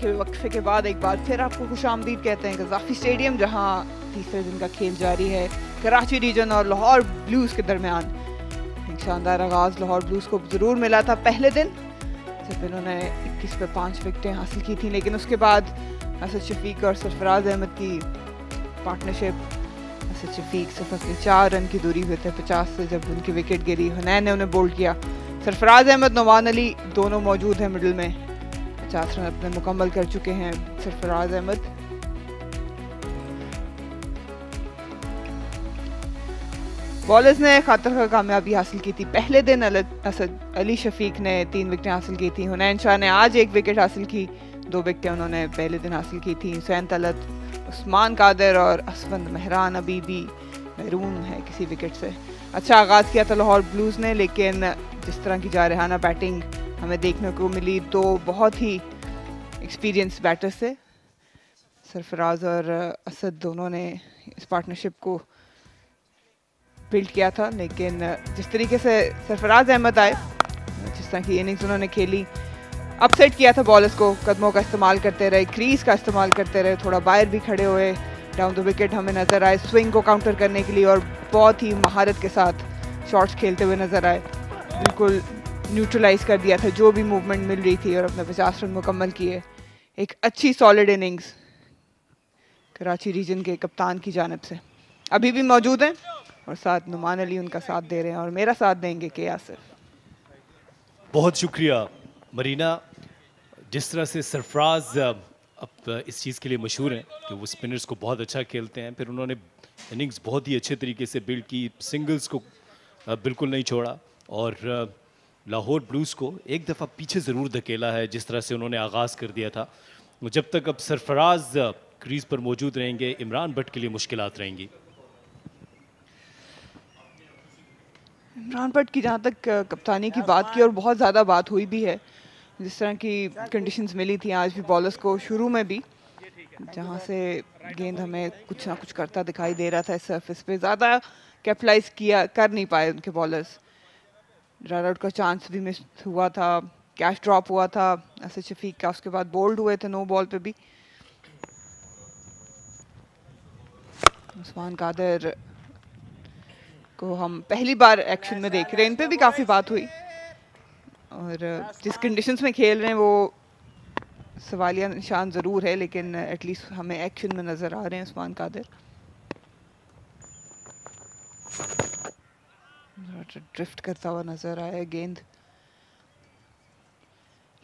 के वक्फे के बाद एक बार फिर आपको खुशामदीद कहते हैं कज़ाफ़ी स्टेडियम, जहां तीसरे दिन का खेल जारी है कराची रीजन और लाहौर ब्लूज़ के दरमियान। एक शानदार आगाज़ लाहौर ब्लूज़ को ज़रूर मिला था पहले दिन, जब इन्होंने 21 पे 5 विकेटें हासिल की थी, लेकिन उसके बाद असद शफीक और सरफराज अहमद की पार्टनरशिप, असद शफीक सिर्फ 4 रन की दूरी हुए थे 50 से जब उनकी विकेट गिरी। हुनैन ने उन्हें बोल्ड किया। सरफराज अहमद, नुमान अली दोनों मौजूद हैं मिडिल में। 50 रन अपने मुकम्मल कर चुके हैं सरफराज अहमद। बॉलर्स ने खातर का कामयाबी हासिल की थी पहले दिन। असद अली शफीक ने 3 विकेटें हासिल की थी। हुनैन शाह ने आज 1 विकेट हासिल की, 2 विकेटें उन्होंने पहले दिन हासिल की थी। हुसैन तलत, उस्मान कादिर और असफंद महरान अभी भी महरूम है किसी विकेट से। अच्छा आगाज़ किया था लाहौर ब्लूज़ ने, लेकिन जिस तरह की जारहाना बैटिंग हमें देखने को मिली 2 बहुत ही एक्सपीरियंस बैटर से, सरफराज और असद दोनों ने इस पार्टनरशिप को बिल्ड किया था। लेकिन जिस तरीके से सरफराज अहमद आए, जिस तरह की इनिंग्स उन्होंने खेली, अपसेट किया था बॉलर्स को, कदमों का इस्तेमाल करते रहे, क्रीज का इस्तेमाल करते रहे, थोड़ा बाहर भी खड़े हुए, डाउन द विकेट हमें नज़र आए स्विंग को काउंटर करने के लिए, और बहुत ही महारत के साथ शॉट्स खेलते हुए नज़र आए। बिल्कुल न्यूट्रलाइज कर दिया था जो भी मूवमेंट मिल रही थी और अपने 50 रन मुकम्मल किए। एक अच्छी सॉलिड इनिंग्स कराची रीजन के कप्तान की जानिब से। अभी भी मौजूद हैं और साथ नुमान अली उनका साथ दे रहे हैं और मेरा साथ देंगे के आसिफ। बहुत शुक्रिया मरीना। जिस तरह से सरफराज अब इस चीज़ के लिए मशहूर हैं कि वो स्पिनर्स को बहुत अच्छा खेलते हैं, फिर उन्होंने इनिंग्स बहुत ही अच्छे तरीके से बिल्ड की, सिंगल्स को बिल्कुल नहीं छोड़ा और लाहौर ब्लूज़ को एक दफ़ा पीछे ज़रूर धकेला है जिस तरह से उन्होंने आगाज़ कर दिया था। जब तक अब सरफराज क्रीज़ पर मौजूद रहेंगे, इमरान भट्ट के लिए मुश्किलात रहेंगी। इमरान भट्ट की जहाँ तक कप्तानी की बात की, और बहुत ज़्यादा बात हुई भी है, जिस तरह की कंडीशंस मिली थी आज भी बॉलर्स को शुरू में भी, जहाँ से गेंद हमें कुछ ना कुछ करता दिखाई दे रहा था इस सरफेस पे, ज़्यादा कैपिटलाइज कर नहीं पाए उनके बॉलर्स। रन आउट का चांस भी मिस हुआ था, कैच ड्रॉप हुआ था असद शफीक का, उसके बाद बोल्ड हुए थे नो बॉल पे भी। उस्मान कादिर को हम पहली बार एक्शन में देख रहे हैं, इन पे भी काफ़ी बात हुई, और जिस कंडीशंस में खेल रहे हैं वो सवालिया निशान ज़रूर है, लेकिन एटलीस्ट हमें एक्शन में नज़र आ रहे हैं उस्मान कादिर। ड्रिफ्ट करता हुआ नज़र आया गेंद,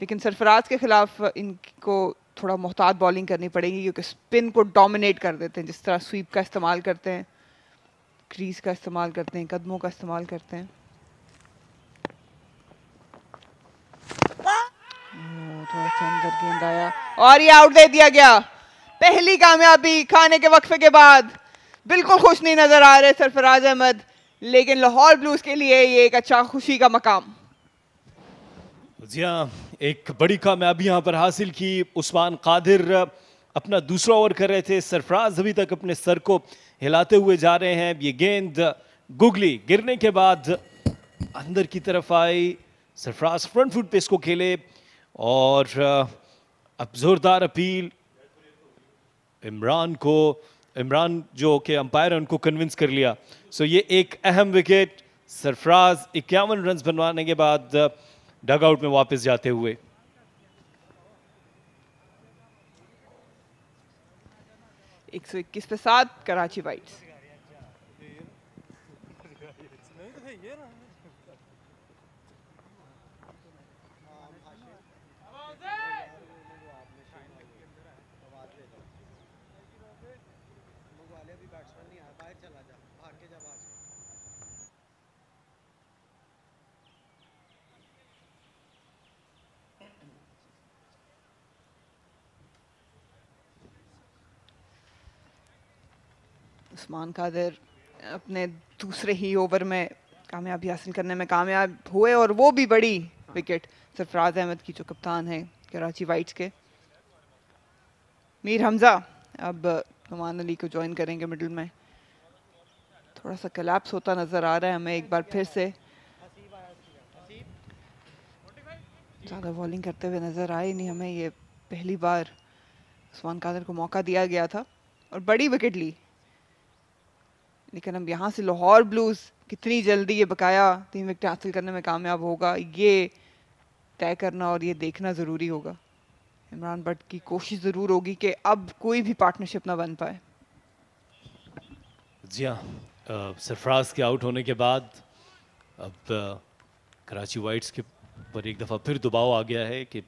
लेकिन सरफराज के खिलाफ इनको थोड़ा मोहतात बॉलिंग करनी पड़ेगी, क्योंकि स्पिन को डोमिनेट कर देते हैं, जिस तरह स्वीप का इस्तेमाल करते हैं, क्रीज का इस्तेमाल करते हैं, कदमों का इस्तेमाल करते हैं। थोड़ा सा अंदर गेंद आया और ये आउट दे दिया गया। पहली कामयाबी खाने के वक्फे के बाद। बिल्कुल खुश नहीं नजर आ रहे सरफराज अहमद, लेकिन लाहौर ब्लूज के लिए ये एक अच्छा खुशी का मकाम। जी हाँ, एक बड़ी कामयाबी यहाँ पर हासिल की। उस्मान कादिर अपना दूसरा ओवर कर रहे थे, सरफराज अभी तक अपने सर को हिलाते हुए जा रहे हैं। ये गेंद गुगली गिरने के बाद अंदर की तरफ आई, सरफराज फ्रंट फुट पे इसको खेले और अब जोरदार अपील इमरान जो के अंपायर उनको कन्विंस कर लिया। सो ये एक अहम विकेट, सरफराज 51 रन बनवाने के बाद डग आउट में वापस जाते हुए। एक 121 पे 7 कराची वाइट्स। उस्मान कादिर अपने दूसरे ही ओवर में कामयाबी हासिल करने में कामयाब हुए, और वो भी बड़ी विकेट सरफराज अहमद की, जो कप्तान है कराची वाइट्स के। मीर हमजा अब नुमान अली को ज्वाइन करेंगे मिडिल में। थोड़ा सा कलैप्स होता नजर आ रहा है हमें एक बार फिर से, ज़्यादा बॉलिंग करते हुए नजर आए नहीं हमें ये पहली बार उस्मान कादर को मौका दिया गया था और बड़ी विकेट ली, लेकिन अब यहाँ से लाहौर ब्लूज कितनी जल्दी ये बकाया 3 विकेट हासिल करने में कामयाब होगा, ये तय करना और ये देखना ज़रूरी होगा। इमरान बट की कोशिश ज़रूर होगी कि अब कोई भी पार्टनरशिप ना बन पाए। जी हाँ, सरफराज के आउट होने के बाद अब कराची वाइट्स के पर एक दफ़ा फिर दबाव आ गया है कि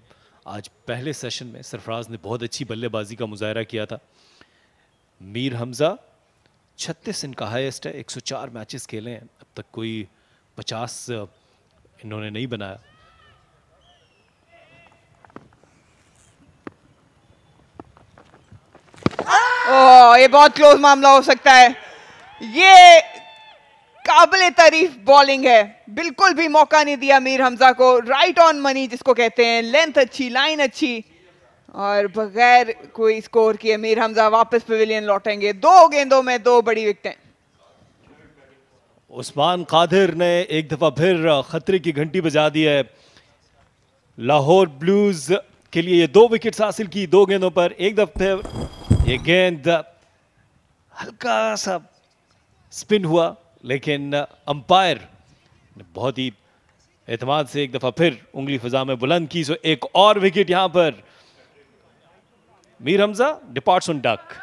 आज पहले सेशन में सरफराज ने बहुत अच्छी बल्लेबाजी का मुजाहरा किया था। मीर हमज़ा 36 इनका हाईएस्ट है, 104 मैचेस खेले हैं, अब तक कोई 50 इन्होंने नहीं बनाया। ओह, ये बहुत क्लोज मामला हो सकता है। ये काबिले तारीफ बॉलिंग है, बिल्कुल भी मौका नहीं दिया मीर हमजा को। राइट ऑन मनी जिसको कहते हैं, लेंथ अच्छी, लाइन अच्छी, और बगैर कोई स्कोर किए मीर हमजा वापस पवेलियन लौटेंगे। 2 गेंदों में 2 बड़ी विकेटें। उस्मान कादिर ने एक दफा फिर खतरे की घंटी बजा दी है। लाहौर ब्लूज के लिए ये 2 विकेट्स हासिल की 2 गेंदों पर। एक दफा ये गेंद हल्का सा स्पिन हुआ, लेकिन अंपायर ने बहुत ही एतमाद से एक दफा फिर उंगली फिजा में बुलंद की। सो एक और विकेट यहां पर। Mir Hamza departs on duck.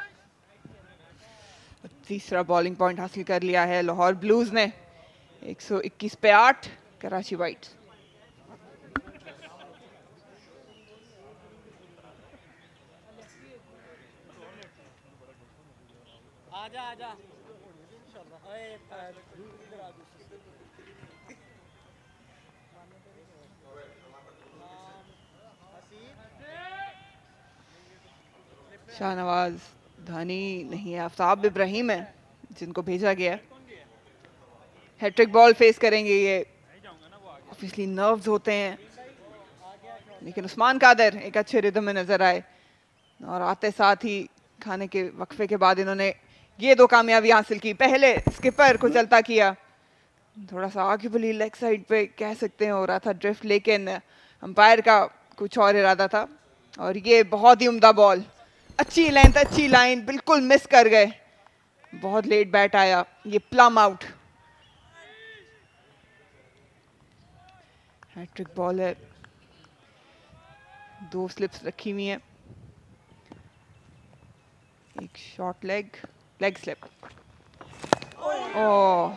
तीसरा बॉलिंग पॉइंट हासिल कर लिया है लाहौर ब्लूज ने। 121 पे 8 कराची वाइट्स। शाहनवाज धानी नहीं है, आफ्ताब इब्राहिम है जिनको भेजा गया। हैट्रिक बॉल फेस करेंगे ये। ऑब्वियसली नर्व्स होते हैं, लेकिन उस्मान कादर एक अच्छे रिदम में नजर आए और आते साथ ही खाने के वक्फे के बाद इन्होंने ये 2 कामयाबी हासिल की। पहले स्किपर को चलता किया, थोड़ा सा आर्ग्यूबली लेग साइड पे कह सकते हैं हो रहा था ड्रिफ्ट, लेकिन अंपायर का कुछ और इरादा था। और ये बहुत ही उम्दा बॉल, अच्छी लेंथ, अच्छी लाइन, बिल्कुल मिस कर गए। बहुत लेट बैट आया, ये प्लम आउट। हैट्रिक बॉल है, 2 स्लिप्स रखी हुई हैं, एक शॉर्ट लेग स्लिप। ओह,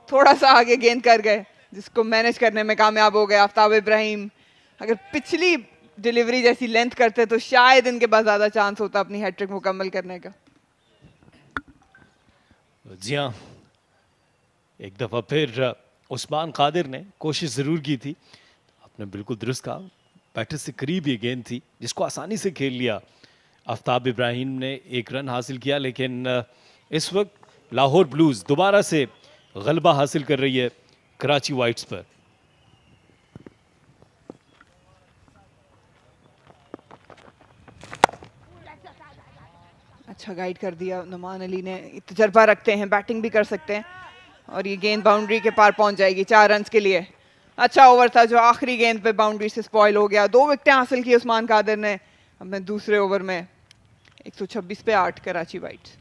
थोड़ा सा आगे गेंद कर गए, जिसको मैनेज करने में कामयाब हो गए आफ्ताब इब्राहिम। अगर पिछली डिलीवरी जैसी लेंथ करते तो शायद इनके पास ज्यादा चांस होता अपनी हैट्रिक मुकम्मल करने का। जी हाँ, एक दफा फिर उस्मान कादिर ने कोशिश जरूर की थी। आपने बिल्कुल दुरुस्त कहा, बैटर से करीब ये गेंद थी जिसको आसानी से खेल लिया। आफ्ताब इब्राहिम ने 1 रन हासिल किया, लेकिन इस वक्त लाहौर ब्लूज दोबारा से गलबा हासिल कर रही है कराची वाइट्स पर। अच्छा गाइड कर दिया नुमान अली ने, तजर्बा रखते हैं, बैटिंग भी कर सकते हैं। और ये गेंद बाउंड्री के पार पहुंच जाएगी 4 रन के लिए। अच्छा ओवर था जो आखिरी गेंद पे बाउंड्री से स्पॉइल हो गया। 2 विकेटें हासिल की उस्मान कादिर ने अपने दूसरे ओवर में। 126 पे 8 कराची वाइट्स।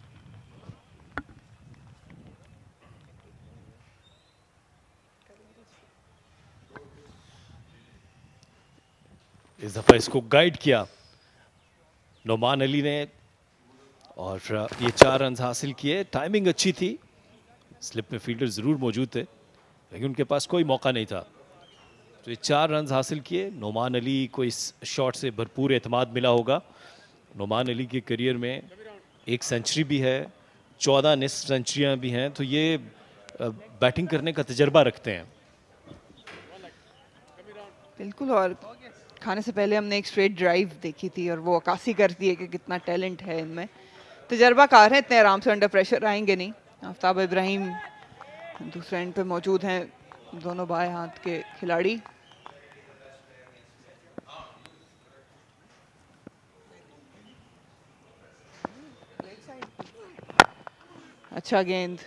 इस दफा इसको गाइड किया नुमान अली ने और ये 4 रन हासिल किए। टाइमिंग अच्छी थी, स्लिप में फील्डर जरूर मौजूद थे, लेकिन उनके पास कोई मौका नहीं था। तो ये 4 रन हासिल किए। नुमान अली को इस शॉट से भरपूर एतमाद मिला होगा। नुमान अली के करियर में 1 सेंचुरी भी है, 14 निस्फ सेंचुरियाँ भी हैं, तो ये बैटिंग करने का तजर्बा रखते हैं। बिल्कुल, और खाने से पहले हमने एक स्ट्रेट ड्राइव देखी थी और वो अक्सी करती है कि कितना टैलेंट है इनमें। तजर्बाकार हैं, इतने आराम से अंडर प्रेशर आएंगे नहीं। आफ्ताब इब्राहिम दूसरे एंड पे मौजूद हैं, दोनों बाएं हाथ के खिलाड़ी। अच्छा गेंद,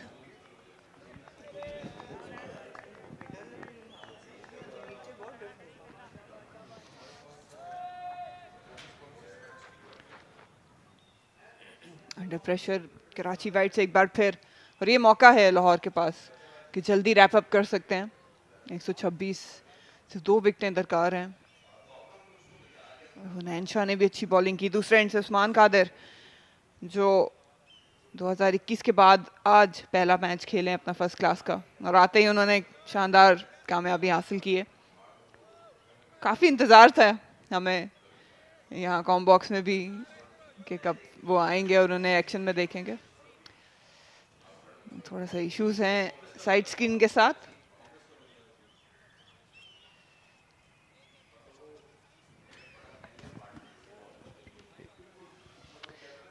अंडर प्रेशर कराची वाइट्स एक बार फिर, और ये मौका है लाहौर के पास कि जल्दी रैप अप कर सकते हैं। 126 से 2 विकेटें दरकार हैं। हुनैन शाह ने भी अच्छी बॉलिंग की। दूसरे एंड से उस्मान कादिर जो 2021 के बाद आज पहला मैच खेले हैं अपना फर्स्ट क्लास का, और आते ही उन्होंने शानदार कामयाबी हासिल की है। काफ़ी इंतज़ार था हमें यहाँ कॉम बॉक्स में भी कि कब वो आएंगे और उन्हें एक्शन में देखेंगे। थोड़ा सा इश्यूज हैं साइड स्क्रीन के साथ।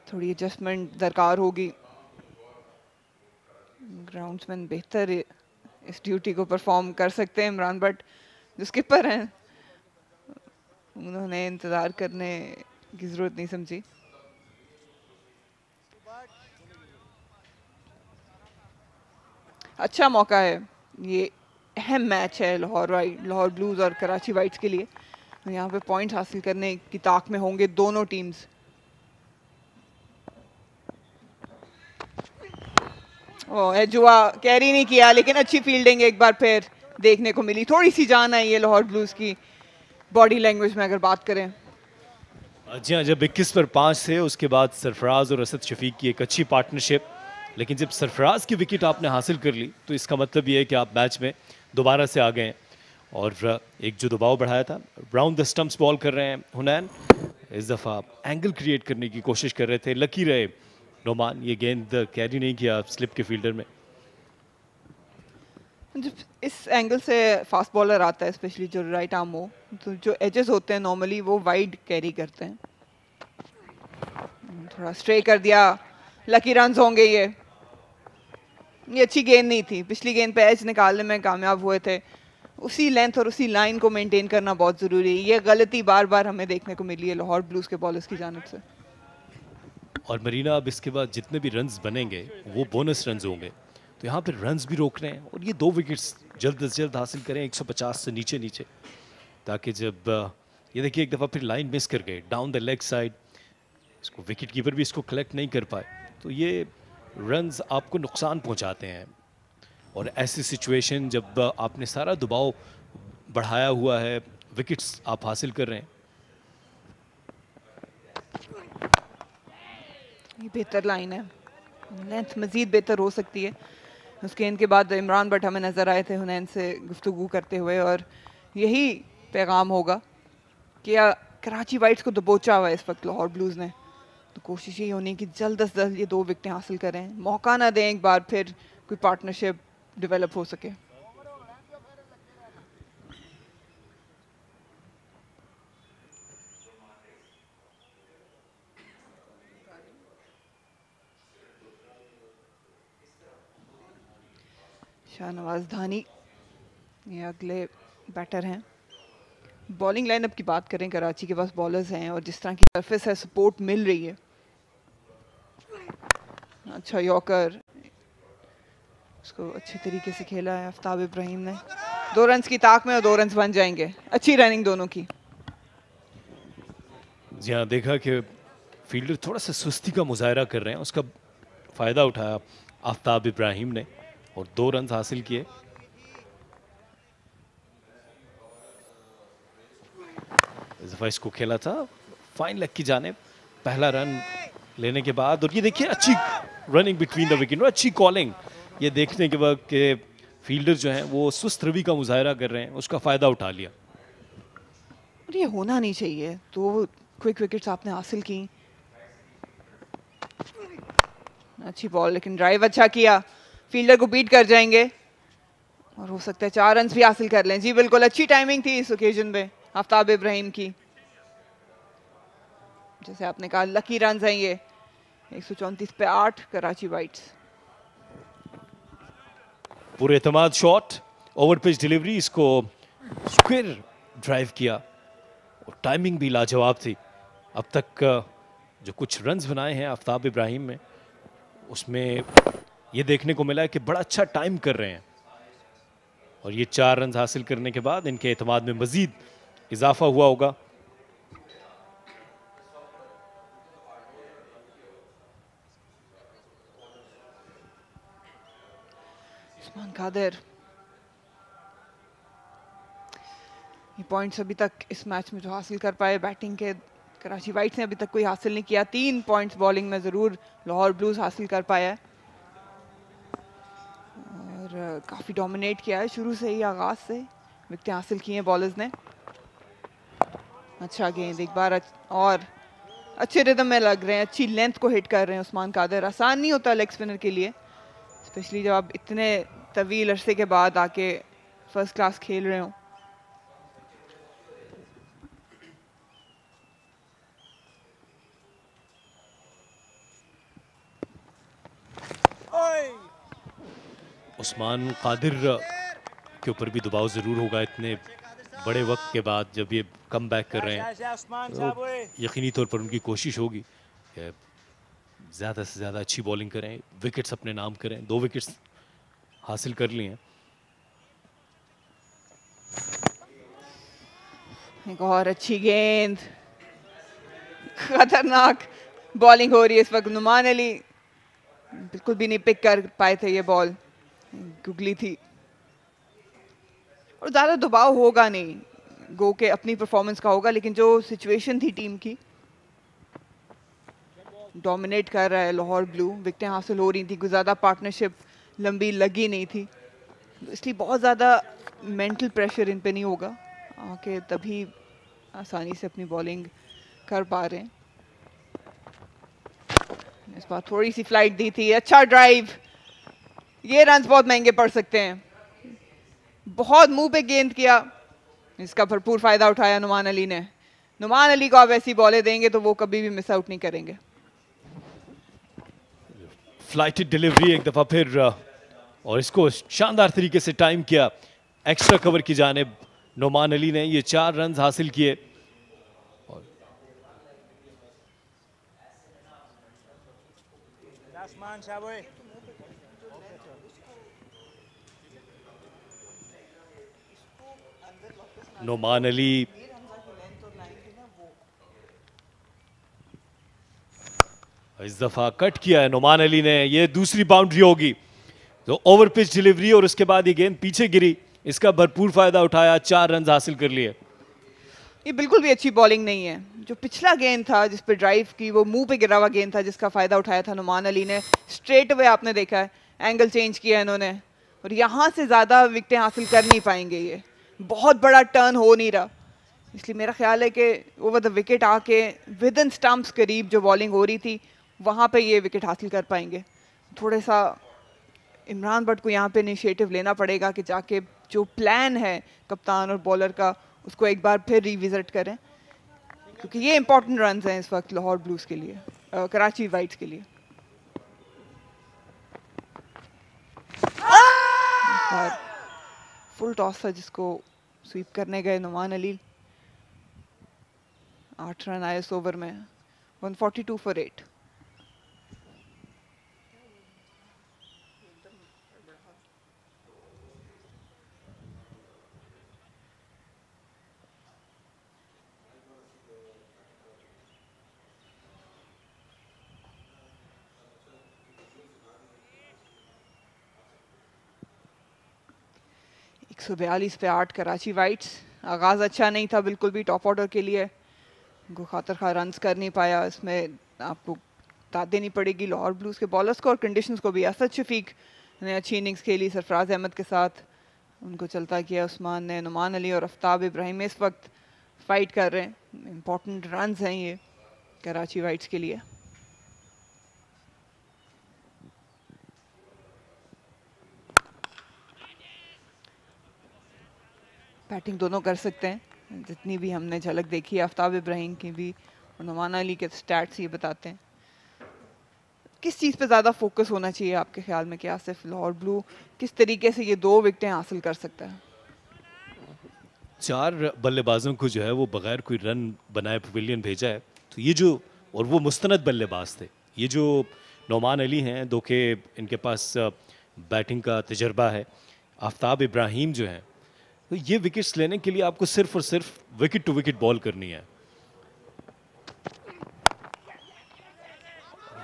थोड़ी एडजस्टमेंट दरकार होगी। ग्राउंड्समैन बेहतर इस ड्यूटी को परफॉर्म कर सकते हैं। इमरान बट जो स्किपर हैं उन्होंने इंतज़ार करने की ज़रूरत नहीं समझी। अच्छा मौका है, ये अहम मैच है लाहौर ब्लूज़ और कराची वाइट्स के लिए। यहाँ पे पॉइंट्स हासिल करने की ताक में होंगे दोनों टीम्स। जुआ कैरी नहीं किया, लेकिन अच्छी फील्डिंग एक बार फिर देखने को मिली। थोड़ी सी जान आई है लाहौर ब्लूज़ की बॉडी लैंग्वेज में अगर बात करें। जी हाँ, जब 21 पर 5 थे उसके बाद सरफराज और असद शफीक की एक अच्छी पार्टनरशिप, लेकिन जब सरफराज की विकेट आपने हासिल कर ली तो इसका मतलब ये है कि आप मैच में दोबारा से आ गए हैं। और एक जो दबाव बढ़ाया था, राउंड द स्टंप्स बॉल कर रहे हैं हुनैन, इस दफ़ा एंगल क्रिएट करने की कोशिश कर रहे थे। लकी रहे नोमान, ये गेंद कैरी नहीं किया स्लिप के फील्डर में। जब इस एंगल से फास्ट बॉलर आता है, स्पेशली जो राइट आर्म हो, तो जो एजेस होते हैं नॉर्मली वो वाइड कैरी करते हैं। थोड़ा स्ट्रे कर दिया, लकी रन्स होंगे। ये अच्छी गेंद नहीं थी। पिछली गेंद पे एज निकालने में कामयाब हुए थे। उसी लेंथ और उसी लाइन को मेंटेन करना बहुत ज़रूरी है। ये गलती बार बार हमें देखने को मिली है लाहौर ब्लूज़ के बॉलर्स की जानिब से। और मरीना, अब इसके बाद जितने भी रन्स बनेंगे वो बोनस रन्स होंगे, तो यहाँ पे रन्स भी रोक रहे हैं और ये 2 विकेट्स जल्द से जल्द हासिल करें 150 से नीचे नीचे, ताकि जब ये देखिए एक दफ़ा फिर लाइन मिस कर गए डाउन द लेग साइड, इसको विकेट कीपर भी इसको कलेक्ट नहीं कर पाए, तो ये रन्स आपको नुकसान पहुँचाते हैं। और ऐसी सिचुएशन जब आपने सारा दबाव बढ़ाया हुआ है, विकेट्स आप हासिल कर रहे हैं। ये बेहतर लाइन है, लेंथ मज़ीद बेहतर हो सकती है। उस गेंद के बाद इमरान बट हमें नज़र आए थे हुनैन से गुफ्तगू करते हुए, और यही पैगाम होगा कि कराची वाइट्स को दबोचा हुआ है इस वक्त लाहौर ब्लूज़ ने। तो कोशिश यही होनी कि जल्द से जल्द ये 2 विकेटें हासिल करें, मौका ना दें एक बार फिर कोई पार्टनरशिप डेवलप हो सके। शाहनवाज धानी ये अगले बैटर हैं। बॉलिंग लाइनअप की बात करें, कराची के पास बॉलर्स हैं और जिस तरह की सरफेस है, सपोर्ट मिल रही है। अच्छा यॉर्कर, उसको अच्छे तरीके से खेला है आफ्ताब इब्राहिम ने। 2 रन्स की ताक में और 2 रन्स बन जाएंगे। अच्छी रनिंग दोनों की। जी हाँ, देखा कि फील्डर थोड़ा सा सुस्ती का मुजाहरा कर रहे हैं, उसका फ़ायदा उठाया आफ्ताब इब्राहिम ने और 2 रन्स हासिल किए। इस दफ़ा इसको खेला था फाइन लेग की जानिब, पहला रन लेने के बाद, और ये देखिए अच्छी रनिंग बिटवीन द विकेट, अच्छी कॉलिंग। ये देखने के बाद कि फील्डर जो हैं वो सुस्त रवि का मुजाहरा कर रहे हैं, उसका फ़ायदा उठा लिया। और ये होना नहीं चाहिए। तो क्विक विकेट्स आपने हासिल की, अच्छी बॉल, लेकिन ड्राइव अच्छा किया, फील्डर को बीट कर जाएंगे और हो सकता है 4 रन्स भी हासिल कर लें। जी बिल्कुल, अच्छी टाइमिंग थी इस ओकेजन पे आफ्ताब इब्राहिम की। जैसे आपने कहा लकी रन्स हैं ये। 134 पे 8 कराची वाइट्स। पूरे एतमाद शॉट, ओवर पिच डिलीवरी, इसको स्क्वायर ड्राइव किया और टाइमिंग भी लाजवाब थी। अब तक जो कुछ रन्स बनाए हैं आफ्ताब इब्राहिम में, उसमें ये देखने को मिला है कि बड़ा अच्छा टाइम कर रहे हैं, और ये 4 रन्स हासिल करने के बाद इनके एतमाद में मजीद इजाफा हुआ होगा। उस्मान कादिर, ये पॉइंट्स अभी तक इस मैच में जो हासिल कर पाए बैटिंग के, कराची वाइट्स ने अभी तक कोई हासिल नहीं किया। 3 पॉइंट्स बॉलिंग में जरूर लाहौर ब्लूज हासिल कर पाया है और काफी डोमिनेट किया है शुरू से ही, आगाज से विकेटें हासिल की हैं बॉलर्स ने। अच्छा गेंद एक बार और अच्छे रिदम में लग रहे हैं, अच्छी लेंथ को हिट कर रहे हैं उस्मान कादिर। आसान नहीं होता लेग स्पिनर के लिए, स्पेशली जब आप इतने तवील अरसे के बाद आके फर्स्ट क्लास खेल रहे हो। उस्मान कादिर के ऊपर भी दबाव ज़रूर होगा इतने बड़े वक्त के बाद जब ये कम बैक कर रहे हैं, तो यकीनी तौर पर उनकी कोशिश होगी कि ज़्यादा से ज़्यादा अच्छी बॉलिंग करें, विकेट्स अपने नाम करें। 2 विकेट्स हासिल कर लिए हैं। एक और अच्छी गेंद, खतरनाक बॉलिंग हो रही है इस वक्त। नुमान अली बिल्कुल भी नहीं पिक कर पाए थे, ये बॉल गुगली थी और ज्यादा दबाव होगा नहीं, गो के अपनी परफॉर्मेंस का होगा, लेकिन जो सिचुएशन थी टीम की, डोमिनेट कर रहा है लाहौर ब्लू, विकेटें हासिल हो रही थी, कोई ज्यादा पार्टनरशिप लंबी लगी नहीं थी, इसलिए बहुत ज्यादा मेंटल प्रेशर इन पे नहीं होगा आके, तभी आसानी से अपनी बॉलिंग कर पा रहे हैं। इस बार थोड़ी सी फ्लाइट दी थी, अच्छा ड्राइव, ये रन्स बहुत महंगे पड़ सकते हैं। बहुत मुंह पे गेंद किया, इसका भरपूर फायदा उठाया नुमान अली ने। नुमान अली को आप ऐसी बॉलें देंगे तो वो कभी भी मिस आउट नहीं करेंगे। फ्लाइटेड डिलीवरी एक दफा फिर, और इसको शानदार तरीके से टाइम किया एक्स्ट्रा कवर की जानिब नुमान अली ने। ये 4 रन हासिल किए। नुमान अली इस दफा कट किया है नुमान अली ने, ये दूसरी बाउंड्री होगी। तो ओवर पिच डिलीवरी और उसके बाद ये गेंद पीछे गिरी, इसका भरपूर फायदा उठाया, 4 रन हासिल कर लिए। ये बिल्कुल भी अच्छी बॉलिंग नहीं है। जो पिछला गेंद था जिस पे ड्राइव की, वो मुंह पे गिरा हुआ गेंद था जिसका फायदा उठाया था नुमान अली ने। स्ट्रेट अवे आपने देखा है, एंगल चेंज किया इन्होंने और यहाँ से ज्यादा विकेटें हासिल कर नहीं पाएंगे, ये बहुत बड़ा टर्न हो नहीं रहा, इसलिए मेरा ख्याल है कि ओवर द विकेट आके विद इन स्टंप्स करीब जो बॉलिंग हो रही थी वहाँ पे ये विकेट हासिल कर पाएंगे। थोड़ा सा इमरान बट को यहाँ पे इनिशिएटिव लेना पड़ेगा कि जाके जो प्लान है कप्तान और बॉलर का उसको एक बार फिर रिविजिट करें, क्योंकि ये इंपॉर्टेंट रन्स हैं इस वक्त लाहौर ब्लूज के लिए, कराची वाइट्स के लिए। फुल टॉस था जिसको स्वीप करने गए नुमान अली। 8 रन आए इस ओवर में, 142 फॉर 8। एक 142 पे 8 कराची वाइट्स। आगाज अच्छा नहीं था बिल्कुल भी टॉप ऑर्डर के लिए, उनको खातर खा रन्स कर नहीं पाया। इसमें आपको दाद देनी पड़ेगी लाहौर ब्लूज के बॉलर्स को और कंडीशंस को भी। असद शफीक ने अच्छी इनिंग्स खेली सरफराज अहमद के साथ, उनको चलता किया उस्मान ने। नुमान अली और आफ्ताब इब्राहिम इस वक्त फाइट कर रहे हैं, इंपॉर्टेंट रन्स हैं ये कराची वाइट्स के लिए। बैटिंग दोनों कर सकते हैं, जितनी भी हमने झलक देखी है आफ्ताब इब्राहिम की भी और नुमान अली के स्टैट्स ये बताते हैं। किस चीज़ पे ज़्यादा फोकस होना चाहिए आपके ख्याल में कि आसिफ लाहौर ब्लू किस तरीके से ये 2 विकेटें हासिल कर सकता है? 4 बल्लेबाजों को जो है वो बगैर कोई रन बनाए पवेलियन भेजा है, तो ये जो, और वो मुस्तनद बल्लेबाज थे, ये जो नुमान अली हैं, दो के इनके पास बैटिंग का तजर्बा है, आफ्ताब इब्राहिम जो हैं, तो ये विकेट्स लेने के लिए आपको सिर्फ और सिर्फ विकेट टू विकेट बॉल करनी है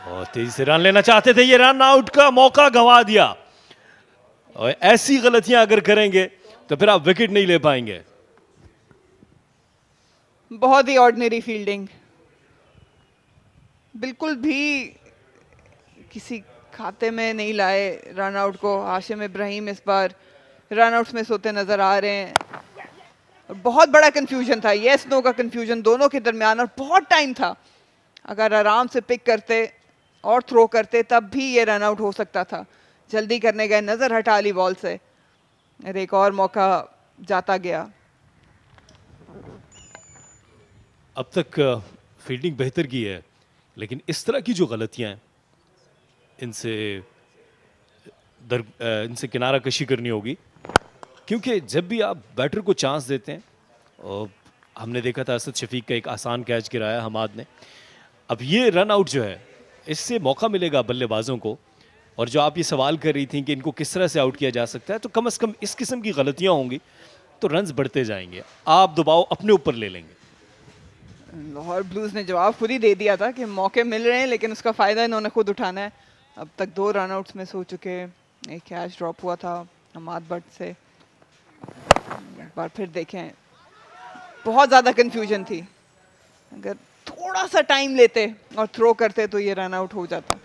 और तेजी से रन लेना चाहते थे, ये रन आउट का मौका गंवा दिया और ऐसी गलतियां अगर करेंगे तो फिर आप विकेट नहीं ले पाएंगे। बहुत ही ऑर्डिनरी फील्डिंग, बिल्कुल भी किसी खाते में नहीं लाए रन आउट को। हाशिम इब्राहिम इस बार रन आउट्स में सोते नजर आ रहे हैं। और बहुत बड़ा कंफ्यूजन था, येस नो का कंफ्यूजन दोनों के दरमियान, और बहुत टाइम था। अगर आराम से पिक करते और थ्रो करते तब भी ये रन आउट हो सकता था। जल्दी करने गए, नजर हटा ली बॉल से, और एक और मौका जाता गया। अब तक फील्डिंग बेहतर की है, लेकिन इस तरह की जो गलतियां हैं इनसे किनारा कशी करनी होगी, क्योंकि जब भी आप बैटर को चांस देते हैं, और हमने देखा था असद शफीक का एक आसान कैच गिराया हमाद ने, अब ये रन आउट जो है इससे मौका मिलेगा बल्लेबाजों को। और जो आप ये सवाल कर रही थी कि इनको किस तरह से आउट किया जा सकता है, तो कम से कम इस किस्म की गलतियां होंगी तो रन्स बढ़ते जाएंगे, आप दबाव अपने ऊपर ले लेंगे। लाहौर ब्लूज ने जवाब खुद ही दे दिया था कि मौके मिल रहे हैं लेकिन उसका फ़ायदा इन्होंने खुद उठाना है। अब तक 2 रन आउट्स में सो चुके, एक कैच ड्रॉप हुआ था हमाद भट्ट से। एक बार फिर देखें, बहुत ज़्यादा कंफ्यूजन थी, अगर थोड़ा सा टाइम लेते और थ्रो करते तो ये रन आउट हो जाता।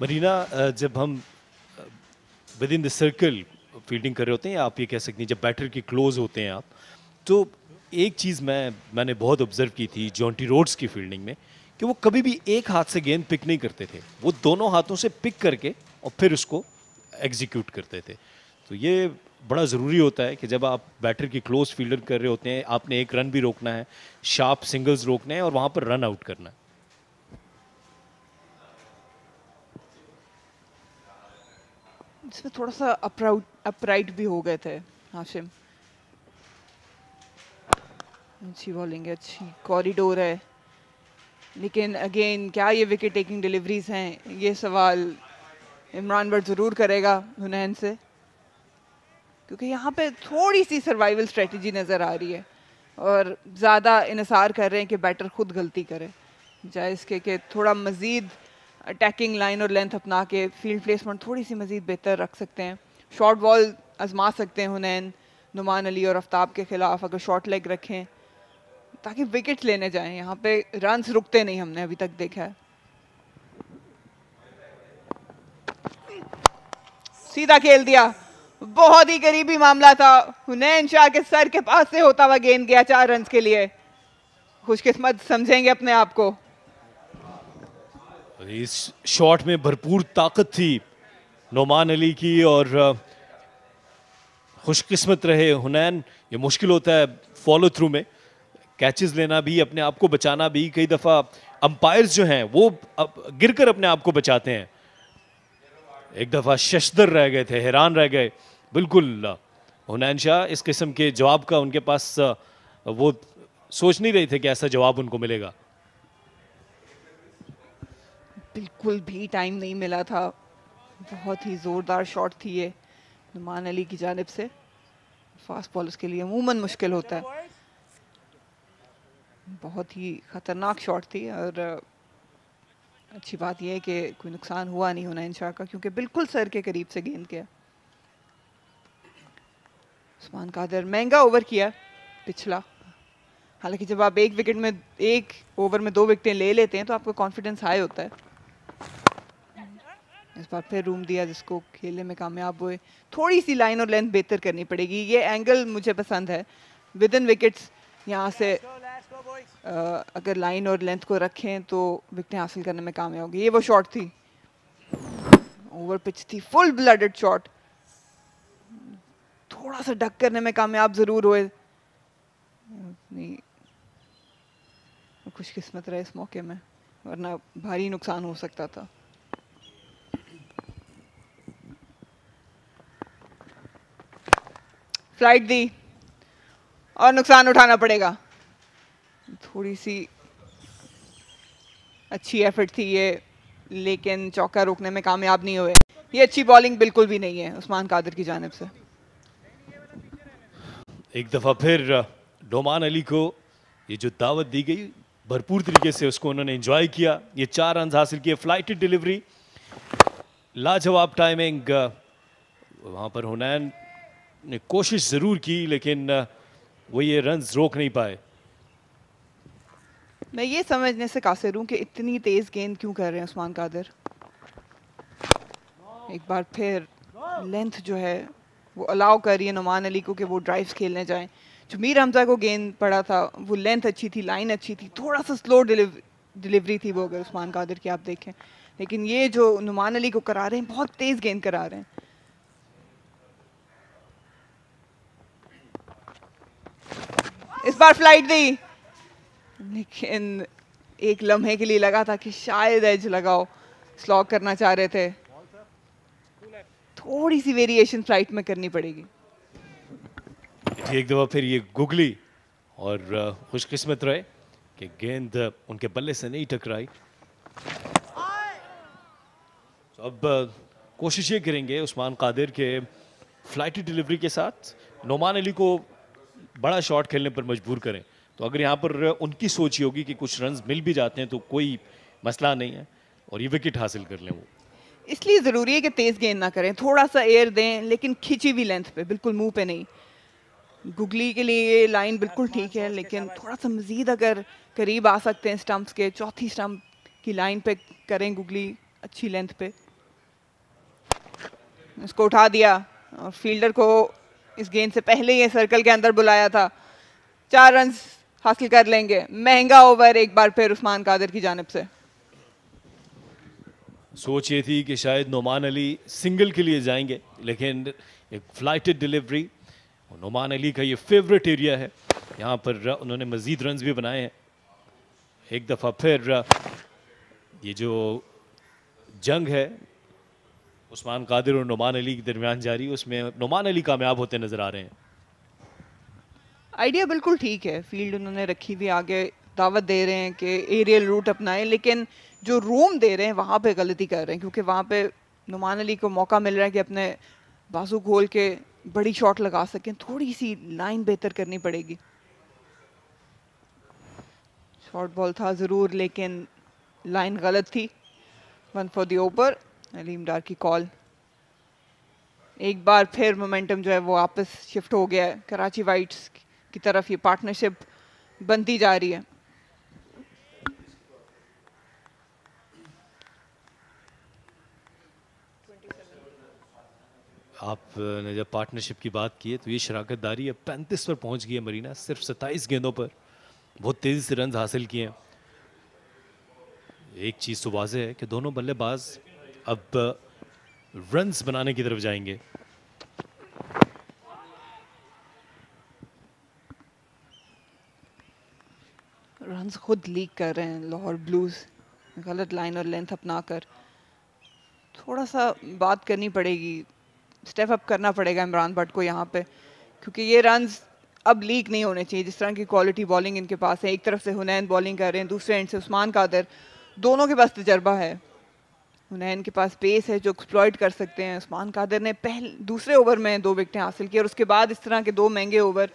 मरीना, जब हम with in the circle fielding कर रहे होते हैं, या आप ये कह सकती हैं जब बैटर के क्लोज होते हैं आप, तो एक चीज़ मैंने बहुत ऑब्जर्व की थी जॉन्टी रोड्स की फील्डिंग में, कि वो कभी भी एक हाथ से गेंद पिक नहीं करते थे, वो दोनों हाथों से पिक करके और फिर उसको एग्जीक्यूट करते थे। तो ये बड़ा ज़रूरी होता है कि जब आप बैटर की क्लोज फील्डर कर रहे होते हैं, आपने एक रन भी रोकना है, शार्प सिंगल्स रोकने हैं और वहाँ पर रन आउट करना है। इसमें थोड़ा सा अपराइट भी हो गए थे हाशिम। अच्छी बॉलिंग है, अच्छी कॉरिडोर है, लेकिन अगेन क्या ये विकेट टेकिंग डिलीवरीज हैं, ये सवाल इमरान भट्ट ज़रूर करेगा हुनैन से, क्योंकि यहाँ पे थोड़ी सी सर्वाइवल स्ट्रेटजी नज़र आ रही है और ज़्यादा इन्हिसार कर रहे हैं कि बैटर खुद गलती करे, जाए इसके कि थोड़ा मज़ीद अटैकिंग लाइन और लेंथ अपना के फील्ड प्लेसमेंट थोड़ी सी मज़ीद बेहतर रख सकते हैं। शॉर्ट बॉल आजमा सकते हैं हुनैन नुमान अली और आफ्ताब के खिलाफ, अगर शॉर्ट लेग रखें ताकि विकेट लेने जाएं। यहाँ पे रन्स रुकते नहीं, हमने अभी तक देखा है। सीधा खेल दिया, बहुत ही करीबी मामला था, हुनैन शाह के सर के पास से होता हुआ गेंद गया 4 रन के लिए। खुशकिस्मत समझेंगे अपने आप को। इस शॉट में भरपूर ताकत थी नुमान अली की और खुशकिस्मत रहे हुनैन। ये मुश्किल होता है फॉलो थ्रू में, कैचेस लेना भी, अपने आप को बचाना भी। कई दफ़ा अंपायर्स जो हैं वो गिरकर अपने आप को बचाते हैं। एक दफ़ा शशदर रह गए थे, हैरान रह गए बिल्कुल। हुनैन शाह इस किस्म के जवाब का उनके पास वो सोच नहीं रहे थे कि ऐसा जवाब उनको मिलेगा। बिल्कुल भी टाइम नहीं मिला था, बहुत ही ज़ोरदार शॉट थी ये नुमान अली की जानिब से। फास्ट बॉलर्स के लिए अमूमन मुश्किल होता है, बहुत ही ख़तरनाक शॉट थी। और अच्छी बात यह है कि कोई नुकसान हुआ नहीं हुनैन शाह का, क्योंकि बिल्कुल सर के करीब से गेंद गया। उस्मान कादर महंगा ओवर किया पिछला, हालांकि जब आप एक ओवर में 2 विकेटें ले लेते हैं तो आपका कॉन्फिडेंस हाई होता है। इस बार फिर रूम दिया जिसको खेलने में कामयाब हुए। थोड़ी सी लाइन और लेंथ बेहतर करनी पड़ेगी, ये एंगल मुझे पसंद है। विद इन विकेट्स यहाँ से अगर लाइन और लेंथ को रखें तो विकेटें हासिल करने में कामयाब होगी। ये वो शॉट थी, ओवर पिच थी, फुल ब्लडेड शॉट। थोड़ा सा डक करने में कामयाब जरूर हुए, खुशकिस्मत रहे इस मौके में, वरना भारी नुकसान हो सकता था। फ्लाइट दी और नुकसान उठाना पड़ेगा। थोड़ी सी अच्छी एफर्ट थी ये, लेकिन चौका रोकने में कामयाब नहीं हुए। ये अच्छी बॉलिंग बिल्कुल भी नहीं है उस्मान कादिर की जानिब से। एक दफ़ा फिर नुमान अली को ये जो दावत दी गई, भरपूर तरीके से उसको उन्होंने एंजॉय किया। ये 4 रन हासिल किए, फ्लाइटेड डिलीवरी, लाजवाब टाइमिंग। वहाँ पर हुनैन ने कोशिश ज़रूर की लेकिन वो ये रन्स रोक नहीं पाए। मैं ये समझने से कासिर हूँ कि इतनी तेज़ गेंद क्यों कर रहे हैं उस्मान कादिर। एक बार फिर लेंथ जो है वो अलाउ कर रही है नुमान अली को कि वो ड्राइव्स खेलने जाएं। जो मीर हमजा को गेंद पड़ा था वो लेंथ अच्छी थी, लाइन अच्छी थी, थोड़ा सा स्लो डिलीवरी थी वो अगर उस्मान कादिर की आप देखें, लेकिन ये जो नुमान अली को करा रहे हैं बहुत तेज़ गेंद करा रहे हैं। इस बार फ्लाइट दी लेकिन एक लम्हे के लिए लगा था कि शायद एज लगाओ, स्लॉग करना चाह रहे थे। थोड़ी सी वेरिएशन फ्लाइट में करनी पड़ेगी। एक दफा फिर ये गुगली और खुशकिस्मत रहे कि गेंद उनके बल्ले से नहीं टकराई। तो अब कोशिश ये करेंगे उस्मान कादिर के फ्लाइटी डिलीवरी के साथ नुमान अली को बड़ा शॉट खेलने पर मजबूर करें। तो अगर यहाँ पर उनकी सोच होगी कि कुछ रन्स मिल भी जाते हैं तो कोई मसला नहीं है और ये विकेट हासिल कर लें। वो इसलिए ज़रूरी है कि तेज़ गेंद ना करें, थोड़ा सा एयर दें लेकिन खिंची हुई लेंथ पे, बिल्कुल मुंह पे नहीं। गुगली के लिए ये लाइन बिल्कुल ठीक है लेकिन थोड़ा सा मज़ीद अगर करीब आ सकते हैं स्टंप्स के, चौथी स्टंप की लाइन पे करें गुगली अच्छी लेंथ पे। इसको उठा दिया और फील्डर को इस गेंद से पहले ये सर्कल के अंदर बुलाया था। 4 रन्स हासिल कर लेंगे। महंगा ओवर एक बार फिर उस्मान कादिर की जानिब से। सोच ये थी कि शायद नुमान अली सिंगल के लिए जाएंगे लेकिन एक फ्लाइटेड डिलीवरी, नुमान अली का ये फेवरेट एरिया है, यहाँ पर उन्होंने मज़ीद रन्स भी बनाए हैं। एक दफ़ा फिर ये जो जंग है उस्मान कादिर और नुमान अली के दरमियान जारी, उसमें नुमान अली कामयाब होते नज़र आ रहे हैं। आइडिया बिल्कुल ठीक है, फील्ड उन्होंने रखी हुई, आगे दावत दे रहे हैं कि एरियल रूट अपनाएं, लेकिन जो रूम दे रहे हैं वहाँ पे गलती कर रहे हैं क्योंकि वहाँ पे नुमान अली को मौका मिल रहा है कि अपने बाजू खोल के बड़ी शॉट लगा सकें। थोड़ी सी लाइन बेहतर करनी पड़ेगी। शॉर्ट बॉल था ज़रूर लेकिन लाइन गलत थी। 1 फॉर द ओवर, अलीम डार की कॉल। एक बार फिर मोमेंटम जो है वो वापस शिफ्ट हो गया है कराची वाइट्स की तरफ। ये पार्टनरशिप बनती जा रही है। आपने जब पार्टनरशिप की बात की है तो ये शराकतदारी अब 35 पर पहुंच गई है। मरीना सिर्फ 27 गेंदों पर बहुत तेज़ी से रन हासिल किए हैं। एक चीज़ तो वाज़ेह है कि दोनों बल्लेबाज अब रन्स बनाने की तरफ जाएंगे। रन्स खुद लीक कर रहे हैं लाहौर ब्लूज, गलत लाइन और लेंथ अपनाकर। थोड़ा सा बात करनी पड़ेगी, स्टेप अप करना पड़ेगा इमरान भट्ट को यहाँ पे, क्योंकि ये रन्स अब लीक नहीं होने चाहिए। जिस तरह की क्वालिटी बॉलिंग इनके पास है, एक तरफ से हुनैन बॉलिंग कर रहे हैं, दूसरे एंड से उस्मान कादिर, दोनों के पास तजर्बा है। हुनैन के पास पेस है जो एक्सप्लॉइट कर सकते हैं। उस्मान कादिर ने दूसरे ओवर में 2 विकेटें हासिल की और उसके बाद इस तरह के 2 महंगे ओवर,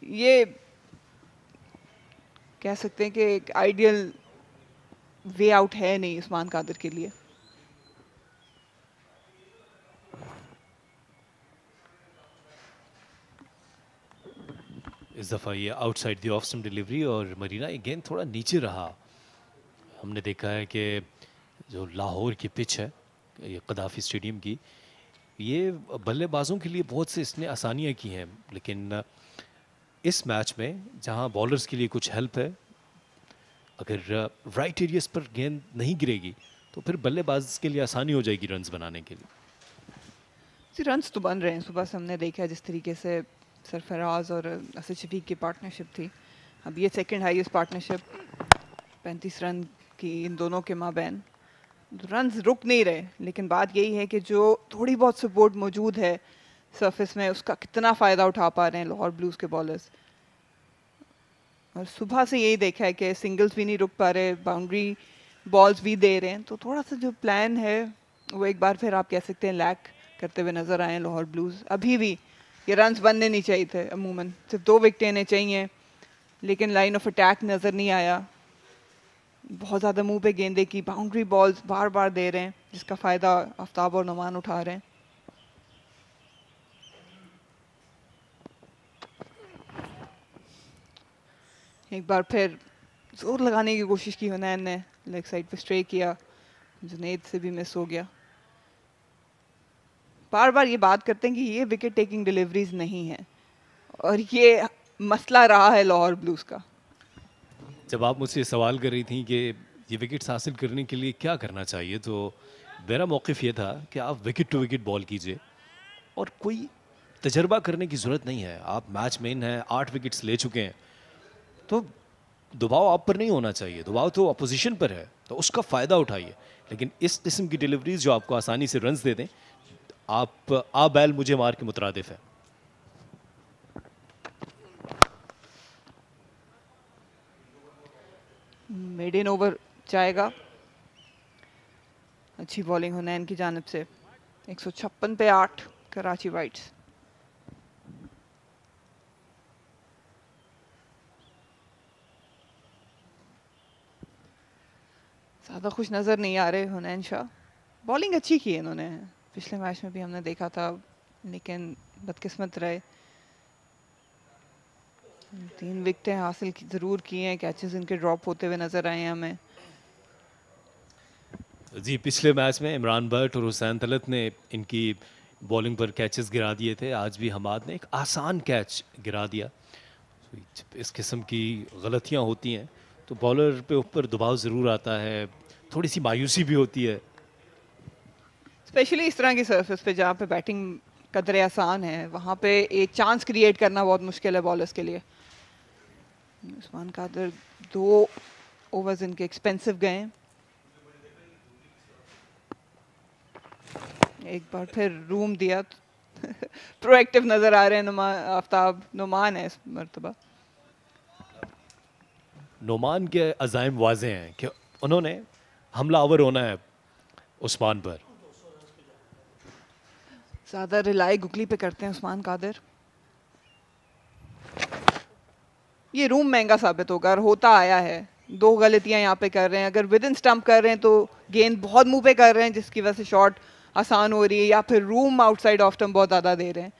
ये कह सकते हैं कि एक आइडियल वे आउट है नहीं उस्मान कादिर के लिए। इस दफ़ा ये outside the off stump delivery और मरीना ये गेंद थोड़ा नीचे रहा। हमने देखा है कि जो लाहौर की पिच है ये कदाफ़ी स्टेडियम की, ये बल्लेबाजों के लिए बहुत से इसने आसानियाँ की हैं, लेकिन इस मैच में जहां बॉलर्स के लिए कुछ हेल्प है, अगर राइट एरियाज पर गेंद नहीं गिरेगी तो फिर बल्लेबाज के लिए आसानी हो जाएगी रन्स बनाने के लिए। रन्स तो बन रहे हैं। सुबह से हमने देखा जिस तरीके से सरफराज और असद शफीक की पार्टनरशिप थी, अब ये सेकंड हाईएस्ट पार्टनरशिप 35 रन की इन दोनों के माबैन। रन्स रुक नहीं रहे, लेकिन बात यही है कि जो थोड़ी बहुत सपोर्ट मौजूद है सरफेस में, उसका कितना फ़ायदा उठा पा रहे हैं लाहौर ब्लूज़ के बॉलर्स। और सुबह से यही देखा है कि सिंगल्स भी नहीं रुक पा रहे, बाउंड्री बॉल्स भी दे रहे हैं, तो थोड़ा सा जो प्लान है वो एक बार फिर आप कह सकते हैं लैक करते हुए नज़र आए लाहौर ब्लूज़। अभी भी ये रन्स बनने नहीं चाहिए थे, अमूमन सिर्फ 2 विकेटें चाहिए, लेकिन लाइन ऑफ अटैक नज़र नहीं आया। बहुत ज़्यादा मुंह पे गेंदे की बाउंड्री बॉल्स बार बार दे रहे हैं, जिसका फ़ायदा आफ्ताब और नुमान उठा रहे हैं। एक बार फिर जोर लगाने की कोशिश की हुनैन ने, लेग साइड पे स्ट्रे किया, जुनैद से भी मिस हो गया। बार बार ये बात करते हैं कि ये विकेट टेकिंग डिलीवरीज नहीं है, और ये मसला रहा है लाहौर ब्लूज का। जब आप मुझसे सवाल कर रही थी कि ये विकेट्स हासिल करने के लिए क्या करना चाहिए, तो मेरा मौक़िफ़ ये था कि आप विकेट टू विकेट बॉल कीजिए और कोई तजर्बा करने की ज़रूरत नहीं है। आप मैच मेन हैं, 8 विकेट्स ले चुके हैं, तो दबाव आप पर नहीं होना चाहिए, दबाव तो अपोजिशन पर है, तो उसका फ़ायदा उठाइए। लेकिन इस किस्म की डिलीवरीज जो आपको आसानी से रन्स दे दें, आप बैल मुझे मार के मुतरादिफ है। मिड इन ओवर जाएगा, अच्छी बॉलिंग हुनैन की जानिब से। 156 पे 8 कराची वाइट्स। ज़्यादा खुश नज़र नहीं आ रहे हुनैन शाह। बॉलिंग अच्छी की है इन्होंने, पिछले मैच में भी हमने देखा था, लेकिन बदकिस्मत रहे। 3 विकेटें हासिल ज़रूर की हैं, कैचेस इनके ड्रॉप होते हुए नज़र आए हैं हमें। जी, पिछले मैच में इमरान भट्ट और हुसैन तलत ने इनकी बॉलिंग पर कैचेस गिरा दिए थे। आज भी हमाद ने एक आसान कैच गिरा दिया। इस किस्म की गलतियां होती हैं तो बॉलर पे ऊपर दबाव ज़रूर आता है, थोड़ी सी मायूसी भी होती है। स्पेशली इस तरह की सरफेस पे जहाँ पे बैटिंग कदरे आसान है, वहाँ पे एक चांस क्रिएट करना बहुत मुश्किल है बॉलर्स के लिए। उस्मान कादर 2 ओवर्स इनके एक्सपेंसिव गए। एक बार फिर रूम दिया। प्रोएक्टिव नजर आ रहे हैं आफ्ताब। नुमान है इस मरतबा। नुमान के अज़ाइम वाज़े हैं कि उन्होंने हमलावर होना है उस्मान पर। ज़्यादा रिलाई गुगली पे करते हैं उस्मान कादर। ये रूम महंगा साबित होगा, और होता आया है। 2 गलतियां यहाँ पे कर रहे हैं। अगर विद इन स्टंप कर रहे हैं तो गेंद बहुत मुंह पे कर रहे हैं, जिसकी वजह से शॉट आसान हो रही है, या फिर रूम आउटसाइड ऑफ स्टंप बहुत ज़्यादा दे रहे हैं।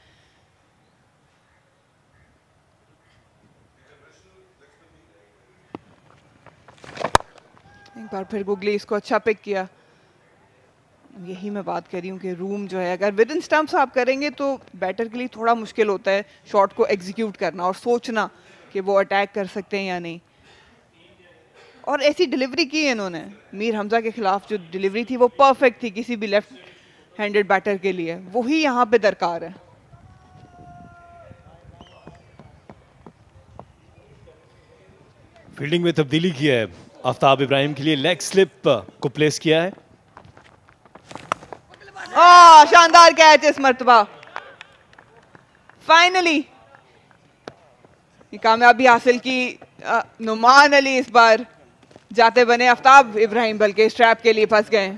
एक बार फिर गुगली इसको अच्छा पिक किया। यही मैं बात कर रही हूँ कि रूम जो है, अगर विद इन स्टंप्स आप करेंगे तो बैटर के लिए थोड़ा मुश्किल होता है शॉट को एग्जीक्यूट करना और सोचना कि वो अटैक कर सकते हैं या नहीं। और ऐसी डिलीवरी की है इन्होंने। मीर हमजा के खिलाफ जो डिलीवरी थी वो परफेक्ट थी किसी भी लेफ्ट हैंडेड बैटर के लिए, वही यहाँ पे दरकार है। फील्डिंग में तब्दीली की है आफ्ताब इब्राहिम के लिए, लेग स्लिप को प्लेस किया है। शानदार कैच इस मर्तबा। फाइनली ये कामयाबी हासिल की। नुमान अली इस बार जाते बने, आफ्ताब इब्राहिम बल्कि स्ट्रैप के लिए फंस गए।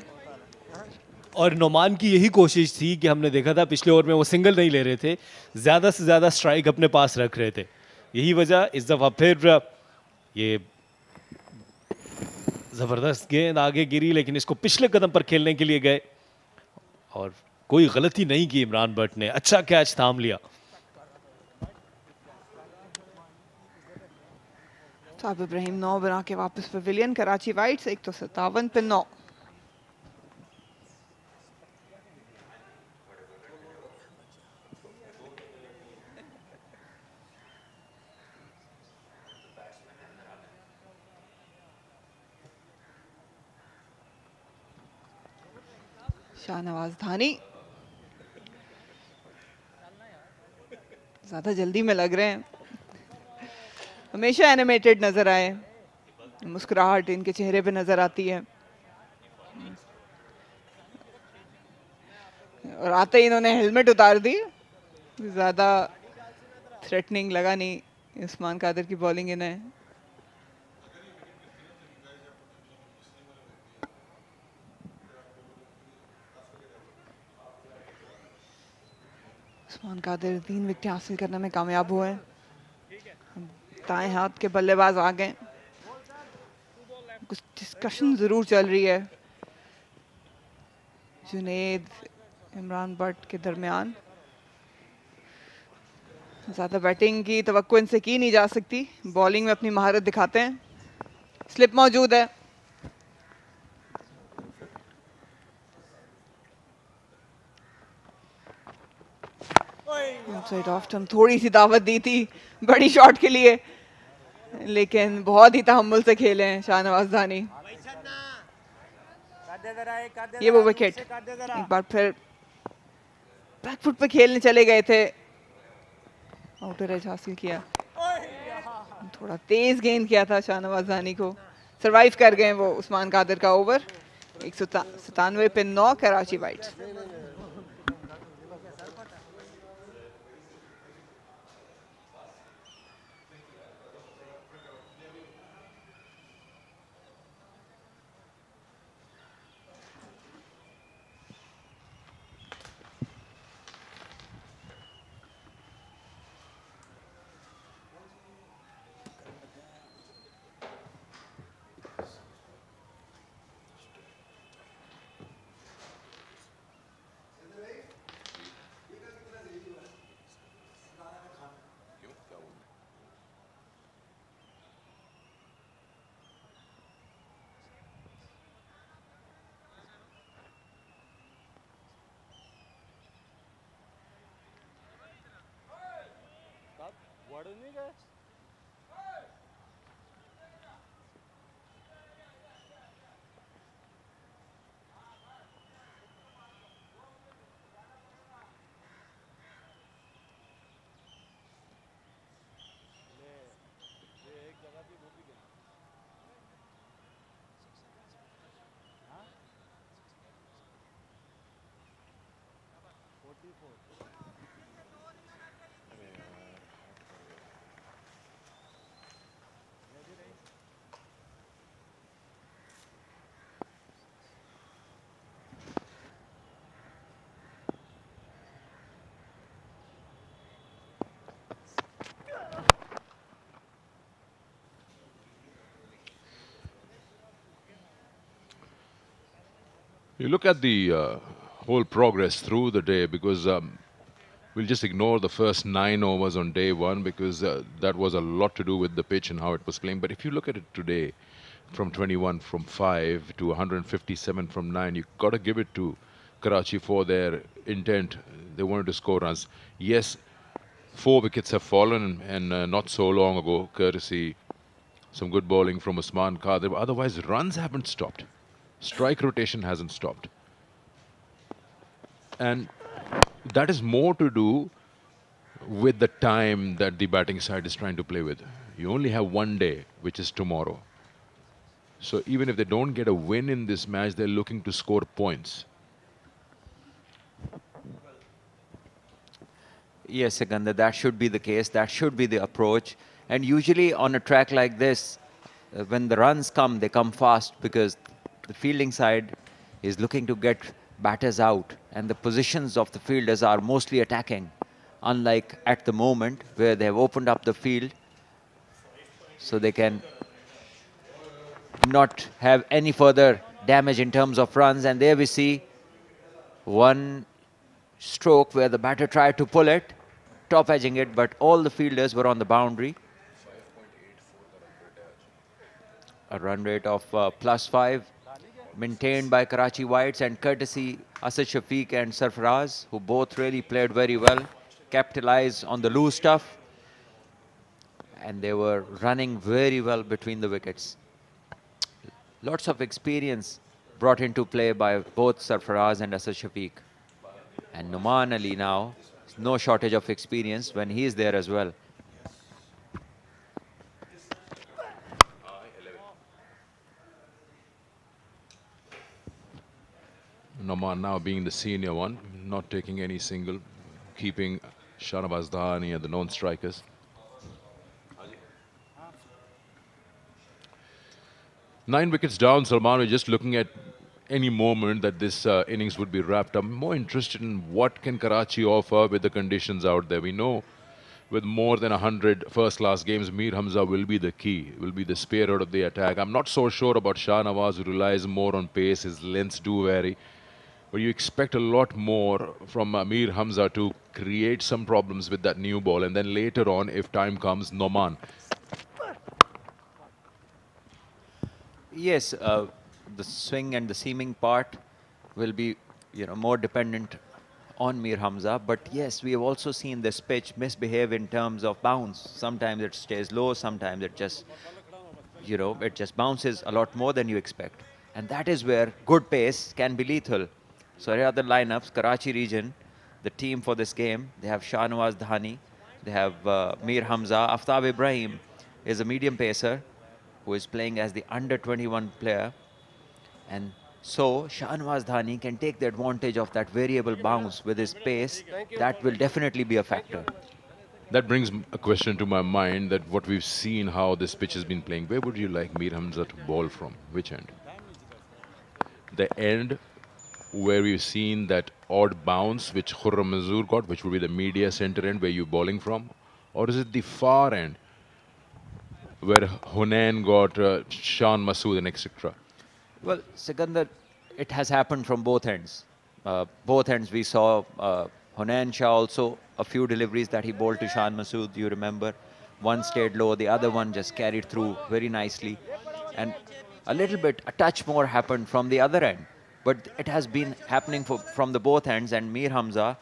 और नुमान की यही कोशिश थी कि हमने देखा था पिछले ओवर में वो सिंगल नहीं ले रहे थे, ज़्यादा से ज़्यादा स्ट्राइक अपने पास रख रहे थे। यही वजह इस दफ़ा फिर ये ज़बरदस्त गेंद आगे गिरी, लेकिन इसको पिछले कदम पर खेलने के लिए गए और कोई गलती नहीं की इमरान भट्ट ने, अच्छा कैच थाम लिया। आफ्ताब इब्राहिम 9 बना के वापस पवेलियन। कराची वाइट्स 157 पे 9। शाहनवाज धानी ज्यादा जल्दी में लग रहे हैं, हमेशा एनिमेटेड नजर आए, मुस्कुराहट इनके चेहरे पे नजर आती है। और आते ही इन्होंने हेलमेट उतार दी, ज्यादा थ्रेटनिंग लगा नहीं उस्मान कादर की बॉलिंग इन्हें। उस्मान कादर 3 विकेट हासिल करने में कामयाब हुए। दाएं हाथ के बल्लेबाज आ गए, कुछ डिस्कशन ज़रूर चल रही है जुनेद इमरान भट्ट के दरमियान। ज़्यादा बैटिंग की तवक्को इनसे की नहीं जा सकती, बॉलिंग में अपनी महारत दिखाते हैं। स्लिप मौजूद है। साइड ऑफ स्टंप, थोड़ी सी दावत दी थी बड़ी शॉट के लिए, लेकिन बहुत ही तहम्मुल से खेले हैं शाहनवाज दानी। ये वो विकेट एक बार फिर बैकफुट पे खेलने चले गए थे, आउटर एज हासिल किया। थोड़ा तेज गेंद किया था शाहनवाज दानी को, सरवाइव कर गए वो उस्मान कादिर का ओवर। 197 पे 9 Karachi Whites. You look at the whole progress through the day, because we'll just ignore the first 9 overs on day one, because that was a lot to do with the pitch and how it was playing. But if you look at it today, from 21 from 5 to 157 from 9, you've got to give it to Karachi for their intent. They wanted to score runs. Yes, 4 wickets have fallen, and not so long ago, courtesy some good bowling from Usman Qadir. But otherwise, runs haven't stopped. Strike rotation hasn't stopped. And that is more to do with the time that the batting side is trying to play with. You only have one day, which is tomorrow. So even if they don't get a win in this match, they're looking to score points. Yes, Sikandar, that should be the case. That should be the approach. And usually on a track like this, when the runs come, they come fast, because the fielding side is looking to get batters out, and the positions of the fielders are mostly attacking, unlike at the moment where they have opened up the field so they can not have any further damage in terms of runs. And there we see one stroke where the batter tried to pull it, top edging it, but all the fielders were on the boundary. A run rate of +5 maintained by Karachi Whites, and courtesy Asad Shafiq and Sarfaraz, who both really played very well, capitalized on the loose stuff, and they were running very well between the wickets. Lots of experience brought into play by both Sarfaraz and Asad Shafiq. And Numan Ali now, no shortage of experience when he is there as well. Noman now being the senior one, not taking any single, keeping Shahnawaz Dahani and the non-strikers. Nine wickets down, Salman. We're just looking at any moment that this innings would be wrapped up. I'm more interested in what can Karachi offer with the conditions out there. We know with more than 100 first-class games, Mir Hamza will be the key, will be the spearhead of the attack. I'm not so sure about Shah Nawaz, who relies more on pace. His lengths do vary. But you expect a lot more from Mir Hamza to create some problems with that new ball. And then later on, if time comes, Noman. Yes, the swing and the seaming part will be, more dependent on Mir Hamza. But yes, we have also seen this pitch misbehave in terms of bounce. Sometimes it stays low, sometimes it just, it just bounces a lot more than you expect. And that is where good pace can be lethal. So here are the lineups. Karachi region, the team for this game, they have Shahnawaz Dhani, they have Mir Hamza. Aftab Ibrahim is a medium pacer who is playing as the under 21 player. And so Shahnawaz Dhani can take the advantage of that variable bounce with his pace. That will definitely be a factor. That brings a question to my mind, that what we've seen, how this pitch has been playing. Where would you like Mir Hamza to bowl from? Which end? The end where we've seen that odd bounce which Khurram Manzoor got, which would be the media center end where you're bowling from? Or is it the far end where Hunain got Shan Masood and etc.? Well, Sikandar, it has happened from both ends. Both ends we saw Hunain Shah also, a few deliveries that he bowled to Shan Masood, you remember. One stayed low, the other one just carried through very nicely. And a little bit, a touch more happened from the other end. But it has been happening from the both ends, and Mir Hamza,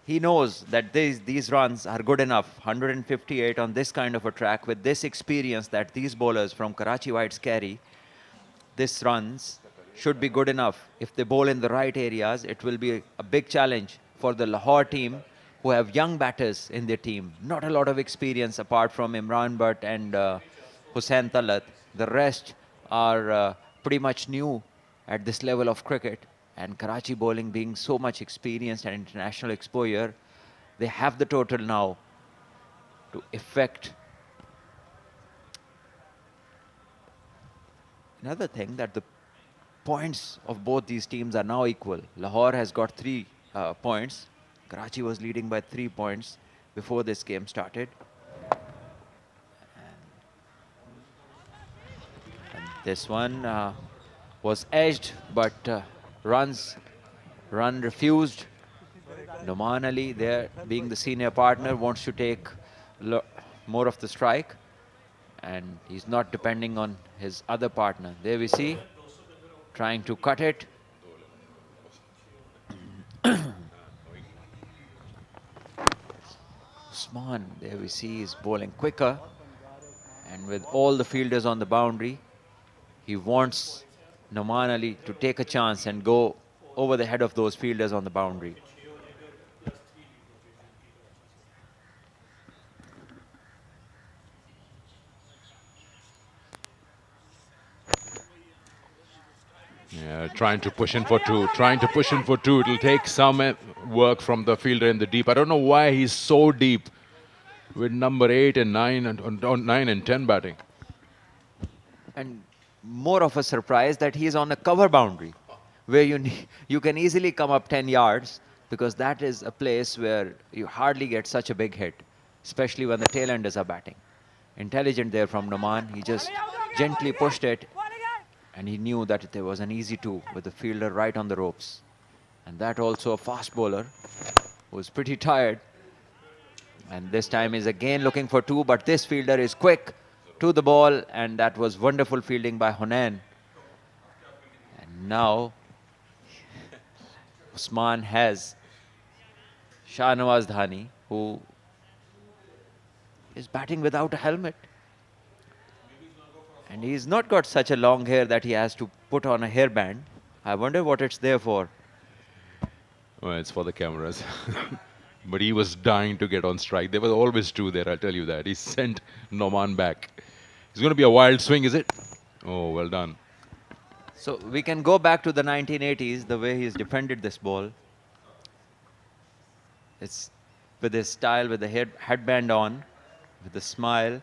he knows that these runs are good enough. 158 on this kind of a track with this experience that these bowlers from Karachi Whites carry. This runs should be good enough. If they bowl in the right areas, it will be a big challenge for the Lahore team, who have young batters in their team. Not a lot of experience apart from Imran Butt and Hussain Talat. The rest are pretty much new at this level of cricket, and Karachi bowling being so much experienced and international exposure, they have the total now to effect. Another thing, that the points of both these teams are now equal. Lahore has got 3 points. Karachi was leading by 3 points before this game started. And this one was edged, but run refused. Noman Ali, there being the senior partner, wants to take more of the strike, and he's not depending on his other partner. There we see, trying to cut it. Usman, there we see, is bowling quicker, and with all the fielders on the boundary, he wants Noman Ali to take a chance and go over the head of those fielders on the boundary. Yeah, trying to push in for 2, It'll take some work from the fielder in the deep. I don't know why he's so deep with number 8 and 9 and 9 and 10 batting. And more of a surprise that he is on a cover boundary, where you can easily come up 10 yards, because that is a place where you hardly get such a big hit, especially when the tail-enders are batting. Intelligent there from Noman. He just gently pushed it, and he knew that there was an easy 2 with the fielder right on the ropes. And that also a fast bowler who was pretty tired. And this time is again looking for 2, but this fielder is quick to the ball, and that was wonderful fielding by Hunain. And now Usman has Shahnawaz Dhani, who is batting without a helmet. And he's not got such a long hair that he has to put on a hairband. I wonder what it's there for. Well, it's for the cameras. But he was dying to get on strike. There was always 2 there, I'll tell you that. He sent Noman back. It's going to be a wild swing, is it? Oh, well done. So we can go back to the 1980s, the way he's defended this ball. It's with his style, with the headband on, with the smile.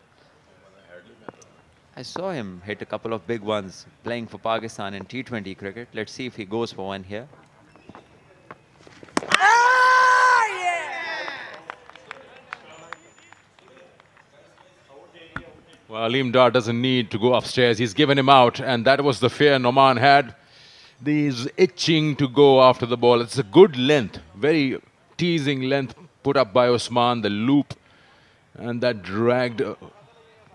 I saw him hit a couple of big ones playing for Pakistan in T20 cricket. Let's see if he goes for one here. Well, Aleem Dar doesn't need to go upstairs. He's given him out, and that was the fear Noman had. He's itching to go after the ball. It's a good length, very teasing length put up by Usman, the loop, and that dragged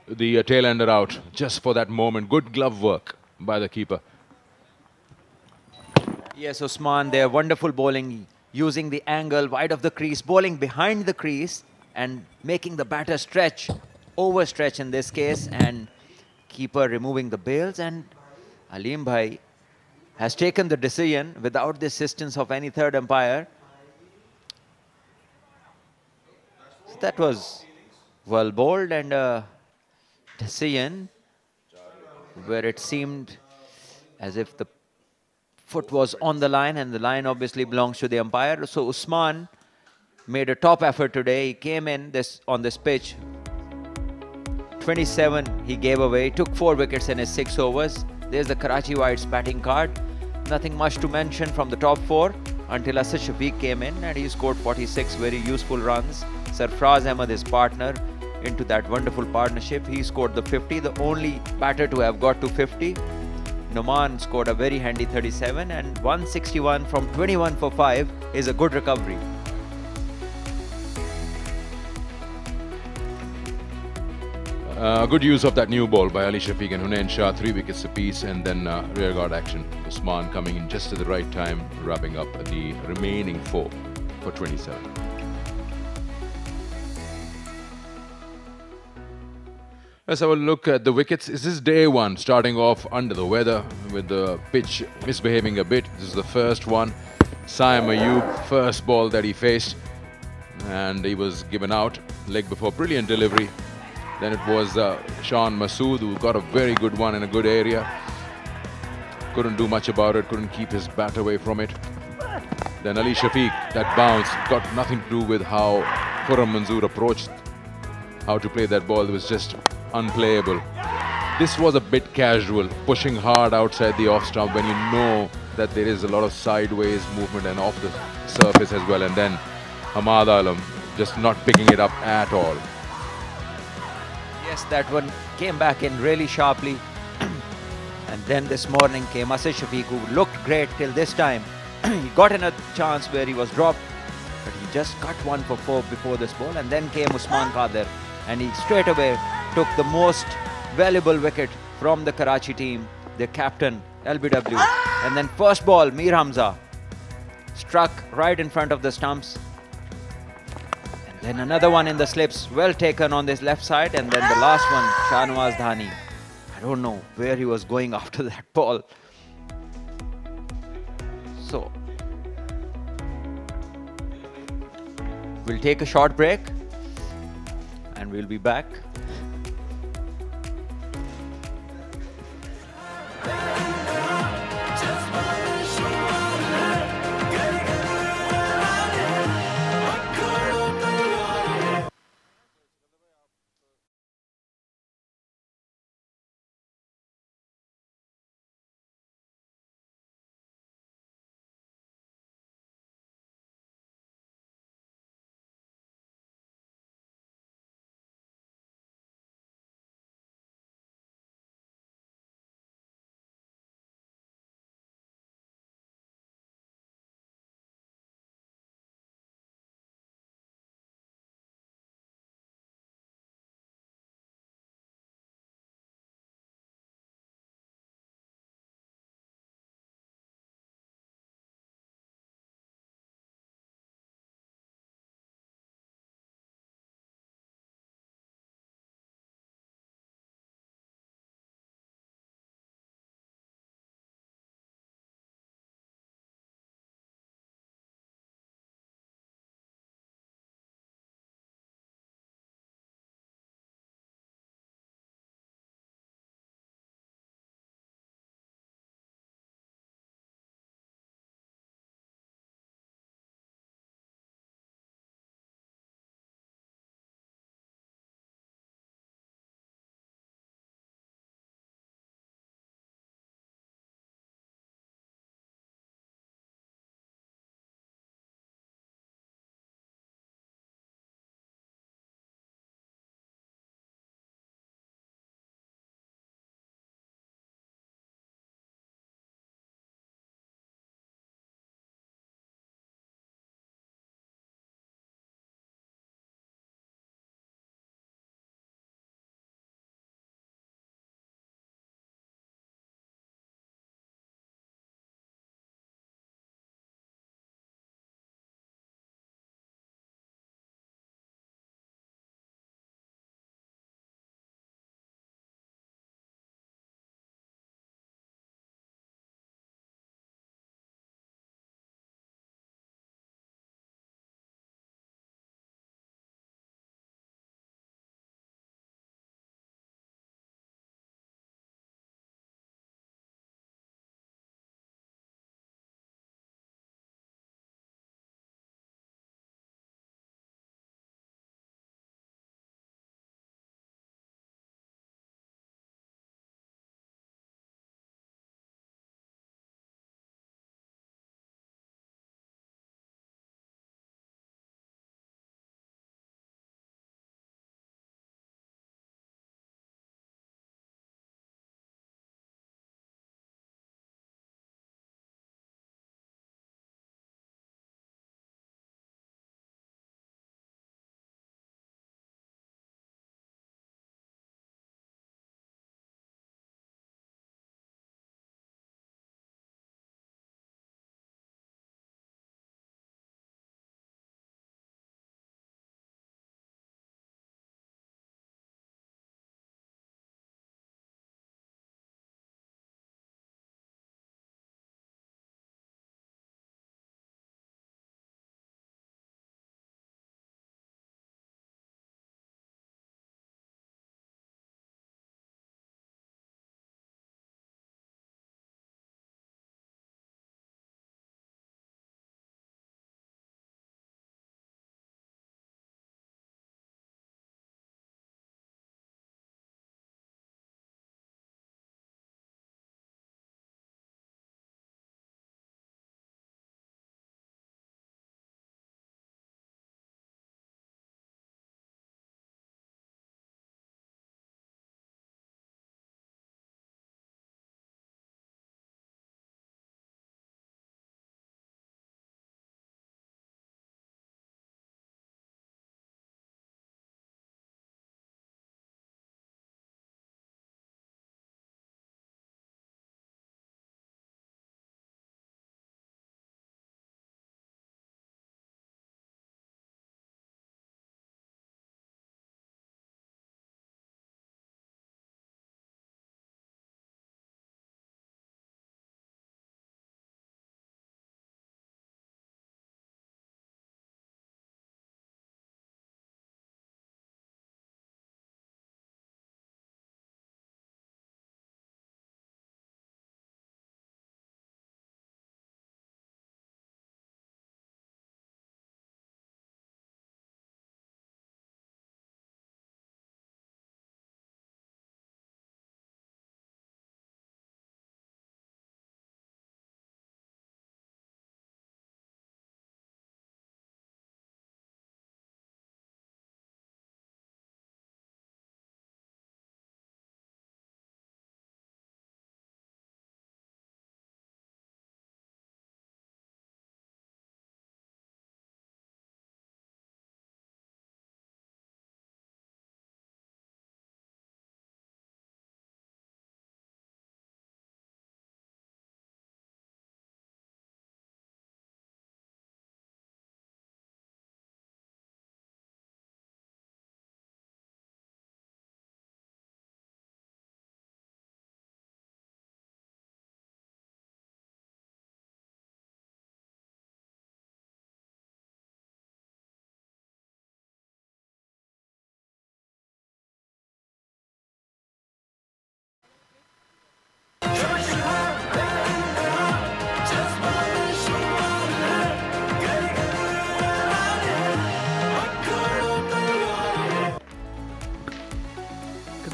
the tail-ender out just for that moment. Good glove work by the keeper. Yes, Usman, their wonderful bowling, using the angle wide of the crease, bowling behind the crease and making the batter stretch, overstretch in this case, and keeper removing the bails. And Aleem Bhai has taken the decision without the assistance of any third umpire. So that was well bowled, and a decision where it seemed as if the foot was on the line, and the line obviously belongs to the umpire. So Usman made a top effort today. He came in on this pitch. 27 he gave away, took 4 wickets in his 6 overs. There's the Karachi Whites batting card. Nothing much to mention from the top 4 until Asad Shafiq came in, and he scored 46 very useful runs. Sarfraz Ahmed, his partner, into that wonderful partnership. He scored the 50, the only batter to have got to 50. Noman scored a very handy 37, and 161 from 21 for 5 is a good recovery. Good use of that new ball by Ali Shafiq and Hunain Shah, 3 wickets apiece, and then rearguard action. Usman coming in just at the right time, wrapping up the remaining 4 for 27. Let's have a look at the wickets. This is day 1, starting off under the weather with the pitch misbehaving a bit. This is the first one. Saim Ayub, first ball that he faced, and he was given out. Leg before, brilliant delivery. Then it was Sean Masood, who got a very good one in a good area. Couldn't do much about it, couldn't keep his bat away from it. Then Ali Shafiq, that bounce, got nothing to do with how Khurram Manzoor approached how to play that ball. It was just unplayable. This was a bit casual, pushing hard outside the off stump when you know that there is a lot of sideways movement and off the surface as well. And then Hamad Alam just not picking it up at all. Yes, that one came back in really sharply. And then this morning came Asad Shafiq, who looked great till this time. He got in a chance where he was dropped, but he just cut 1 for 4 before this ball. And then came Usman Qadir, and he straight away took the most valuable wicket from the Karachi team, their captain, LBW. And then first ball, Mir Hamza struck right in front of the stumps. And then another one in the slips, well taken on this left side. And then the last one, Shahnawaz Dhani. I don't know where he was going after that ball. So, we'll take a short break and we'll be back.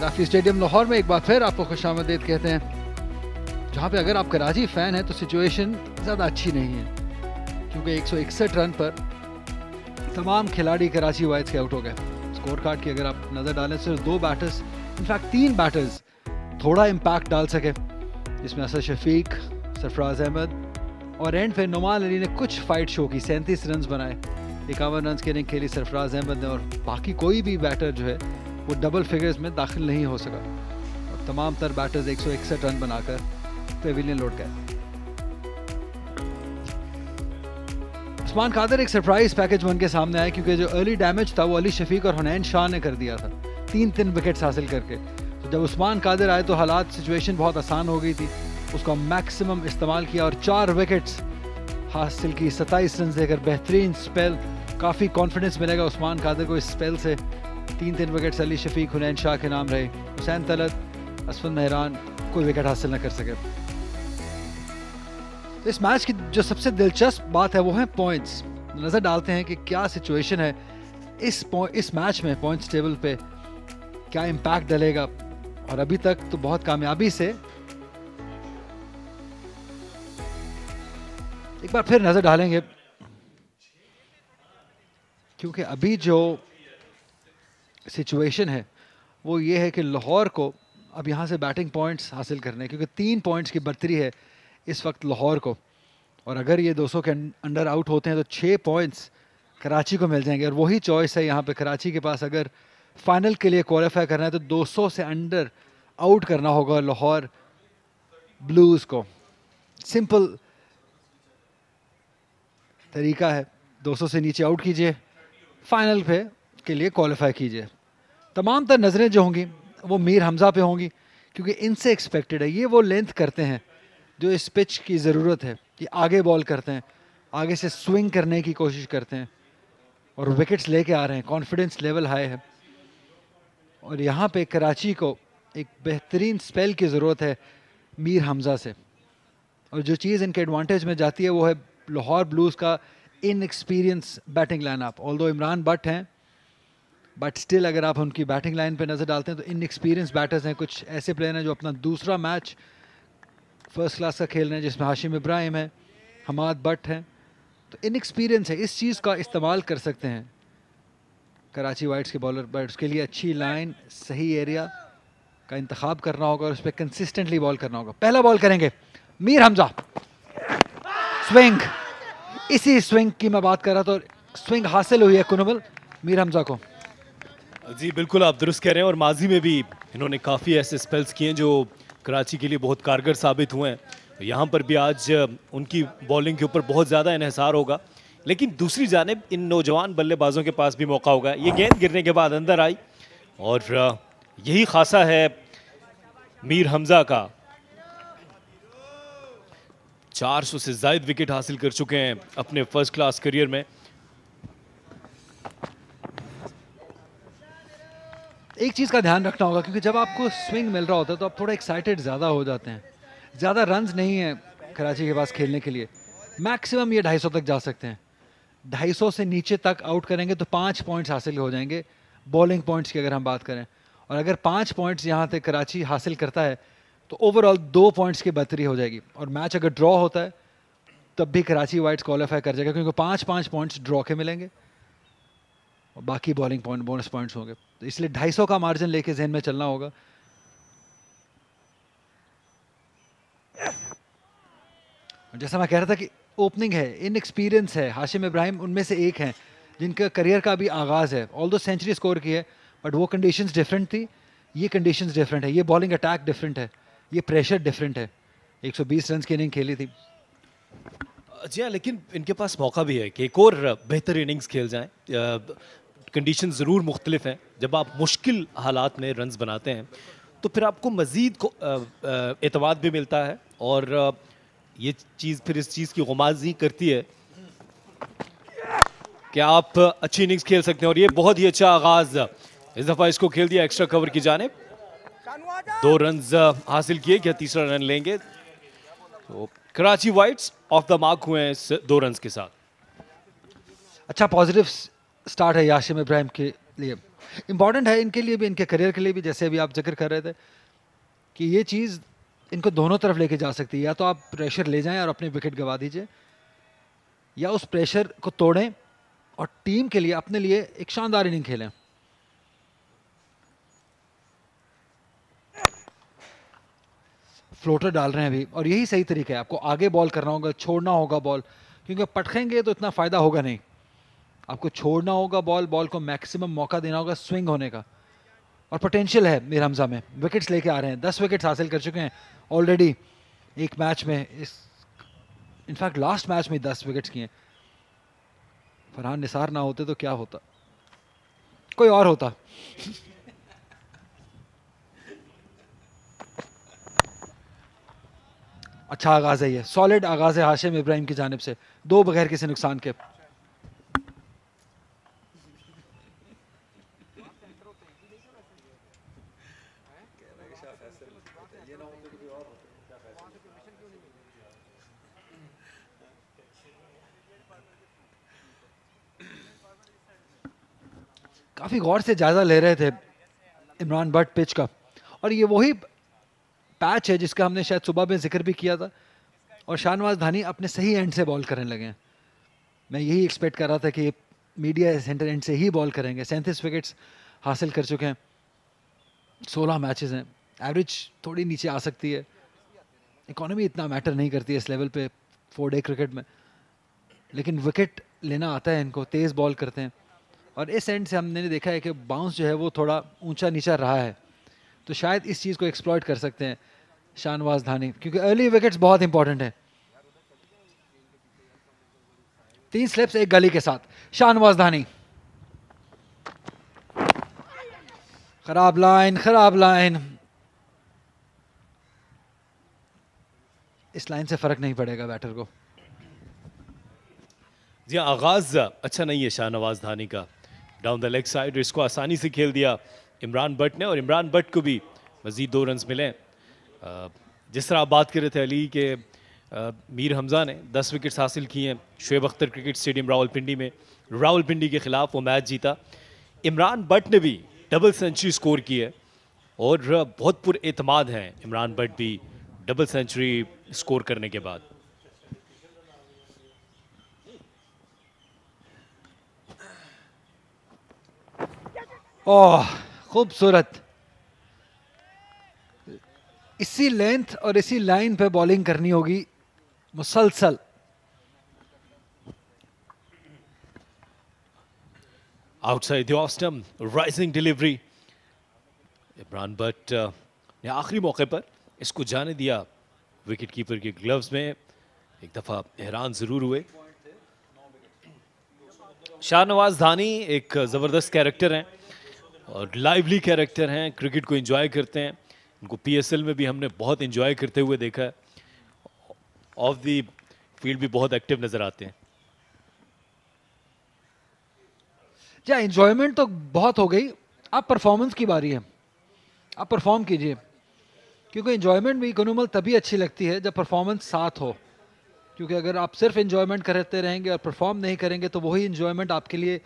Gaddafi stadium Lahore में एक बार फिर आपको खुशामदीद कहते हैं, जहां पे अगर आप कराची फ़ैन हैं तो सिचुएशन ज़्यादा अच्छी नहीं है, क्योंकि 161 रन पर तमाम खिलाड़ी कराची वाइड्स के आउट हो गए। स्कोर कार्ड की अगर आप नज़र डालें, सिर्फ 2 बैटर्स, इनफैक्ट 3 बैटर्स थोड़ा इम्पैक्ट डाल सके, जिसमें असद शफीक, सरफराज अहमद और एंड पे नुमान अली ने कुछ फाइट शो की, 37 रन बनाए, 51 रन की इनिंग खेली सरफराज अहमद ने, और बाकी कोई भी बैटर जो है वो डबल फिगर्स में दाखिल नहीं हो सका, और तमाम तर बैटर्स 161 रन बनाकर पेविलियन लौट गए। उस्मान कादिर एक सरप्राइज पैकेज बन के सामने आया, क्योंकि जो अर्ली डैमेज था वो अली शफीक और हुनैन शाह ने कर दिया था 3 विकेट्स हासिल करके। तो जब उस्मान कादिर आए तो हालात, सिचुएशन बहुत आसान हो गई थी, उसका मैक्सिमम इस्तेमाल किया और 4 विकेट्स हासिल की, 27 रन देकर बेहतरीन स्पेल। काफ़ी कॉन्फिडेंस मिलेगा उस्मान कादिर को इस स्पेल से। 3 विकेट्स अली शफीक, हुनैन शाह के नाम रहे। हुसैन तलत, असफन मेहरान कोई विकेट हासिल न कर सके। तो इस मैच की जो सबसे दिलचस्प बात है वो है पॉइंट्स। नज़र डालते हैं कि क्या सिचुएशन है इस मैच में, पॉइंट्स टेबल पे क्या इम्पैक्ट डलेगा। और अभी तक तो बहुत कामयाबी से एक बार फिर नज़र डालेंगे, क्योंकि अभी जो सिचुएशन है वो ये है कि लाहौर को अब यहाँ से बैटिंग पॉइंट्स हासिल करने, क्योंकि 3 पॉइंट्स की बर्तरी है इस वक्त लाहौर को, और अगर ये 200 के अंडर आउट होते हैं तो 6 पॉइंट्स कराची को मिल जाएंगे। और वही चॉइस है यहाँ पे कराची के पास, अगर फाइनल के लिए क्वालिफाई करना है तो 200 से अंडर आउट करना होगा लाहौर ब्लूज़ को। सिंपल तरीका है, 200 से नीचे आउट कीजिए, फाइनल पे के लिए क्वालिफाई कीजिए। तमाम तर नज़रें जो होंगी वो मीर हमज़ा पे होंगी, क्योंकि इनसे एक्सपेक्टेड है, ये वो लेंथ करते हैं जो इस पिच की ज़रूरत है, कि आगे बॉल करते हैं, आगे से स्विंग करने की कोशिश करते हैं और विकेट्स लेके आ रहे हैं, कॉन्फिडेंस लेवल हाई है। और यहाँ पे कराची को एक बेहतरीन स्पेल की ज़रूरत है मीर हमज़ा से, और जो चीज़ इनके एडवांटेज में जाती है वो है लाहौर ब्लूज़ का inexperience batting lineup. Although Imran but हैं, बट स्टिल अगर आप उनकी बैटिंग लाइन पे नज़र डालते हैं तो इनएक्सपीरियंस बैटर्स हैं। कुछ ऐसे प्लेयर हैं जो अपना दूसरा मैच फर्स्ट क्लास का खेल रहे हैं, जिसमें हाशिम इब्राहिम है, हमाद बट हैं, तो इनएक्सपीरियंस है। इस चीज़ का इस्तेमाल कर सकते हैं कराची वाइट्स के बॉलर, बट उसके लिए अच्छी लाइन, सही एरिया का इंतखाब करना होगा और उस पर कंसिस्टेंटली बॉल करना होगा। पहला बॉल करेंगे मीर हमज़ा, स्विंग, इसी स्विंग की मैं बात कर रहा था, स्विंग हासिल हुई है कुनबल मीर हमज़ा को। जी बिल्कुल, आप दुरुस्त कह रहे हैं, और माजी में भी इन्होंने काफ़ी ऐसे स्पेल्स किए हैं जो कराची के लिए बहुत कारगर साबित हुए हैं। यहाँ पर भी आज उनकी बॉलिंग के ऊपर बहुत ज़्यादा इन्हिसार होगा, लेकिन दूसरी जानिब इन नौजवान बल्लेबाजों के पास भी मौका होगा। ये गेंद गिरने के बाद अंदर आई, और यही खासा है मीर हमज़ा का। 400 से ज़ायद विकेट हासिल कर चुके हैं अपने फर्स्ट क्लास करियर में। एक चीज़ का ध्यान रखना होगा, क्योंकि जब आपको स्विंग मिल रहा होता है तो आप थोड़ा एक्साइटेड ज़्यादा हो जाते हैं। ज़्यादा रन्स नहीं है कराची के पास खेलने के लिए, मैक्सिमम ये 250 तक जा सकते हैं। 250 से नीचे तक आउट करेंगे तो 5 पॉइंट्स हासिल हो जाएंगे बॉलिंग पॉइंट्स की अगर हम बात करें, और अगर 5 पॉइंट्स यहाँ तक कराची हासिल करता है तो ओवरऑल 2 पॉइंट्स की बढ़तरी हो जाएगी, और मैच अगर ड्रॉ होता है तब भी कराची वाइट्स क्वालिफाई कर जाएगा, क्योंकि 5-5 पॉइंट्स ड्रॉ के मिलेंगे और बाकी बॉलिंग पॉइंट, बोनस पॉइंट्स होंगे। तो इसलिए 250 का मार्जिन लेके जहन में चलना होगा। जैसा मैं कह रहा था कि ओपनिंग है, इनएक्सपीरियंस है, हाशिम इब्राहिम उनमें से एक हैं जिनका करियर का भी आगाज़ है। ऑल्दो सेंचुरी स्कोर की है, बट वो कंडीशंस डिफरेंट थी, ये कंडीशंस डिफरेंट है, ये बॉलिंग अटैक डिफरेंट है, ये प्रेशर डिफरेंट है। 120 रन की इनिंग खेली थी। जी हाँ, लेकिन इनके पास मौका भी है कि एक और बेहतर इनिंग्स खेल जाएं। कंडीशन ज़रूर मुख्तलिफ हैं। जब आप मुश्किल हालात में रन्स बनाते हैं तो फिर आपको मज़ीद को एतमाद भी मिलता है, और ये चीज़ फिर इस चीज़ की गुमाजी करती है कि आप अच्छी इनिंग्स खेल सकते हैं। और ये बहुत ही अच्छा आगाज़ इस दफ़ा इसको खेल दिया एक्स्ट्रा कवर की जानिब, 2 रन्स हासिल किए, क्या तीसरा रन लेंगे। तो Karachi Whites off the mark हुए हैं इस 2 रन्स के साथ। अच्छा पॉजिटिव स्टार्ट है याशिम इब्राहिम के लिए। इंपॉर्टेंट है इनके लिए भी, इनके करियर के लिए भी, जैसे अभी आप जिक्र कर रहे थे कि ये चीज़ इनको दोनों तरफ लेके जा सकती है। या तो आप प्रेशर ले जाएं और अपने विकेट गवा दीजिए, या उस प्रेशर को तोड़ें और टीम के लिए, अपने लिए एक शानदार इनिंग खेलें। फ्लोटर डाल रहे हैं अभी, और यही सही तरीका है। आपको आगे बॉल करना होगा, छोड़ना होगा बॉल, क्योंकि पटखेंगे तो इतना फायदा होगा नहीं। आपको छोड़ना होगा बॉल, बॉल को मैक्सिमम मौका देना होगा स्विंग होने का। और पोटेंशियल है मीर हमजा में, विकेट्स लेके आ रहे हैं, 10 विकेट्स हासिल कर चुके हैं ऑलरेडी एक मैच में। इस इनफैक्ट लास्ट मैच में 10 विकेट्स किए। फरहान निसार ना होते तो क्या होता, कोई और होता। अच्छा आगाज है, ये सॉलिड आगाज है हाशिम इब्राहिम की जानिब से, 2 बगैर किसी नुकसान के। काफी गौर से जायजा ले रहे थे इमरान भट्ट पिच का, और ये वही पैच है जिसका हमने शायद सुबह में जिक्र भी किया था। और शाहनवाज धानी अपने सही एंड से बॉल करने लगे हैं। मैं यही एक्सपेक्ट कर रहा था कि मीडिया सेंटर एंड से ही बॉल करेंगे। 37 विकेट्स हासिल कर चुके हैं, 16 मैचेस हैं। एवरेज थोड़ी नीचे आ सकती है, इकोनॉमी इतना मैटर नहीं करती है इस लेवल पे 4 डे क्रिकेट में, लेकिन विकेट लेना आता है इनको, तेज़ बॉल करते हैं। और इस एंड से हमने देखा है कि बाउंस जो है वो थोड़ा ऊंचा नीचा रहा है, तो शायद इस चीज़ को एक्सप्लॉइट कर सकते हैं शाहनवाज धानी, क्योंकि अर्ली विकेट्स बहुत इंपॉर्टेंट है। 3 स्लिप्स 1 गली के साथ शाहनवाज धानी। खराब लाइन, खराब लाइन। इस लाइन से फर्क नहीं पड़ेगा बैटर को। जी आगाज अच्छा नहीं है शाहनवाज धानी का, डाउन द लेग साइड। इसको आसानी से खेल दिया इमरान भट्ट ने, और इमरान भट्ट को भी मजीद 2 रन मिले। जिस तरह आप बात कर रहे थे अली के, मीर हमजा ने 10 विकेट्स हासिल किए हैं शुएब अख्तर क्रिकेट स्टेडियम रावलपिंडी में। रावलपिंडी के खिलाफ वो मैच जीता। इमरान भट्ट ने भी डबल सेंचुरी स्कोर की है, और बहुत पुरएतमाद हैं इमरान भट्ट भी डबल सेंचुरी स्कोर करने के बाद। ओह खूबसूरत। इसी लेंथ और इसी लाइन पे बॉलिंग करनी होगी मुसलसल। Outside the off stump, rising delivery. Imran Bhatt ने आखिरी मौके पर इसको जाने दिया विकेट कीपर के ग्लव्स में। एक दफा हैरान जरूर हुए। शाहनवाज धानी एक जबरदस्त कैरेक्टर हैं और लाइवली कैरेक्टर हैं, क्रिकेट को एंजॉय करते हैं। उनको पीएसएल में भी हमने बहुत एंजॉय करते हुए देखा है। ऑफ द फील्ड भी बहुत एक्टिव नजर आते हैं। जी एंजॉयमेंट तो बहुत हो गई, अब परफॉर्मेंस की बारी है। आप परफॉर्म कीजिए, क्योंकि एंजॉयमेंट भी इकोनॉमल तभी अच्छी लगती है जब परफॉर्मेंस साथ हो। क्योंकि अगर आप सिर्फ एंजॉयमेंट करते रहेंगे और परफॉर्म नहीं करेंगे तो वही एंजॉयमेंट आपके लिए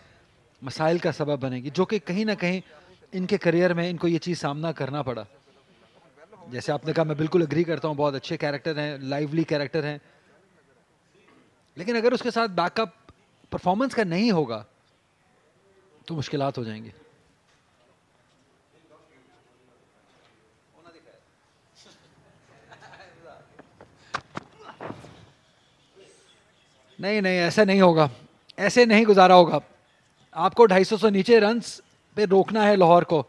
मसाइल का सबब बनेगी, जो कि कहीं ना कहीं इनके करियर में इनको ये चीज़ सामना करना पड़ा। जैसे आपने कहा, मैं बिल्कुल एग्री करता हूँ, बहुत अच्छे कैरेक्टर हैं, लाइवली कैरेक्टर हैं, लेकिन अगर उसके साथ बैकअप परफॉर्मेंस का नहीं होगा तो मुश्किलात हो जाएंगी। नहीं नहीं, ऐसा नहीं होगा, ऐसे नहीं गुजारा होगा। आपको 250 से नीचे रन्स पे रोकना है लाहौर को,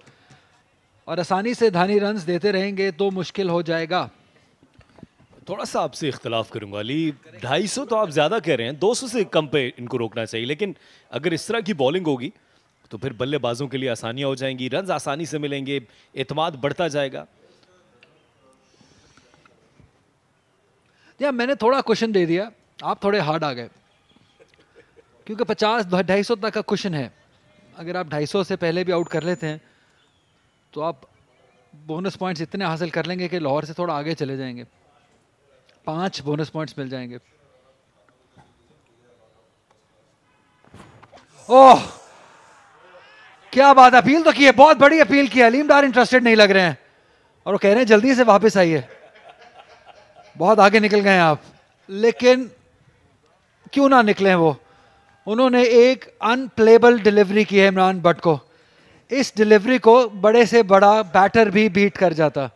और आसानी से धानी रन्स देते रहेंगे तो मुश्किल हो जाएगा। थोड़ा सा आपसे इख्तलाफ करूंगा अली, 250 तो आप ज्यादा कह रहे हैं, 200 से कम पे इनको रोकना चाहिए। लेकिन अगर इस तरह की बॉलिंग होगी तो फिर बल्लेबाजों के लिए आसानियां हो जाएंगी, रन्स आसानी से मिलेंगे, एतमाद बढ़ता जाएगा। या मैंने थोड़ा क्वेश्चन दे दिया, आप थोड़े हार्ड आ गए, क्योंकि 50-250 तक का क्वेश्चन है। अगर आप 250 से पहले भी आउट कर लेते हैं तो आप बोनस पॉइंट्स इतने हासिल कर लेंगे कि लाहौर से थोड़ा आगे चले जाएंगे, 5 बोनस पॉइंट्स मिल जाएंगे। ओह क्या बात, अपील तो की है, बहुत बड़ी अपील की है। अलीम डार इंटरेस्टेड नहीं लग रहे हैं और वो कह रहे हैं जल्दी से वापस आइए, बहुत आगे निकल गए हैं आप। लेकिन क्यों ना निकले वो, उन्होंने एक अनप्लेबल डिलीवरी की है इमरान बट को। इस डिलीवरी को बड़े से बड़ा बैटर भी बीट कर जाता।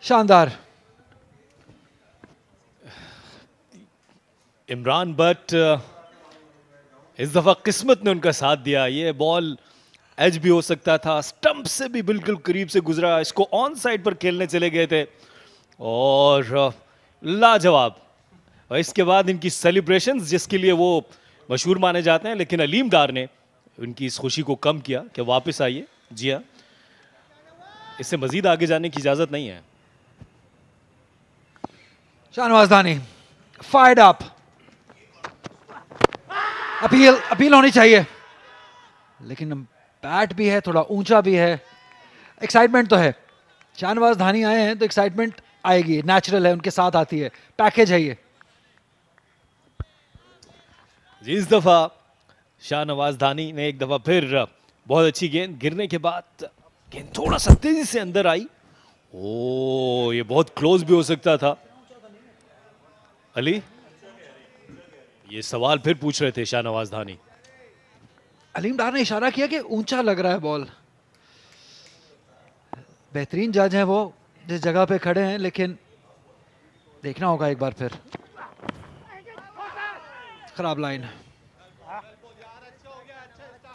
शानदार। इमरान बट इस दफा किस्मत ने उनका साथ दिया। ये बॉल एज भी हो सकता था, स्टंप से भी बिल्कुल करीब से गुजरा, इसको ऑन साइड पर खेलने चले गए थे और लाजवाब। और इसके बाद इनकी सेलिब्रेशंस जिसके लिए वो मशहूर माने जाते हैं, लेकिन अलीम डार ने उनकी इस खुशी को कम किया कि वापस आइए। जी हाँ, इससे मजीद आगे जाने की इजाजत नहीं है। शाहनवाज दानी फायर्ड अप, अपील होनी चाहिए, लेकिन बैट भी है, थोड़ा ऊंचा भी है, एक्साइटमेंट तो है। शाहनवाज धानी आए हैं तो एक्साइटमेंट आएगी, नेचुरल है, उनके साथ आती है, पैकेज है ये। जी, इस दफा शाहनवाज धानी ने एक दफा फिर बहुत अच्छी गेंद, गिरने के बाद गेंद थोड़ा सा तेजी से अंदर आई। ओ, ये बहुत क्लोज भी हो सकता था। अली, ये सवाल फिर पूछ रहे थे शाहनवाज धानी। अलीम डार ने इशारा किया कि ऊंचा लग रहा है बॉल। बेहतरीन जज हैं वो जिस जगह पे खड़े हैं, लेकिन देखना होगा एक बार फिर। खराब लाइन।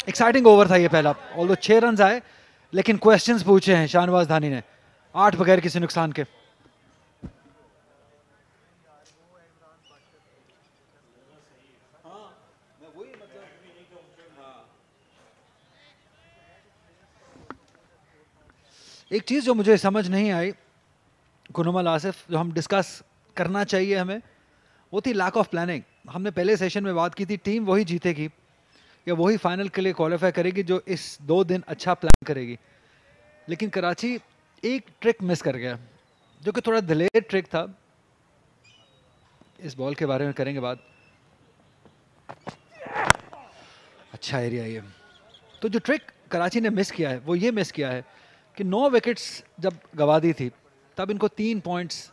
एक्साइटिंग ओवर था ये पहला, ऑल्दो 6 रन आए, लेकिन क्वेश्चंस पूछे हैं शाहनवाज धानी ने, 8 बगैर किसी नुकसान के। एक चीज जो मुझे समझ नहीं आई कुनुमल आसिफ, जो हम डिस्कस करना चाहिए हमें, वो थी लैक ऑफ प्लानिंग। हमने पहले सेशन में बात की थी टीम वही जीतेगी या वही फाइनल के लिए क्वालिफाई करेगी जो इस 2 दिन अच्छा प्लान करेगी। लेकिन कराची एक ट्रिक मिस कर गया, जो कि थोड़ा डिलेड ट्रिक था। इस बॉल के बारे में करेंगे बात। अच्छा एरिया ये। तो जो ट्रिक कराची ने मिस किया है वो ये मिस किया है कि 9 विकेट्स जब गवा दी थी तब इनको 3 पॉइंट्स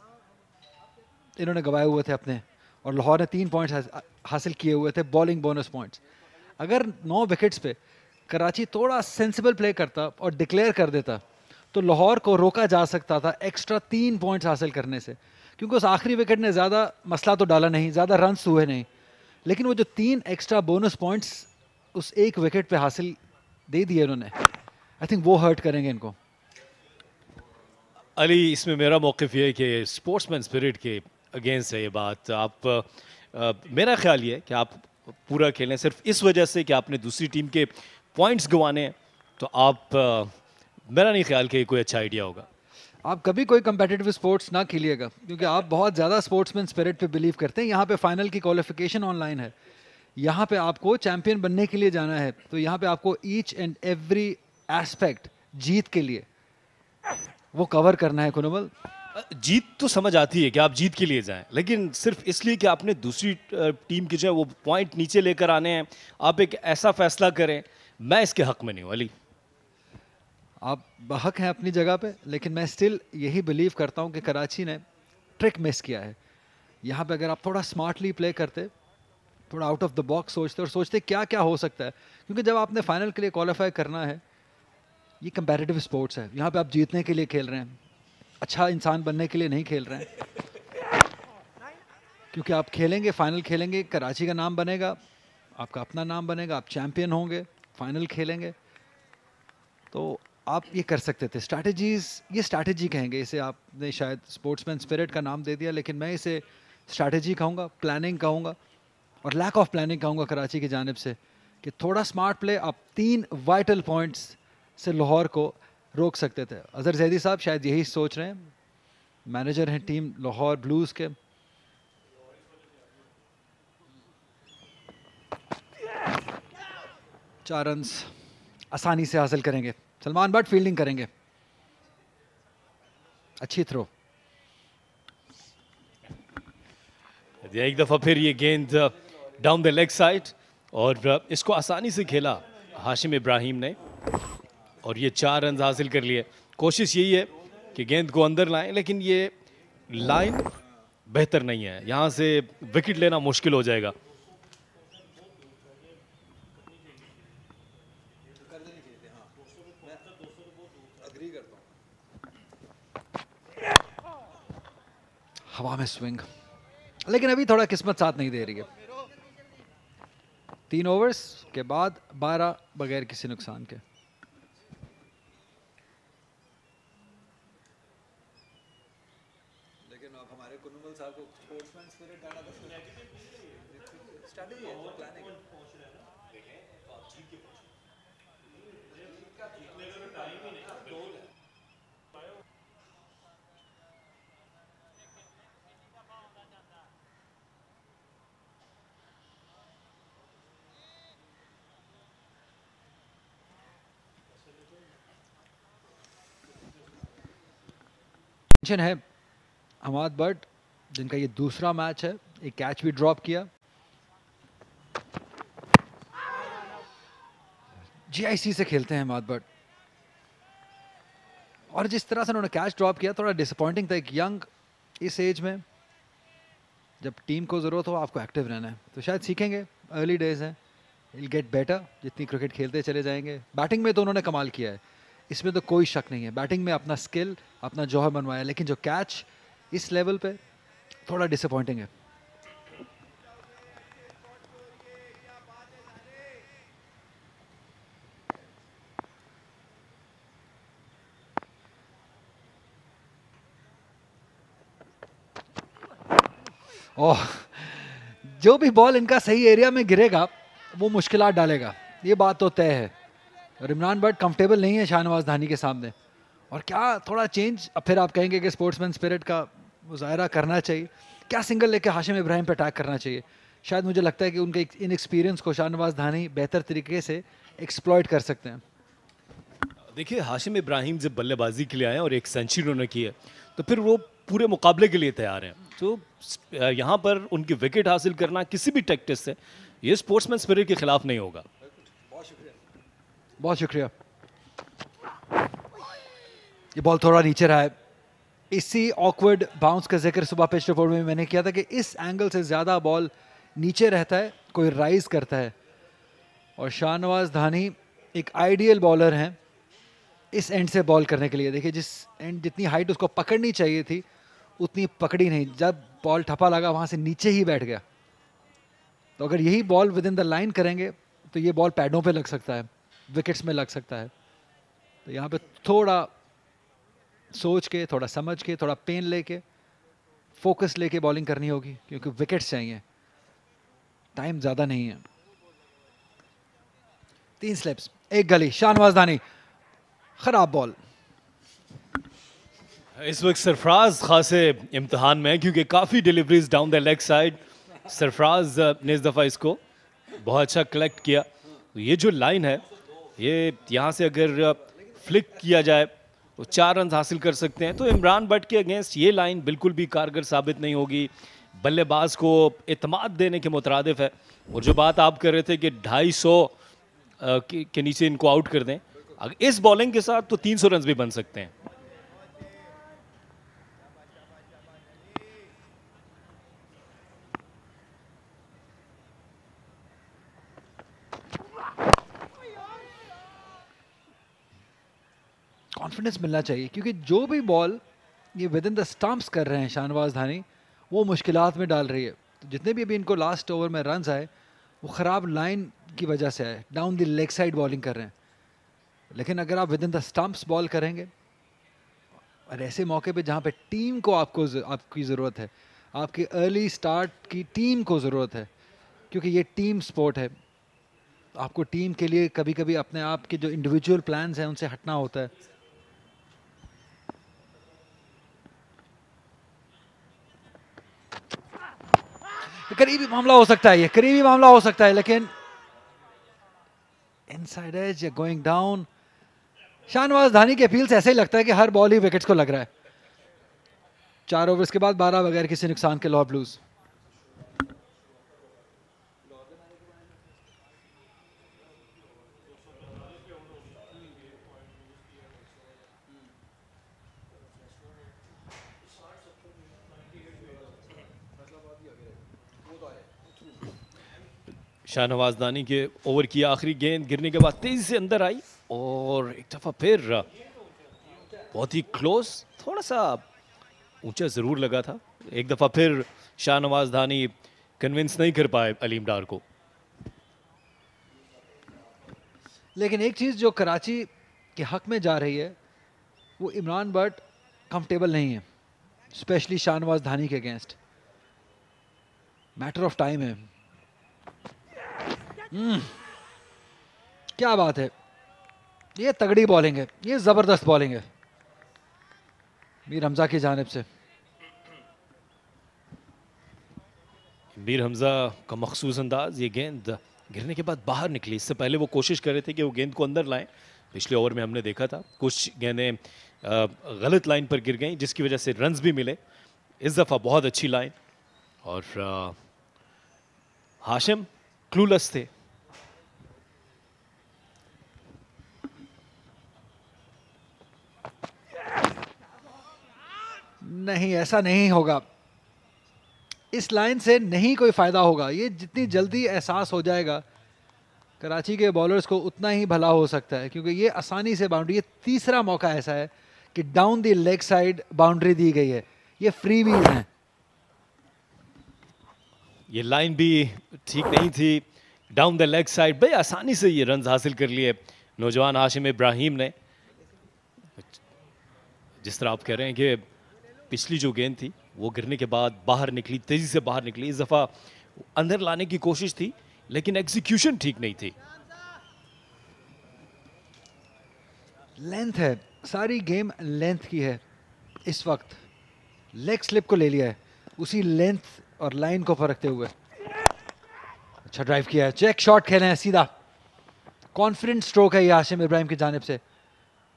इन्होंने गवाए हुए थे अपने, और लाहौर ने 3 पॉइंट्स हासिल किए हुए थे, बॉलिंग बोनस पॉइंट्स। अगर 9 विकेट्स पे कराची थोड़ा सेंसिबल प्ले करता और डिक्लेयर कर देता तो लाहौर को रोका जा सकता था एक्स्ट्रा 3 पॉइंट्स हासिल करने से, क्योंकि उस आखिरी विकेट ने ज़्यादा मसला तो डाला नहीं, ज़्यादा रन्स हुए नहीं, लेकिन वो जो 3 एक्स्ट्रा बोनस पॉइंट्स उस एक विकेट पे हासिल दे दिए उन्होंने, आई थिंक वो हर्ट करेंगे इनको। अली, इसमें मेरा मौक़िफ़ ये है कि स्पोर्ट्समैन स्पिरिट के अगेंस्ट है ये बात। आप मेरा ख्याल ये है कि आप पूरा खेलें सिर्फ इस वजह से कि आपने दूसरी टीम के पॉइंट्स गंवाने हैं, तो आप मेरा नहीं ख्याल कि कोई अच्छा आइडिया होगा। आप कभी कोई कम्पिटिटिव स्पोर्ट्स ना खेलिएगा, क्योंकि आप बहुत ज़्यादा स्पोर्ट्समैन स्पिरिट पे बिलीव करते हैं। यहाँ पे फाइनल की क्वालिफिकेशन ऑनलाइन है, यहाँ पे आपको चैंपियन बनने के लिए जाना है, तो यहाँ पे आपको ईच एंड एवरी एस्पेक्ट जीत के लिए वो कवर करना है। कुनुमल, जीत तो समझ आती है कि आप जीत के लिए जाएं, लेकिन सिर्फ इसलिए कि आपने दूसरी टीम के जो है वो पॉइंट नीचे लेकर आने हैं, आप एक ऐसा फैसला करें, मैं इसके हक में नहीं हूँ। अली, आप बहक हैं अपनी जगह पे, लेकिन मैं स्टिल यही बिलीव करता हूँ कि कराची ने ट्रिक मिस किया है। यहाँ पे अगर आप थोड़ा स्मार्टली प्ले करते, थोड़ा आउट ऑफ द बॉक्स सोचते और सोचते क्या क्या हो सकता है, क्योंकि जब आपने फाइनल के लिए क्वालिफाई करना है, ये कंपैरेटिव स्पोर्ट्स है, यहाँ पे आप जीतने के लिए खेल रहे हैं, अच्छा इंसान बनने के लिए नहीं खेल रहे हैं। क्योंकि आप खेलेंगे, फाइनल खेलेंगे, कराची का नाम बनेगा, आपका अपना नाम बनेगा, आप चैंपियन होंगे, फाइनल खेलेंगे, तो आप ये कर सकते थे। स्ट्रैटेजीज, ये स्ट्रैटेजी कहेंगे इसे, आपने शायद स्पोर्ट्समैन स्पिरिट का नाम दे दिया, लेकिन मैं इसे स्ट्रैटेजी कहूँगा, प्लानिंग कहूँगा, और लैक ऑफ प्लानिंग कहूँगा कराची की जानिब से, कि थोड़ा स्मार्ट प्ले, आप 3 वाइटल पॉइंट्स से लाहौर को रोक सकते थे। अजहर जैदी साहब शायद यही सोच रहे हैं, मैनेजर हैं टीम लाहौर ब्लूज के। चार रन आसानी से हासिल करेंगे। सलमान बट फील्डिंग करेंगे, अच्छी थ्रो। एक दफा फिर ये गेंद डाउन द लेग साइड, और इसको आसानी से खेला हाशिम इब्राहिम ने। और ये 4 रन हासिल कर लिए। कोशिश यही है कि गेंद को अंदर लाएं, लेकिन ये लाइन बेहतर नहीं है, यहाँ से विकेट लेना मुश्किल हो जाएगा। हवा में स्विंग, लेकिन अभी थोड़ा किस्मत साथ नहीं दे रही है। 3 ओवर्स के बाद 12 बगैर किसी नुकसान के। लेकिन अब हमारे कुनुमल साहब को स्पोर्ट्समैन स्पिरिट आना तो स्ट्रेटजी है, प्लानिंग। टेंशन है हमाद बट, जिनका ये दूसरा मैच है, एक कैच भी ड्रॉप किया। जीआईसी से खेलते हैं हमाद बट, और जिस तरह से उन्होंने कैच ड्रॉप किया थोड़ा डिसअपॉइंटिंग था। एक यंग इस एज में जब टीम को ज़रूरत हो आपको एक्टिव रहना है, तो शायद सीखेंगे, अर्ली डेज हैं, विल गेट बेटर जितनी क्रिकेट खेलते चले जाएंगे। बैटिंग में तो उन्होंने कमाल किया है, इसमें तो कोई शक नहीं है। बैटिंग में अपना स्किल, अपना जौहर बनवाया, लेकिन जो कैच इस लेवल पे थोड़ा डिसअपॉइंटिंग है। ओह, जो भी बॉल इनका सही एरिया में गिरेगा वो मुश्किलात डालेगा, ये बात तो तय है। और इमरान बट कंफर्टेबल नहीं है शाहनवाज धानी के सामने, और क्या थोड़ा चेंज, अब फिर आप कहेंगे कि स्पोर्ट्समैन स्पिरिट का मुजाहरा करना चाहिए, क्या सिंगल लेके हाशिम इब्राहिम पे अटैक करना चाहिए। शायद मुझे लगता है कि उनके इन एक्सपीरियंस को शाहनवाज धानी बेहतर तरीके से एक्सप्लॉइट कर सकते हैं। देखिए, हाशिम इब्राहिम जब बल्लेबाजी के लिए आए और एक सेंचुरी उन्होंने की है, तो फिर वो पूरे मुकाबले के लिए तैयार हैं। तो यहाँ पर उनकी विकेट हासिल करना किसी भी टैक्टिस से, ये स्पोर्ट्समैन स्पिरिट के खिलाफ नहीं होगा। बहुत शुक्रिया। ये बॉल थोड़ा नीचे रहा है, इसी ऑकवर्ड बाउंस का जिक्र सुबह पिच रिपोर्ट में मैंने किया था कि इस एंगल से ज़्यादा बॉल नीचे रहता है, कोई राइज करता है। और शाहनवाज धानी एक आइडियल बॉलर हैं इस एंड से बॉल करने के लिए। देखिए, जिस एंड जितनी हाइट उसको पकड़नी चाहिए थी उतनी पकड़ी नहीं, जब बॉल ठप्पा लगा वहाँ से नीचे ही बैठ गया। तो अगर यही ball with in the line करेंगे तो ये बॉल पैडों पे लग सकता है, विकेट्स में लग सकता है। तो यहाँ पे थोड़ा सोच के, थोड़ा समझ के, थोड़ा पेन लेके, फोकस लेके बॉलिंग करनी होगी, क्योंकि विकेट्स चाहिए, टाइम ज़्यादा नहीं है। 3 स्लिप्स, 1 गली, शाहनवाज धानी, खराब बॉल। इस वक्त सरफराज खासे इम्तिहान में है, क्योंकि काफ़ी deliveries down the leg side. Sarfaraz ने इस दफ़ा इसको बहुत अच्छा कलेक्ट किया। तो ये जो लाइन है, ये यहाँ से अगर फ्लिक किया जाए तो 4 रन हासिल कर सकते हैं। तो इमरान बट के अगेंस्ट ये लाइन बिल्कुल भी कारगर साबित नहीं होगी, बल्लेबाज को इत्मीनान देने के मुतरादिफ है। और जो बात आप कर रहे थे कि 250 के नीचे इनको आउट कर दें, अगर इस बॉलिंग के साथ तो 300 रन भी बन सकते हैं। कॉन्फिडेंस मिलना चाहिए, क्योंकि जो भी बॉल ये विद इन द स्टंप्स कर रहे हैं शाहनवाज धानी, वो मुश्किलात में डाल रही है। तो जितने भी अभी इनको लास्ट ओवर में रन्स आए वो ख़राब लाइन की वजह से आए, down the leg side bowling कर रहे हैं। लेकिन अगर आप with in the stumps ball करेंगे, और ऐसे मौके पे जहाँ पे टीम को आपकी ज़रूरत है, आपकी अर्ली स्टार्ट की टीम को ज़रूरत है, क्योंकि ये टीम स्पोर्ट है, आपको टीम के लिए कभी कभी अपने आप के जो इंडिविजुअल प्लान्स हैं उनसे हटना होता है। करीबी मामला हो सकता है, ये करीबी मामला हो सकता है, लेकिन इनसाइड एज या गोइंग डाउन। शाहनवाज धानी के अपील से ऐसे ही लगता है कि हर बॉल ही विकेट्स को लग रहा है। 4 ओवर्स के बाद 12 बगैर किसी नुकसान के लाहौर ब्लूज। शाहनवाज दानी के ओवर की आखिरी गेंद गिरने के बाद तेजी से अंदर आई और एक दफा फिर बहुत ही क्लोज, थोड़ा सा ऊंचा जरूर लगा था। एक दफा फिर शाहनवाज दानी कन्विंस नहीं कर पाए अलीम डार को। लेकिन एक चीज़ जो कराची के हक में जा रही है वो इमरान बट कंफर्टेबल नहीं है, स्पेशली शाहनवाज धानी के अगेंस्ट। मैटर ऑफ टाइम है। क्या बात है, ये तगड़ी बॉलिंग है, ये जबरदस्त बॉलिंग है मीर हमजा की जानिब से। मीर हमजा का मखसूस अंदाज, ये गेंद गिरने के बाद बाहर निकली। इससे पहले वो कोशिश कर रहे थे कि वो गेंद को अंदर लाएं। पिछले ओवर में हमने देखा था कुछ गेंदें गलत लाइन पर गिर गई जिसकी वजह से रन्स भी मिले। इस दफ़ा बहुत अच्छी लाइन और हाशिम क्लूलेस थे। नहीं, ऐसा नहीं होगा, इस लाइन से नहीं कोई फायदा होगा। ये जितनी जल्दी एहसास हो जाएगा कराची के बॉलर्स को उतना ही भला हो सकता है, क्योंकि ये आसानी से बाउंड्री, ये तीसरा मौका ऐसा है कि down the leg side boundary दी गई है, ये फ्री भी है। ये लाइन भी ठीक नहीं थी, डाउन द लेग साइड बड़े आसानी से ये रन हासिल कर लिए नौजवान हाशिम इब्राहिम ने। जिस तरह आप कह रहे हैं कि पिछली जो गेंद थी वो गिरने के बाद बाहर निकली, तेजी से बाहर निकली। इस दफा अंदर लाने की कोशिश थी लेकिन एग्जीक्यूशन ठीक नहीं थी। लेंथ है, सारी गेम लेंथ की है। इस वक्त लेग स्लिप को ले लिया है, उसी लेंथ और लाइन को परखते हुए। अच्छा ड्राइव किया है, चेक शॉट खेले हैं सीधा। कॉन्फिडेंट स्ट्रोक है ये हाशिम इब्राहिम की जानिब से।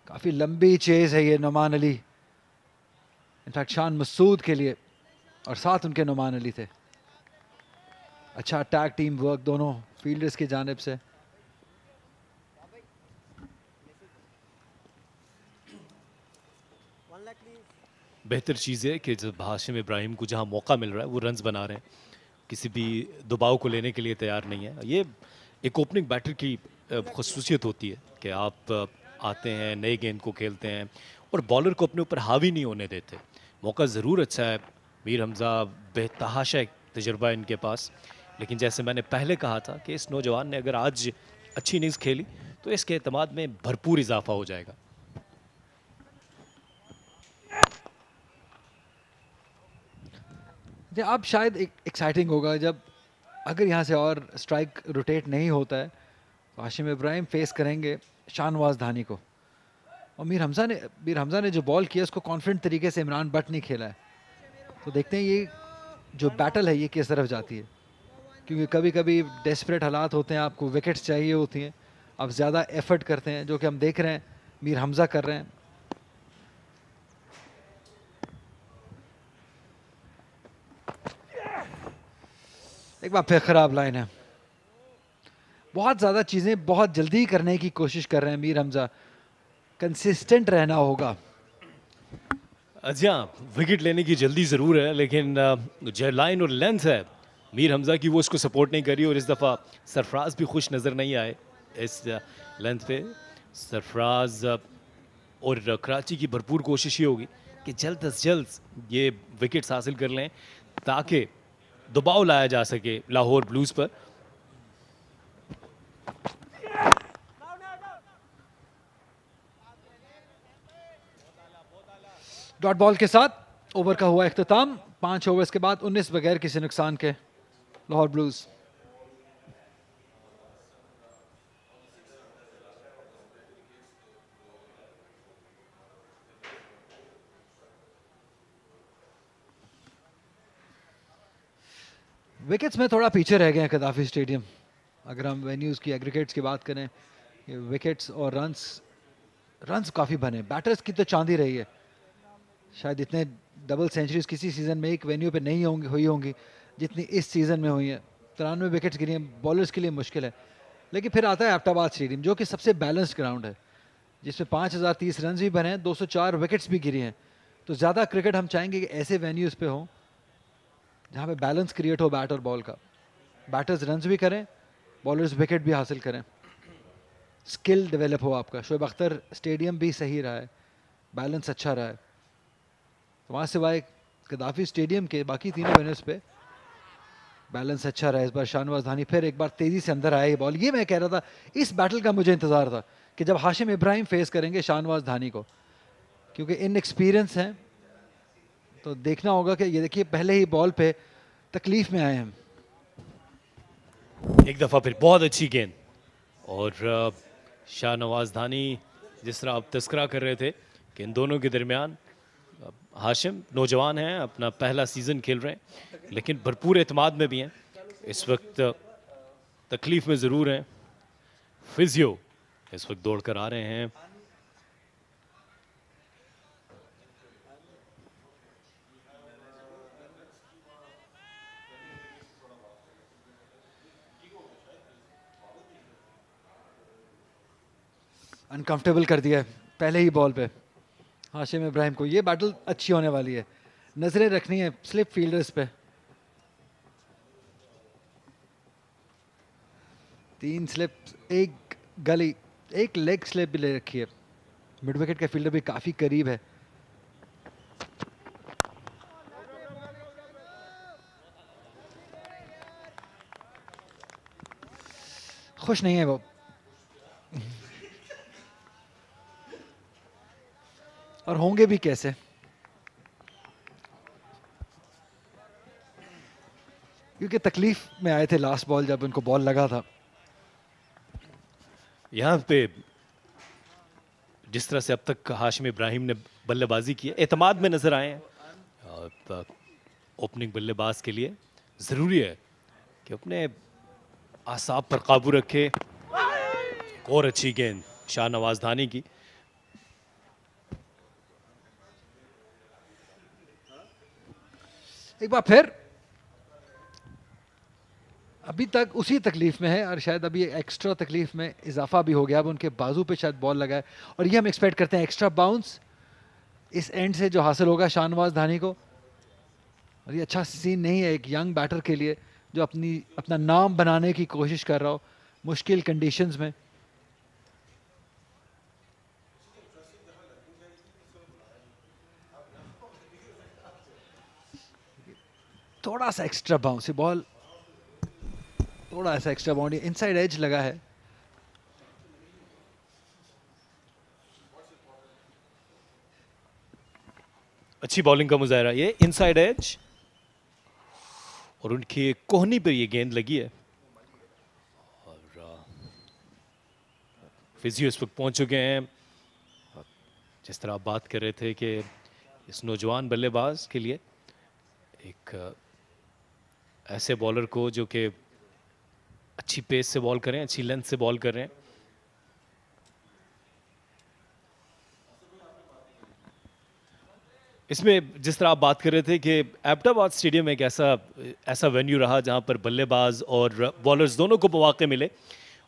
काफी लंबी चेज है ये नुमान अली, इनफैक्ट शान मसूद के लिए, और साथ उनके नुमान अली थे। अच्छा अटैक टीम वर्क दोनों फील्डर्स की जानिब से। बेहतर चीज़ है कि जब हाशिम इब्राहिम को जहां मौका मिल रहा है वो रन्स बना रहे हैं, किसी भी दबाव को लेने के लिए तैयार नहीं है। ये एक ओपनिंग बैटर की खसूसियत होती है कि आप आते हैं, नए गेंद को खेलते हैं और बॉलर को अपने ऊपर हावी नहीं होने देते। मौका ज़रूर अच्छा है, मीर हमजा बेतहाशा तजुर्बा इनके पास, लेकिन जैसे मैंने पहले कहा था कि इस नौजवान ने अगर आज अच्छी इनिंग्स खेली तो इसके एतमाद में भरपूर इजाफा हो जाएगा। अब शायद एक एक्साइटिंग होगा जब अगर यहाँ से और स्ट्राइक रोटेट नहीं होता है तो हाशिम इब्राहिम फेस करेंगे शाहनवाज धानी को। और मीर हमजा ने जो बॉल किया उसको कॉन्फिडेंट तरीके से इमरान बट नहीं खेला है। तो देखते हैं ये जो बैटल है ये किस तरफ जाती है, क्योंकि कभी कभी डेस्परेट हालात होते हैं, आपको विकेट्स चाहिए होती हैं, आप ज़्यादा एफर्ट करते हैं, जो कि हम देख रहे हैं मीर हमजा कर रहे हैं। एक बार फिर खराब लाइन है, बहुत ज़्यादा चीज़ें बहुत जल्दी करने की कोशिश कर रहे हैं मीर हमजा। कंसिस्टेंट रहना होगा। अच्छा, विकेट लेने की जल्दी ज़रूर है लेकिन जो लाइन और लेंथ है मीर हमजा की वो उसको सपोर्ट नहीं करी। और इस दफ़ा सरफराज भी खुश नज़र नहीं आए इस लेंथ पे। सरफराज और कराची की भरपूर कोशिश ये होगी कि जल्द अज जल्द ये विकेट्स हासिल कर लें ताकि दबाव लाया जा सके लाहौर ब्लूज़ पर। डॉट बॉल के साथ ओवर का हुआ इख्तिताम। 5 ओवर्स के बाद 19 बगैर किसी नुकसान के लाहौर ब्लूज। विकेट्स में थोड़ा पीछे रह गए हैं कदाफी स्टेडियम। अगर हम वेन्यूज़ की एग्रीगेट्स की बात करें, विकेट्स और रन्स काफ़ी बने। बैटर्स की तो चांदी रही है, शायद इतने डबल सेंचुरीज किसी सीज़न में एक वेन्यू पे नहीं हुई होंगी जितनी इस सीज़न में हुई हैं। 93 विकेट्स गिरी हैं, बॉलर्स के लिए मुश्किल है। लेकिन फिर आता है एबटाबाद स्टेडियम जो कि सबसे बैलेंस्ड ग्राउंड है, जिसमें 5030 रन भी बने हैं, 204 विकेट्स भी गिरी हैं। तो ज़्यादा क्रिकेट हम चाहेंगे कि ऐसे वेन्यूज़ पे हों जहाँ पे बैलेंस क्रिएट हो बैट और बॉल का। बैटर्स रन्स भी करें बॉलर्स विकेट भी हासिल करें, स्किल डेवलप हो आपका। शोएब अख्तर स्टेडियम भी सही रहा है, बैलेंस अच्छा रहा है। तो वहाँ सिवाय गद्दाफी स्टेडियम के बाकी तीनों विनर्स पे बैलेंस अच्छा रहा है। इस बार शाहनवाज धानी फिर एक बार तेजी से अंदर आया ये बॉल। ये मैं कह रहा था, इस बैटल का मुझे इंतजार था कि जब हाशिम इब्राहिम फेस करेंगे शाहनवाज धानी को, क्योंकि इनएक्सपीरियंस हैं, तो देखना होगा कि ये देखिए पहले ही बॉल पे तकलीफ में आए हैं। एक दफ़ा फिर बहुत अच्छी गेंद, और शाहनवाज धानी जिस तरह आप तस्करा कर रहे थे कि इन दोनों के दरमियान, हाशिम नौजवान हैं, अपना पहला सीज़न खेल रहे हैं, लेकिन भरपूर एतमाद में भी हैं। इस वक्त तकलीफ में ज़रूर हैं। फिजियो इस वक्त दौड़ कर आ रहे हैं। अनकंफर्टेबल कर दिया है पहले ही बॉल पे हाशिम इब्राहिम को। ये बैटल अच्छी होने वाली है, नजरें रखनी है स्लिप फील्डर्स पे। 3 स्लिप, एक गली, एक लेग स्लिप भी ले रखी है। मिड विकेट का फील्डर भी काफी करीब है। खुश नहीं है वो। और होंगे भी कैसे, क्योंकि तकलीफ में आए थे लास्ट बॉल जब उनको बॉल लगा था। यहाँ पे जिस तरह से अब तक हाशिम इब्राहिम ने बल्लेबाजी की है, एतमाद में नजर आए हैं। और ओपनिंग बल्लेबाज के लिए ज़रूरी है कि अपने आसाब पर काबू रखे। और अच्छी गेंद शाहनवाज धानी की। एक बार फिर अभी तक उसी तकलीफ में है, और शायद अभी एक्स्ट्रा तकलीफ में इजाफा भी हो गया। अब उनके बाजू पे शायद बॉल लगा है, और ये हम एक्सपेक्ट करते हैं एक्स्ट्रा बाउंस इस एंड से जो हासिल होगा शाहनवाज धानी को। और ये अच्छा सीन नहीं है एक यंग बैटर के लिए जो अपना नाम बनाने की कोशिश कर रहा हो मुश्किल कंडीशंस में। थोड़ा सा एक्स्ट्रा बाउंस, बॉल थोड़ा ऐसा एक्स्ट्रा बाउंड, इनसाइड एज लगा है। अच्छी बॉलिंग का मुजाहरा, ये इनसाइड एज, और उनकी कोहनी पर ये गेंद लगी है। और फिजियो इस वक्त पहुंच चुके हैं। जिस तरह आप बात कर रहे थे कि इस नौजवान बल्लेबाज के लिए एक ऐसे बॉलर को जो कि अच्छी पेस से बॉल करें, अच्छी लेंथ से बॉल कर रहे हैं। इसमें जिस तरह आप बात कर रहे थे कि एबटाबाद स्टेडियम एक ऐसा वेन्यू रहा जहां पर बल्लेबाज और बॉलर्स दोनों को मौके मिले,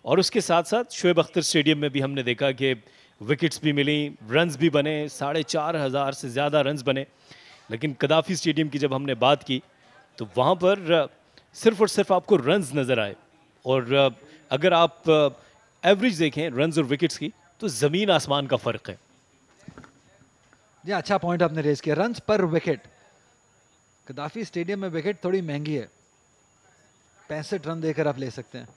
और उसके साथ साथ शोएब अख्तर स्टेडियम में भी हमने देखा कि विकेट्स भी मिली, रन्स भी बने, 4,500 से ज़्यादा रन्स बने। लेकिन गद्दाफी स्टेडियम की जब हमने बात की तो वहाँ पर सिर्फ और सिर्फ आपको रन्स नज़र आए, और अगर आप एवरेज देखें रन्स और विकेट्स की तो ज़मीन आसमान का फ़र्क है। जी अच्छा पॉइंट आपने रेज किया, रन्स पर विकेट। गद्दाफी स्टेडियम में विकेट थोड़ी महंगी है, 65 रन देकर आप ले सकते हैं।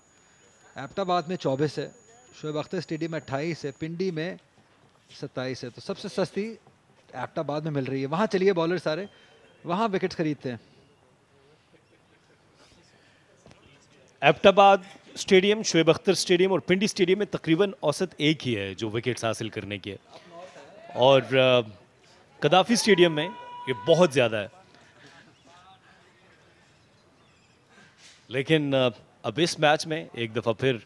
एबटाबाद में 24 है, शोएब अख्तर स्टेडियम में 28 है, पिंडी में 27 है। तो सबसे सस्ती एबटाबाद में मिल रही है। वहां चलिए बॉलर सारे वहां विकेट्स खरीदते हैं। एबटाबाद स्टेडियम, शोएब अख्तर स्टेडियम और पिंडी स्टेडियम में तकरीबन औसत एक ही है जो विकेट्स हासिल करने की है, और गद्दाफी स्टेडियम में ये बहुत ज़्यादा है। लेकिन अब इस मैच में एक दफ़ा फिर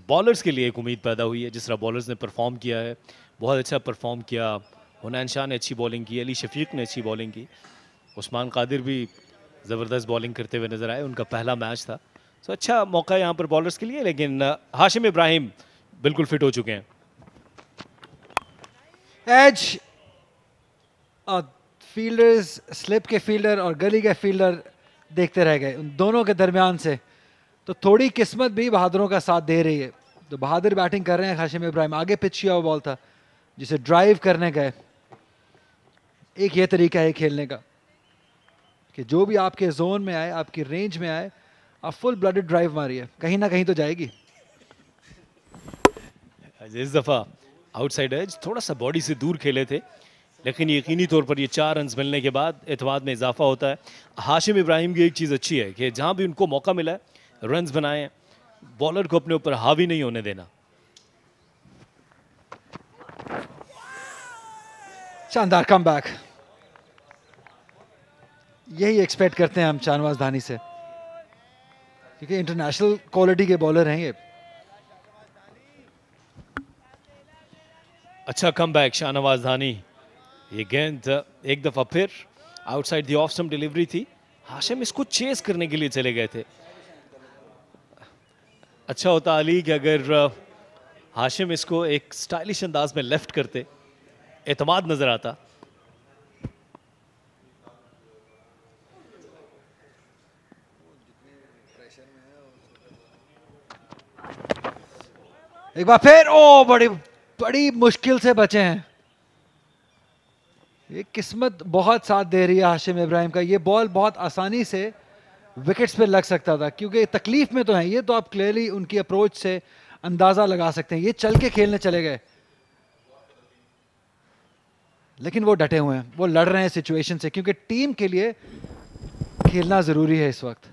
बॉलर्स के लिए एक उम्मीद पैदा हुई है। जिस तरह बॉलर्स ने परफॉर्म किया है, बहुत अच्छा परफॉर्म किया। हुनैन शाह ने अच्छी बॉलिंग की, अली शफीक ने अच्छी बॉलिंग की, उस्मान कादिर भी ज़बरदस्त बॉलिंग करते हुए नज़र आए। उनका पहला मैच था, तो अच्छा मौका यहाँ पर बॉलर्स के लिए। लेकिन हाशिम इब्राहिम बिल्कुल फिट हो चुके हैं। एज फील्डर्स, स्लिप के फील्डर और गली के फील्डर देखते रह गए। उन दोनों के दरमियान से तो थोड़ी किस्मत भी बहादुरों का साथ दे रही है। तो बहादुर बैटिंग कर रहे हैं। हाशिम इब्राहिम आगे पिच किया हुआ बॉल था जिसे ड्राइव करने गए। एक ये तरीका है खेलने का कि जो भी आपके जोन में आए, आपकी रेंज में आए, आप फुल ब्लडेड ड्राइव मारिए, कहीं ना कहीं तो जाएगी। इस दफा आउटसाइड एज थोड़ा सा बॉडी से दूर खेले थे, लेकिन यकीनी तौर पर ये 4 रन्स मिलने के बाद एतमाद में इजाफा होता है। हाशिम इब्राहिम की एक चीज़ अच्छी है कि जहां भी उनको मौका मिला है रन्स बनाए, बॉलर को अपने ऊपर हावी नहीं होने देना। शानदार कमबैक, यही एक्सपेक्ट करते हैं हम शाहनवाज धानी से, क्योंकि इंटरनेशनल क्वालिटी के बॉलर हैं ये। अच्छा कमबैक शाहनवाज धानी। ये गेंद एक दफा फिर outside the off stump delivery थी। हाशिम इसको चेस करने के लिए चले गए थे। अच्छा होता अली कि अगर हाशिम इसको एक स्टाइलिश अंदाज में लेफ्ट करते, एतमाद नजर आता। एक बार फिर ओ बड़ी बड़ी मुश्किल से बचे हैं। ये किस्मत बहुत साथ दे रही है हाशिम इब्राहिम का। ये बॉल बहुत आसानी से विकेट्स पे लग सकता था, क्योंकि तकलीफ में तो है ये, तो आप क्लियरली उनकी अप्रोच से अंदाजा लगा सकते हैं। ये चल के खेलने चले गए, लेकिन वो डटे हुए हैं, वो लड़ रहे हैं सिचुएशन से, क्योंकि टीम के लिए खेलना जरूरी है इस वक्त।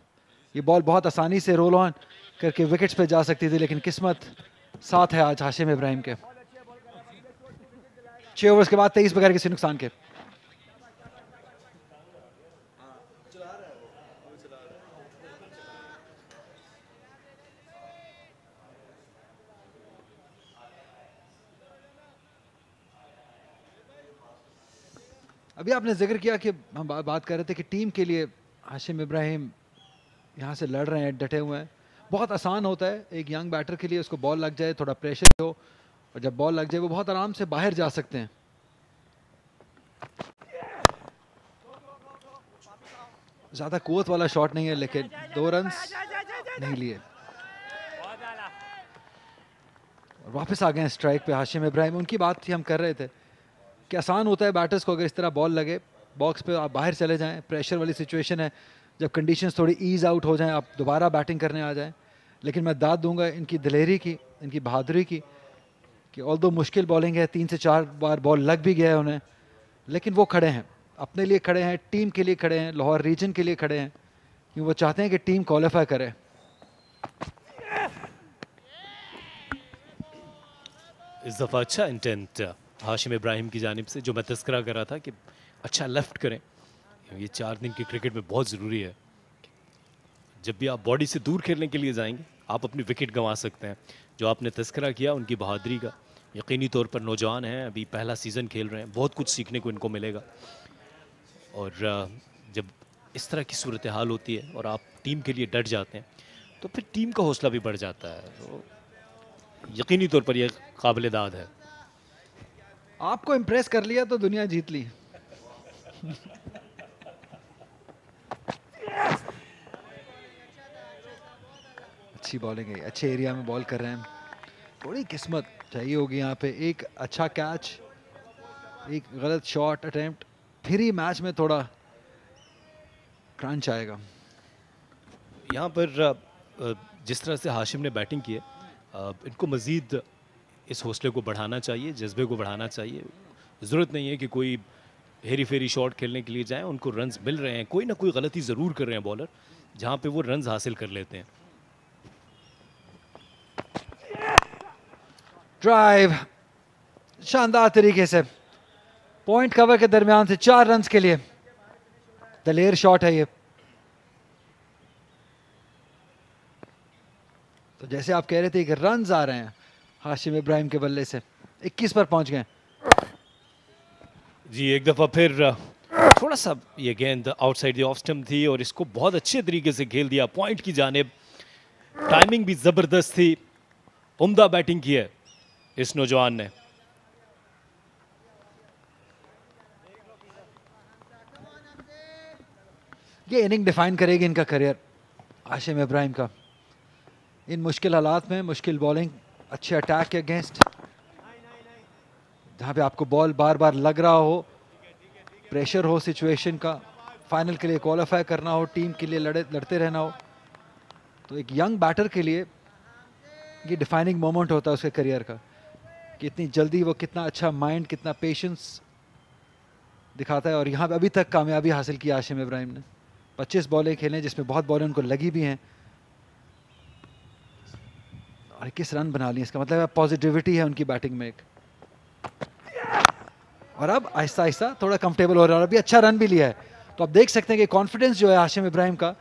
ये बॉल बहुत आसानी से रोल ऑन करके विकेट्स पे जा सकती थी, लेकिन किस्मत साथ है आज हाशिम इब्राहिम के। 6 ओवर्स के बाद 23 बगैर किसी नुकसान के। अभी आपने जिक्र किया कि हम बात कर रहे थे कि टीम के लिए हाशिम इब्राहिम यहाँ से लड़ रहे हैं, डटे हुए हैं। बहुत आसान होता है एक यंग बैटर के लिए, उसको बॉल लग जाए, थोड़ा प्रेशर हो, और जब बॉल लग जाए वो बहुत आराम से बाहर जा सकते हैं। ज़्यादा कुवत वाला शॉट नहीं है, लेकिन 2 रन्स नहीं लिए। और वापस आ गए स्ट्राइक पे हाशिम इब्राहिम। उनकी बात ही हम कर रहे थे कि आसान होता है बैटर्स को, अगर इस तरह बॉल लगे बॉक्स पे आप बाहर चले जाएं, प्रेशर वाली सिचुएशन है, जब कंडीशंस थोड़ी ईज आउट हो जाएं आप दोबारा बैटिंग करने आ जाएं। लेकिन मैं दाद दूंगा इनकी दिलेरी की, इनकी बहादुरी की, कि ऑल्दो मुश्किल बॉलिंग है, 3 से 4 बार बॉल लग भी गया है उन्हें, लेकिन वो खड़े हैं, अपने लिए खड़े हैं, टीम के लिए खड़े हैं, लाहौर रीजन के लिए खड़े हैं, क्योंकि वो चाहते हैं कि टीम क्वालिफाई करे। इस दफ़ा अच्छा इंटेंट हाशिम इब्राहिम की जानिब से, जो मैं तस्करा कर रहा था कि अच्छा लेफ्ट करें। ये 4 दिन की क्रिकेट में बहुत ज़रूरी है। जब भी आप बॉडी से दूर खेलने के लिए जाएंगे आप अपनी विकेट गंवा सकते हैं। जो आपने तस्करा किया उनकी बहादुरी का, यकीनी तौर पर नौजवान हैं, अभी पहला सीज़न खेल रहे हैं, बहुत कुछ सीखने को इनको मिलेगा। और जब इस तरह की सूरत हाल होती है और आप टीम के लिए डट जाते हैं तो फिर टीम का हौसला भी बढ़ जाता है। तो यकीनी तौर पर यह काबिल दाद है। आपको इम्प्रेस कर लिया तो दुनिया जीत ली। अच्छी बॉलिंग है, अच्छे एरिया में बॉल कर रहे हैं। थोड़ी किस्मत चाहिए होगी यहाँ पे, एक अच्छा कैच, एक गलत शॉट अटेम्प्ट, फिर ही मैच में थोड़ा क्रंच आएगा। यहाँ पर जिस तरह से हाशिम ने बैटिंग की है, इनको मज़ीद इस हौसले को बढ़ाना चाहिए, जज्बे को बढ़ाना चाहिए। ज़रूरत नहीं है कि कोई हेरी फेरी शॉट खेलने के लिए जाएं, उनको रन्स मिल रहे हैं, कोई ना कोई गलती ज़रूर कर रहे हैं बॉलर, जहाँ पे वो रन्स हासिल कर लेते हैं। ड्राइव शानदार तरीके से पॉइंट कवर के दरमियान से 4 रन्स के लिए दलेर शॉट है ये। तो जैसे आप कह रहे थे कि रन्स आ रहे हैं हाशिम इब्राहिम के बल्ले से, 21 पर पहुंच गए जी। एक दफ़ा फिर थोड़ा सा ये गेंद आउटसाइड द ऑफ स्टंप थी और इसको बहुत अच्छे तरीके से खेल दिया पॉइंट की जानिब। टाइमिंग भी ज़बरदस्त थी, उम्दा बैटिंग की है इस नौजवान ने। ये इनिंग डिफाइन करेगी इनका करियर हाशिम इब्राहिम का। इन मुश्किल हालात में मुश्किल बॉलिंग, अच्छे अटैक के अगेंस्ट, जहाँ पे आपको बॉल बार बार लग रहा हो, प्रेशर हो सिचुएशन का, फाइनल के लिए क्वालिफाई करना हो, टीम के लिए लड़ते रहना हो, तो एक यंग बैटर के लिए ये डिफाइनिंग मोमेंट होता है उसके करियर का कि इतनी जल्दी वो कितना अच्छा माइंड, कितना पेशेंस दिखाता है। और यहाँ पे अभी तक कामयाबी हासिल की हाशिम इब्राहिम ने। 25 बॉलें खेले जिसमें बहुत बॉलें उनको लगी भी हैं और 21 रन बना लिए। इसका मतलब है पॉजिटिविटी है उनकी बैटिंग में एक। और अब आहिस्ता आहिस्ता थोड़ा कंफर्टेबल हो रहा है और अभी अच्छा रन भी लिया है। तो आप देख सकते हैं कि कॉन्फिडेंस जो है हाशिम इब्राहिम का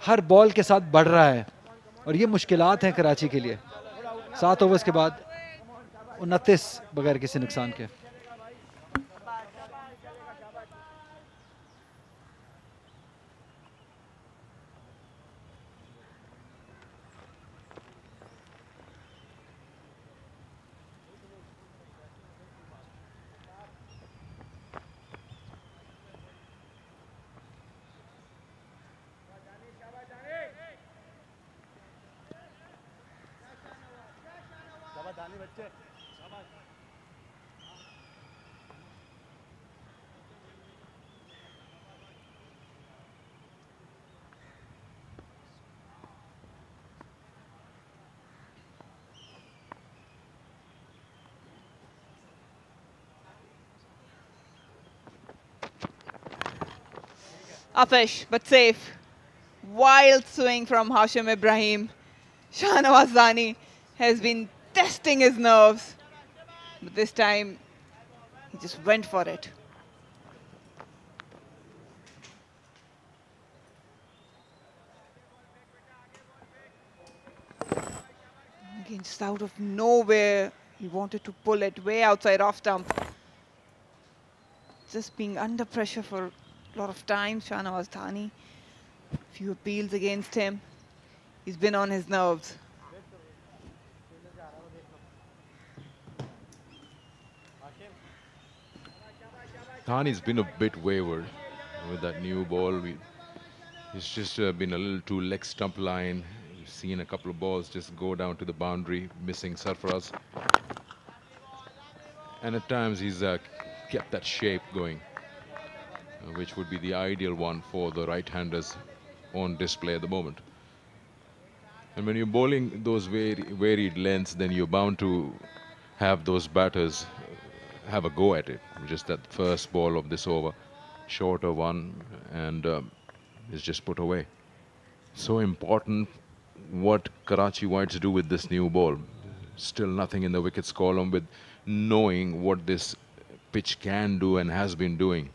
हर बॉल के साथ बढ़ रहा है और ये मुश्किलात हैं कराची के लिए। 7 ओवर्स के बाद 29 बगैर किसी नुकसान के। Afish, but safe. Wild swing from Hashim Ibrahim. Shahnawaz Zani has been testing his nerves. But this time, he just went for it. Again, just out of nowhere, he wanted to pull it way outside off stump. Just being under pressure for a lot of time, Shahnawaz Zani. Few appeals against him. He's been on his nerves. Thani's been a bit wayward with that new ball. He's just been a little too leg stump line. You've seen a couple of balls just go down to the boundary, missing Sarfaraz. And at times he's kept that shape going, which would be the ideal one for the right-handers on display at the moment. And when you're bowling those varied lengths, then you're bound to have those batters have a go at it. Just that first ball of this over, shorter one, and it's just put away. So important what Karachi Whites do with this new ball. Still nothing in the wickets column with knowing what this pitch can do and has been doing.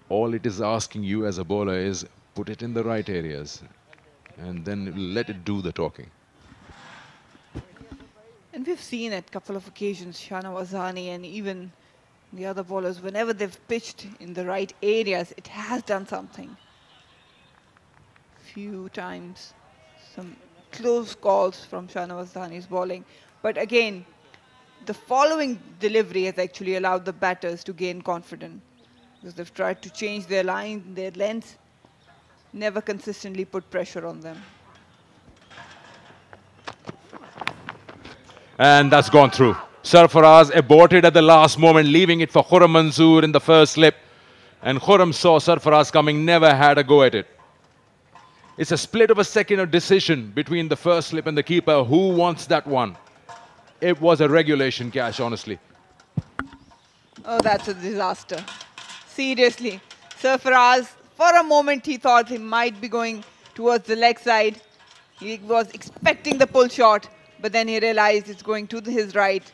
All it is asking you as a bowler is put it in the right areas and then let it do the talking. And we've seen at a couple of occasions, Shahnawaz Zani and even the other bowlers, whenever they've pitched in the right areas, it has done something. Few times, some close calls from Shahnawaz Zani's bowling. But again, the following delivery has actually allowed the batters to gain confidence, because they've tried to change their line, their length, never consistently put pressure on them. And that's gone through. Sarfaraz aborted at the last moment, leaving it for Khurram Manzoor in the first slip. And Khurram saw Sarfaraz coming, never had a go at it. It's a split of a second of decision between the first slip and the keeper. Who wants that one? It was a regulation catch, honestly. Oh, that's a disaster. Seriously. Sarfaraz, for a moment, he thought he might be going towards the leg side. He was expecting the pull shot, but then he realized it's going to his right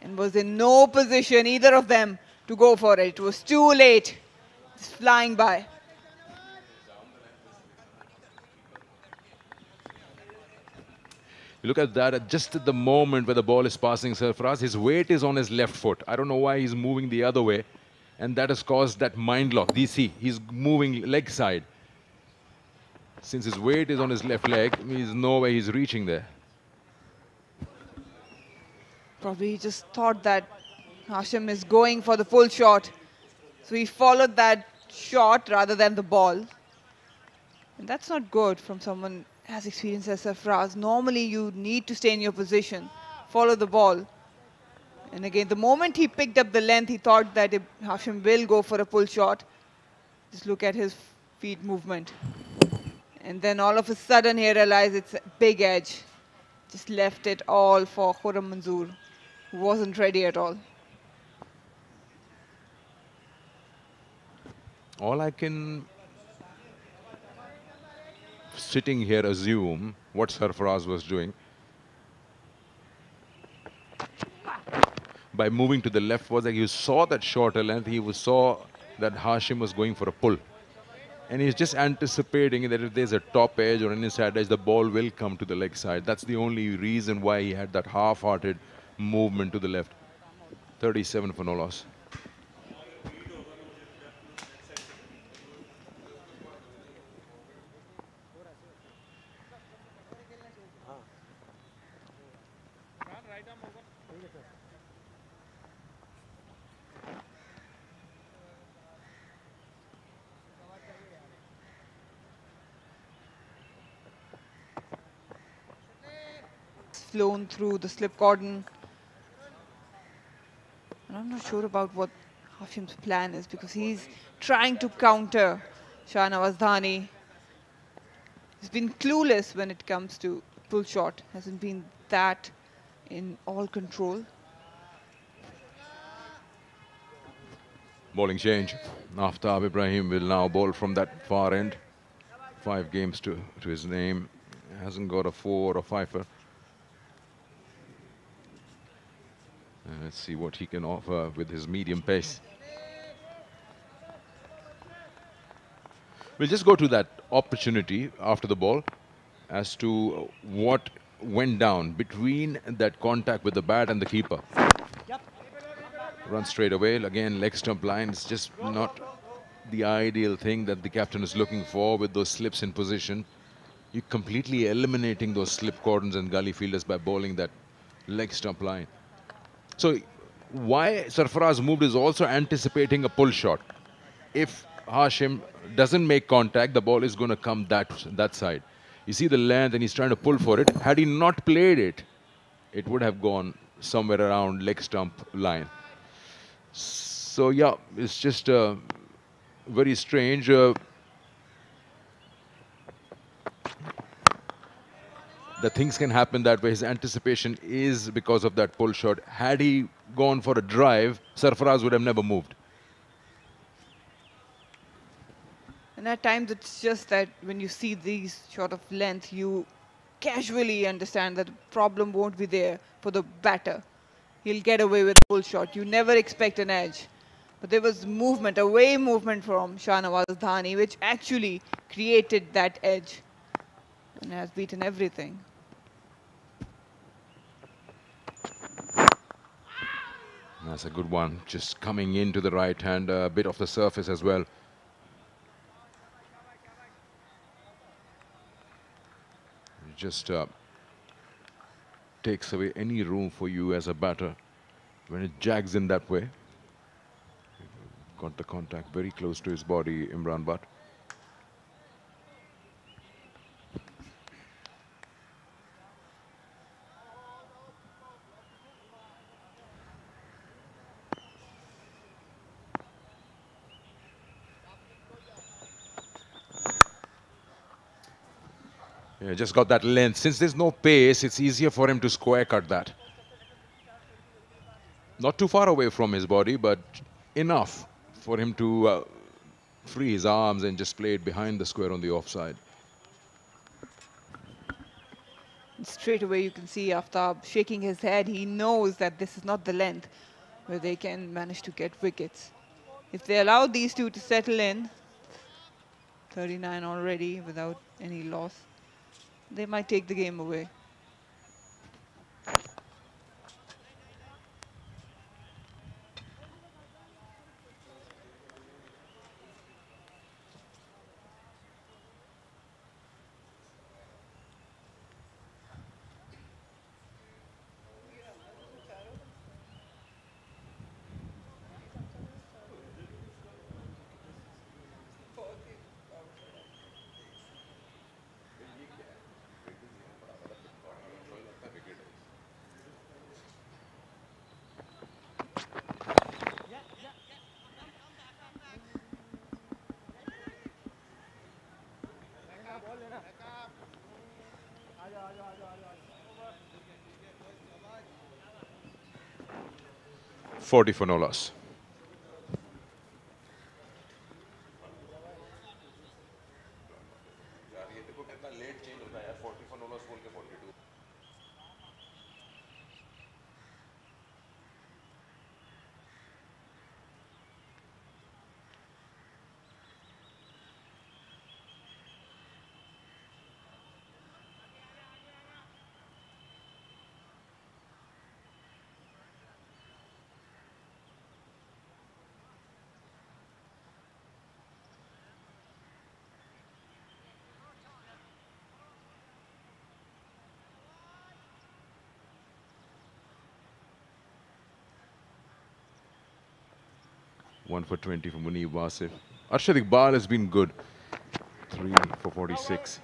and was in no position, either of them, to go for it. It was too late. It's flying by. You look at that, just at the moment where the ball is passing Sarfaraz, his weight is on his left foot. I don't know why he's moving the other way, and that has caused that mind lock. DC, he's moving leg side. Since his weight is on his left leg, there's no way he's reaching there. Probably he just thought that Hashim is going for the full shot. So he followed that shot rather than the ball. And that's not good from someone as experienced as Sarfaraz. Normally, you need to stay in your position, follow the ball. And again, the moment he picked up the length, he thought that Hashim will go for a pull shot. Just look at his feet movement. And then all of a sudden, he realized it's a big edge. Just left it all for Khurram Manzoor, who wasn't ready at all. All I can, sitting here, assume what Sarfaraz was doing by moving to the left was that he saw that shorter length, he saw that Hashim was going for a pull. And he's just anticipating that if there's a top edge or an inside edge, the ball will come to the leg side. That's the only reason why he had that half-hearted movement to the left. 37 for no loss. Flown through the slip cordon. And I'm not sure about what Hashim's plan is, because he's trying to counter Shahnawaz Dhani. He's been clueless when it comes to pull shot. Hasn't been that in all control. Bowling change. Aftab Ibrahim will now bowl from that far end. 5 games to his name. Hasn't got a 4 or 5-er. Let's see what he can offer with his medium pace. We'll just go to that opportunity after the ball as to what went down between that contact with the bat and the keeper. Run straight away. Again, leg stump line. It's just not the ideal thing that the captain is looking for with those slips in position. You're completely eliminating those slip cordons and gully fielders by bowling that leg stump line. So why Sarfaraz moved is also anticipating a pull shot. If Hashim doesn't make contact, the ball is going to come that side. You see the length and he's trying to pull for it. Had he not played it, it would have gone somewhere around leg stump line. So yeah, it's just very strange. The things can happen that way. His anticipation is because of that pull shot. Had he gone for a drive, Sarfaraz would have never moved. And at times it's just that when you see these short of length, you casually understand that the problem won't be there for the batter. He'll get away with a pull shot. You never expect an edge. But there was movement, away movement from Shahnawaz Dhani, which actually created that edge and has beaten everything. That's a good one. Just coming into the right hand, a bit off the surface as well. Just takes away any room for you as a batter when it jags in that way. Got the contact very close to his body, Imran Butt. Yeah, just got that length. Since there's no pace, it's easier for him to square cut that. Not too far away from his body, but enough for him to free his arms and just play it behind the square on the offside. Straight away you can see Aftab shaking his head. He knows that this is not the length where they can manage to get wickets. If they allow these two to settle in, 39 already without any loss, they might take the game away. 40 for no loss. One for 20 for Munib Wasif. Arshad Iqbal has been good. 3 for 46.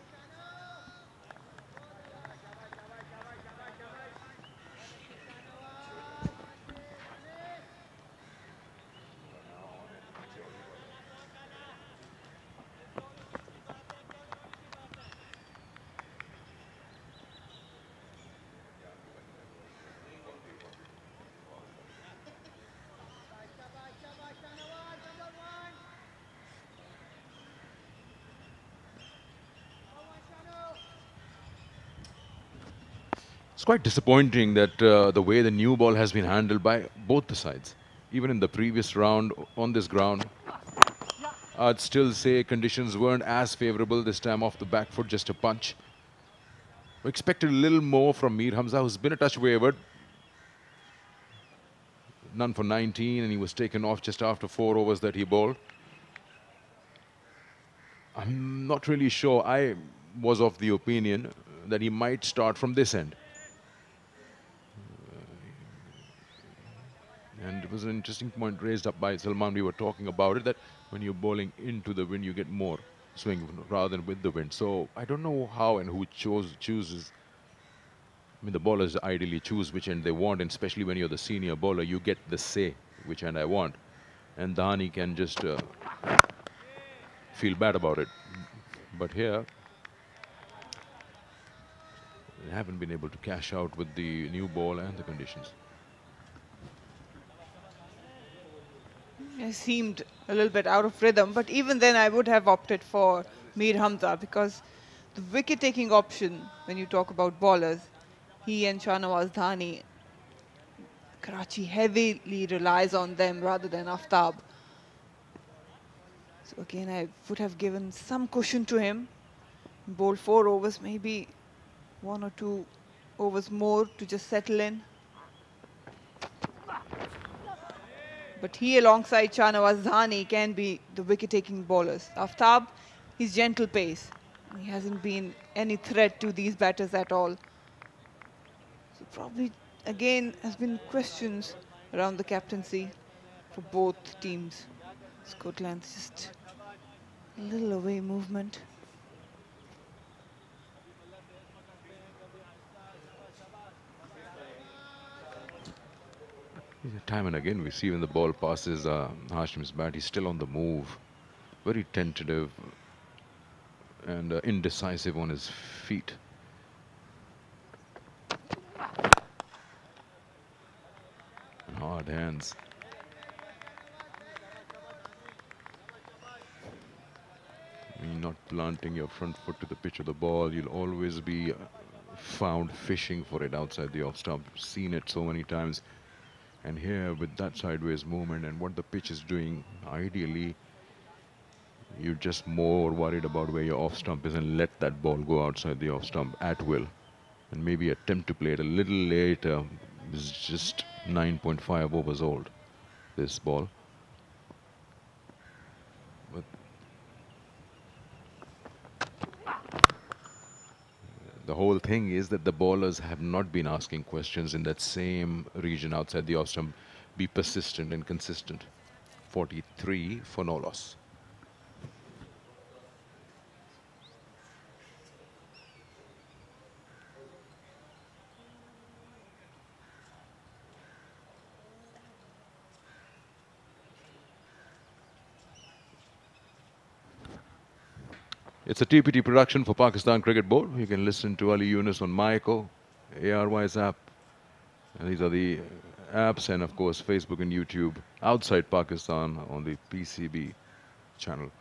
It's quite disappointing that the way the new ball has been handled by both the sides. Even in the previous round on this ground, I'd still say conditions weren't as favorable this time off the back foot, just a punch. We expected a little more from Mir Hamza, who's been a touch wavered. None for 19, and he was taken off just after 4 overs that he bowled. I'm not really sure. I was of the opinion that he might start from this end. And it was an interesting point raised up by Salman. We were talking about it, that when you're bowling into the wind, you get more swing rather than with the wind. So I don't know how and who chooses. I mean, the bowlers ideally choose which end they want, and especially when you're the senior bowler, you get the say which end I want. And Dhani can just feel bad about it. But here, they haven't been able to cash out with the new ball and the conditions. It seemed a little bit out of rhythm, but even then I would have opted for Mir Hamza, because the wicket-taking option, when you talk about bowlers, he and Shahnawaz Dhani, Karachi heavily relies on them rather than Aftab. So again, I would have given some cushion to him, bowled 4 overs, maybe 1 or 2 overs more to just settle in. But he, alongside Shahnawaz Dhani, can be the wicket-taking bowlers. Aftab, his gentle pace. He hasn't been any threat to these batters at all. So probably, again, has been questions around the captaincy for both teams. Scotland, just a little away movement. Time and again we see when the ball passes Hashim's bat, he's still on the move, very tentative and indecisive on his feet. And hard hands. I mean, not planting your front foot to the pitch of the ball, you'll always be found fishing for it outside the off stump. Seen it so many times. And here, with that sideways movement and what the pitch is doing, ideally, you're just more worried about where your off stump is and let that ball go outside the off stump at will. And maybe attempt to play it a little later. It's just 9.5 overs old, this ball. But the whole thing is that the bowlers have not been asking questions in that same region outside the off stump. Be persistent and consistent. 43 for no loss. It's a TPT production for Pakistan Cricket Board. You can listen to Ali Yunus on MyEcho, ARY's app. And these are the apps, and of course Facebook and YouTube outside Pakistan on the PCB channel.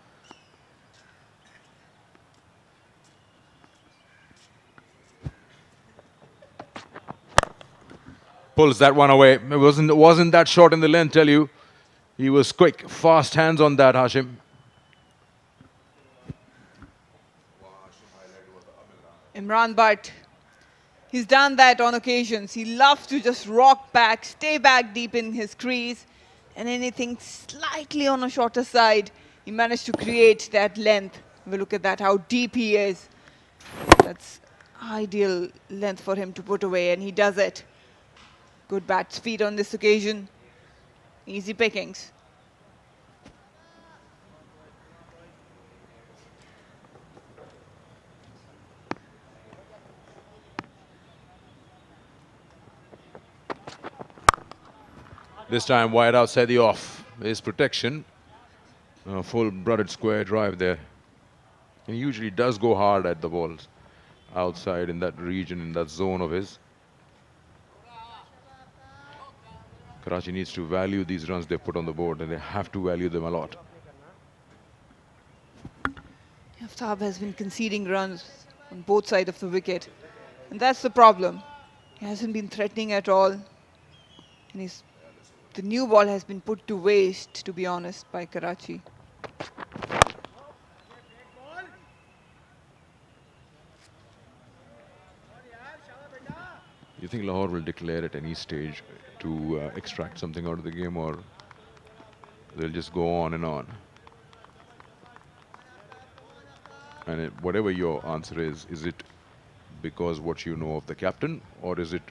Pulls that one away. It wasn't that short in the length, tell you. He was quick, fast hands on that, Hashim. Imran Butt, he's done that on occasions. He loves to just rock back, stay back deep in his crease, and anything slightly on a shorter side, he managed to create that length. We look at that, how deep he is. That's ideal length for him to put away, and he does it. Good bat speed on this occasion. Easy pickings. This time wide outside the off. His protection. Full broaded square drive there. He usually does go hard at the balls outside in that region, in that zone of his. Karachi needs to value these runs they put on the board, and they have to value them a lot. Aftab has been conceding runs on both sides of the wicket, and that's the problem. He hasn't been threatening at all, and the new ball has been put to waste, to be honest, by Karachi. You think Lahore will declare at any stage to extract something out of the game, or they'll just go on and on? And whatever your answer is it because what you know of the captain, or is it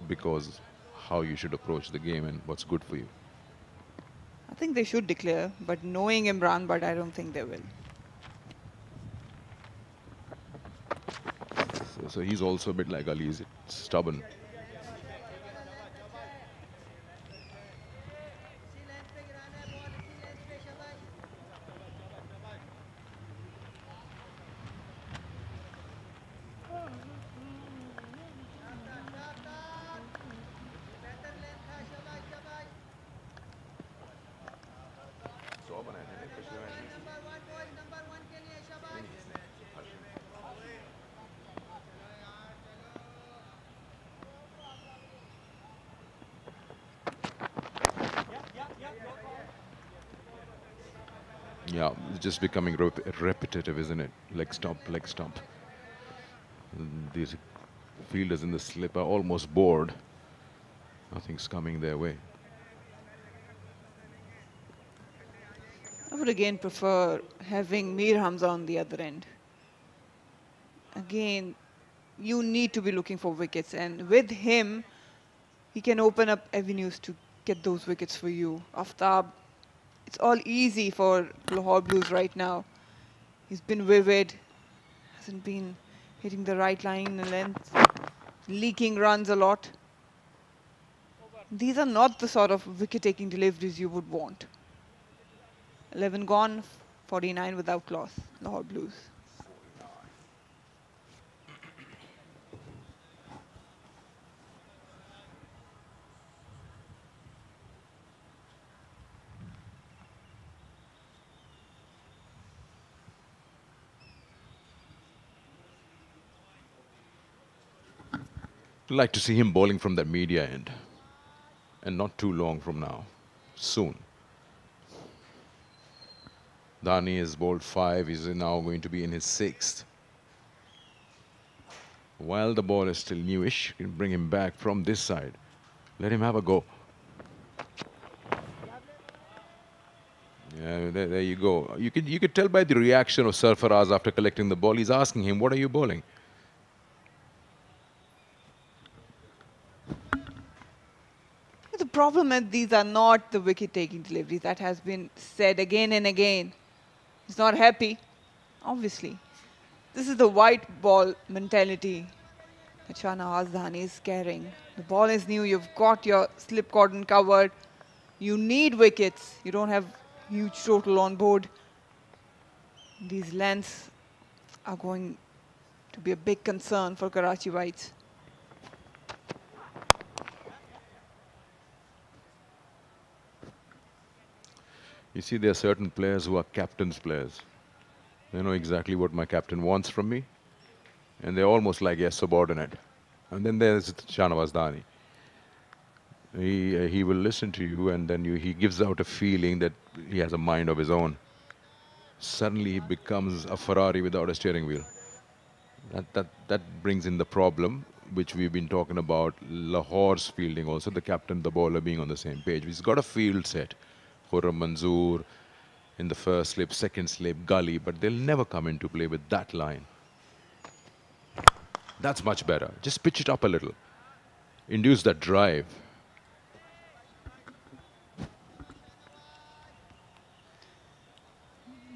because how you should approach the game and what's good for you? I think they should declare, but knowing Imran, but I don't think they will. So he's also a bit like Ali, is it? Stubborn. Yeah, it's just becoming repetitive, isn't it? Leg stump, leg stump. These fielders in the slip are almost bored. Nothing's coming their way. I would again prefer having Mir Hamza on the other end. Again, you need to be looking for wickets, and with him, he can open up avenues to get those wickets for you. Aftab, it's all easy for Lahore Blues right now. He's been vivid, hasn't been hitting the right line and length, leaking runs a lot. These are not the sort of wicket-taking deliveries you would want. 11 gone, 49 without loss, Lahore Blues. I'd like to see him bowling from that media end. And not too long from now. Soon. Dani has bowled 5. He's now going to be in his 6th. While the ball is still newish, you can bring him back from this side. Let him have a go. Yeah, there you go. You could tell by the reaction of Sarfaraz after collecting the ball. He's asking him, what are you bowling? The problem is these are not the wicket-taking deliveries. That has been said again and again. He's not happy, obviously. This is the white ball mentality that Shahnawaz Dhani is carrying. The ball is new. You've got your slip cordon covered. You need wickets. You don't have huge total on board. These lengths are going to be a big concern for Karachi Whites. You see, there are certain players who are captain's players. They know exactly what my captain wants from me, and they're almost like a subordinate. And then there's Shahnawaz Dani. He will listen to you, and then he gives out a feeling that he has a mind of his own. Suddenly he becomes a Ferrari without a steering wheel. That brings in the problem which we've been talking about, Lahore's fielding also, the captain, the bowler being on the same page. He's got a field set. Khurram Manzoor in the first slip, second slip, gully, but they'll never come into play with that line. That's much better. Just pitch it up a little. Induce that drive.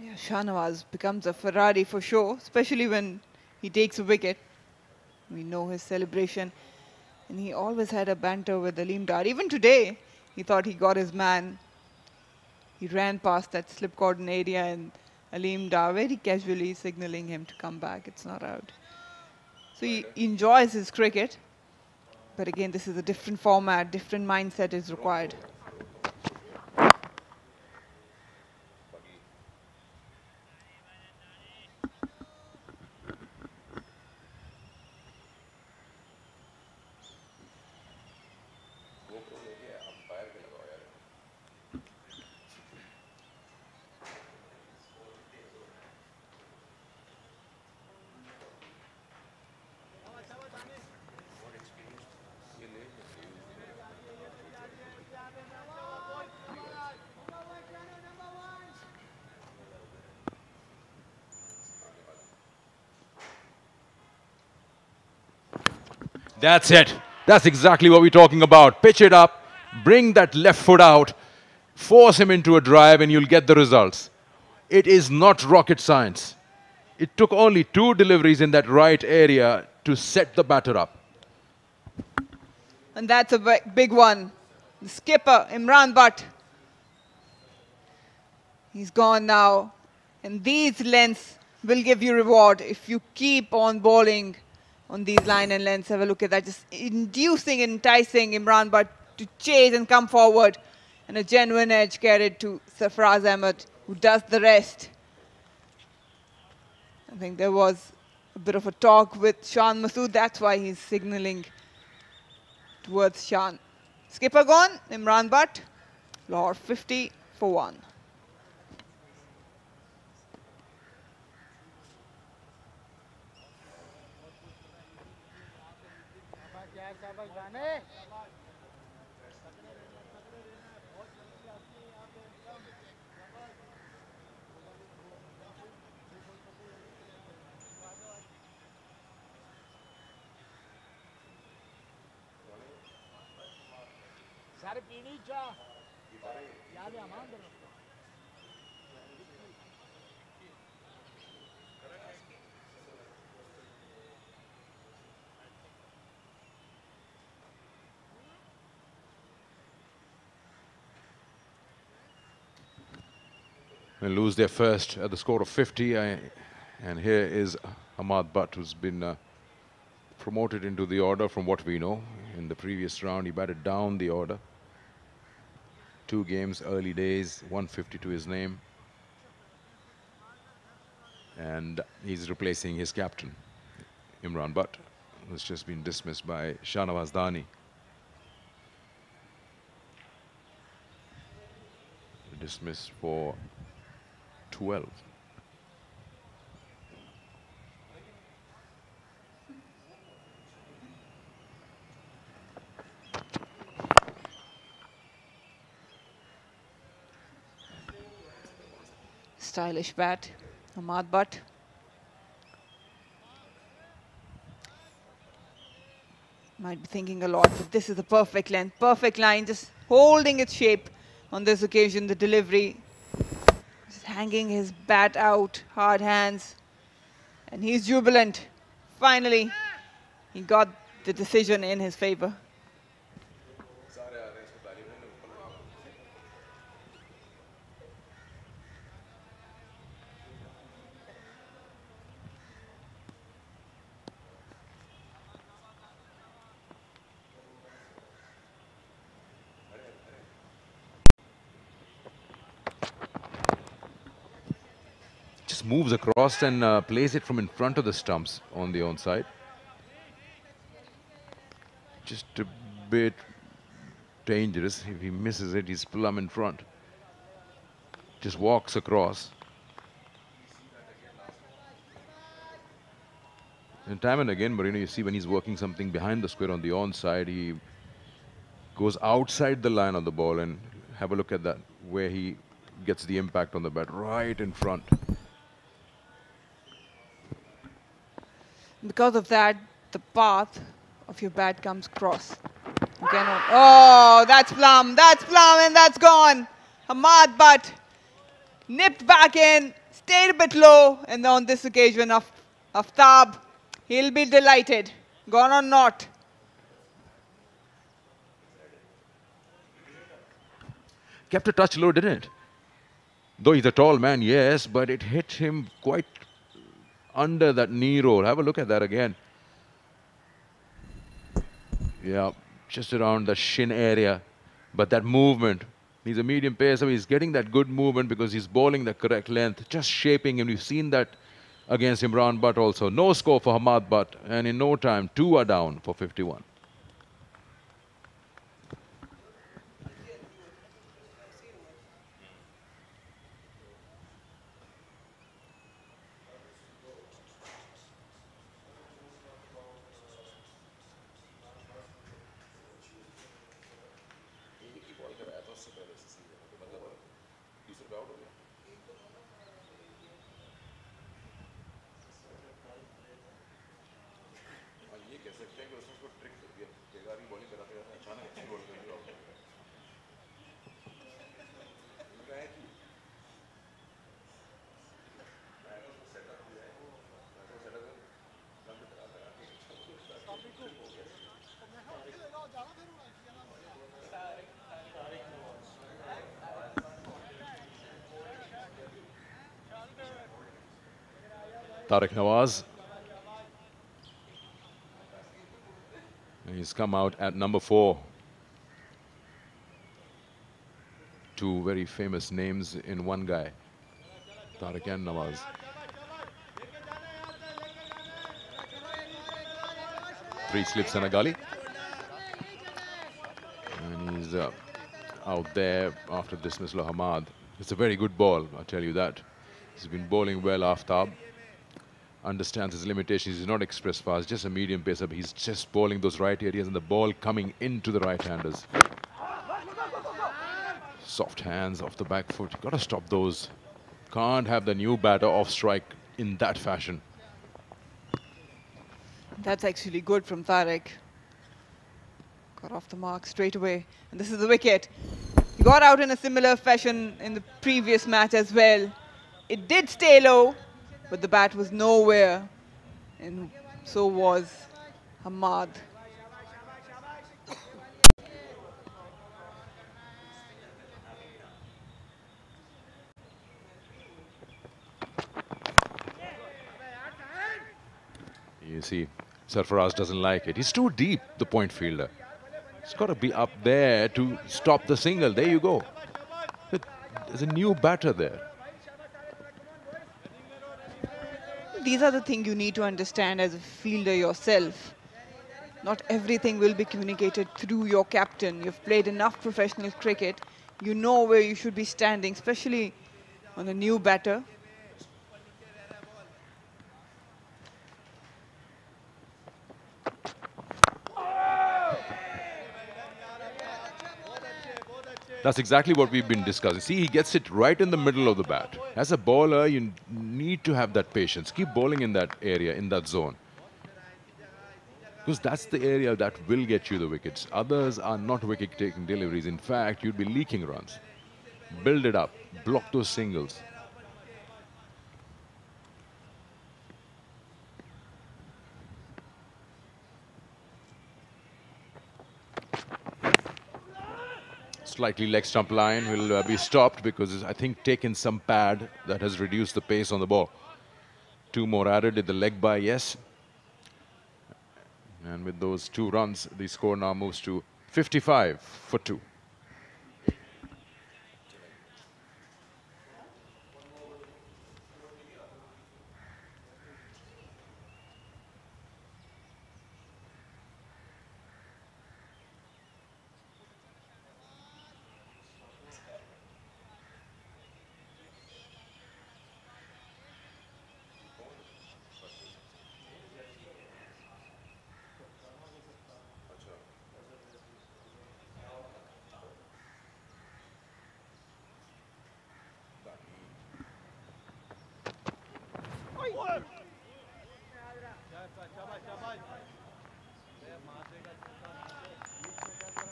Yeah, Shahnawaz becomes a Ferrari for sure, especially when he takes a wicket. We know his celebration. And he always had a banter with Aleem Dar. Even today, he thought he got his man. He ran past that slip cordon area and Aleem Dar very casually signaling him to come back. It's not out. So he enjoys his cricket. But again, this is a different format, different mindset is required. That's it. That's exactly what we're talking about. Pitch it up, bring that left foot out, force him into a drive, and you'll get the results. It is not rocket science. It took only 2 deliveries in that right area to set the batter up. And that's a big one. The skipper, Imran Butt. He's gone now. And these lengths will give you reward if you keep on bowling on these line and lengths. Have a look at that. Just inducing, enticing Imran Butt to chase and come forward. And a genuine edge carried to Sarfaraz Ahmed, who does the rest. I think there was a bit of a talk with Shan Masood. That's why he's signaling towards Shan. Skipper gone, Imran Butt. Lahore 50 for 1. They lose their first at the score of 50. And here is Ahmad Butt, who's been promoted into the order from what we know. In the previous round, he batted down the order. 2 games, early days, 150 to his name. And he's replacing his captain, Imran Butt, who's just been dismissed by Shahnawaz Dani. Dismissed for 12. Stylish bat, Ahmad Butt. Might be thinking a lot, but this is the perfect length, perfect line, just holding its shape on this occasion, the delivery. Just hanging his bat out, hard hands. And he's jubilant. Finally, he got the decision in his favor. moves across and plays it from in front of the stumps on the onside. Just a bit dangerous. If he misses it, he's plumb in front. Just walks across. And time and again, Marino, you see when he's working something behind the square on the onside, he goes outside the line on the ball, and have a look at that, where he gets the impact on the bat, right in front. Because of that, the path of your bat comes cross. You cannot. Oh, that's plumb, and that's gone. Hamad Butt nipped back in, stayed a bit low, and on this occasion, Aftab, he'll be delighted. Gone or not. Kept a touch low, didn't it? Though he's a tall man, yes, but it hit him quite under that knee roll. Have a look at that again. Yeah, just around the shin area. But that movement, he's a medium pacer. He's getting that good movement because he's bowling the correct length, just shaping him. You've seen that against Imran Butt also. No score for Hamad Butt, and in no time, 2 are down for 51. Tariq Nawaz. He's come out at number 4. Two very famous names in one guy, Tariq and Nawaz. Three slips and a gully. And he's out there after dismissal of Hamad. It's a very good ball, I'll tell you that. He's been bowling well, Aftab. Understands his limitations. He's not express fast, just a medium pacer. He's just bowling those right areas and the ball coming into the right-handers. Soft hands off the back foot. Got to stop those. Can't have the new batter off strike in that fashion. That's actually good from Tariq. Got off the mark straight away. And this is the wicket. He got out in a similar fashion in the previous match as well. It did stay low, but the bat was nowhere, and so was Hamad. You see, Sarfaraz doesn't like it. He's too deep, the point fielder. He's got to be up there to stop the single. There you go. There's a new batter there. These are the things you need to understand as a fielder yourself. Not everything will be communicated through your captain. You've played enough professional cricket. You know where you should be standing, especially on a new batter. That's exactly what we've been discussing. See, he gets it right in the middle of the bat. As a bowler, you need to have that patience. Keep bowling in that area, in that zone. Because that's the area that will get you the wickets. Others are not wicket-taking deliveries. In fact, you'd be leaking runs. Build it up. Block those singles. Slightly leg stump line will be stopped because it's, I think, taken some pad that has reduced the pace on the ball. 2 more added. Did the leg by? Yes. And with those 2 runs, the score now moves to 55 for 2.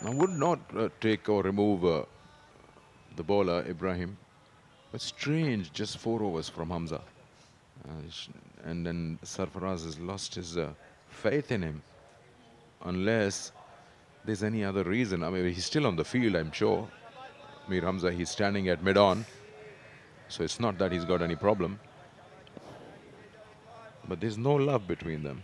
I would not take or remove the bowler, Ibrahim. But strange, just 4 overs from Hamza. And then Sarfaraz has lost his faith in him. Unless there's any other reason. I mean, he's still on the field, I'm sure. Mir Hamza, he's standing at mid-on. So it's not that he's got any problem. But there's no love between them.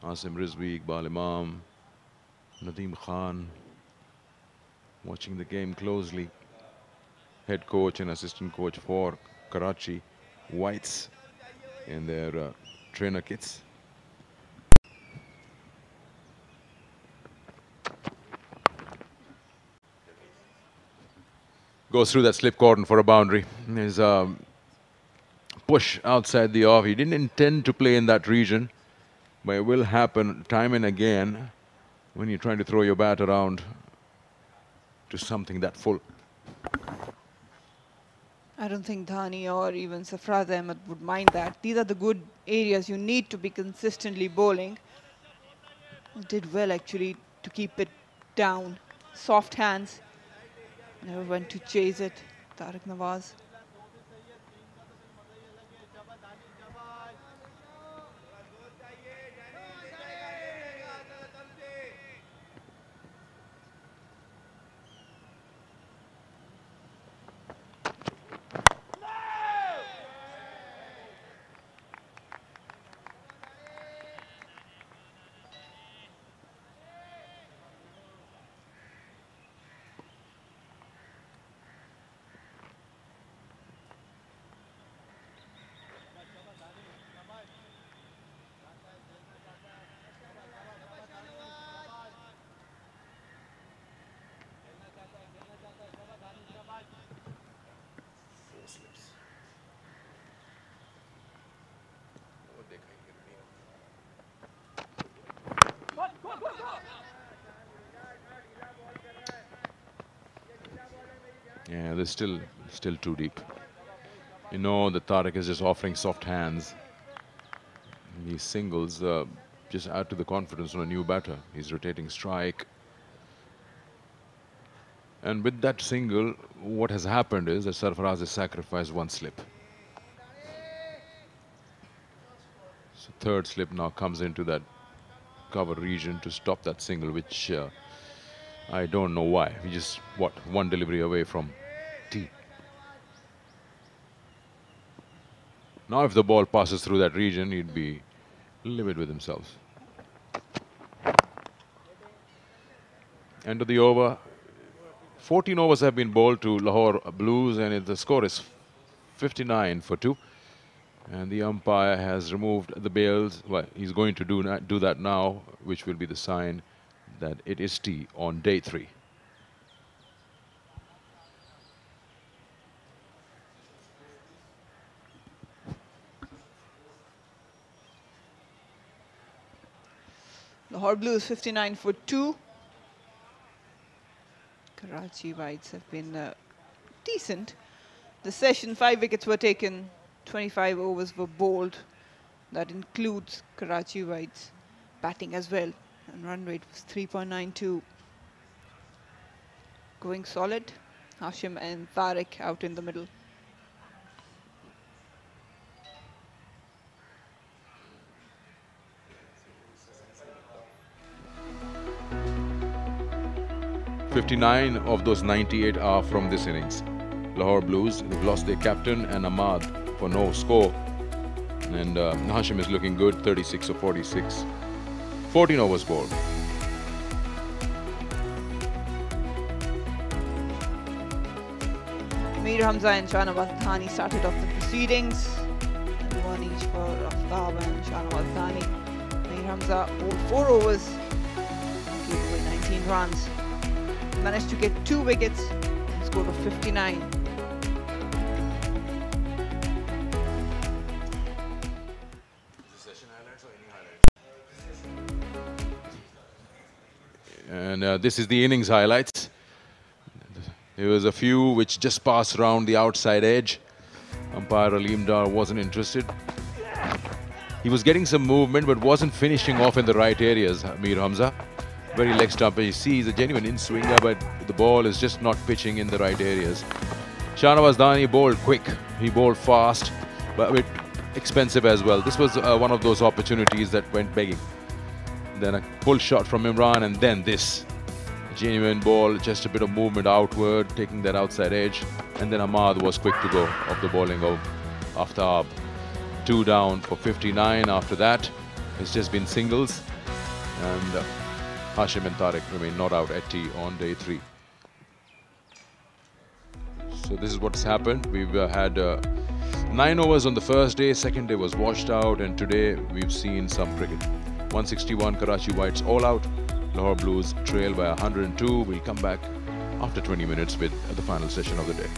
Asim Rizvi, Iqbal Imam, Nadeem Khan, watching the game closely. Head coach and assistant coach for Karachi, Whites in their trainer kits. Goes through that slip cordon for a boundary. There's a push outside the off. He didn't intend to play in that region. But it will happen time and again when you're trying to throw your bat around to something that full. I don't think Dhani or even Sarfaraz Ahmed would mind that. These are the good areas you need to be consistently bowling. Did well actually to keep it down. Soft hands. Never went to chase it. Tariq Nawaz. Yeah, they're still too deep. You know that Tariq is just offering soft hands. These singles just add to the confidence on a new batter. He's rotating strike. And with that single, what has happened is that Sarfaraz has sacrificed one slip. So third slip now comes into that cover region to stop that single, which I don't know why. We just, what, one delivery away from T. Now if the ball passes through that region, he'd be livid with himself. End of the over. 14 overs have been bowled to Lahore Blues, and the score is 59 for 2. And the umpire has removed the bails. Well, he's going to do that now, which will be the sign that it is T on day 3. Lahore Blues 59 for 2. Karachi Whites have been decent. The session, 5 wickets were taken, 25 overs were bowled. That includes Karachi Whites batting as well. And run rate was 3.92. Going solid. Hashim and Tariq out in the middle. .59 of those 98 are from this innings. Lahore Blues, they've lost their captain and Ahmad for no score. And Hashim is looking good, 36 of 46. 14 overs bowled. Mir Hamza and Shahnawaz Dhani started off the proceedings. And one each for Aftab and Shahnawaz Dhani. Mir Hamza bowled 4 overs, gave away 19 runs. Managed to get 2 wickets and scored of 59. And this is the innings highlights. There was a few which just passed around the outside edge. Umpire Aleem Dar wasn't interested. He was getting some movement but wasn't finishing off in the right areas, Mir Hamza. Very leg stumper. You see he's a genuine in-swinger, but the ball is just not pitching in the right areas. Shahnawaz Dani bowled quick. He bowled fast, but a bit expensive as well. This was one of those opportunities that went begging. Then a pull shot from Imran, and then this. Genuine ball, just a bit of movement outward, taking that outside edge. And then Ahmad was quick to go off the bowling of Aftab. 2 down for 59 after that. It's just been singles. And Hashim and Tariq remain not out at tea on day 3. So this is what's happened. We've had 9 overs on the first day, second day was washed out, and today we've seen some cricket. 161 Karachi Whites all out. Lahore Blues trail by 102. We'll come back after 20 minutes with the final session of the day.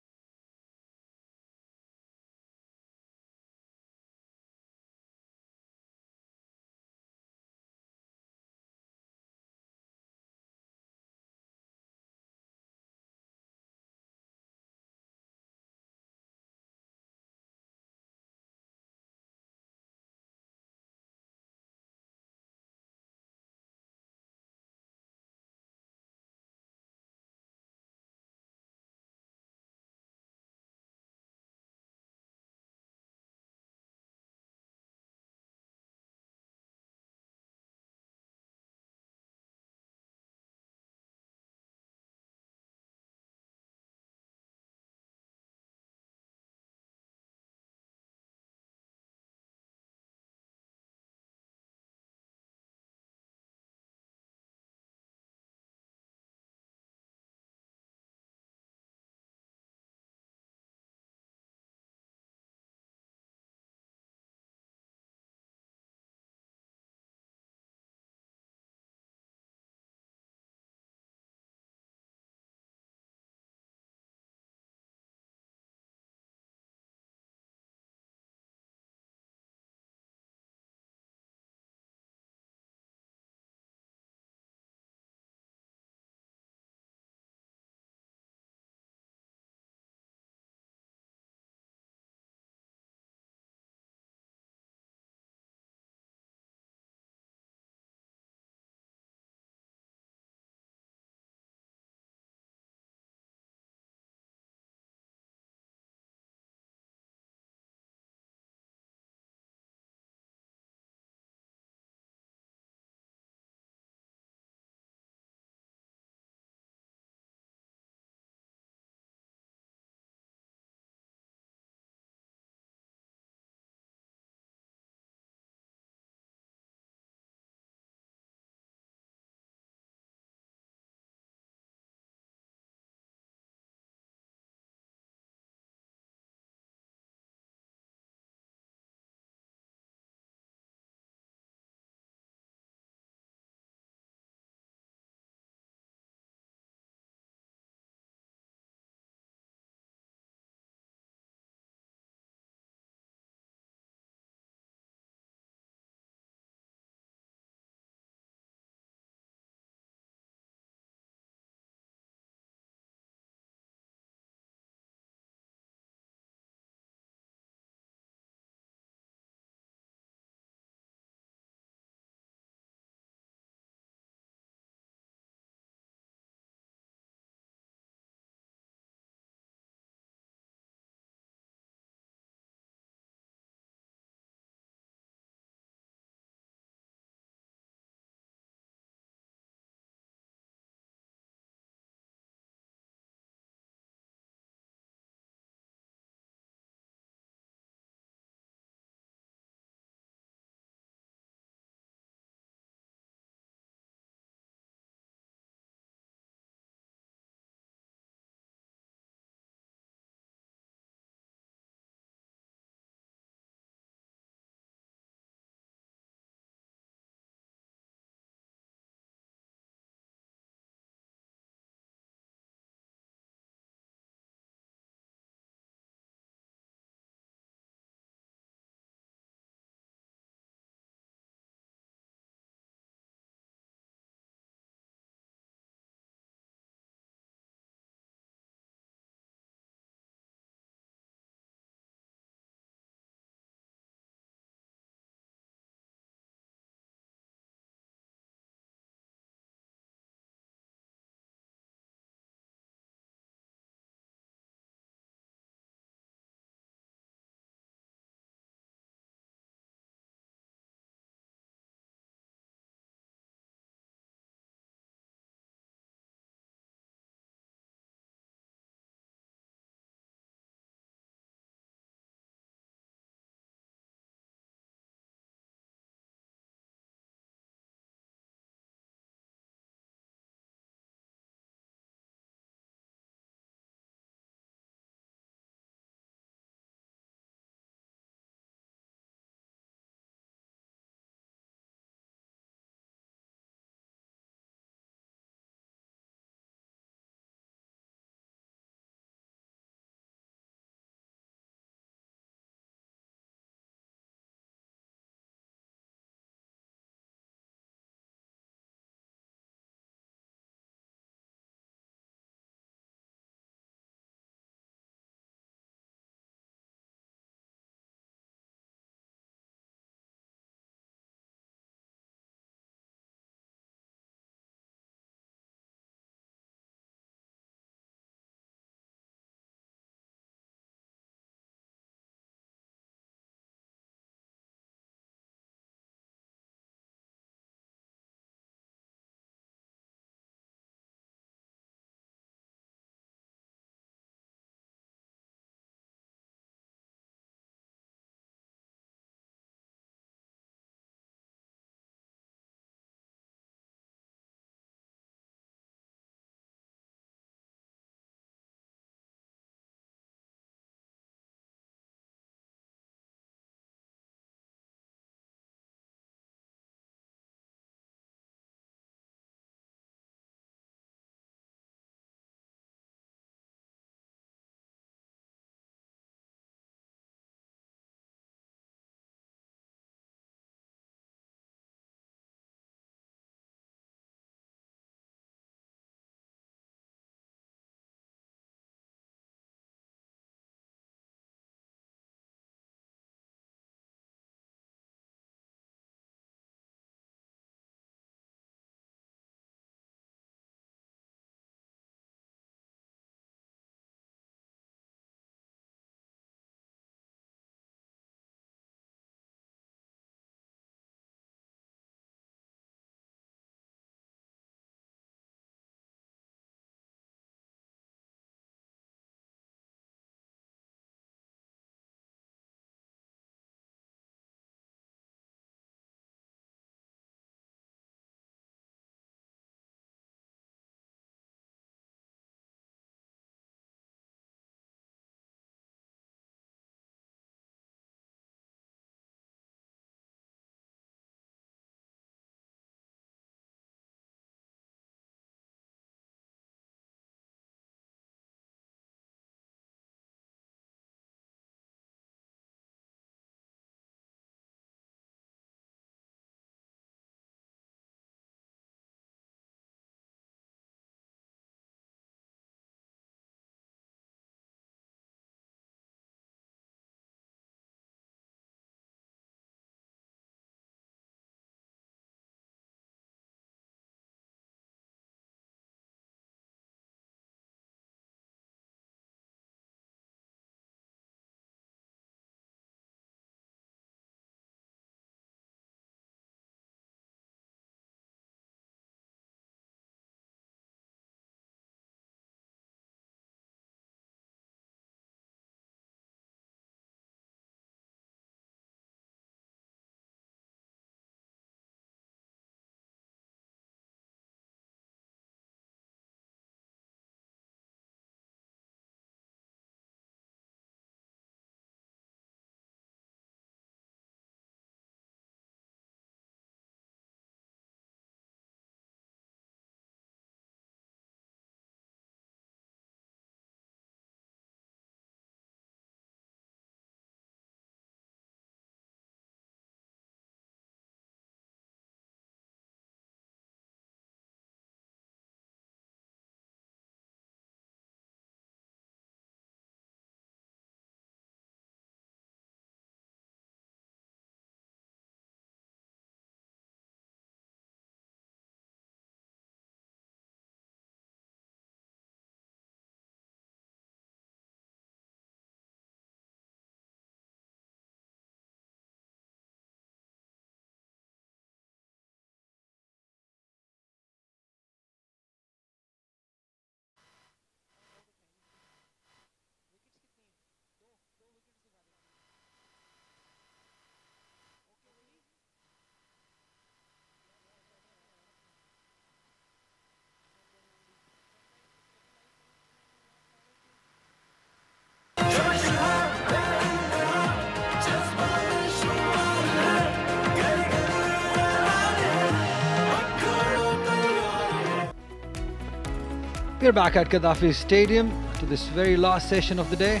We're back at Gaddafi Stadium to this very last session of the day,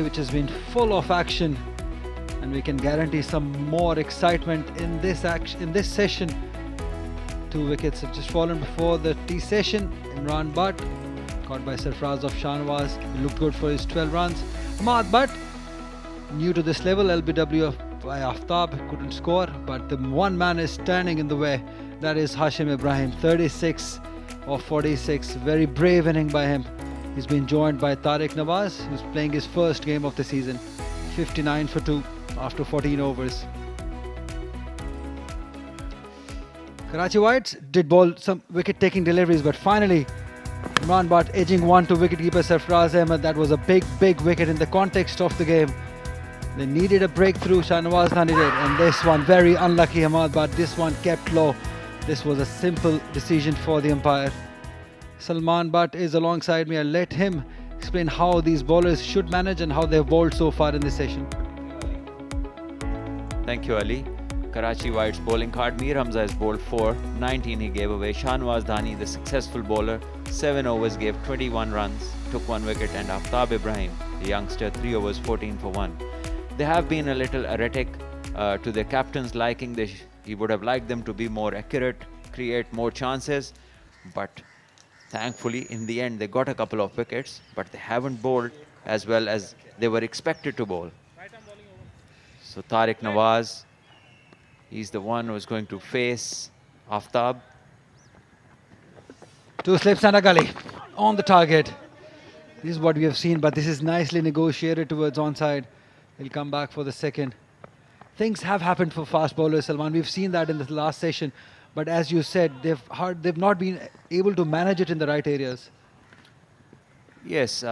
which has been full of action, and we can guarantee some more excitement in this session. 2 wickets have just fallen before the tea session. Imran Butt caught by Sarfraz of Shahnawaz. He looked good for his 12 runs. Ahmad Butt, new to this level, LBW by Aftab, couldn't score, but the one man is standing in the way. That is Hashim Ibrahim, 36 of 46. Very brave inning by him. He's been joined by Tariq Nawaz, who's playing his first game of the season. 59 for 2 after 14 overs. Karachi Whites did bowl some wicket-taking deliveries, but finally Imran Butt edging one to wicketkeeper Sarfraz Ahmed. That was a big wicket in the context of the game. They needed a breakthrough, Shahnawaz Khani did, and this one very unlucky, Ahmad Butt. This one kept low. This was a simple decision for the umpire. Salman Butt is alongside me. I'll let him explain how these bowlers should manage and how they've bowled so far in this session. Thank you, Ali. Karachi Whites bowling card. Mir Hamza has bowled 4, 19 he gave away. Shahnawaz Khani, the successful bowler, 7 overs, gave 21 runs, took 1 wicket, and Aftab Ibrahim, the youngster, 3 overs, 14 for 1. They have been a little erratic to their captain's liking. He would have liked them to be more accurate, create more chances, but thankfully in the end they got a couple of wickets, but they haven't bowled as well as they were expected to bowl. So Tariq Nawaz, he's the one who's going to face Aftab. 2 slips and a gully on the target. This is what we have seen, but this is nicely negotiated towards onside. He'll come back for the second. Things have happened for fast bowlers, Salman. We've seen that in the last session, but as you said, they've not been able to manage it in the right areas. Yes,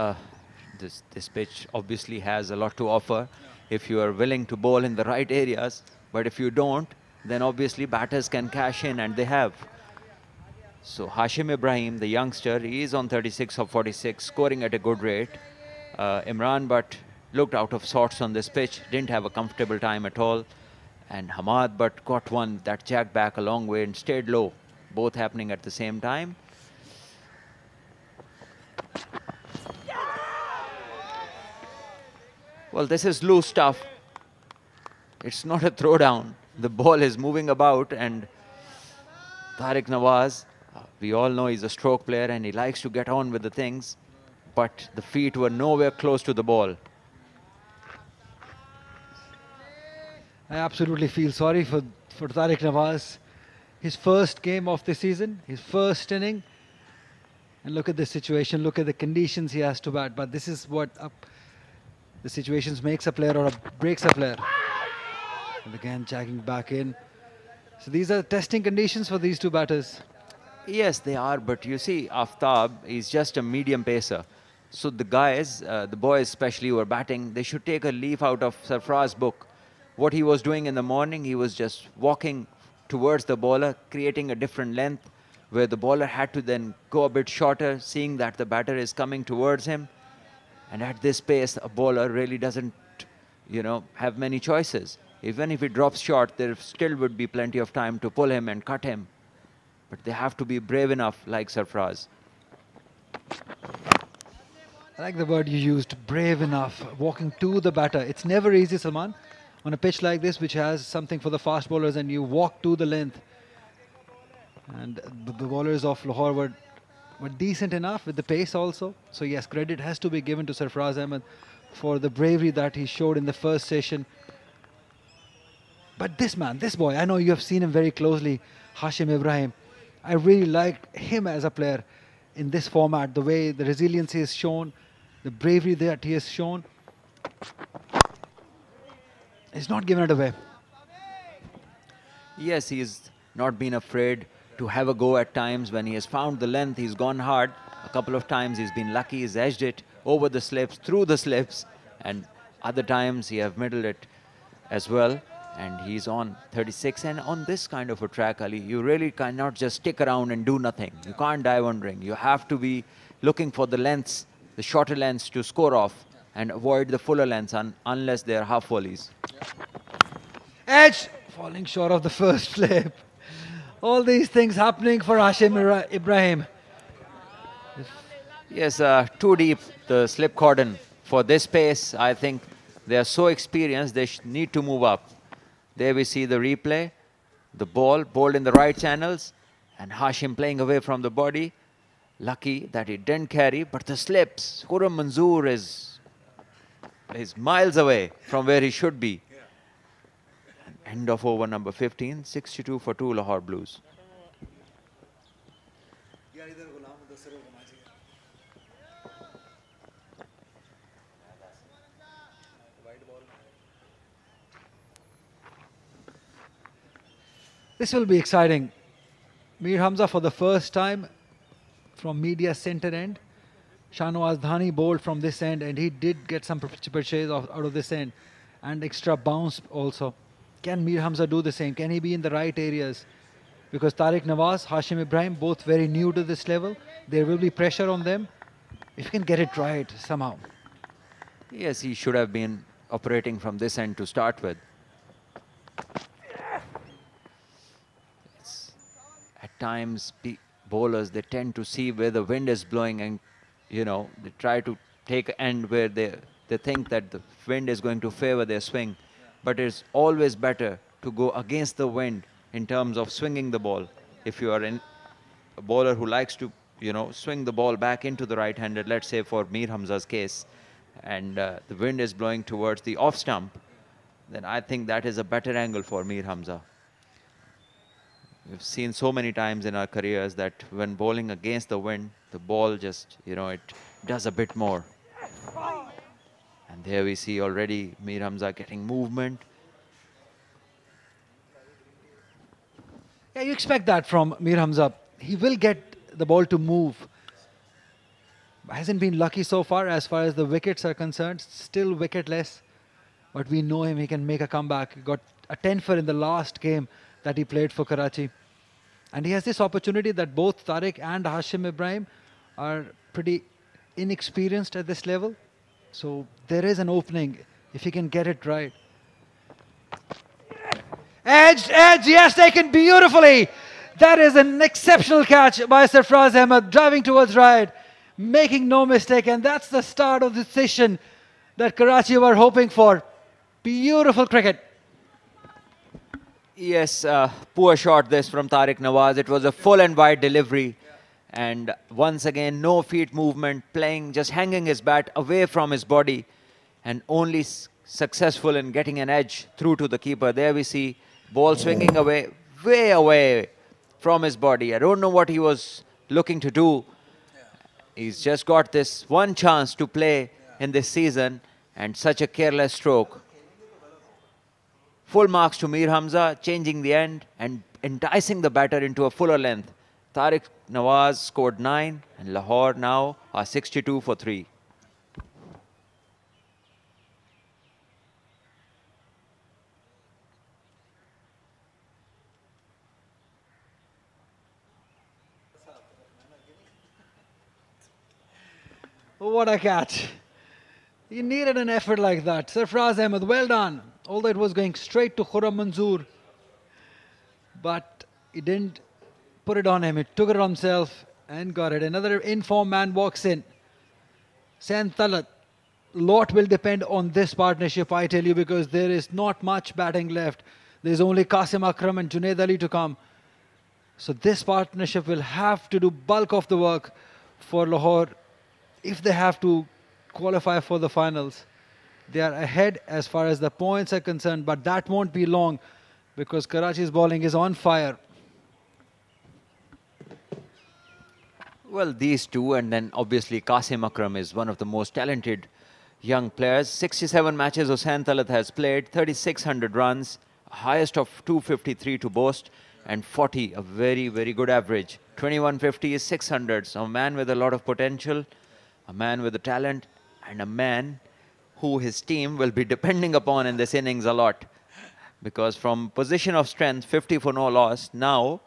this pitch obviously has a lot to offer if you are willing to bowl in the right areas, but if you don't, then obviously batters can cash in, and they have. So Hashim Ibrahim, the youngster, he is on 36 of 46, scoring at a good rate. Imran Butt looked out of sorts on this pitch, didn't have a comfortable time at all. And Hamad Butt got one that jacked back a long way and stayed low, both happening at the same time. Well, this is loose stuff. It's not a throwdown. The ball is moving about, and Tariq Nawaz, we all know he's a stroke player and he likes to get on with the things, but the feet were nowhere close to the ball. I absolutely feel sorry for Tariq Nawaz. His first game of the season, his first inning. And look at the situation, look at the conditions he has to bat. But this is what the situations makes a player or breaks a player. And again, jacking back in. So these are testing conditions for these 2 batters. Yes, they are, but you see, Aftab is just a medium pacer. So the guys, the boys especially who are batting, they should take a leaf out of Sarfraz's book. What he was doing in the morning, he was just walking towards the bowler, creating a different length, where the bowler had to then go a bit shorter, seeing that the batter is coming towards him. And at this pace, a bowler really doesn't, have many choices. Even if he drops short, there still would be plenty of time to pull him and cut him. But they have to be brave enough, like Sarfraz. I like the word you used, brave enough, walking to the batter. It's never easy, Salman, on a pitch like this, which has something for the fast bowlers, and you walk to the length. And the bowlers of Lahore were decent enough with the pace also. So yes, credit has to be given to Sarfraz Ahmed for the bravery that he showed in the first session. But this man, this boy, I know you have seen him very closely, Hashim Ibrahim. I really like him as a player in this format, the way the resilience he has shown, the bravery that he has shown. He's not given it away. Yes, he's not been afraid to have a go at times. When he has found the length, he's gone hard. A couple of times he's been lucky, he's edged it over the slips, through the slips, and other times he have middled it as well. And he's on 36, and on this kind of a track, Ali, you really cannot just stick around and do nothing. You can't dive on ring. You have to be looking for the lengths, the shorter lengths to score off, and avoid the fuller lengths unless they're half volleys. Edge! Falling short of the first flip. All these things happening for Hashim Ibrahim. Yes, too deep, the slip cordon. For this pace, I think they are so experienced, they need to move up. There we see the replay, the ball bowled in the right channels, and Hashim playing away from the body. Lucky that he didn't carry, but the slips. Khurram Manzoor is miles away from where he should be. And end of over number 15, 62 for 2 Lahore Blues. This will be exciting. Mir Hamza for the first time from media center end. Shahnawaz Dhani bowled from this end and he did get some purchase out of this end and extra bounce also. Can Mir Hamza do the same? Can he be in the right areas? Because Tariq Nawaz, Hashim Ibrahim, both very new to this level. There will be pressure on them. If you can get it right somehow. Yes, he should have been operating from this end to start with. At times, bowlers, they tend to see where the wind is blowing and, you know, they try to take an end where they think that the wind is going to favor their swing. But it's always better to go against the wind in terms of swinging the ball. If you are a bowler who likes to, you know, swing the ball back into the right-handed, let's say for Mir Hamza's case, and the wind is blowing towards the off stump, then I think that is a better angle for Mir Hamza. We've seen so many times in our careers that when bowling against the wind, the ball just, you know, it does a bit more. And there we see already Mir Hamza getting movement. Yeah, you expect that from Mir Hamza. He will get the ball to move. Hasn't been lucky so far as the wickets are concerned. Still wicketless. But we know him, he can make a comeback. He got a 10-for in the last game that he played for Karachi. And he has this opportunity that both Tariq and Hashim Ibrahim are pretty inexperienced at this level. So there is an opening if he can get it right. Edge, yes, taken beautifully. That is an exceptional catch by Sarfraz Ahmed, driving towards right, making no mistake. And that's the start of the session that Karachi were hoping for. Beautiful cricket. Yes, poor shot this from Tariq Nawaz. It was a full and wide delivery. And once again, no feet movement, playing, just hanging his bat away from his body and only successful in getting an edge through to the keeper. There we see ball swinging away, way away from his body. I don't know what he was looking to do. He's just got this one chance to play in this season and such a careless stroke. Full marks to Mir Hamza, changing the end and enticing the batter into a fuller length. Tariq Nawaz scored 9 and Lahore now are 62 for 3. What a catch. He needed an effort like that. Sarfraz Ahmed, well done. Although it was going straight to Khurram Manzoor. But he didn't put it on him. He took it on himself and got it. Another informed man walks in. Hussain Talat. Lot will depend on this partnership, I tell you, because there is not much batting left. There's only Qasim Akram and Junaid Ali to come. So this partnership will have to do bulk of the work for Lahore if they have to qualify for the finals. They are ahead as far as the points are concerned, but that won't be long because Karachi's bowling is on fire. Well, these two, and then obviously Qasim Akram is one of the most talented young players. 67 matches Hussain Talat has played, 3,600 runs, highest of 253 to boast, and 40, a very, very good average. 2150 is 600, so a man with a lot of potential, a man with the talent, and a man who his team will be depending upon in this innings a lot. Because from position of strength, 50 for no loss, now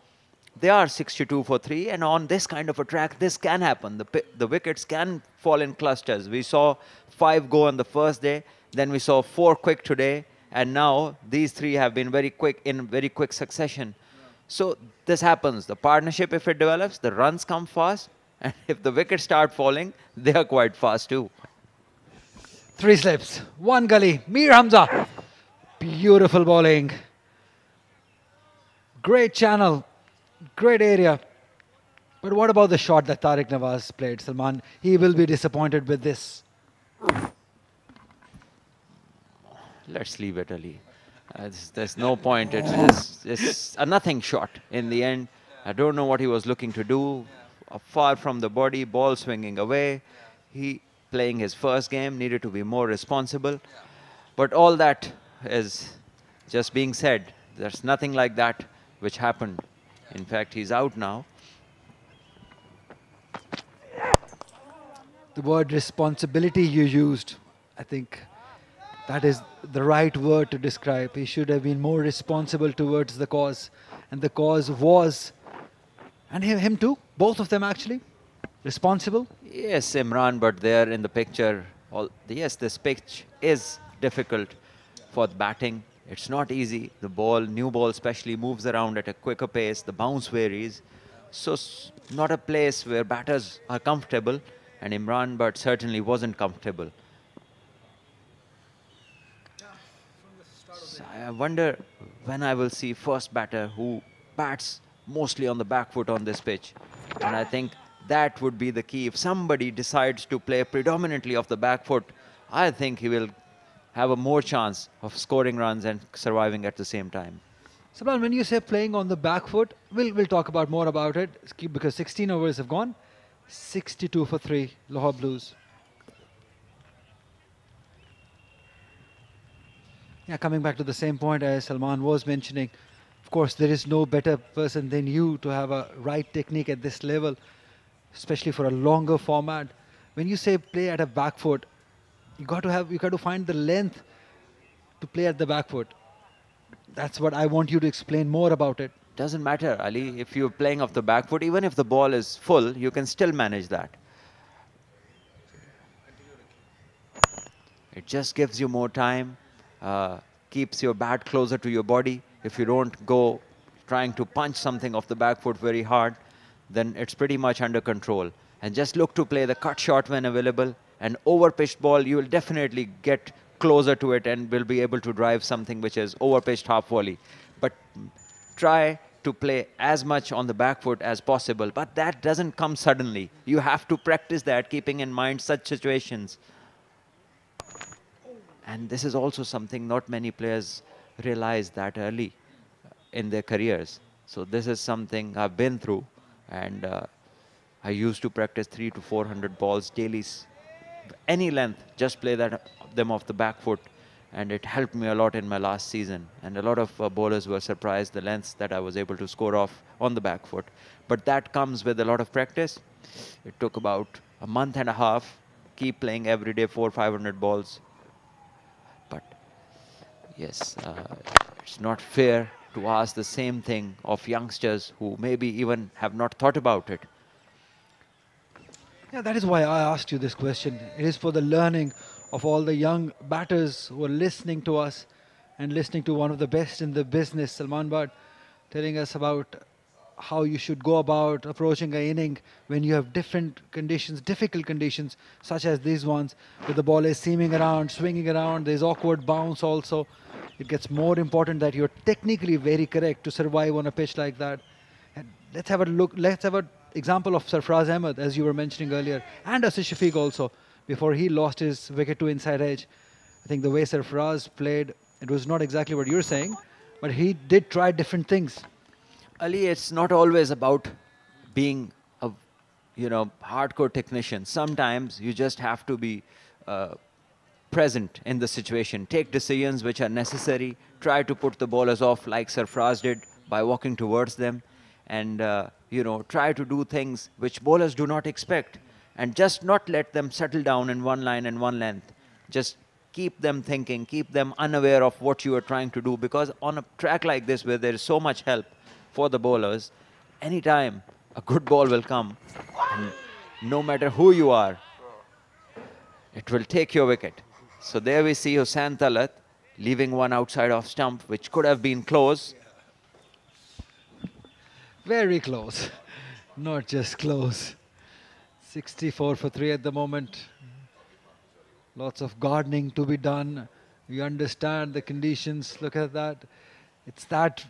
they are 62 for 3, and on this kind of a track, this can happen. The wickets can fall in clusters. We saw 5 go on the first day, then we saw 4 quick today, and now these 3 have been very quick in very quick succession. So this happens. The partnership, if it develops, the runs come fast, And if the wickets start falling, they are quite fast too. 3 slips, 1 gully. Mir Hamza. Beautiful bowling. Great channel, great area. But what about the shot that Tariq Nawaz played, Salman? He will be disappointed with this. Let's leave it, Ali. There's no point. It's a nothing shot in the end. I don't know what he was looking to do. Far from the body, ball swinging away. He, playing his first game, needed to be more responsible. But all that is just being said. There's nothing like that which happened. In fact, he's out now. The word responsibility you used, I think that is the right word to describe. He should have been more responsible towards the cause. And the cause was, and him too, both of them actually, responsible. Yes, Imran, but there in the picture, yes, this pitch is difficult for the batting. It's not easy. The ball, new ball especially, moves around at a quicker pace. The bounce varies. So not a place where batters are comfortable. And Imran But certainly wasn't comfortable. So I wonder when I will see first batter who bats mostly on the back foot on this pitch. And I think that would be the key. If somebody decides to play predominantly off the back foot, I think he will have a more chance of scoring runs and surviving at the same time. Sablan, when you say playing on the back foot, we'll talk about more about it because 16 overs have gone. 62 for 3, Lahore Blues. Yeah, coming back to the same point as Salman was mentioning, of course, there is no better person than you to have a right technique at this level, especially for a longer format. When you say play at a back foot, you got to find the length to play at the back foot. That's what I want you to explain more about it. Doesn't matter, Ali. If you're playing off the back foot, even if the ball is full, you can still manage that. It just gives you more time, keeps your bat closer to your body. If you don't go trying to punch something off the back foot very hard, then it's pretty much under control. And just look to play the cut shot when available. An over-pitched ball, you will definitely get closer to it and will be able to drive something which is over-pitched half volley. But try to play as much on the back foot as possible. But that doesn't come suddenly. You have to practice that, keeping in mind such situations. And this is also something not many players realize that early in their careers. So this is something I've been through. And I used to practice 300 to 400 balls daily. Any length, just play them off the back foot. And it helped me a lot in my last season. And a lot of bowlers were surprised the lengths that I was able to score off on the back foot. But that comes with a lot of practice. It took about a month and a half. Keep playing every day 400-500 balls. But yes, it's not fair to ask the same thing of youngsters who maybe even have not thought about it. Yeah, that is why I asked you this question. It is for the learning of all the young batters who are listening to us and listening to one of the best in the business, Salman Bhatt, telling us about how you should go about approaching an inning when you have different conditions, difficult conditions, such as these ones, where the ball is seaming around, swinging around, there's awkward bounce also. It gets more important that you're technically very correct to survive on a pitch like that. And let's have a look, let's have an example of Sarfraz Ahmed, as you were mentioning earlier, and Asif Shafiq also, before he lost his wicket to inside edge. I think the way Sarfraz played, it was not exactly what you're saying, but he did try different things. Ali, it's not always about being a, hardcore technician. Sometimes you just have to be present in the situation, take decisions which are necessary, try to put the bowlers off like Sarfraz did by walking towards them, and try to do things which bowlers do not expect, and just not let them settle down in one line and one length. Just keep them thinking, keep them unaware of what you are trying to do, because on a track like this where there is so much help for the bowlers, anytime a good ball will come, and no matter who you are, it will take your wicket. So there we see Hussain Talat leaving one outside off stump, which could have been close. Very close, not just close. 64 for 3 at the moment. Lots of gardening to be done. We understand the conditions. Look at that. It's that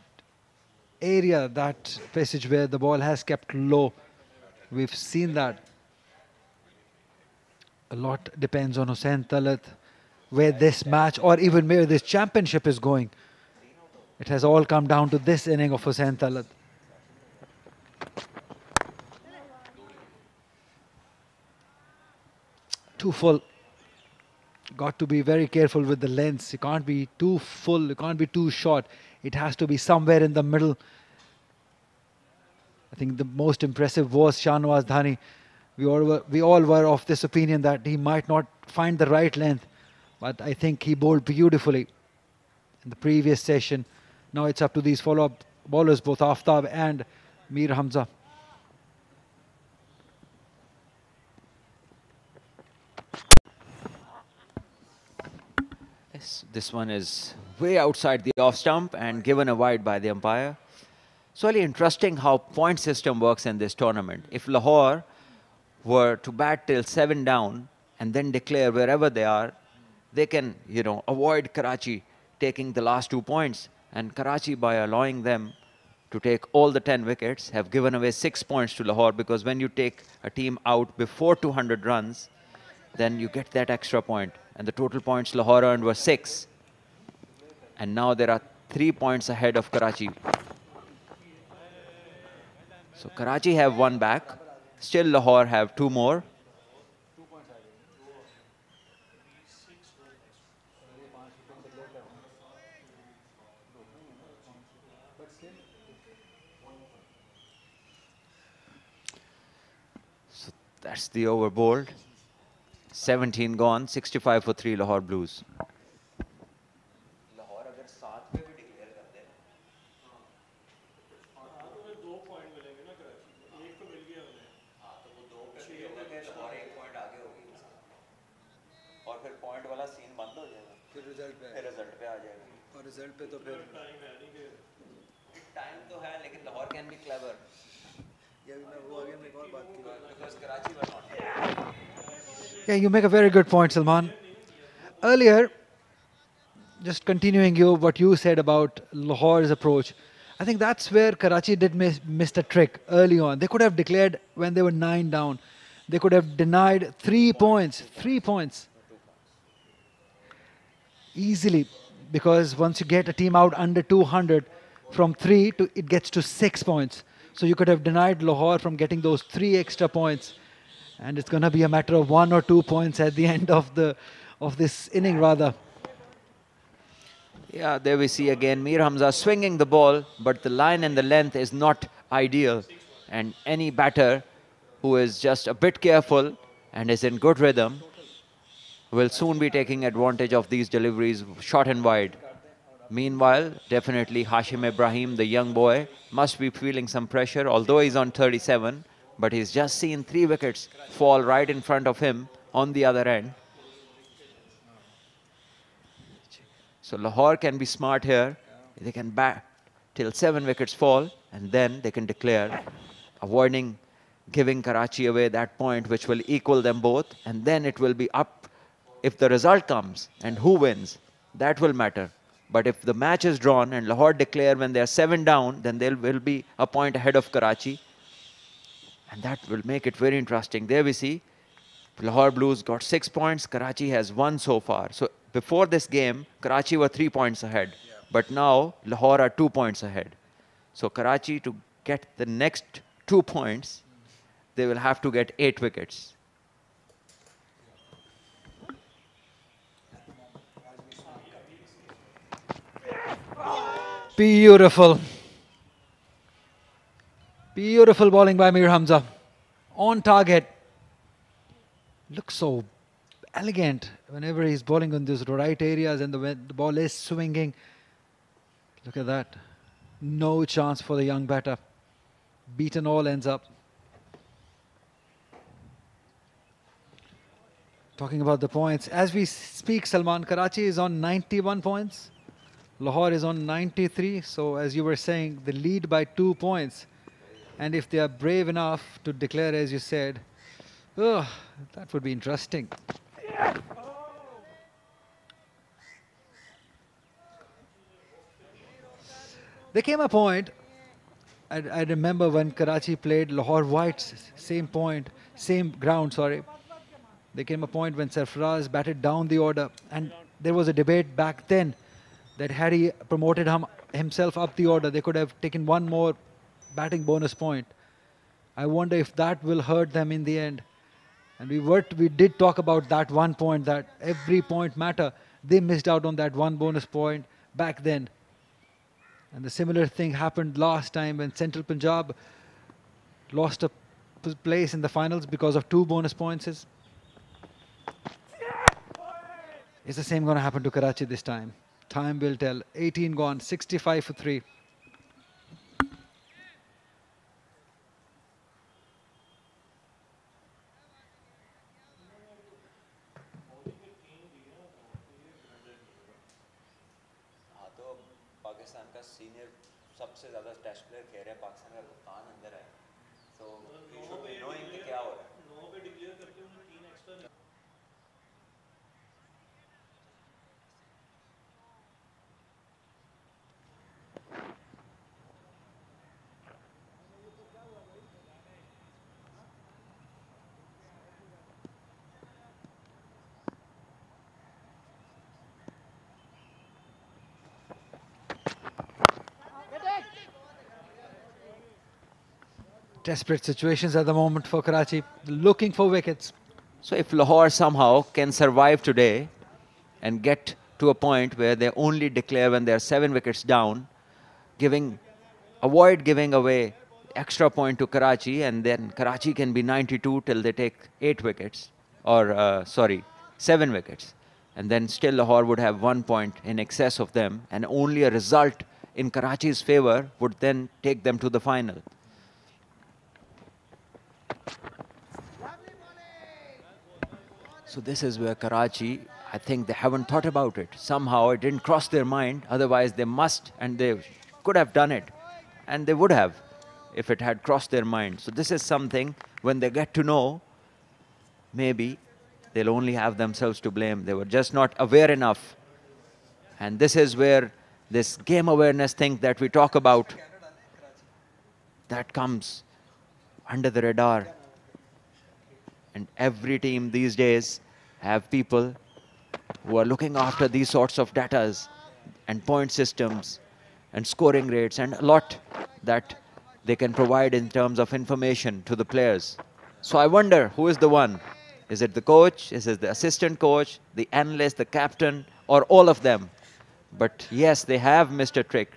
area, that passage where the ball has kept low. We've seen that. A lot depends on Hussain Talat, where this match or even where this championship is going. It has all come down to this inning of Hussain Talat. Too full. Got to be very careful with the lengths. You can't be too full, you can't be too short. It has to be somewhere in the middle. I think the most impressive was Shahnawaz Dhani. We all were of this opinion that he might not find the right length, but I think he bowled beautifully in the previous session. Now it's up to these follow-up bowlers, both Aftab and Mir Hamza. Yes, this one is way outside the off stump and given a wide by the umpire. It's really interesting how point system works in this tournament. If Lahore were to bat till 7 down and then declare wherever they are, they can, avoid Karachi taking the last 2 points. And Karachi, by allowing them to take all the 10 wickets, have given away 6 points to Lahore, because when you take a team out before 200 runs, then you get that extra point. And the total points Lahore earned were 6. And now there are 3 points ahead of Karachi. So Karachi have 1 back. Still Lahore have 2 more. So that's the over bowled. 17 gone, 65 for 3 Lahore Blues. Yeah, you make a very good point, Salman. Earlier, just continuing what you said about Lahore's approach, I think that's where Karachi did miss the trick early on. They could have declared when they were 9 down. They could have denied 3 points. 3 points. Easily. Because once you get a team out under 200, from 3 to it gets to 6 points. So you could have denied Lahore from getting those 3 extra points. And it's going to be a matter of 1 or 2 points at the end of this inning, rather. Yeah, there we see again Mir Hamza swinging the ball, but the line and the length is not ideal. And any batter who is just a bit careful and is in good rhythm will soon be taking advantage of these deliveries short and wide. Meanwhile, definitely Hashim Ibrahim, the young boy, must be feeling some pressure, although he's on 37. But he's just seen 3 wickets fall right in front of him on the other end. So Lahore can be smart here. They can bat till 7 wickets fall, and then they can declare, avoiding giving Karachi away that point which will equal them both. And then it will be up if the result comes and who wins. That will matter. But if the match is drawn and Lahore declare when they are 7 down, then they will be a point ahead of Karachi. And that will make it very interesting. There we see Lahore Blues got 6 points. Karachi has 1 so far. So before this game, Karachi were 3 points ahead. Yeah. But now Lahore are 2 points ahead. So Karachi, to get the next 2 points, they will have to get 8 wickets. Beautiful. Beautiful bowling by Mir Hamza. On target. Looks so elegant whenever he's bowling on those right areas and the ball is swinging. Look at that. No chance for the young batter. Beaten all ends up. Talking about the points. As we speak, Salman, Karachi is on 91 points. Lahore is on 93. So as you were saying, the lead by 2 points. And if they are brave enough to declare, as you said, Oh, that would be interesting. There came a point, I remember when Karachi played Lahore Whites, same point, same ground, sorry. There came a point when Sarfaraz batted down the order, and there was a debate back then that had he promoted himself up the order, they could have taken one more batting bonus point. I wonder if that will hurt them in the end. And we did talk about that one point, that every point matter. They missed out on that one bonus point back then. And the similar thing happened last time when Central Punjab lost a place in the finals because of 2 bonus points. Is the same going to happen to Karachi this time? Time will tell. 18 gone, 65 for 3. Pakistan का senior सबसे ज़्यादा test player खेल रहे हैं, पाकिस्तान का कप्तान अंदर है, तो you should be knowing कि क्या हो रहा है. Desperate situations at the moment for Karachi, looking for wickets. So if Lahore somehow can survive today and get to a point where they only declare when they're 7 wickets down, avoid giving away extra point to Karachi, and then Karachi can be 92 till they take 8 wickets, or 7 wickets. And then still Lahore would have 1 point in excess of them, and only a result in Karachi's favor would then take them to the final. So this is where Karachi, I think they haven't thought about it. Somehow it didn't cross their mind. Otherwise they must, and they could have done it. And they would have if it had crossed their mind. So this is something, when they get to know, maybe they'll only have themselves to blame. They were just not aware enough. And this is where this game awareness thing that we talk about, that comes under the radar. And every team these days have people who are looking after these sorts of datas and point systems and scoring rates, and a lot that they can provide in terms of information to the players. So I wonder, who is the one? Is it the coach? Is it the assistant coach, the analyst, the captain, or all of them? But yes, they have missed a trick.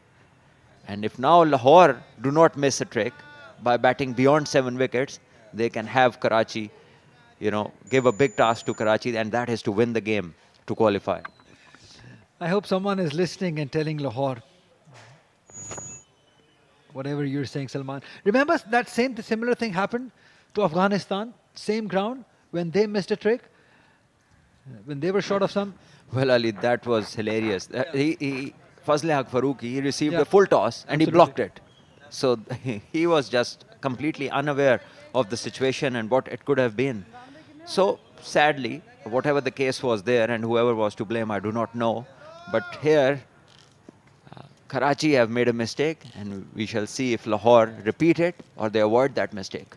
And if now Lahore do not miss a trick by batting beyond 7 wickets, they can have Karachi, give a big task to Karachi, and that is to win the game to qualify. I hope someone is listening and telling Lahore whatever you're saying, Salman. Remember that similar thing happened to Afghanistan, same ground, when they missed a trick, when they were short of some. Well, Ali, that was hilarious. Fazle Haq Farooqi, he received a full toss and Absolutely. he blocked it. So he was just completely unaware of the situation and what it could have been. So sadly, whatever the case was there, and whoever was to blame, I do not know. But here, Karachi have made a mistake, and we shall see if Lahore repeat it or they avoid that mistake.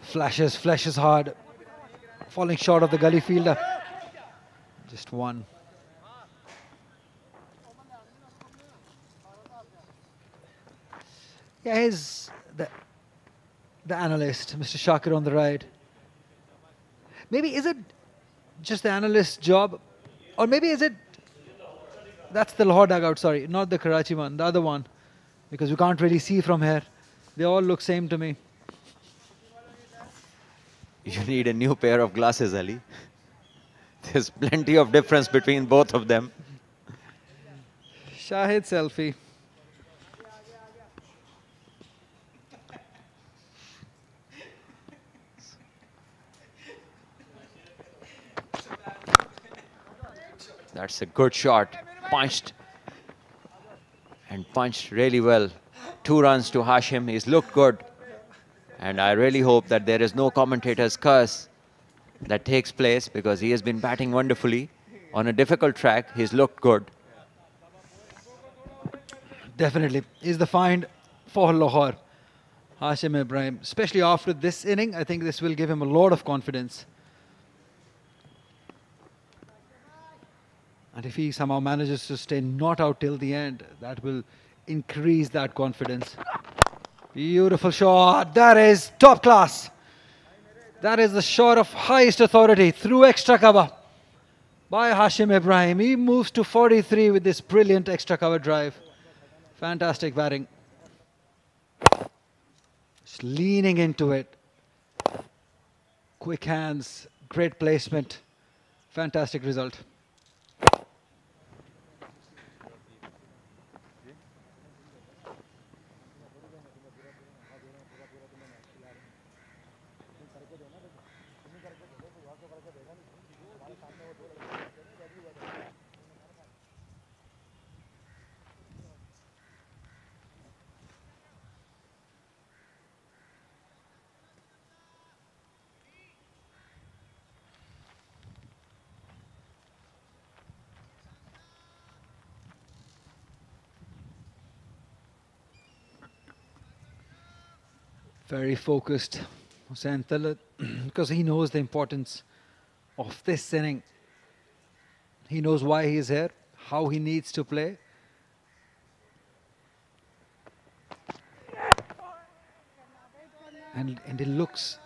Flashes hard, falling short of the gully fielder. Just one. Yeah, here's the analyst, Mr. Shakir on the right. Maybe is it just the analyst's job, or maybe is it, that's the Lahore dugout, sorry, not the Karachi one, the other one, because we can't really see from here. They all look same to me. You need a new pair of glasses, Ali. There's plenty of difference between both of them. Shahid selfie. That's a good shot. Punched. And punched really well. 2 runs to Hashim. He's looked good. And I really hope that there is no commentator's curse that takes place, because he has been batting wonderfully. On a difficult track, he's looked good. Definitely is the find for Lahore. Hashim Ibrahim, especially after this inning, I think this will give him a lot of confidence. And if he somehow manages to stay not out till the end, that will increase that confidence. Beautiful shot. That is top class. That is the shot of highest authority through extra cover by Hashim Ibrahim. He moves to 43 with this brilliant extra cover drive. Fantastic batting. Just leaning into it. Quick hands, great placement. Fantastic result. Very focused, Hussain Talat, because he knows the importance of this inning. He knows why he is here, how he needs to play. And it looks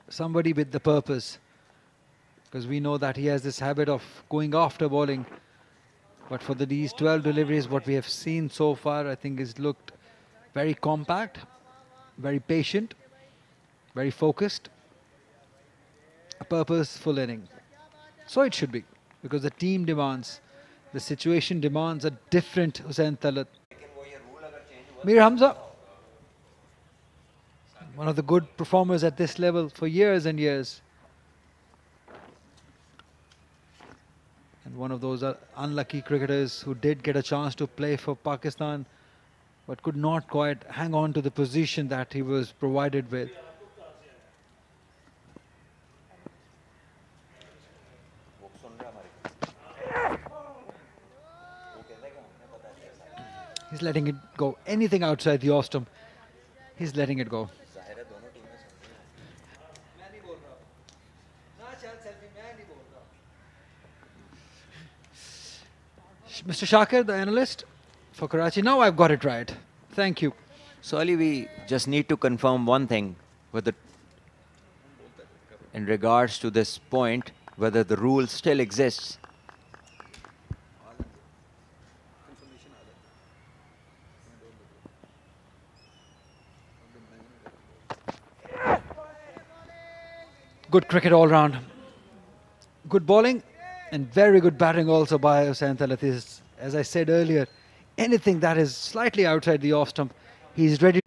somebody with the purpose, because we know that he has this habit of going after bowling. But for these 12 deliveries, what we have seen so far, I think is looked very compact, very patient, very focused, a purposeful inning. So it should be, because the team demands, the situation demands a different Hussain Talat. Mir Hamza, one of the good performers at this level for years and years. And one of those unlucky cricketers who did get a chance to play for Pakistan, but could not quite hang on to the position that he was provided with. He's letting it go. Anything outside the off stump, he's letting it go. Mr. Shakir, the analyst for Karachi. Now I've got it right. Thank you. So Ali, we just need to confirm one thing in regards to this point, whether the rule still exists. Good cricket all round. Good bowling and very good batting also by Hussain Talat. As I said earlier, anything that is slightly outside the off stump, he's ready.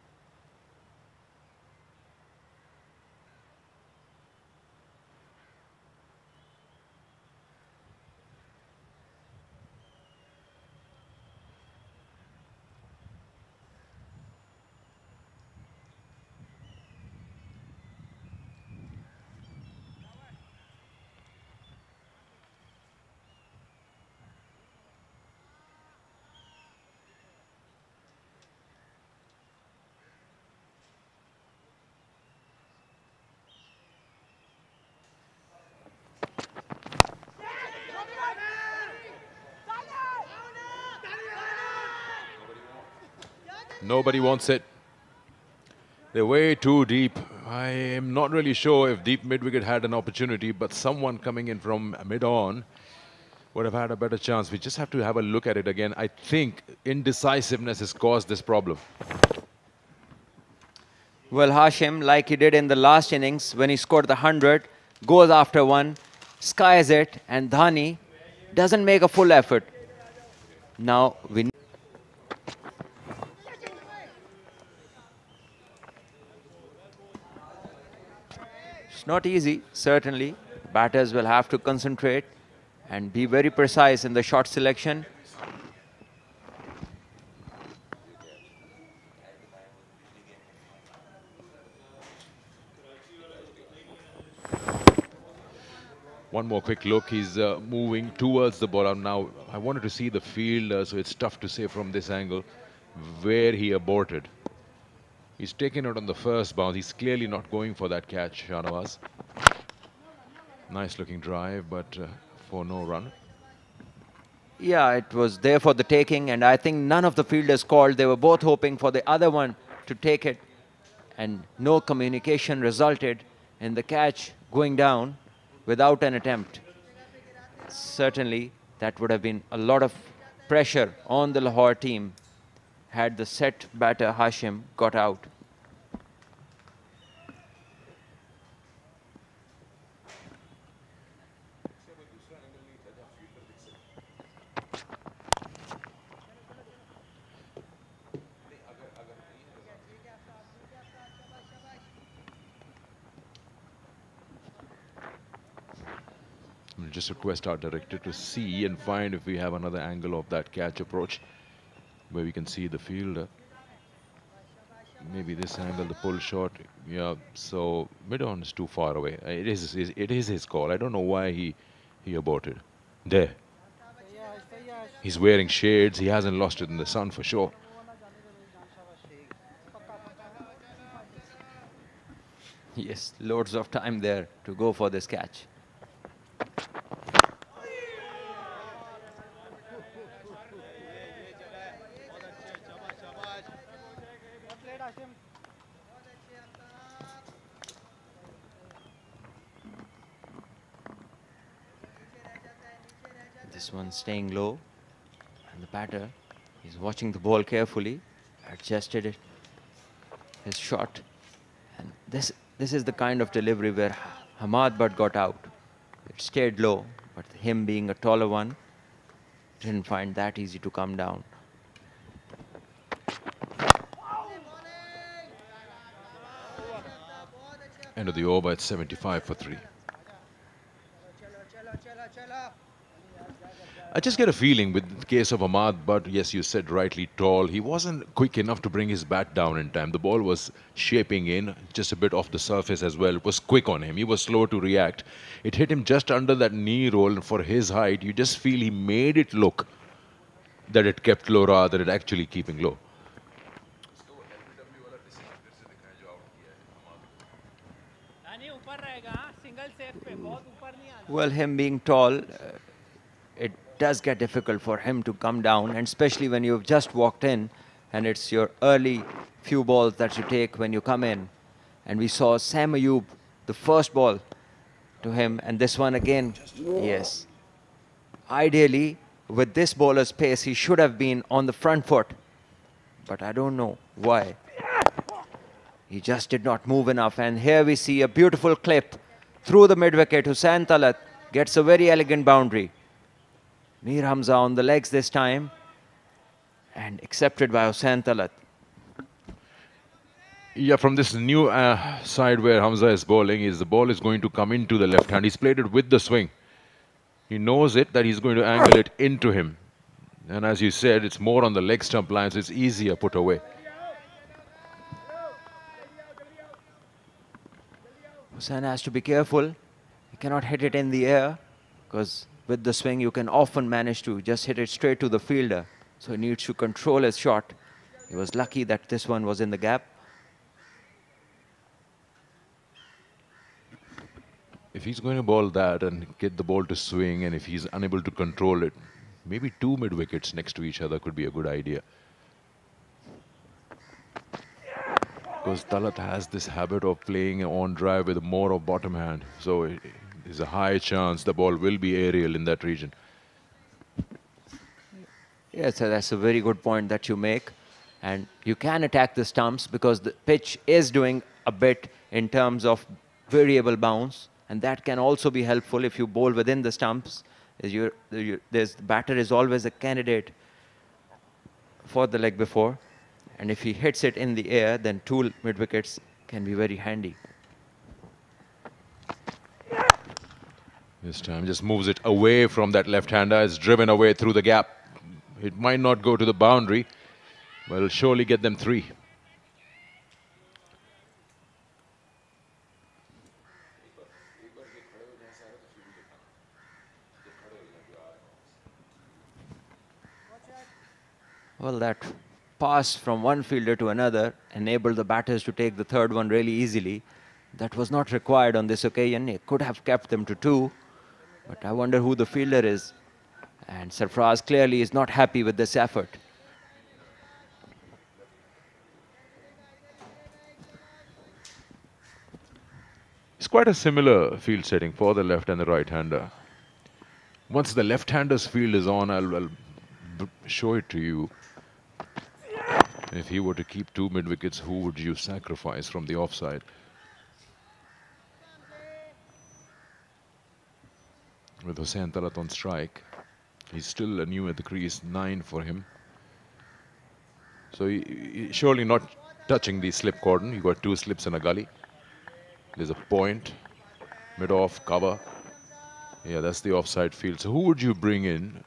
Nobody wants it. They're way too deep. I am not really sure if deep mid-wicket had an opportunity, but someone coming in from mid-on would have had a better chance. We just have to have a look at it again. I think indecisiveness has caused this problem. Well, Hashim, like he did in the last innings when he scored the 100, goes after one, skies it, and Dhani doesn't make a full effort. Now we It's not easy, certainly. Batters will have to concentrate and be very precise in the shot selection. One more quick look. He's moving towards the ball. Now, I wanted to see the field, so it's tough to say from this angle where he aborted. He's taken it on the first bounce. He's clearly not going for that catch, Shahnawaz. Nice looking drive, but for no run. Yeah, it was there for the taking, and I think none of the fielders called. They were both hoping for the other one to take it, and no communication resulted in the catch going down without an attempt. Certainly, that would have been a lot of pressure on the Lahore team had the set batter Hashim got out. We'll just request our director to see and find if we have another angle of that catch approach where we can see the fielder. Maybe this angle, the pull shot. Yeah, so mid-on is too far away. It is his call. I don't know why he aborted. There. He's wearing shades. He hasn't lost it in the sun for sure. Yes, loads of time there to go for this catch. This one staying low, and the batter is watching the ball carefully, adjusted it, his shot, and this is the kind of delivery where Hamad Butt got out. It stayed low, but him being a taller one didn't find that easy to come down. End of the over at 75 for 3. I just get a feeling with the case of Hamad Butt, yes, you said rightly tall. He wasn't quick enough to bring his bat down in time. The ball was shaping in just a bit off the surface as well. It was quick on him. He was slow to react. It hit him just under that knee roll. And for his height, you just feel he made it look that it kept low rather than it actually keeping low. Well, him being tall, it does get difficult for him to come down, and especially when you've just walked in and it's your early few balls that you take when you come in. And we saw Sam Ayub, the first ball to him, and this one again, yes. Ideally, with this bowler's pace, he should have been on the front foot, but I don't know why. He just did not move enough, and here we see a beautiful clip through the mid-wicket. Hussain Talat gets a very elegant boundary. Mir Hamza on the legs this time, and accepted by Hussain Talat. Yeah, from this new side where Hamza is bowling, the ball is going to come into the left hand. He's played it with the swing. He knows it, that he's going to angle it into him. And as you said, it's more on the leg stump line, so it's easier put away. Hussain has to be careful. He cannot hit it in the air, because with the swing you can often manage to just hit it straight to the fielder. So he needs to control his shot. He was lucky that this one was in the gap. If he's going to bowl that and get the ball to swing, and if he's unable to control it, maybe 2 mid-wickets next to each other could be a good idea. Because Talat has this habit of playing on drive with more of bottom hand. So there's a high chance the ball will be aerial in that region. Yes, that's a very good point that you make. And you can attack the stumps because the pitch is doing a bit in terms of variable bounce. And that can also be helpful if you bowl within the stumps. The batter is always a candidate for the leg before. And if he hits it in the air, then 2 mid-wickets can be very handy. This time just moves it away from that left-hander. It's driven away through the gap. It might not go to the boundary, but it'll surely get them 3. Well, that pass from one fielder to another enabled the batters to take the third one really easily. That was not required on this occasion. It could have kept them to 2, but I wonder who the fielder is. And Sarfraz clearly is not happy with this effort. It's quite a similar field setting for the left and the right-hander. Once the left-hander's field is on, I'll show it to you. If he were to keep 2 mid-wickets, who would you sacrifice from the offside? With Hussain Talat on strike, he's still new at the crease, 9 for him. So he surely not touching the slip cordon. You got 2 slips and a gully. There's a point, mid-off, cover. Yeah, that's the offside field. So who would you bring in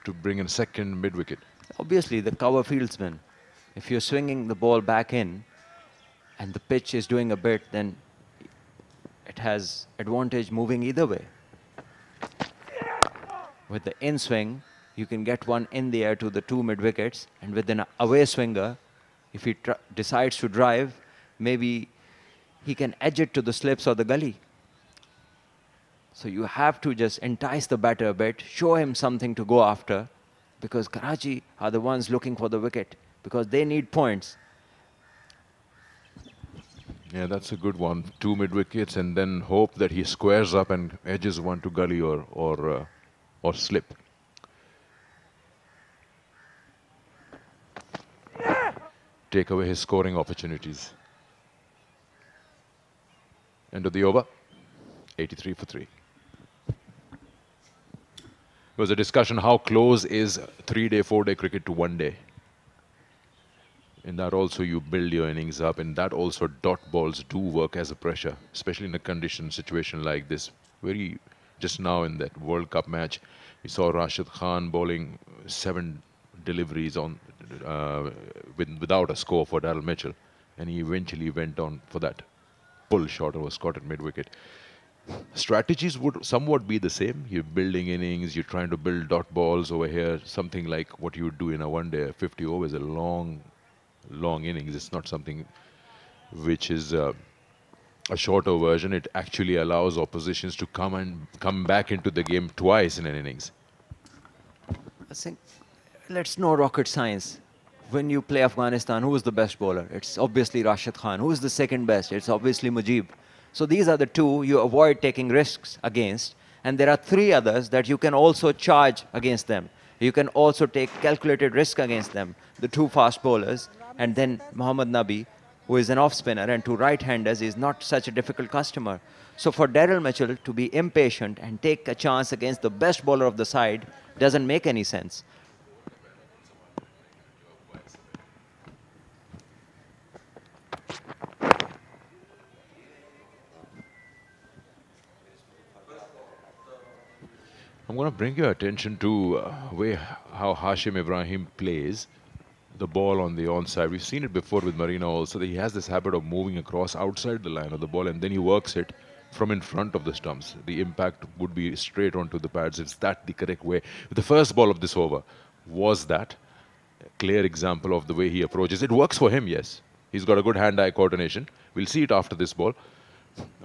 to bring in second mid-wicket? Obviously, the cover fieldsman. If you're swinging the ball back in and the pitch is doing a bit, then it has advantage moving either way. With the in swing, you can get one in the air to the 2 mid-wickets, and with an away swinger, if he decides to drive, maybe he can edge it to the slips or the gully. So you have to just entice the batter a bit, show him something to go after, because Karachi are the ones looking for the wicket, because they need points. Yeah, that's a good one. 2 mid-wickets, and then hope that he squares up and edges one to gully or slip. Take away his scoring opportunities. End of the over, 83 for 3. There was a discussion how close is 3-day, 4-day cricket to 1 day. In that also you build your innings up, and that also dot balls do work as a pressure, especially in a condition situation like this. Just now in that World Cup match, we saw Rashid Khan bowling 7 deliveries on without a score for Darryl Mitchell, and he eventually went on for that pull shot or was caught at mid-wicket. Strategies would somewhat be the same. You're building innings, you're trying to build dot balls over here, something like what you would do in a 1-day. 50 overs, a long innings. It's not something which is a shorter version. It actually allows oppositions to come back into the game twice in an innings. I think let's know rocket science. When you play Afghanistan, who is the best bowler? It's obviously Rashid Khan. Who is the second best? It's obviously Mujib. So these are the 2 you avoid taking risks against. And there are 3 others that you can also charge against them. You can also take calculated risk against them. The 2 fast bowlers, and then Mohammad Nabi, who is an off-spinner, and 2 right-handers is not such a difficult customer. So for Darryl Mitchell to be impatient and take a chance against the best bowler of the side doesn't make any sense. I'm going to bring your attention to how Hashim Ibrahim plays the ball on the onside. We've seen it before with Marina also, that he has this habit of moving across outside the line of the ball, and then he works it from in front of the stumps. The impact would be straight onto the pads. Is that the correct way? The first ball of this over was that a clear example of the way he approaches. It works for him, yes. He's got a good hand-eye coordination. We'll see it after this ball.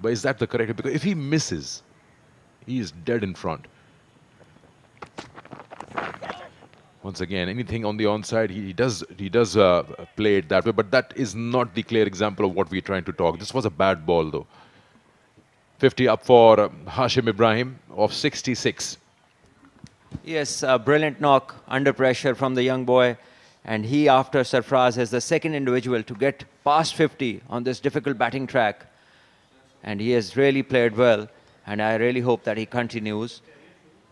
But is that the correct? Because if he misses, he is dead in front. Once again, anything on the onside, he does play it that way, but that is not the clear example of what we're trying to talk. This was a bad ball, though. 50 up for Hashim Ibrahim of 66. Yes, a brilliant knock under pressure from the young boy. And he, after Sarfraz, is the second individual to get past 50 on this difficult batting track. And he has really played well. And I really hope that he continues,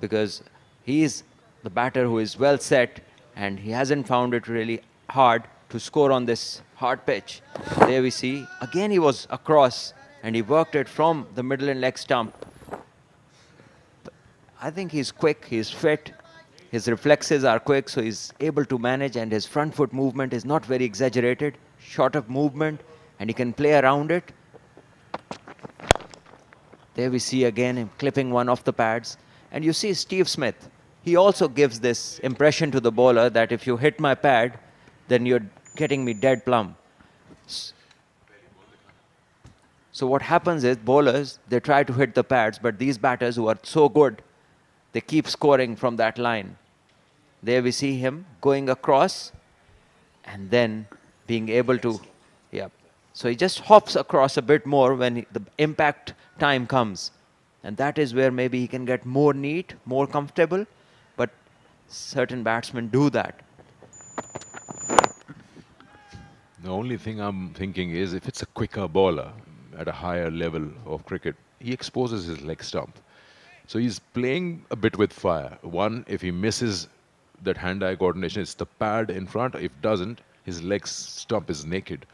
because he is the batter who is well set, and he hasn't found it really hard to score on this hard pitch. There we see, again he was across, and he worked it from the middle and leg stump. I think he's quick, he's fit, his reflexes are quick, so he's able to manage, and his front foot movement is not very exaggerated, short of movement, and he can play around it. There we see again him clipping one off the pads. And you see Steve Smith, he also gives this impression to the bowler that if you hit my pad, then you're getting me dead plumb. So what happens is bowlers, they try to hit the pads, but these batters who are so good, they keep scoring from that line. There we see him going across and then being able to, yeah. So he just hops across a bit more when the impact time comes. And that is where maybe he can get more neat, more comfortable. But certain batsmen do that. The only thing I'm thinking is if it's a quicker bowler at a higher level of cricket, he exposes his leg stump. So he's playing a bit with fire. One, if he misses that hand-eye coordination, it's the pad in front. If doesn't, his leg stump is naked.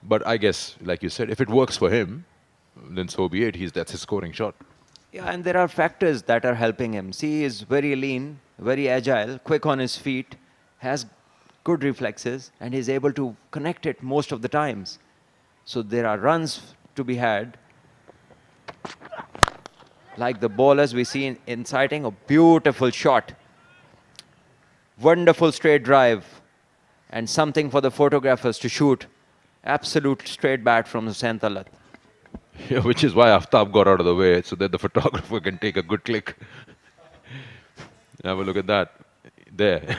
But I guess, like you said, if it works for him, then so be it. That's his scoring shot. Yeah, and there are factors that are helping him. See, he is very lean, very agile, quick on his feet, has good reflexes, and he's able to connect it most of the times. So there are runs to be had. Like the bowlers we see inciting, a beautiful shot. Wonderful straight drive. And something for the photographers to shoot. Absolute straight bat from Hussain Talat. Yeah, which is why Aftab got out of the way, so that the photographer can take a good click. Have a look at that. There.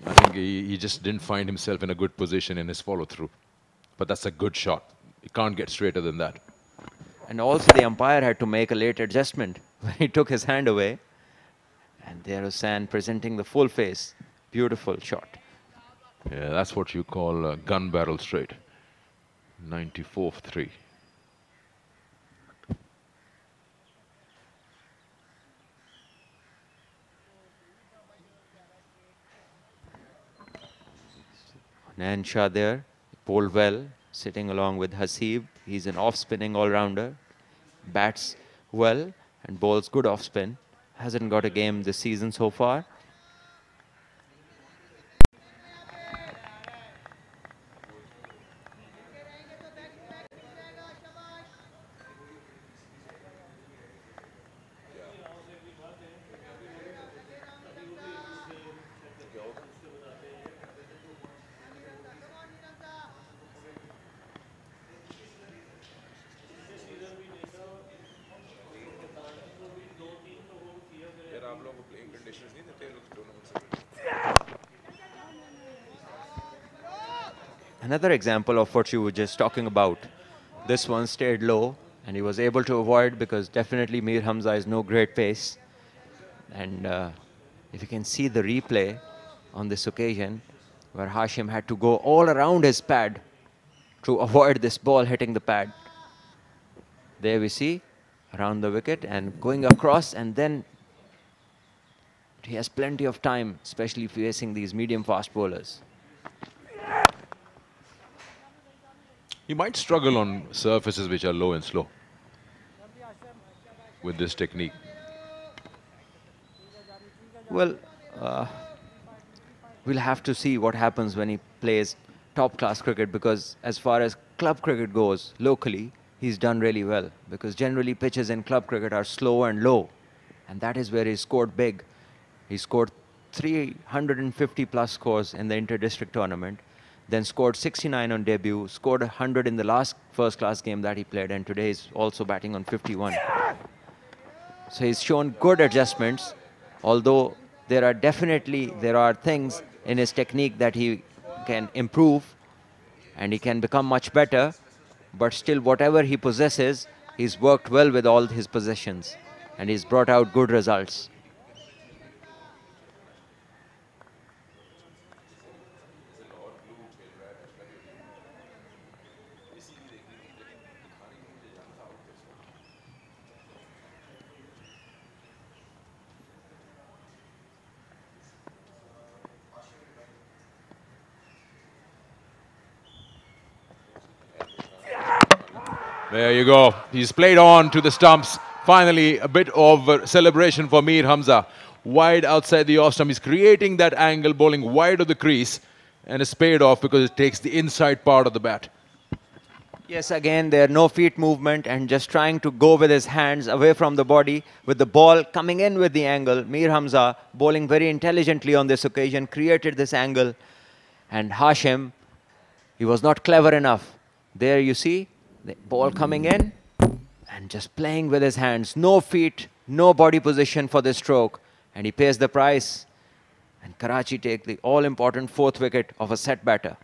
I think he just didn't find himself in a good position in his follow-through. But that's a good shot. You can't get straighter than that. And also the umpire had to make a late adjustment when he took his hand away. And there Hussain presenting the full face. Beautiful shot. Yeah, that's what you call a gun barrel straight. 94 for 3. Nan Shah there, bowled well, sitting along with Hasib. He's an off-spinning all-rounder. Bats well and bowls good off-spin. Hasn't got a game this season so far. Another example of what you were just talking about. This one stayed low and he was able to avoid because definitely Mir Hamza is no great pace. And if you can see the replay on this occasion where Hashim had to go all around his pad to avoid this ball hitting the pad. There we see around the wicket and going across, and then he has plenty of time, especially facing these medium fast bowlers. He might struggle on surfaces which are low and slow with this technique. Well, we'll have to see what happens when he plays top-class cricket, because as far as club cricket goes, locally, he's done really well, because generally pitches in club cricket are slow and low, and that is where he scored big. He scored 350-plus scores in the inter-district tournament, then scored 69 on debut, scored 100 in the last first-class game that he played, and today he's also batting on 51. So he's shown good adjustments, although there are things in his technique that he can improve, and he can become much better, but still whatever he possesses, he's worked well with all his possessions, and he's brought out good results. There you go. He's played on to the stumps. Finally, a bit of celebration for Mir Hamza. Wide outside the off stump. He's creating that angle, bowling wide of the crease, and it's paid off because it takes the inside part of the bat. Yes, again, there no feet movement and just trying to go with his hands away from the body with the ball coming in with the angle. Mir Hamza bowling very intelligently on this occasion, created this angle. And Hashim, he was not clever enough. There you see the ball coming in and just playing with his hands. No feet, no body position for this stroke. And he pays the price. And Karachi take the all-important fourth wicket of a set batter.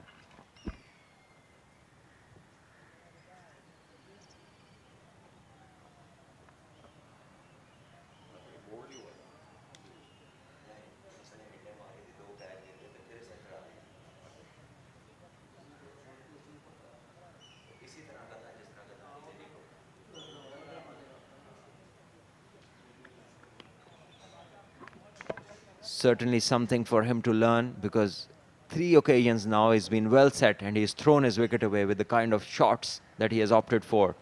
Certainly something for him to learn, because 3 occasions now he's been well set and he's thrown his wicket away with the kind of shots that he has opted for.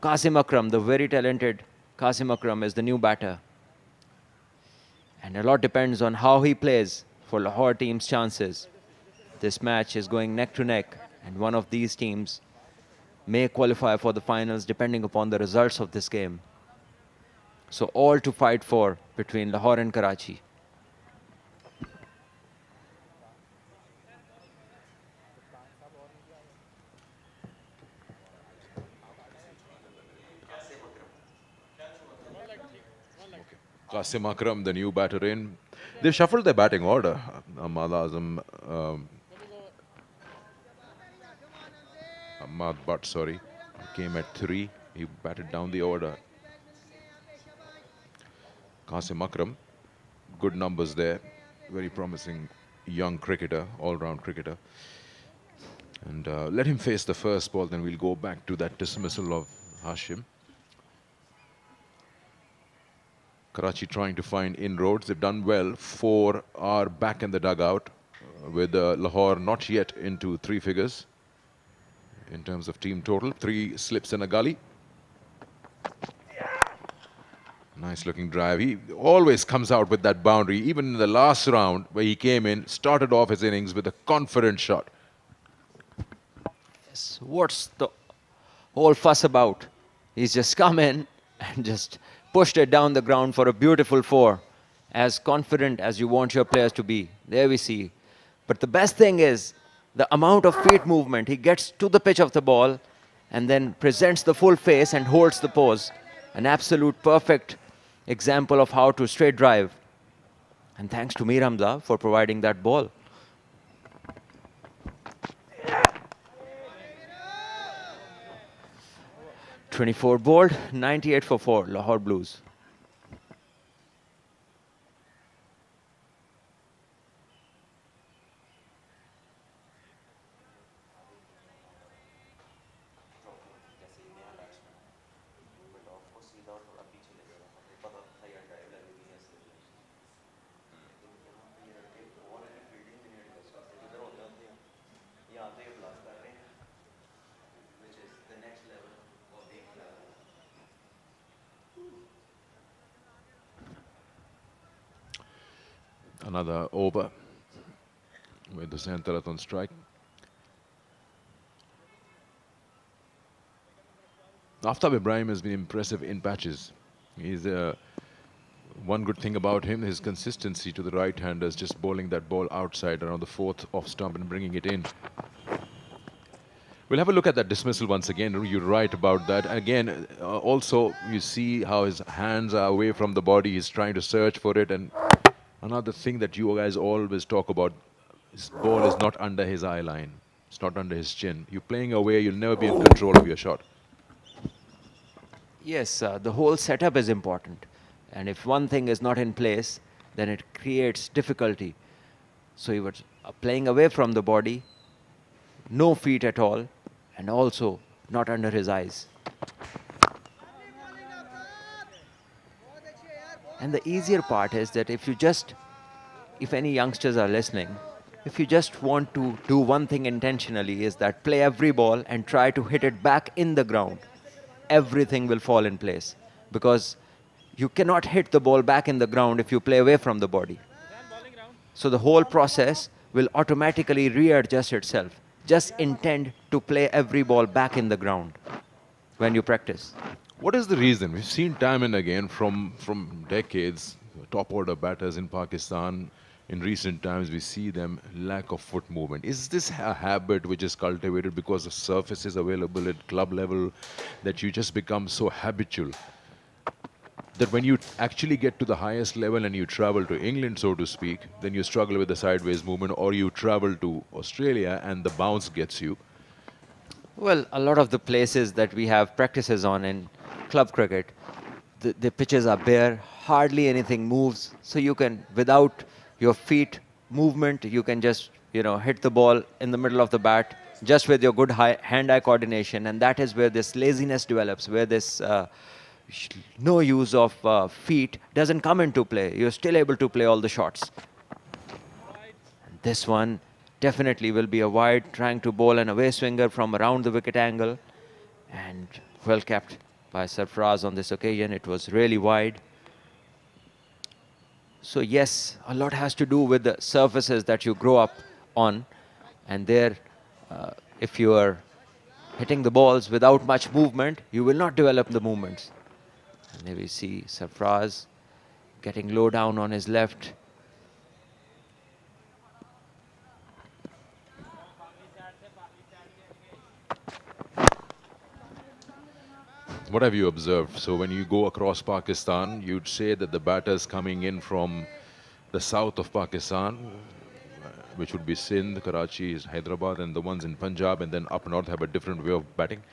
Qasim Akram, the very talented Qasim Akram, is the new batter. And a lot depends on how he plays for Lahore team's chances. This match is going neck to neck, and one of these teams may qualify for the finals depending upon the results of this game. So all to fight for between Lahore and Karachi. Qasim Akram, the new batter in. They've shuffled their batting order. Quaid-e-Azam, Ahmad Butt, sorry, came at 3. He batted down the order. Qasim Akram, good numbers there. Very promising young cricketer, all-round cricketer. And let him face the first ball, then we'll go back to that dismissal of Hashim. Karachi trying to find inroads. They've done well. 4 are back in the dugout, with Lahore not yet into 3 figures in terms of team total. 3 slips in a gully. Nice looking drive. He always comes out with that boundary. Even in the last round where he came in, started off his innings with a confident shot. Yes. What's the whole fuss about? He's just come in and just pushed it down the ground for a beautiful 4. As confident as you want your players to be. There we see. But the best thing is the amount of feet movement. He gets to the pitch of the ball and then presents the full face and holds the pose. An absolute perfect example of how to straight drive. And thanks to Mir Hamza for providing that ball. .24 bowled, 98 for 4, Lahore Blues. Another over with Hussain Talat on strike. Aftab Ibrahim has been impressive in patches. He's one good thing about him, his consistency to the right-handers, just bowling that ball outside around the 4th off stump and bringing it in. We'll have a look at that dismissal once again. You're right about that. Again, also you see how his hands are away from the body. He's trying to search for it. And another thing that you guys always talk about, his ball is not under his eye line. It's not under his chin. You're playing away, you'll never be in control of your shot. Yes, the whole setup is important. And if one thing is not in place, then it creates difficulty. So he was playing away from the body, no feet at all, and also not under his eyes. And the easier part is that if any youngsters are listening, if you just want to do one thing intentionally, is that play every ball and try to hit it back in the ground. Everything will fall in place, because you cannot hit the ball back in the ground if you play away from the body. So the whole process will automatically readjust itself. just intend to play every ball back in the ground when you practice. What is the reason? We've seen time and again from decades, top order batters in Pakistan. In recent times, we see them lack of foot movement. Is this a habit which is cultivated because the surface is available at club level that you just become so habitual that when you actually get to the highest level and you travel to England, so to speak, then you struggle with the sideways movement, or you travel to Australia and the bounce gets you? Well, a lot of the places that we have practices on in club cricket, the pitches are bare, hardly anything moves, so you can, without your feet movement, you can just, hit the ball in the middle of the bat just with your good hand-eye coordination, and that is where this laziness develops, where this no use of feet doesn't come into play. You're still able to play all the shots. And this one definitely will be a wide, trying to bowl an away swinger from around the wicket angle, and well kept by Sarfraz on this occasion. It was really wide. So yes, a lot has to do with the surfaces that you grow up on, and there, if you are hitting the balls without much movement, you will not develop the movements. And there we see Sarfraz getting low down on his left. What have you observed? So when you go across Pakistan, you'd say that the batters coming in from the south of Pakistan, which would be Sindh, Karachi, Hyderabad, and the ones in Punjab, and then up north have a different way of batting,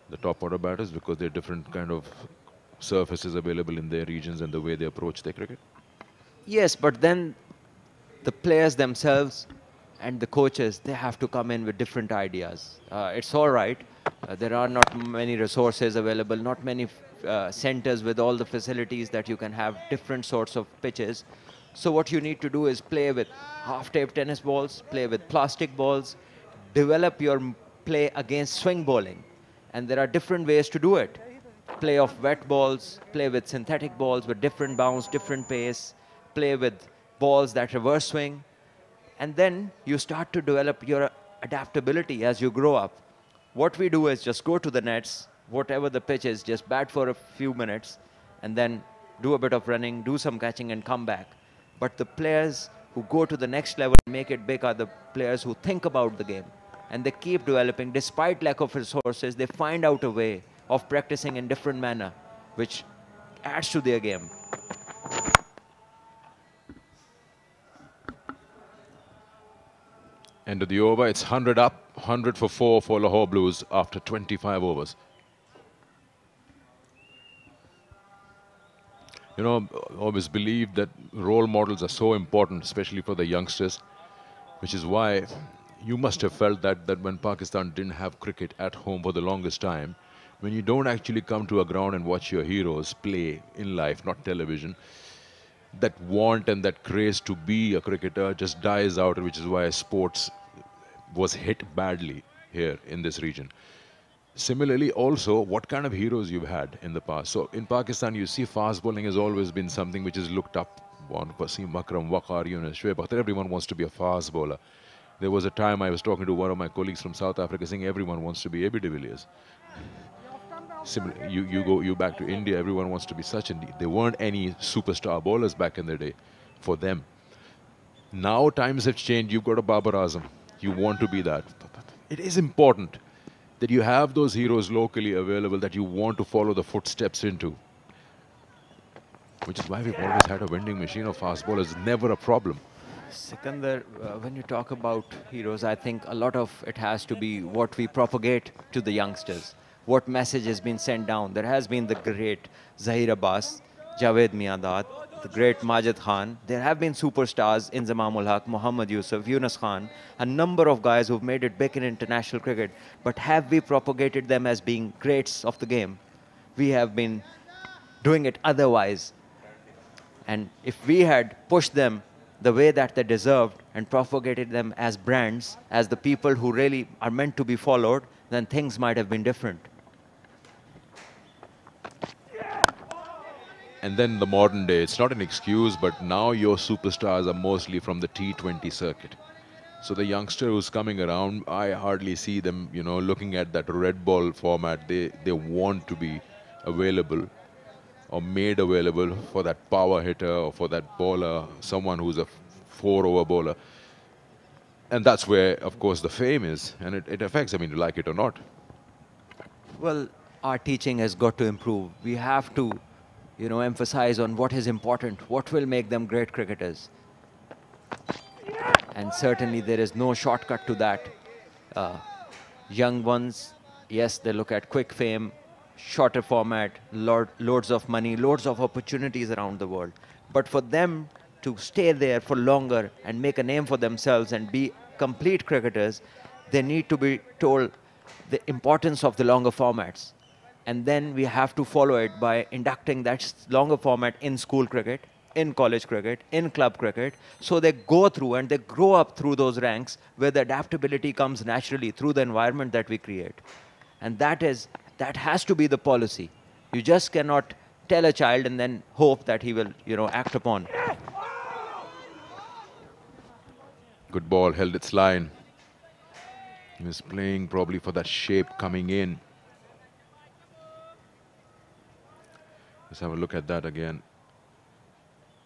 the top order batters, because they're different kind of surfaces available in their regions and the way they approach their cricket? Yes, but then the players themselves and the coaches, they have to come in with different ideas. It's all right. There are not many resources available, not many centers with all the facilities that you can have different sorts of pitches. So what you need to do is play with half-tape tennis balls, play with plastic balls, develop your play against swing bowling. And there are different ways to do it. Play off wet balls, play with synthetic balls with different bounce, different pace, play with balls that reverse swing. And then you start to develop your adaptability as you grow up. What we do is just go to the nets, whatever the pitch is, just bat for a few minutes, and then do a bit of running, do some catching, and come back. But the players who go to the next level and make it big are the players who think about the game. And they keep developing. Despite lack of resources, they find out a way of practicing in different manner, which adds to their game. End of the over, it's 100 up, 100 for 4 for Lahore Blues after 25 overs. You know, I always believe that role models are so important, especially for the youngsters, which is why you must have felt that when Pakistan didn't have cricket at home for the longest time, when you don't actually come to a ground and watch your heroes play in life, not television, that want and that craze to be a cricketer just dies out, which is why sports was hit badly here in this region. Similarly, also, what kind of heroes you've had in the past. So in Pakistan, you see fast bowling has always been something which is looked up on. Wasim Akram, Waqar, Yunus, Shoaib Akhtar, everyone wants to be a fast bowler. There was a time I was talking to one of my colleagues from South Africa saying everyone wants to be A.B. de Villiers. Similarly, you back to India, everyone wants to be Sachin. There weren't any superstar bowlers back in the day for them. Now times have changed. You've got a Quaid-e-Azam. You want to be that. It is important that you have those heroes locally available that you want to follow the footsteps into. Which is why we've always had a vending machine of fast bowlers. Never a problem. Sikandar, when you talk about heroes, I think a lot of it has to be what we propagate to the youngsters. What message has been sent down. There has been the great Zahir Abbas, Javed Miandad, the great Majid Khan. There have been superstars in Zamamul Haq, Muhammad Yusuf, Yunus Khan, a number of guys who've made it big in international cricket. But have we propagated them as being greats of the game? We have been doing it otherwise. And if we had pushed them the way that they deserved and propagated them as brands, as the people who really are meant to be followed, then things might have been different. And then the modern day, it's not an excuse, but now your superstars are mostly from the T20 circuit. So the youngster who's coming around, I hardly see them, looking at that red ball format. They want to be available or made available for that power hitter or for that bowler, someone who's a 4-over bowler. And that's where, of course, the fame is. And it affects, you like it or not. Well, our teaching has got to improve. We have to, emphasize on what is important, what will make them great cricketers. And certainly there is no shortcut to that. Young ones, yes, they look at quick fame, shorter format, loads of money, loads of opportunities around the world. But for them to stay there for longer and make a name for themselves and be complete cricketers, they need to be told the importance of the longer formats. And then we have to follow it by inducting that longer format in school cricket, in college cricket, in club cricket, so they go through and they grow up through those ranks where the adaptability comes naturally through the environment that we create. And that has to be the policy. You just cannot tell a child and then hope that he will, act upon. Good ball, held its line. He was playing probably for that shape coming in. Let's have a look at that again.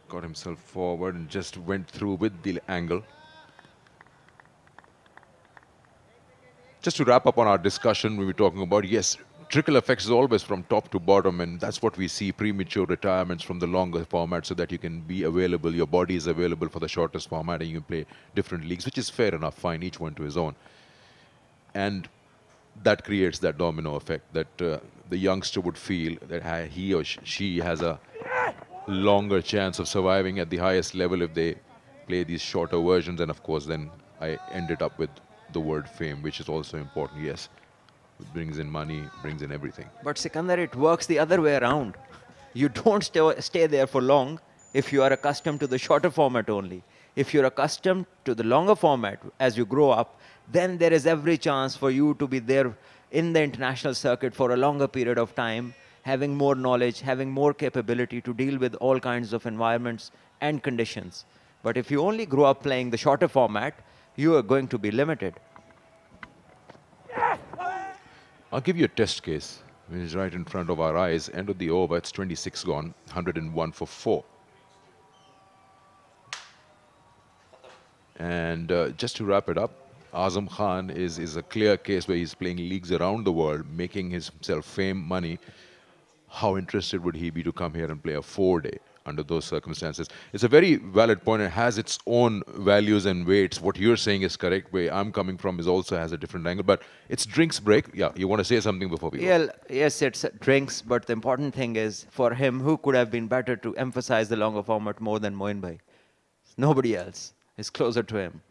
Got himself forward and just went through with the angle. Just to wrap up on our discussion, we were talking about, yes, trickle effects is always from top to bottom, and that's what we see, premature retirements from the longer format so that you can be available, your body is available for the shortest format and you can play different leagues, which is fair enough, fine, each one to his own. And that creates that domino effect that the youngster would feel that he or she has a longer chance of surviving at the highest level if they play these shorter versions. And of course, then I ended up with the word fame, which is also important, yes. It brings in money, brings in everything. But Sikandar, it works the other way around. You don't stay there for long if you are accustomed to the shorter format only. If you're accustomed to the longer format as you grow up, then there is every chance for you to be there in the international circuit for a longer period of time, having more knowledge, having more capability to deal with all kinds of environments and conditions. But if you only grow up playing the shorter format, you are going to be limited. I'll give you a test case, which is right in front of our eyes. End of the over, it's 26 gone, 101 for 4. And just to wrap it up, Azam Khan is a clear case where he's playing leagues around the world, making himself fame, money. How interested would he be to come here and play a 4-day under those circumstances? It's a very valid point. It has its own values and weights. What you're saying is correct. Where I'm coming from is also has a different angle. But it's drinks break. Yeah, you want to say something before we go? Yeah, yes, it's drinks. But the important thing is, for him, who could have been better to emphasize the longer format more than Moin Bhai? Nobody else is closer to him.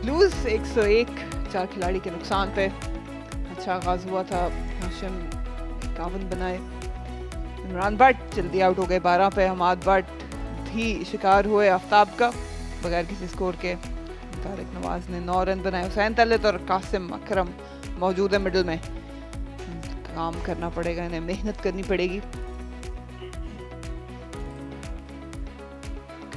Blues 101 4 खिलाड़ी के नुकसान पे। अच्छा आगाज हुआ था, हाशिम 51 बनाए। इमरान भट्ट जल्दी आउट हो गए 12 पे। हमाद भट्ट भी शिकार हुए आफ्ताब का बगैर किसी स्कोर के। तारिक नवाज ने 9 रन बनाए। हुसैन तलत और कासिम अकरम मौजूद है मिडल में। काम करना पड़ेगा, इन्हें मेहनत करनी पड़ेगी।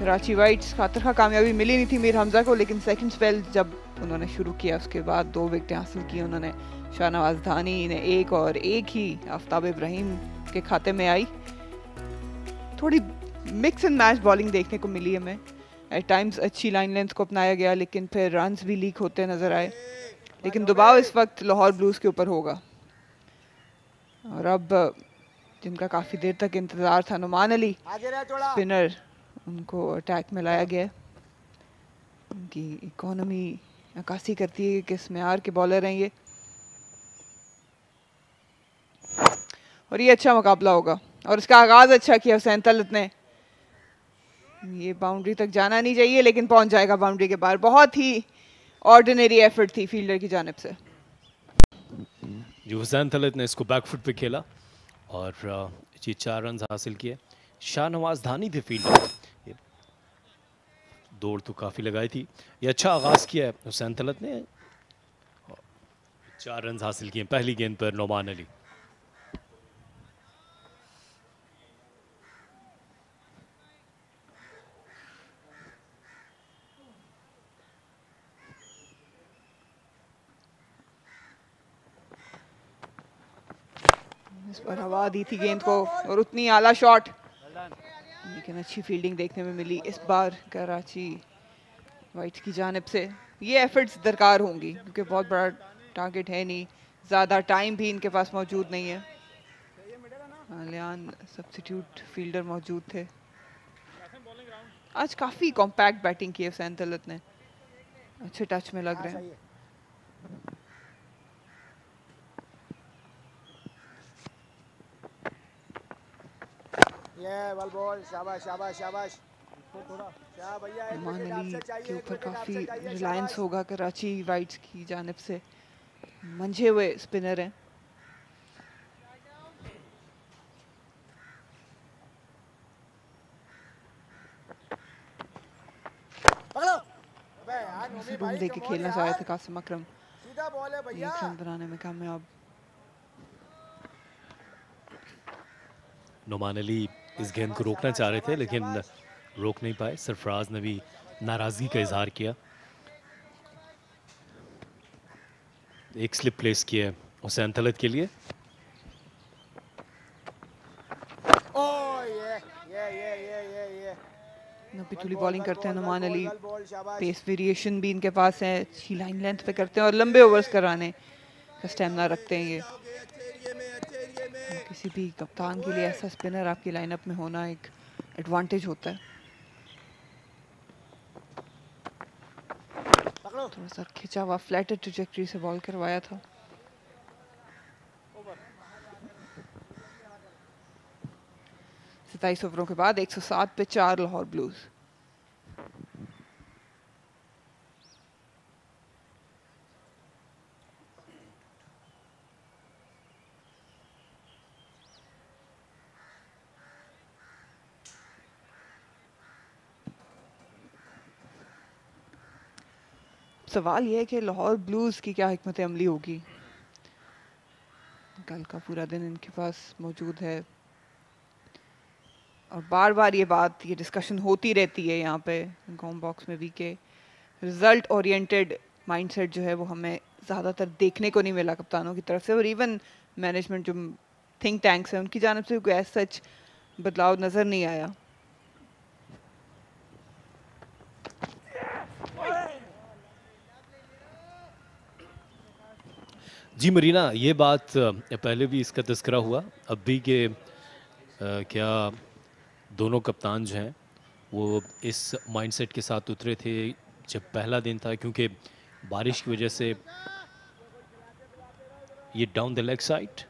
कराची वाइट्स खातर का कामयाबी मिली नहीं थी मीर हमजा को, लेकिन सेकंड स्पेल जब उन्होंने शुरू किया उसके बाद 2 विकेटें हासिल की उन्होंने। शाहनवाज धानी ने 1 और 1 ही आफ्ताब इब्राहिम के खाते में आई। थोड़ी मिक्स एंड मैच बॉलिंग देखने को मिली हमें। एट टाइम्स अच्छी लाइन लेंथ को अपनाया गया, लेकिन फिर रन्स भी लीक होते नजर आए। लेकिन दबाव इस वक्त लाहौर ब्लूज के ऊपर होगा। और अब जिनका काफ़ी देर तक इंतज़ार था, नुमान अली स्पिनर, उनको अटैक में लाया गया। उनकी इकोनॉमी अक्कासी करती है कि किस मेयार के बॉलर हैं ये। और ये अच्छा मुकाबला होगा। और इसका आगाज़ अच्छा किया हुसैन तलत ने। ये बाउंड्री तक जाना नहीं चाहिए, लेकिन पहुंच जाएगा बाउंड्री के बाहर। बहुत ही ऑर्डिनरी एफर्ट थी फील्डर की जानिब से। जो हुसैन तलत ने इसको बैकफुट पे खेला और ये 4 रन हासिल किए। शाहनवाज धानी थे फील्डर, दौड़ तो काफ़ी लगाई थी। ये अच्छा आगाज़ किया है हुसैन तलत ने। 4 रन हासिल किए पहली गेंद पर नुमान अली। इस पर हवा दी थी गेंद को और उतनी आला शॉट, लेकिन अच्छी फील्डिंग देखने में मिली इस बार कराची वाइट्स की जानिब से। ये एफर्ट्स दरकार होंगी क्योंकि बहुत बड़ा टारगेट है नहीं, ज़्यादा टाइम भी इनके पास मौजूद नहीं है। आलियान सब्स्टिट्यूट फील्डर मौजूद थे। आज काफ़ी कॉम्पैक्ट बैटिंग की है हुसैन तलत ने, अच्छे टच में लग रहे हैं। नुमान अली के ऊपर काफ़ी रिलायंस होगा कराची वाइट्स की जानिब से। मंझे हुए स्पिनर हैं। रूम दे के खेलना चाह रहे थे कासिम अकरम, 1 रन बनाने में कामयाब। नुमान अली इस गेंद को रोकना चाह रहे थे लेकिन रोक नहीं पाए। सरफराज ने भी नाराजगी का इजहार किया। एक स्लिप प्लेस किया है हुसैन तलत के लिए। पितुली बॉलिंग करते हैं नुमान अली। पेस वेरिएशन भी इनके पास है, अच्छी लाइन लेंथ पे करते हैं और लंबे ओवर्स कराने का स्टेमिना रखते हैं ये। किसी भी कप्तान के लिए ऐसा स्पिनर आपकी लाइनअप में होना एक एडवांटेज होता है। थोड़ा सा खिंचा हुआ फ्लैटेड ट्रैजेक्टरी से बॉल करवाया था। सताईस ओवरों के बाद 107 पे 4 लाहौर ब्लूज। सवाल यह है कि लाहौर ब्लूज की क्या हिकमत अमली होगी। कल का पूरा दिन इनके पास मौजूद है और बार बार ये डिस्कशन होती रहती है यहाँ पे कॉम बॉक्स में भी कि रिजल्ट ओरिएंटेड माइंडसेट जो है वो हमें ज़्यादातर देखने को नहीं मिला कप्तानों की तरफ से। और इवन मैनेजमेंट जो थिंक टैंक्स हैं उनकी जानिब से कोई ऐसा सच बदलाव नज़र नहीं आया। जी मरीना, ये बात पहले भी इसका तज़किरा हुआ अब भी कि क्या दोनों कप्तान जो हैं वो इस माइंडसेट के साथ उतरे थे जब पहला दिन था, क्योंकि बारिश की वजह से ये down the leg side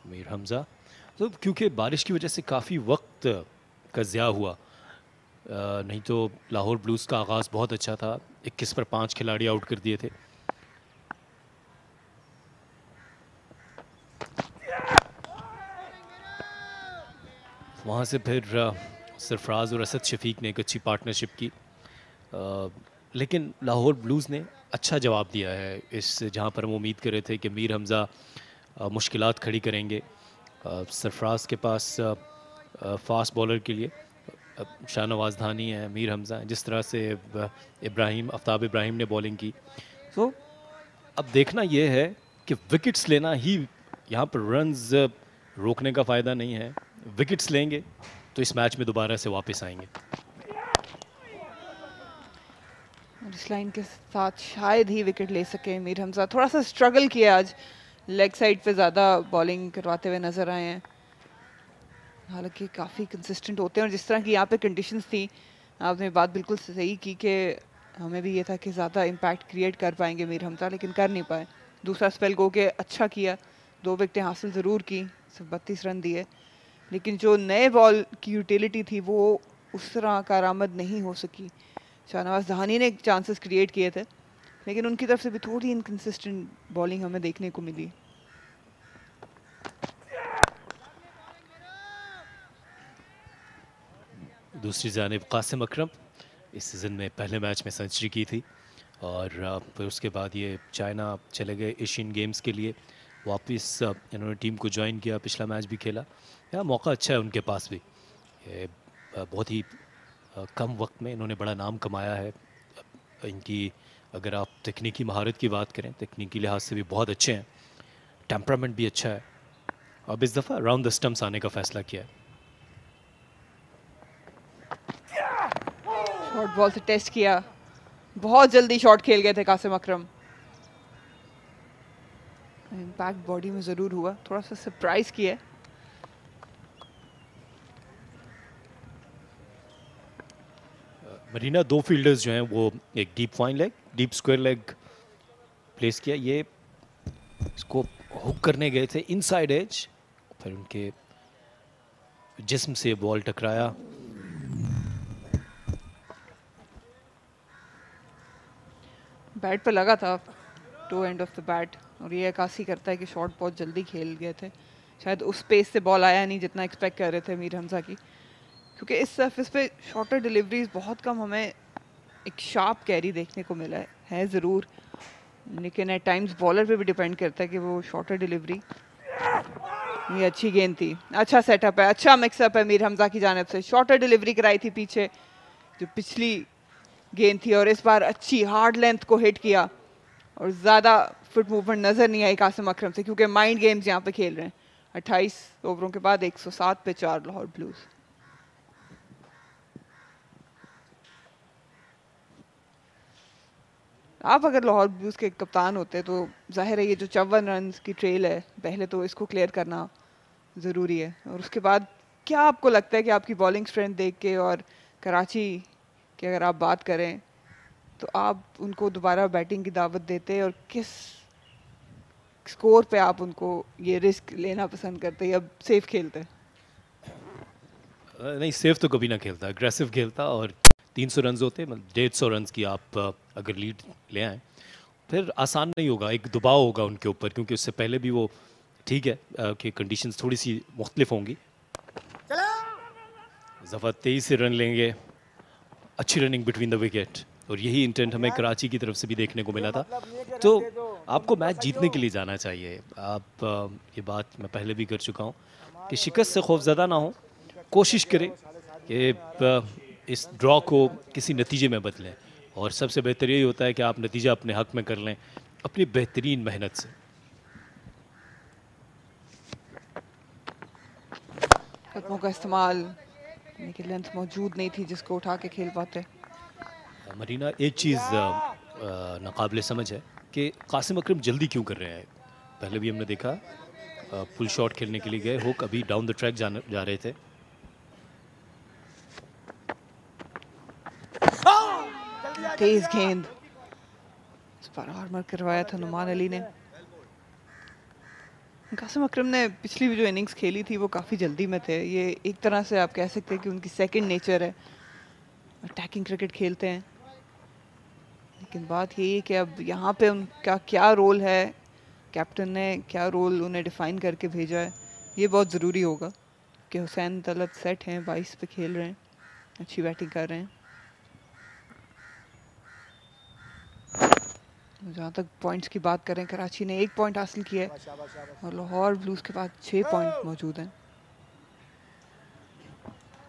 Mir Hamza, तो क्योंकि बारिश की वजह से काफ़ी वक्त का ज़िया हुआ, नहीं तो लाहौर ब्लूज़ का आगाज़ बहुत अच्छा था। 21 पर 5 खिलाड़ी आउट कर दिए थे। वहाँ से फिर सरफराज और असद शफीक ने एक अच्छी पार्टनरशिप की, लेकिन लाहौर ब्लूज़ ने अच्छा जवाब दिया है इस, जहाँ पर हम उम्मीद कर रहे थे कि मीर हमज़ा मुश्किलात खड़ी करेंगे। सरफराज के पास फास्ट बॉलर के लिए शाहनवाज धानी है, मीर हमज़ा है, जिस तरह से आफ्ताब इब्राहिम ने बॉलिंग की। तो अब देखना यह है कि विकेट्स लेना ही यहाँ पर रन्स रोकने का फ़ायदा नहीं है। विकेट्स लेंगे तो इस मैच में दोबारा से वापस आएंगे। इस लाइन के साथ शायद ही विकेट ले सके मीर हमज़ा। थोड़ा सा स्ट्रगल किया आज, लेग साइड पे ज़्यादा बॉलिंग करवाते हुए नज़र आए हैं। हालांकि काफ़ी कंसिस्टेंट होते हैं, और जिस तरह की यहाँ पे कंडीशंस थी, आपने बात बिल्कुल सही की कि हमें भी ये था कि ज़्यादा इम्पैक्ट क्रिएट कर पाएंगे मीर हमज़ा, लेकिन कर नहीं पाए। दूसरा स्पेल गो के अच्छा किया, 2 विकेटें हासिल ज़रूर की, सिर्फ 32 रन दिए, लेकिन जो नए बॉल की यूटिलिटी थी वो उस तरह कारआमद नहीं हो सकी। शाहनवाज धानी ने चांसेस क्रिएट किए थे, लेकिन उनकी तरफ से भी थोड़ी इनकंसिस्टेंट बॉलिंग हमें देखने को मिली। दूसरी जानिब कासिम अकरम इस सीज़न में पहले मैच में सेंचुरी की थी, और फिर उसके बाद ये चाइना चले गए एशियन गेम्स के लिए। वापस इन्होंने टीम को ज्वाइन किया, पिछला मैच भी खेला। या मौका अच्छा है उनके पास भी, ये बहुत ही कम वक्त में इन्होंने बड़ा नाम कमाया है। इनकी अगर आप तकनीकी महारत की बात करें, तकनीकी लिहाज से भी बहुत अच्छे हैं, टेम्परामेंट भी अच्छा है। अब इस दफ़ा राउंड द स्टम्प्स आने का फैसला किया है। शॉर्ट बॉल से टेस्ट किया, बहुत जल्दी शॉट खेल गए थे कासिम अकरम। इम्पैक्ट बॉडी में ज़रूर हुआ, थोड़ा सा सरप्राइज किया। मरीना 2 फील्डर्स जो हैं वो एक deep fine leg, deep square leg place किया। ये इसको हुक करने गए थे इनसाइड एज, फिर उनके जिस्म से बॉल टकराया। बैट पे लगा था, toe end of the bat, और ये अक्सी करता है कि शॉट बहुत जल्दी खेल गए थे। शायद उस पेस से बॉल आया नहीं जितना एक्सपेक्ट कर रहे थे मीर हमज़ा की, क्योंकि इस सरफेस पे शॉर्टर डिलीवरीज बहुत कम हमें एक शार्प कैरी देखने को मिला है ज़रूर, लेकिन एट टाइम्स बॉलर पे भी डिपेंड करता है कि वो शॉर्टर डिलीवरी। ये अच्छी गेंद थी, अच्छा सेटअप है, अच्छा मिक्सअप है मीर हमज़ा की जानिब से। शॉर्टर डिलीवरी कराई थी पीछे जो पिछली गेंद थी, और इस बार अच्छी हार्ड लेंथ को हिट किया, और ज़्यादा फुट मूवमेंट नज़र नहीं आई कासिम अकरम से, क्योंकि माइंड गेम्स यहाँ पे खेल रहे हैं। 28 ओवरों के बाद 107 पे 4 लाहौर ब्लूज़। आप अगर लाहौर ब्लूज़ के कप्तान होते तो जाहिर है ये जो 54 रन की ट्रेल है, पहले तो इसको क्लियर करना ज़रूरी है, और उसके बाद क्या आपको लगता है कि आपकी बॉलिंग स्ट्रेंथ देख के, और कराची की अगर आप बात करें, तो आप उनको दोबारा बैटिंग की दावत देते, और किस स्कोर पे आप उनको ये रिस्क लेना पसंद करते या सेफ खेलते? नहीं, सेफ तो कभी ना खेलता, अग्रेसिव खेलता, और 300 रन होते, 150 रन की आप अगर लीड ले आए, फिर आसान नहीं होगा, एक दबाव होगा उनके ऊपर, क्योंकि उससे पहले भी वो ठीक है कि कंडीशंस थोड़ी सी मुख्तलिफ होंगी। दफ़ा 23 रन लेंगे, अच्छी रनिंग बिटवीन द विकेट, और यही इंटेंट हमें कराची की तरफ से भी देखने को मिला था। तो आपको मैच जीतने के लिए जाना चाहिए। आप ये बात मैं पहले भी कर चुका हूँ कि शिकस्त से खौफज़दा ना हो, कोशिश करें कि इस ड्रॉ को किसी नतीजे में बदलें, और सबसे बेहतर यही होता है कि आप नतीजा अपने हक में कर लें अपनी बेहतरीन मेहनत से। कदमों का इस्तेमाल, लेकिन लेंथ मौजूद नहीं थी जिसको उठा के खेल पाते। मरीना, एक चीज़ नाकाबिले समझ है कि कासिम अकरम जल्दी क्यों कर रहे हैं। पहले भी हमने देखा फुल शॉट खेलने के लिए गए, हुक अभी डाउन द ट्रैक जा रहे थे। तेज गेंद, इस पर आर्मर करवाया था नुमान अली ने। कासिम अकरम ने पिछली भी जो इनिंग्स खेली थी वो काफ़ी जल्दी में थे। ये एक तरह से आप कह सकते हैं कि उनकी सेकंड नेचर है, अटैकिंग क्रिकेट खेलते हैं। लेकिन बात यही है कि अब यहाँ पे उनका क्या रोल है, कैप्टन ने क्या रोल उन्हें डिफाइन करके भेजा है, ये बहुत ज़रूरी होगा कि हुसैन तलत सेट हैं, 22 पे खेल रहे हैं, अच्छी बैटिंग कर रहे हैं। जहाँ तक पॉइंट्स की बात करें, कराची ने 1 पॉइंट हासिल किया है और लाहौर ब्लूज़ के पास 6 पॉइंट मौजूद हैं।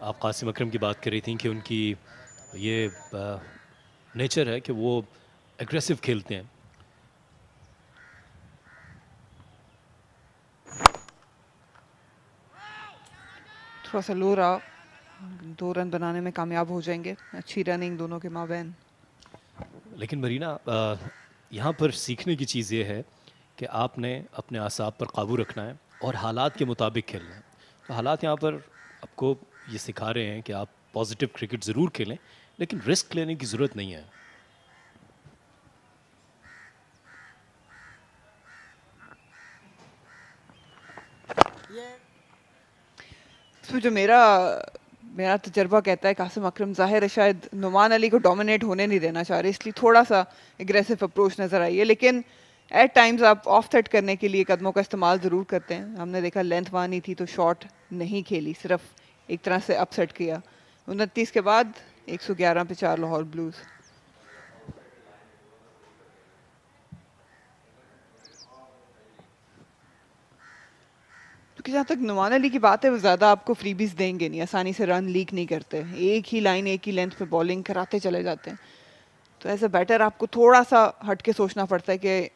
आप कासिम अकरम की बात कर रही थी कि उनकी ये नेचर है कि वो एग्रेसिव खेलते हैं। थोड़ा सा लो रहा, 2 रन बनाने में कामयाब हो जाएंगे। अच्छी रनिंग दोनों के माबैन। लेकिन मरीना, यहाँ पर सीखने की चीज़ ये है कि आपने अपने आसाब पर काबू रखना है और हालात के मुताबिक खेलना है। तो हालात यहाँ पर आपको ये सिखा रहे हैं कि आप पॉजिटिव क्रिकेट ज़रूर खेलें, लेकिन रिस्क लेने की ज़रूरत नहीं है। तो जो मेरा तजर्बा कहता है, कासिम अकरम ज़ाहिर है शायद नुमान अली को डोमिनेट होने नहीं देना चाह रहे, इसलिए थोड़ा सा एग्रेसिव अप्रोच नज़र आई है। लेकिन एट टाइम्स आप ऑफ सेट करने के लिए कदमों का इस्तेमाल ज़रूर करते हैं। हमने देखा लेंथ वानी थी तो शॉट नहीं खेली, सिर्फ एक तरह से अपसेट किया। 29 के बाद 111 पे 4 लाहौर ब्लूज़। क्योंकि जहाँ तक नुमान अली की बात है, वो ज़्यादा आपको फ्रीबीज देंगे नहीं, आसानी से रन लीक नहीं करते, एक ही लाइन एक ही लेंथ पे बॉलिंग कराते चले जाते हैं। तो एज अ बैटर आपको थोड़ा सा हट के सोचना पड़ता है कि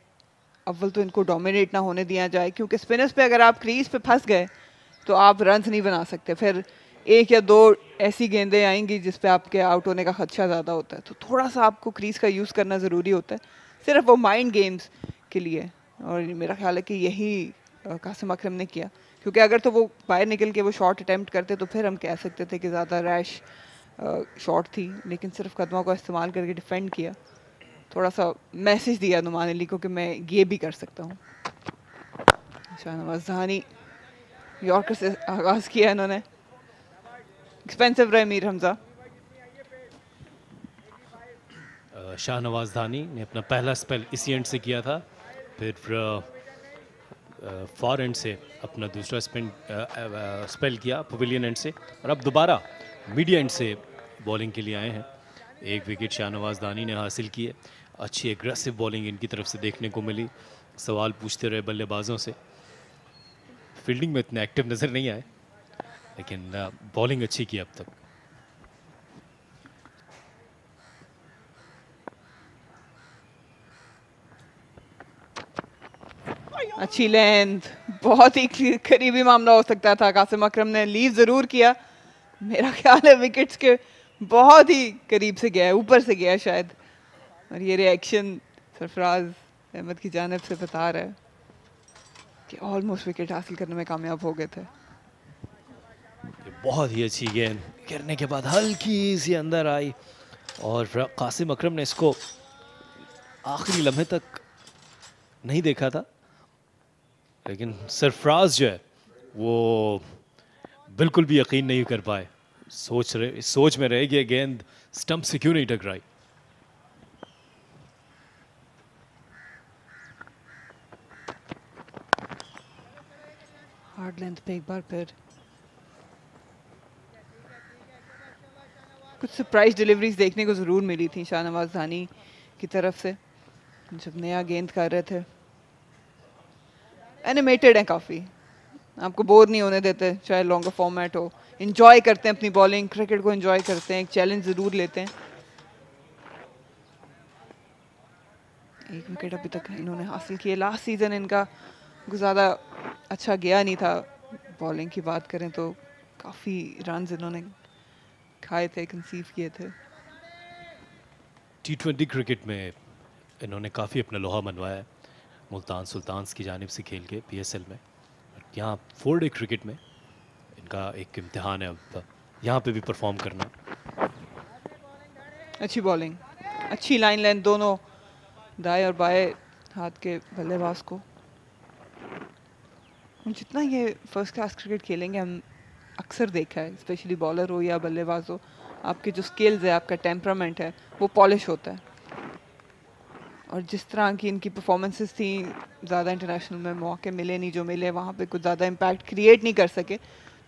अव्वल तो इनको डोमिनेट ना होने दिया जाए, क्योंकि स्पिनर्स पे अगर आप क्रीज पे फंस गए तो आप रन्स नहीं बना सकते। फिर 1 या 2 ऐसी गेंदें आएंगी जिस पे आपके आउट होने का खदशा ज़्यादा होता है। तो थोड़ा सा आपको क्रीज का यूज़ करना ज़रूरी होता है, सिर्फ वो माइंड गेम्स के लिए। और मेरा ख्याल है कि यही कासिम अकरम ने किया, क्योंकि अगर तो वो बाहर निकल के वो शॉट अटैम्प्ट करते तो फिर हम कह सकते थे कि ज़्यादा रैश शॉट थी, लेकिन सिर्फ कदमों का इस्तेमाल करके डिफेंड किया। थोड़ा सा मैसेज दिया नुमान अली को कि मैं ये भी कर सकता हूँ। शाहनवाज जहानी यॉर्कर से आगाज़ किया इन्होंने, एक्सपेंसिव रहे मीर हमजा। शाहनवाज धानी ने अपना पहला स्पेल इसी एंड से किया था, फिर फॉर एंड से अपना दूसरा स्पेल किया पवेलियन एंड से, और अब दोबारा मीडिया एंड से बॉलिंग के लिए आए हैं। 1 विकेट शाहनवाज दानी ने हासिल की है। अच्छी एग्रेसिव बॉलिंग इनकी तरफ से देखने को मिली। सवाल पूछते रहे बल्लेबाजों से, फील्डिंग में इतने एक्टिव नज़र नहीं आए, लेकिन बॉलिंग अच्छी की अब तक। अच्छी लेंथ, बहुत ही करीबी मामला हो सकता था। कासिम अकरम ने लीव ज़रूर किया, मेरा ख्याल है विकेट्स के बहुत ही करीब से गया है, ऊपर से गया है शायद। और ये रिएक्शन सरफराज अहमद की जानिब से बता रहा है कि ऑलमोस्ट विकेट हासिल करने में कामयाब हो गए थे। बहुत ही अच्छी गेंद गिरने के बाद हल्की सी अंदर आई, और कासिम अकरम ने इसको आखिरी लम्हे तक नहीं देखा था, लेकिन सरफराज जो है वो बिल्कुल भी यकीन नहीं कर पाए। सोच में रहे कि गेंद स्टंप से क्यों नहीं टकराई। हार्ड लेंथ पे एक बार फिर कुछ सरप्राइज डिलीवरीज देखने को ज़रूर मिली थी शाहनवाज धानी की तरफ से, जब नया गेंद कर रहे थे। एनिमेटेड है काफ़ी, आपको बोर नहीं होने देते, चाहे लॉन्गर फॉर्मेट हो। इंजॉय करते हैं अपनी बॉलिंग, क्रिकेट को इंजॉय करते हैं, एक चैलेंज ज़रूर लेते हैं। 1 विकेट अभी तक इन्होंने हासिल किए। लास्ट सीज़न इनका ज़्यादा अच्छा गया नहीं था। बॉलिंग की बात करें तो काफ़ी रन्स इन्होंने खाए थे, कंसीव किए थे। T20 क्रिकेट में इन्होंने काफ़ी अपना लोहा मनवाया है, मुल्तान सुल्तान्स की जानिब से खेल के PSL में। यहाँ 4 डे क्रिकेट में इनका एक इम्तिहान है अब यहाँ पे भी परफॉर्म करना। अच्छी बॉलिंग, अच्छी लाइन लेंथ, दोनों दाएं और बाएं हाथ के बल्लेबाज को। जितना ये फर्स्ट क्लास क्रिकेट खेलेंगे, हम अक्सर देखा है, स्पेशली बॉलर हो या बल्लेबाज हो, आपके जो स्किल्स है, आपका टेम्परामेंट है, वो पॉलिश होता है। और जिस तरह की इनकी परफॉर्मेंसेस थी, ज़्यादा इंटरनेशनल में मौके मिले नहीं, जो मिले वहाँ पे कुछ ज़्यादा इम्पैक्ट क्रिएट नहीं कर सके।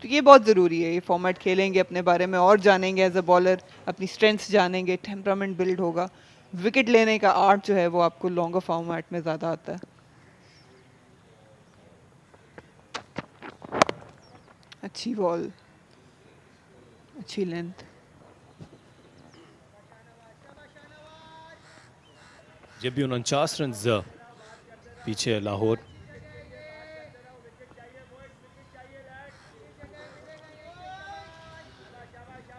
तो ये बहुत ज़रूरी है, ये फॉर्मेट खेलेंगे, अपने बारे में और जानेंगे एज अ बॉलर, अपनी स्ट्रेंथ्स जानेंगे, टेम्परामेंट बिल्ड होगा। विकेट लेने का आर्ट जो है वो आपको लॉन्गर फॉर्मेट में ज़्यादा आता है। अच्छी बॉल, अच्छी लेंथ। जब भी 49 रन पीछे है लाहौर।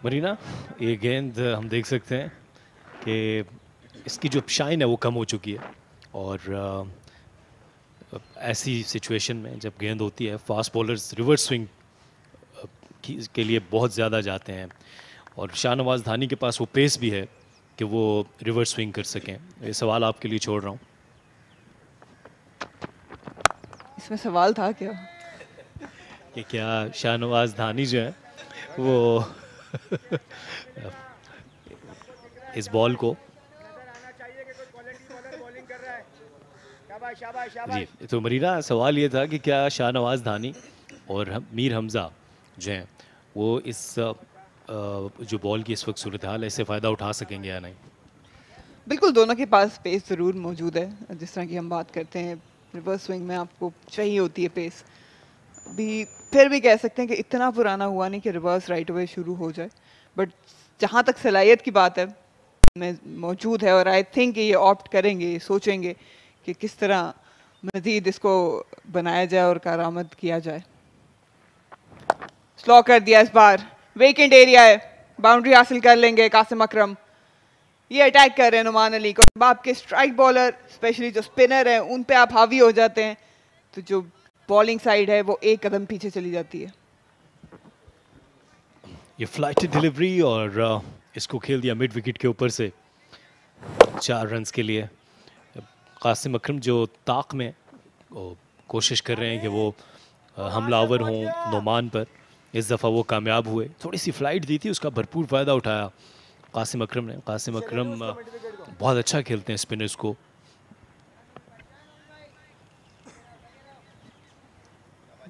मरीना, ये गेंद हम देख सकते हैं कि इसकी जो शाइन है वो कम हो चुकी है, और ऐसी सिचुएशन में जब गेंद होती है, फास्ट बॉलर्स रिवर्स स्विंग के लिए बहुत ज़्यादा जाते हैं, और शाहनवाज धानी के पास वो पेस भी है कि वो रिवर्स स्विंग कर सकें। ये सवाल आपके लिए छोड़ रहा हूँ। इसमें सवाल था क्या कि क्या शाहनवाज धानी जो है वो इस बॉल को जी, तो मरीना सवाल ये था कि क्या शाहनवाज धानी और मीर हमज़ा जो हैं वो इस जो बॉल की इस वक्त सूरत हाल है इससे फ़ायदा उठा सकेंगे या नहीं। बिल्कुल, दोनों के पास पेस ज़रूर मौजूद है। जिस तरह की हम बात करते हैं, रिवर्स स्विंग में आपको चाहिए होती है पेस। भी फिर भी कह सकते हैं कि इतना पुराना हुआ नहीं कि रिवर्स राइट अवे शुरू हो जाए, बट जहाँ तक सलाहियत की बात है में मौजूद है, और आई थिंक ये ऑप्ट करेंगे, सोचेंगे कि किस तरह मज़ीद इसको बनाया जाए और कारामद किया जाए। स्लो कर दिया इस बार, वेकेंट एरिया है, बाउंड्री हासिल कर लेंगे कासिम अकरम। ये अटैक कर रहे हैं नुमान अली को। अब आपके स्ट्राइक बॉलर स्पेशली जो स्पिनर हैं उन पे आप हावी हो जाते हैं, तो जो बॉलिंग साइड है वो एक कदम पीछे चली जाती है। ये फ्लाइटेड डिलीवरी, और इसको खेल दिया मिड विकेट के ऊपर से 4 रन्स के लिए। कासिम अकरम जो ताक में कोशिश कर रहे हैं कि वो हमलावर हों नुमान पर, इस दफ़ा वो कामयाब हुए। थोड़ी सी फ्लाइट दी थी, उसका भरपूर फ़ायदा उठाया कासिम अकरम ने। कासिम अकरम बहुत अच्छा खेलते हैं स्पिनर्स को।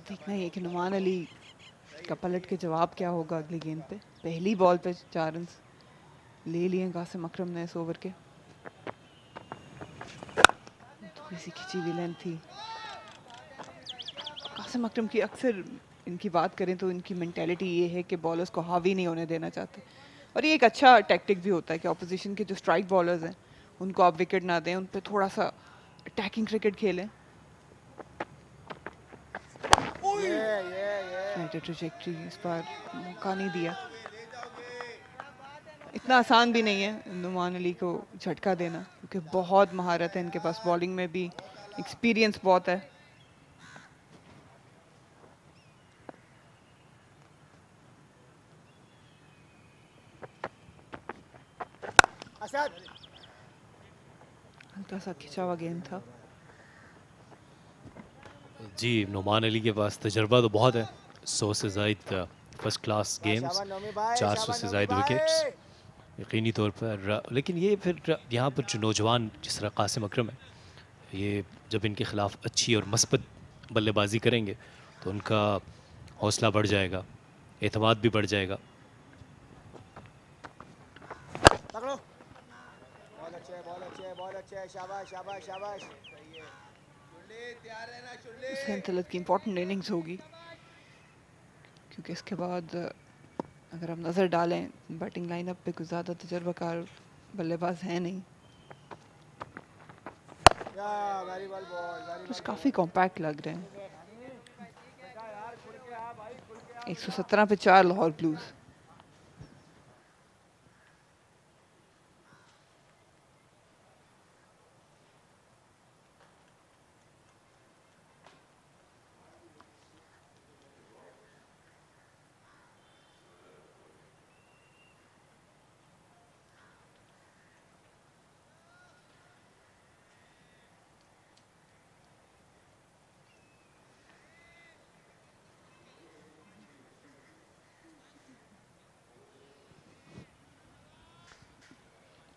देखना ये कि नुमान अली का पलट के जवाब क्या होगा अगली गेंद पे। पहली बॉल पे 4 रन ले लिए कासिम अकरम ने इस ओवर के। थोड़ी सी खिंची हुई लेंथ थी। कासिम अकरम की अक्सर इनकी बात करें तो इनकी मेंटालिटी ये है कि बॉलर्स को हावी नहीं होने देना चाहते, और ये एक अच्छा टैक्टिक भी होता है कि ऑपोजिशन के जो स्ट्राइक बॉलर्स हैं उनको आप विकेट ना दें, उन पे थोड़ा सा अटैकिंग क्रिकेट खेलें। ट्रैजेक्टरी इस बार मौका नहीं दिया। इतना आसान भी नहीं है नुमान अली को झटका देना, क्योंकि बहुत महारत है इनके पास, बॉलिंग में भी एक्सपीरियंस बहुत है। हल्का सा खिंचा हुआ गेंद था। जी, नुमान अली के पास तजर्बा तो बहुत है, 100 से ज़ायद फर्स्ट क्लास गेम्स, 400 से ज़ायद विकेट्स यकीनी तौर पर। लेकिन ये फिर यहाँ पर जो नौजवान जिस तरह कासिम अकरम है, ये जब इनके ख़िलाफ़ अच्छी और मस्बत बल्लेबाजी करेंगे तो उनका हौसला बढ़ जाएगा, एतमाद भी बढ़ जाएगा। की इम्पोर्टेंट इनिंग्स होगी, क्योंकि इसके बाद अगर हम नज़र डालें बैटिंग लाइनअप पे कुछ ज़्यादा तजर्बाकार बल्लेबाज हैं नहीं। कुछ काफ़ी कॉम्पैक्ट लग रहे हैं। 117 पे 4 लाहौर ब्लूज।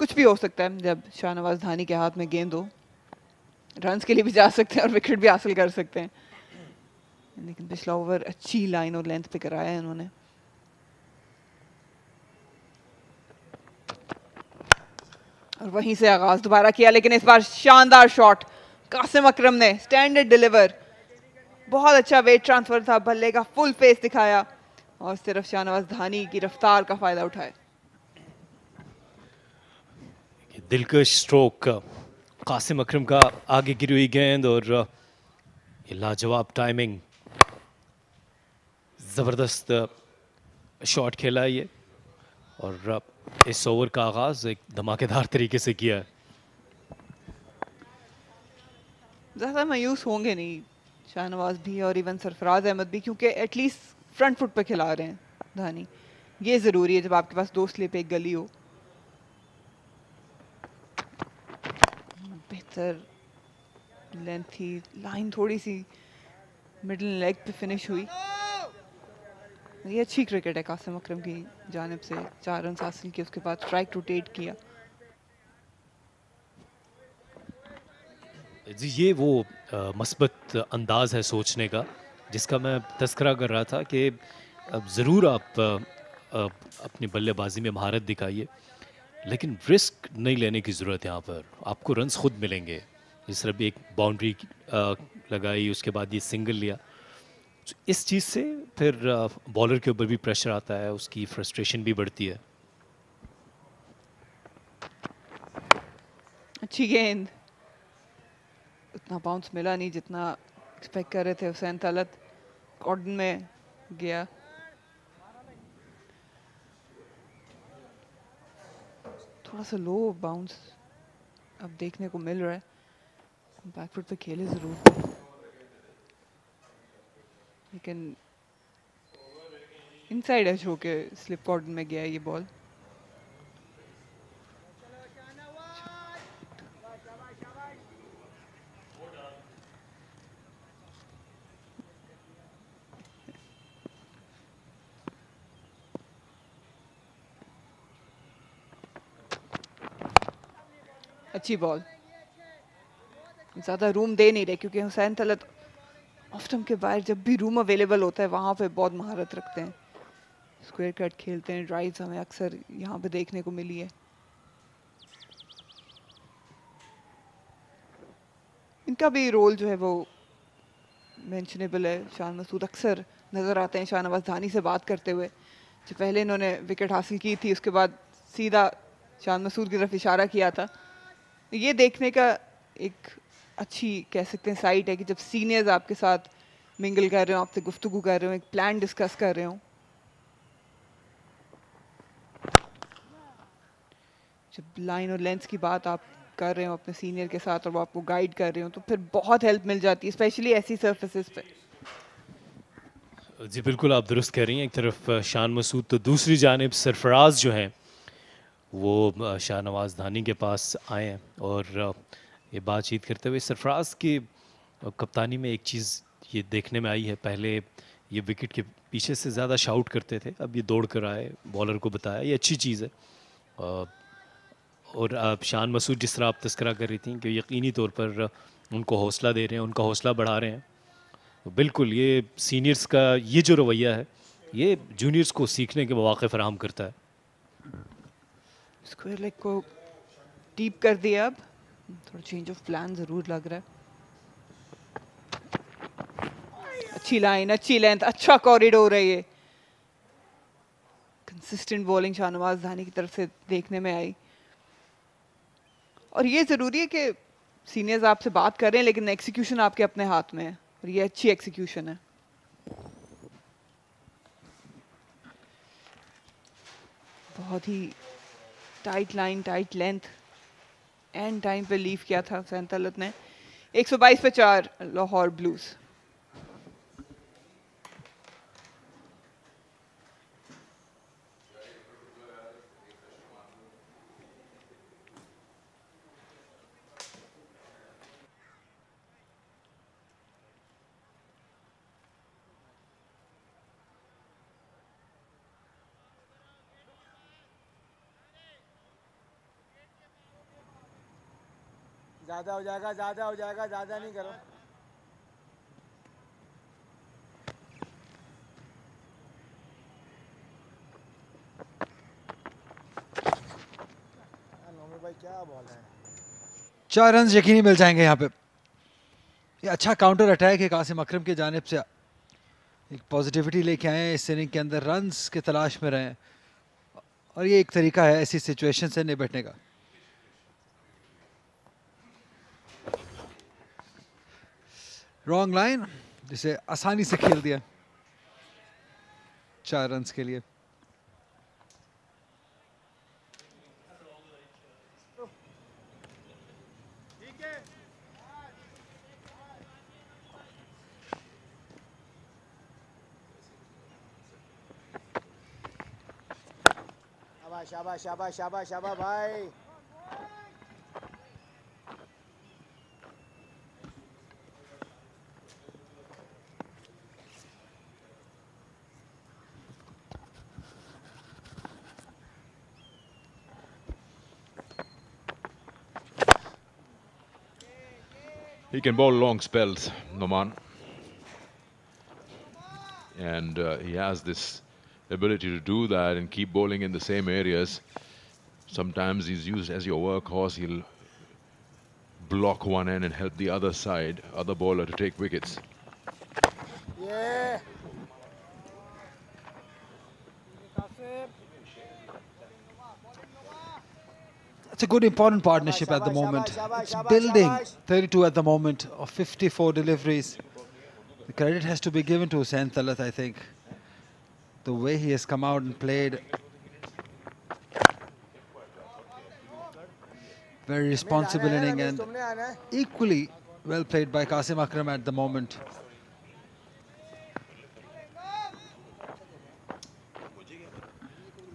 कुछ भी हो सकता है जब शाहनवाज धानी के हाथ में गेंद हो। रन्स के लिए भी जा सकते हैं और विकेट भी हासिल कर सकते हैं, लेकिन पिछला ओवर अच्छी लाइन और लेंथ पे कराया है इन्होंने। और वहीं से आगाज दोबारा किया, लेकिन इस बार शानदार शॉट कासिम अकरम ने, स्टैंडर्ड डिलीवर, बहुत अच्छा वेट ट्रांसफर था, बल्ले का फुल फेस दिखाया और सिर्फ शाहनवाज धानी की रफ्तार का फायदा उठाए। दिलकश स्ट्रोक कासिम अकरम का, आगे गिरी हुई गेंद और ये लाजवाब टाइमिंग, जबरदस्त शॉट खेला है ये और इस ओवर का आगाज एक धमाकेदार तरीके से किया है। ज़्यादा मायूस होंगे नहीं शाहनवाज भी और इवन सरफराज अहमद भी, क्योंकि एटलीस्ट फ्रंट फुट पे खिला रहे हैं धानी। ये ज़रूरी है जब आपके पास दो स्लिप एक गली हो। बेहतर लेंथ थी, लाइन थोड़ी सी मिडिल लेग पे फिनिश हुई। ये अच्छी क्रिकेट है कासिम अकरम की जानिब से, 4 रन हासिल किए, उसके बाद स्ट्राइक रोटेट किया। जी ये वो मस्बत अंदाज है सोचने का जिसका मैं तस्करा कर रहा था कि अब ज़रूर आप अपनी बल्लेबाजी में महारत दिखाइए, लेकिन रिस्क नहीं लेने की ज़रूरत है। यहाँ पर आपको रन्स खुद मिलेंगे। जिस तरह भी एक बाउंड्री लगाई, उसके बाद ये सिंगल लिया, इस चीज़ से फिर बॉलर के ऊपर भी प्रेशर आता है, उसकी फ्रस्ट्रेशन भी बढ़ती है। अच्छी गेंद, उतना बाउंस मिला नहीं जितना एक्सपेक्ट कर रहे थे हुसैन तलत। कॉर्डन में गया, थोड़ा सा लो बाउंस अब देखने को मिल रहा है। बैकफुट पे खेले जरूर, लेकिन इनसाइड एज होके स्लिप कॉर्डन में गया ये बॉल। अच्छी बॉल, ज़्यादा रूम दे नहीं रहे क्योंकि हुसैन तलत ऑफ स्टंप के बाहर जब भी रूम अवेलेबल होता है वहाँ पे बहुत महारत रखते हैं। स्क्वायर कट खेलते हैं, ड्राइव्स हमें अक्सर यहाँ पे देखने को मिली है। इनका भी रोल जो है वो मेंशनेबल है। शान मसूद अक्सर नज़र आते हैं शाहनवाज धानी से बात करते हुए। जो पहले इन्होंने विकेट हासिल की थी उसके बाद सीधा शान मसूद की तरफ इशारा किया था। ये देखने का एक अच्छी कह सकते हैं साइट है कि जब सीनियर्स आपके साथ मिंगल कर रहे हो, आपसे गुफ्तगू कर रहे हो, एक प्लान डिस्कस कर रहे हो, जब लाइन और लेंथ की बात आप कर रहे हो अपने सीनियर के साथ और वो आपको गाइड कर रहे हो, तो फिर बहुत हेल्प मिल जाती है, स्पेशली ऐसी सर्फेसेस पे। जी बिल्कुल आप दुरुस्त कह रही हैं। एक तरफ शान मसूद तो दूसरी जानिब सरफराज जो हैं वो शाहनवाज धानी के पास आए हैं और ये बातचीत करते हुए सरफराज की कप्तानी में एक चीज़ ये देखने में आई है। पहले ये विकेट के पीछे से ज़्यादा शाउट करते थे, अब ये दौड़ कर आए, बॉलर को बताया, ये अच्छी चीज़ है। और आप शान मसूद जिस तरह आप तस्करा कर रही थी कि यकीनी तौर पर उनको हौसला दे रहे हैं, उनका हौसला बढ़ा रहे हैं, तो बिल्कुल ये सीनियर्स का ये जो रवैया है ये जूनियर्स को सीखने के मौके फराहम करता है। स्क्वायर लेग को डीप कर दिया, अब थोड़ा चेंज ऑफ प्लान ज़रूर लग रहा है। अच्छी लाइन, अच्छी लेंथ, अच्छा कॉरिडोर है ये। कंसिस्टेंट बॉलिंग शाहनवाज धानी की तरफ से देखने में आई। और ये ज़रूरी है कि सीनियर्स आपसे बात कर रहे हैं लेकिन एक्सिक्यूशन आपके अपने हाथ में है और ये अच्छी एक्सिक्यूशन है। बहुत ही tight line, tight length, and time पे लीव किया था हुसैन तलत ने। 122 पे 4 लाहौर ब्लूज। ज़्यादा हो जाएगा, ज़्यादा हो जाएगा, ज़्यादा नहीं करो. नोमी भाई क्या बॉल है. 4 रन यकीनी मिल जाएंगे यहाँ पे. ये अच्छा काउंटर अटैक है कासिम अकरम की जानिब से. एक पॉजिटिविटी लेके आए हैं इस इनिंग के अंदर, रन्स की तलाश में रहे हैं और ये एक तरीका है ऐसी सिचुएशन से निपटने का. रॉन्ग लाइन जिसे आसानी से खेल दिया 4 रन्स के लिए. शाबाश शाबाश शाबाश शाबाश भाई. He can bowl long spells, Noman. And he has this ability to do that and keep bowling in the same areas. Sometimes he's used as your workhorse. He'll block one end and help the other side, other bowler to take wickets. Yeah. It's a good important partnership at the moment. It's building. 32 at the moment of 54 deliveries. The credit has to be given to Hussain Talat, I think. The way he has come out and played. Very responsible inning and equally well played by Qasim Akram at the moment.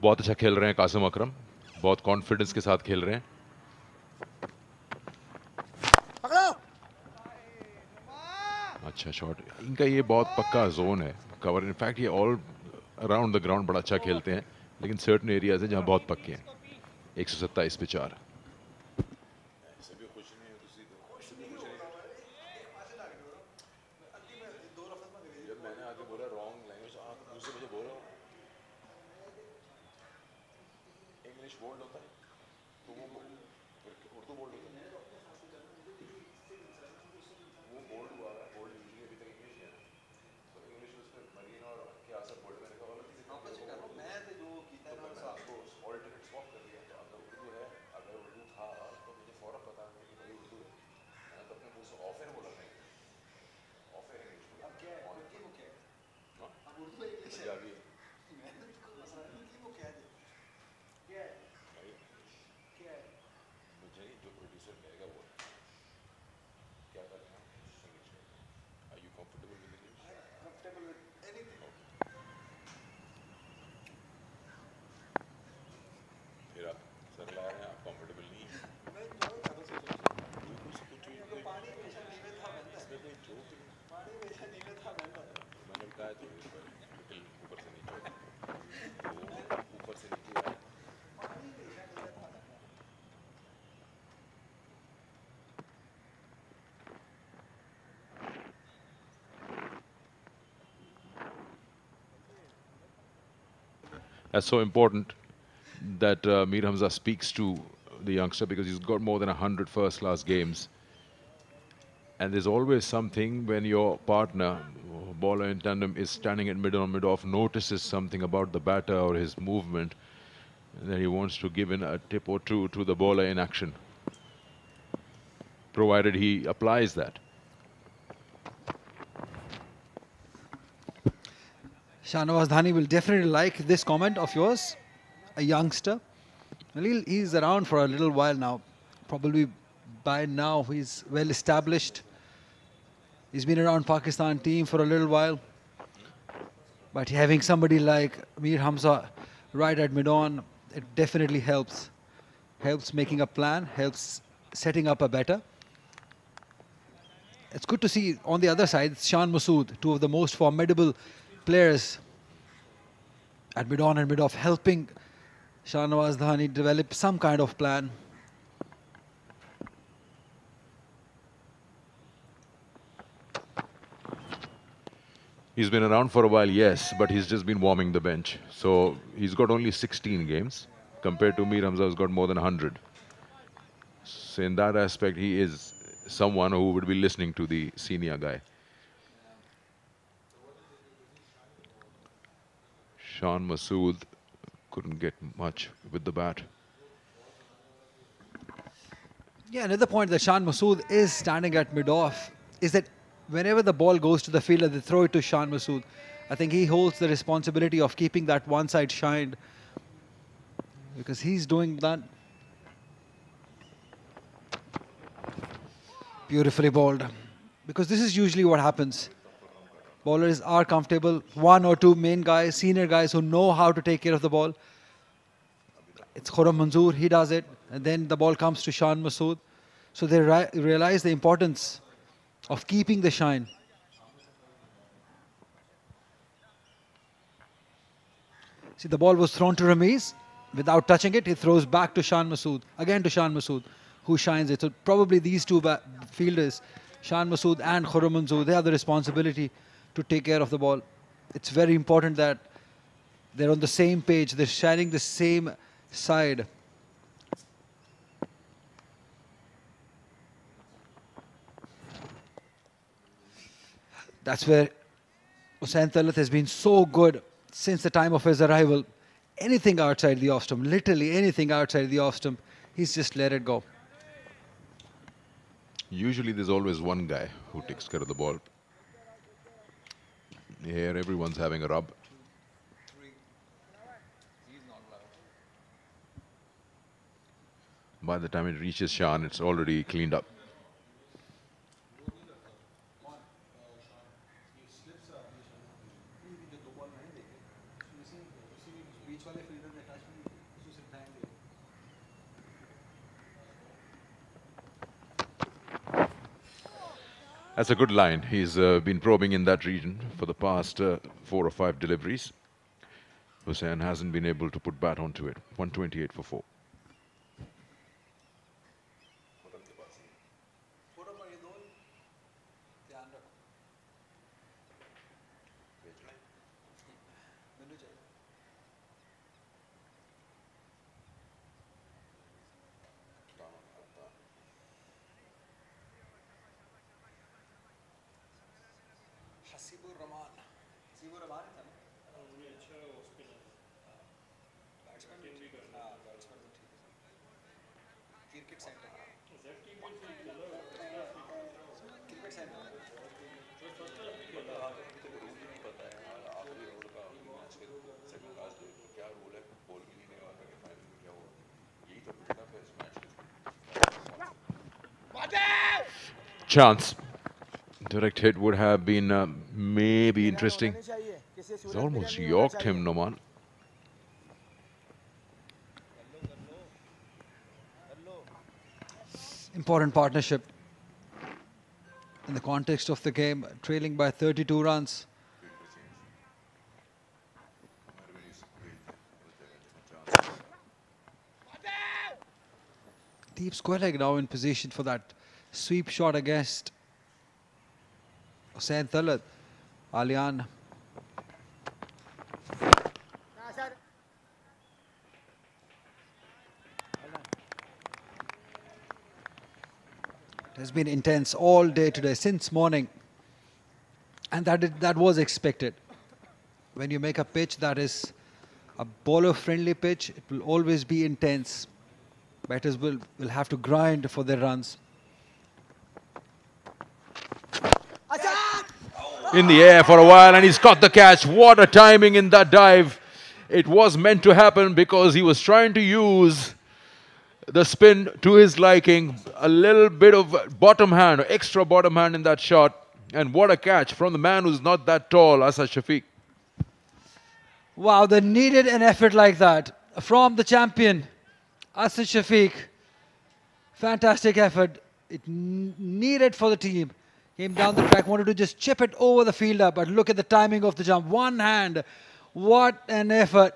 बहुत अच्छा खेल रहे हैं कासिम अकरम, बहुत confidence के साथ खेल रहे हैं. अच्छा शॉट. इनका ये बहुत पक्का जोन है कवर. इनफैक्ट ये ऑल अराउंड द ग्राउंड बड़ा अच्छा खेलते हैं, लेकिन सर्टेन एरियाज हैं जहां बहुत पक्के हैं. 127 पे 4. That's so important that Mir Hamza speaks to the youngster, because he's got more than 100 first-class games. And there's always something when your partner, bowler in tandem, is standing at mid-on, mid-off, notices something about the batter or his movement, and then he wants to give in a tip or two to the bowler in action, provided he applies that. Shahnawaz Dhani will definitely like this comment of yours, a youngster. Well, he's around for a little while now. Probably by now he's well established. He's been around Pakistan team for a little while. But having somebody like Mir Hamza right at mid-on, it definitely helps. Helps making a plan, helps setting up a better. It's good to see on the other side, Shan Masood, two of the most formidable players at mid-on and mid-off, helping Shahnawaz Dhani develop some kind of plan. He's been around for a while, yes, but he's just been warming the bench. So he's got only 16 games compared to Mir Hamza, who's got more than 100. So in that aspect, he is someone who would be listening to the senior guy. Shan Masood couldn't get much with the bat. Yeah, another point that Shan Masood is standing at mid-off is that whenever the ball goes to the fielder, they throw it to Shan Masood. I think he holds the responsibility of keeping that one side shined because he's doing that. Beautifully bowled. Because this is usually what happens. Bowlers are comfortable. One or two main guys, senior guys who know how to take care of the ball. It's Khurram Manzoor, he does it. And then the ball comes to Shan Masood. So they realize the importance of keeping the shine. See, the ball was thrown to Ramiz. Without touching it, he throws back to Shan Masood. Again to Shan Masood, who shines it. So probably these two fielders, Shan Masood and Khurram Manzoor, they have the responsibility to take care of the ball. It's very important that they're on the same page. They're shining the same side. That's where Hussain Talat has been so good since the time of his arrival. Anything outside the off stump, literally anything outside the off stump, he's just let it go. Usually there's always one guy who takes care of the ball. Here everyone's having a rub. By the time it reaches Shan, it's already cleaned up. That's a good line. He's been probing in that region for the past 4 or 5 deliveries. Hussain hasn't been able to put bat onto it. 128 for 4. Chance. Direct hit would have been maybe interesting. He's almost yorked him, Noman. Important partnership in the context of the game, trailing by 32 runs. Deep square leg now in position for that sweep shot against Hussain Talat. Alian. It has been intense all day today, since morning. And that was expected. When you make a pitch that is a bowler-friendly pitch, it will always be intense. Batters will have to grind for their runs. In the air for a while, and he's got the catch. What a timing in that dive. It was meant to happen because he was trying to use the spin to his liking. A little bit of bottom hand, extra bottom hand in that shot. And what a catch from the man who's not that tall, Asad Shafiq. Wow, they needed an effort like that from the champion, Asad Shafiq. Fantastic effort. It needed for the team. Came down the track, wanted to just chip it over the fielder, but look at the timing of the jump. One hand. What an effort.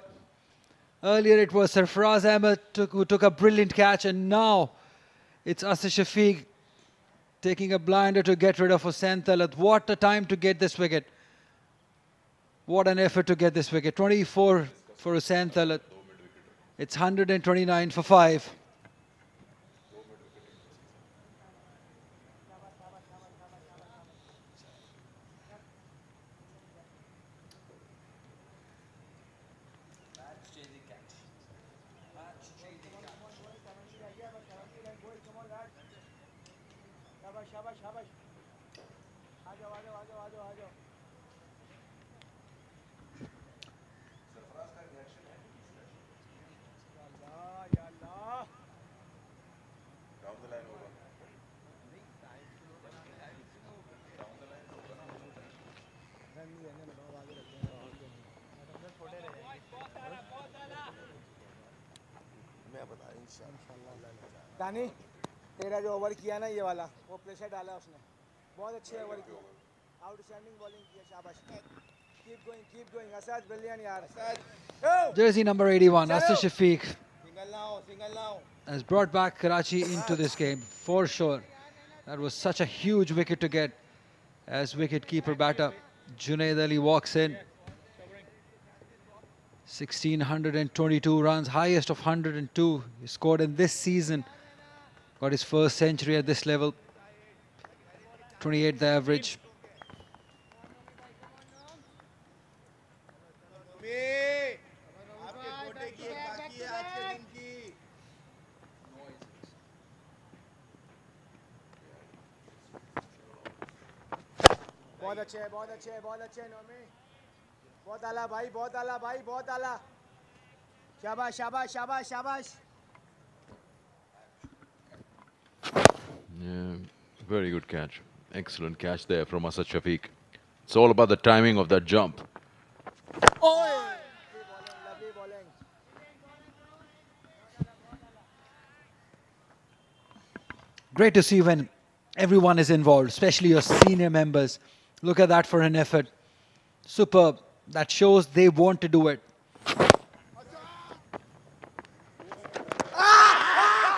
Earlier it was Sarfaraz Ahmed who took a brilliant catch, and now it's Asad Shafiq taking a blinder to get rid of Hussain Talat. What a time to get this wicket. What an effort to get this wicket. 24 for Hussain Talat. It's 129 for 5. दानी तेरा जो over किया ना ये वाला वो pressure डाला उसने बहुत अच्छे ओवर किया आउटस्टैंडिंग बॉलिंग किया शाबाश कीप गोइंग असाद ब्रिलियंट यार असाद Jersey number 81, Asad Shafiq, single now has brought back Karachi into this game for sure. That was such a huge wicket to get as wicket-keeper batter. Junaid Ali walks in. 1,622 runs, highest of 102 he scored in this season. Got his first century at this level. 28 the average. बहुत अच्छे नोमी बहुत आला भाई बहुत आला शाबाश शाबाश शाबाश शाबाश Yeah, very good catch. Excellent catch there from Asad Shafiq. It's all about the timing of that jump. lovely bowling Great to see when everyone is involved, especially your senior members. Look at that for an effort. Superb. That shows they want to do it.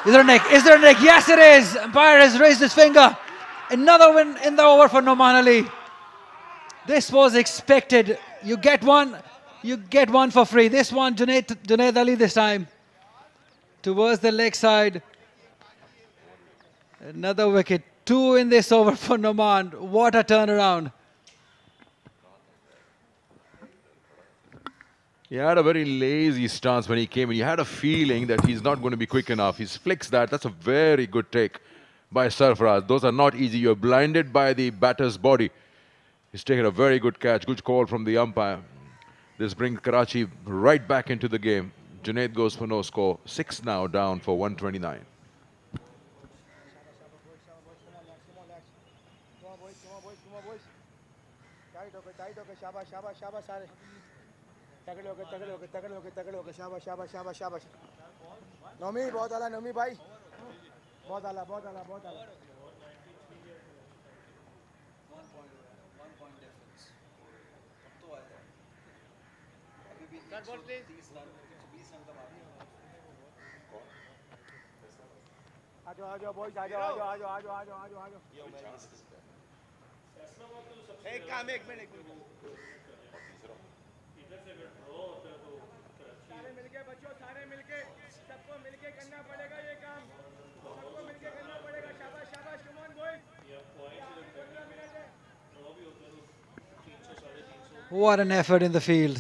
Is there a neck? Is there a neck? Yes, it is. Umpire has raised his finger. Another win in the over for Noman Ali. This was expected. You get one for free. This one, Junaid Ali this time. Towards the leg side. Another wicket. 2 in this over for Noman. What a turnaround. He had a very lazy stance when he came in. You had a feeling that he's not going to be quick enough. He's flicks that. That's a very good take by Sarfaraz. Those are not easy. You're blinded by the batter's body. He's taken a very good catch. Good call from the umpire. This brings Karachi right back into the game. Junaid goes for no score. 6 now down for 129. शाबाश शाबाश शाबाश सारे तगड़े होके शाबाश शाबाश शाबाश शाबाश नोमी बहुत आला नोमी भाई बहुत आला आजो बॉयज आजो एक काम एक मिनट सारे मिलके बच्चों सारे मिलके सबको मिलके करना पड़ेगा ये काम सबको मिलके करना पड़ेगा शाबाश शाबाश come on boys What an effort in the field.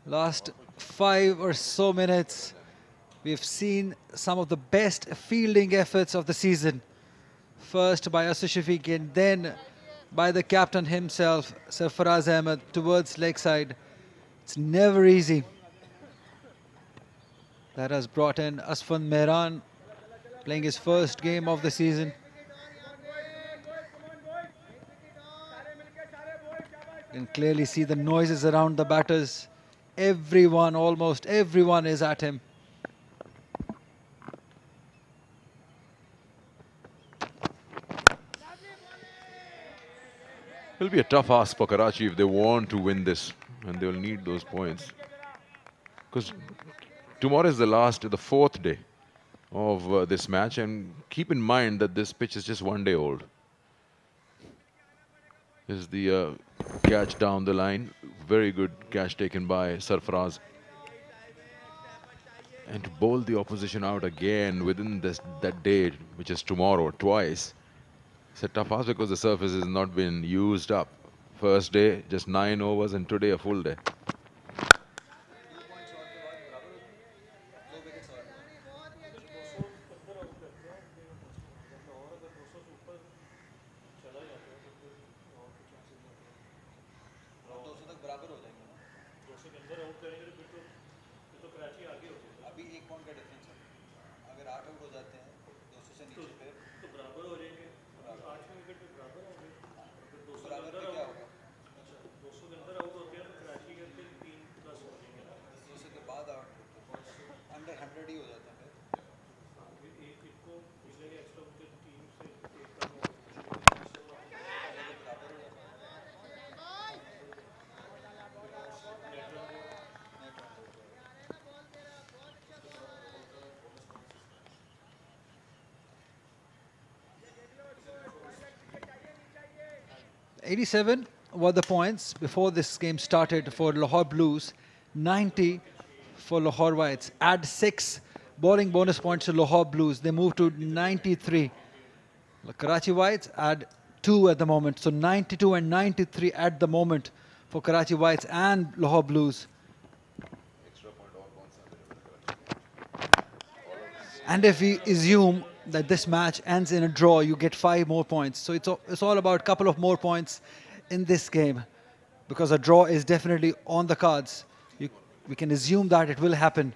Last 5 or so minutes, we've seen some of the best fielding efforts of the season. First by Asad Shafiq and then by the captain himself, Sarfaraz Ahmed, towards leg side. It's never easy. That has brought in Asfan Mehran, playing his first game of the season. You can clearly see the noises around the batters. Everyone, almost everyone is at him. It'll be a tough ask for Karachi if they want to win this, and they'll need those points. Because tomorrow is the fourth day of this match, and keep in mind that this pitch is just 1 day old. Is the catch down the line. very good catch taken by Sarfaraz. And to bowl the opposition out again within that day, which is tomorrow, twice, it's a tough ask because the surface has not been used up. First day, just 9 overs, and today a full day. $87 were the points before this game started for Lahore Blues, 90 for Lahore Whites. Add 6 bowling bonus points to Lahore Blues, they move to 93. The Karachi Whites add 2 at the moment, so 92 and 93 at the moment for Karachi Whites and Lahore Blues. And if we assume that this match ends in a draw, you get 5 more points. So it's all about a couple of more points in this game, because a draw is definitely on the cards. We can assume that it will happen.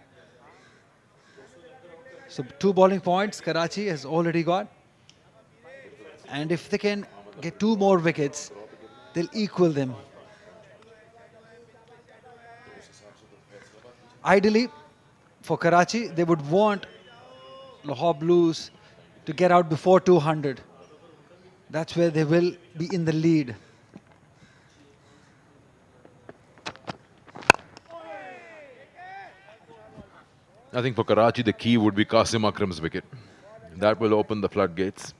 So 2 bowling points Karachi has already got. And if they can get 2 more wickets, they'll equal them. Ideally, for Karachi, they would want Lahore Blues to get out before 200. That's where they will be in the lead. I think for Karachi, the key would be Qasim Akram's wicket. That will open the floodgates.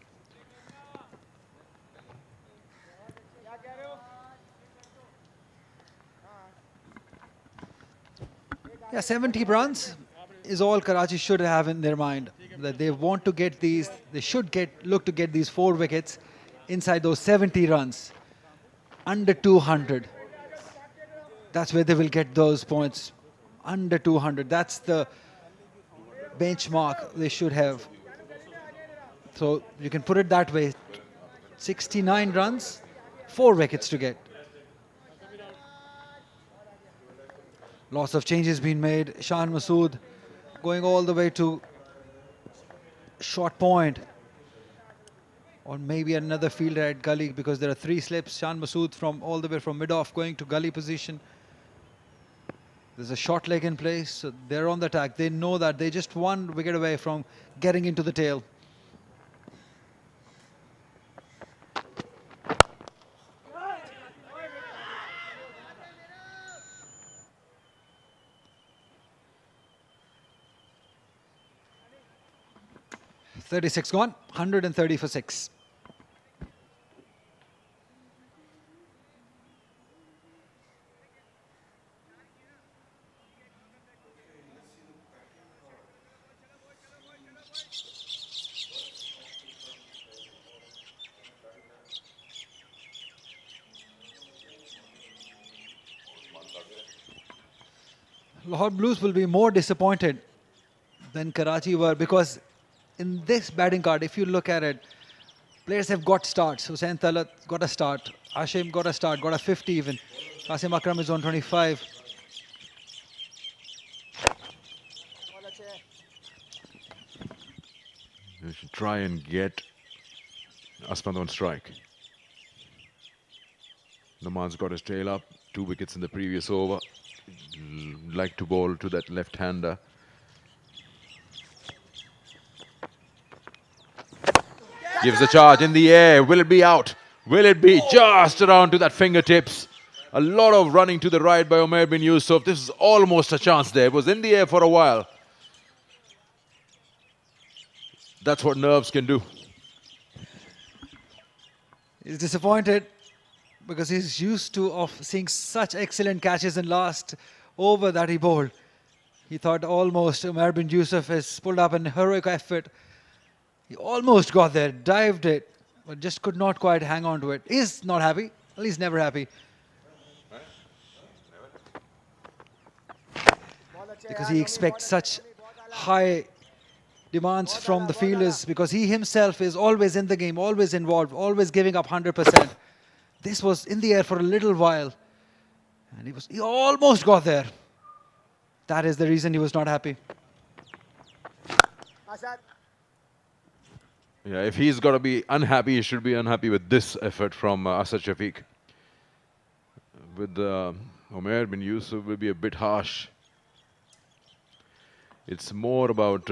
Yeah, 70 runs is all Karachi should have in their mind. That they want to get these, they should look to get these 4 wickets inside those 70 runs. Under 200. That's where they will get those points. Under 200. That's the benchmark they should have. So you can put it that way. 69 runs, 4 wickets to get. Lots of changes being made. Shan Masood going all the way to short point. Or maybe another fielder at gully, because there are 3 slips. Shan Masood from all the way from mid-off going to gully position. There's a short leg in place, so they're on the attack. They know that they're just 1 wicket away from getting into the tail. .36 gone, 130 for 6. Lahore Blues will be more disappointed than Karachi were, because in this batting card, if you look at it, players have got starts. Hussain Talat got a start. Hashim got a start, got a 50 even. Qasim Akram is on 25. You should try and get Asmad on strike. Naman's got his tail up. 2 wickets in the previous over. Like to bowl to that left-hander. Gives a charge in the air. Will it be out? Will it be just around to that fingertips? A lot of running to the right by Umair bin Yusuf. This is almost a chance there. It was in the air for a while. That's what nerves can do. He's disappointed because he's used to of seeing such excellent catches in last over that he bowled. He thought almost Umar bin Yusuf has pulled up an heroic effort. He almost got there, dived it, but just could not quite hang on to it. He's not happy. Well, he's never happy. Because he expects such high demands from the fielders, because he himself is always in the game, always involved, always giving up 100%. This was in the air for a little while, and he almost got there. That is the reason he was not happy. Yeah, if he's got to be unhappy, he should be unhappy with this effort from Asad Shafiq. With Umar bin Yusuf will be a bit harsh. It's more about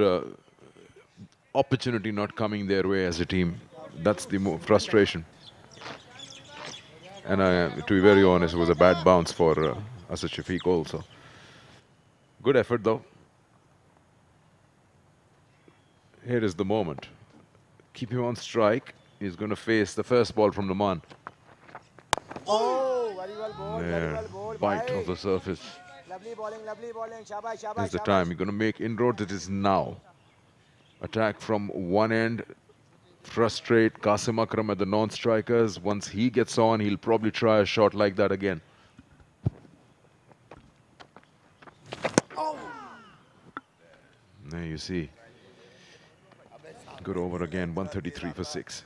opportunity not coming their way as a team. That's the frustration. And to be very honest, it was a bad bounce for Asad Shafiq also. Good effort though. Here is the moment. Keep him on strike. He's going to face the first ball from Numan. Oh, very well bowled, very well bowled. Bite of the surface. Lovely bowling, lovely bowling. Shabash, shabash, Here's the shabash. time. You're going to make inroads. It is now. Attack from one end. Frustrate Qasim Akram at the non-strikers. Once he gets on, he'll probably try a shot like that again. Oh. There you see. Good over again. 133 for 6.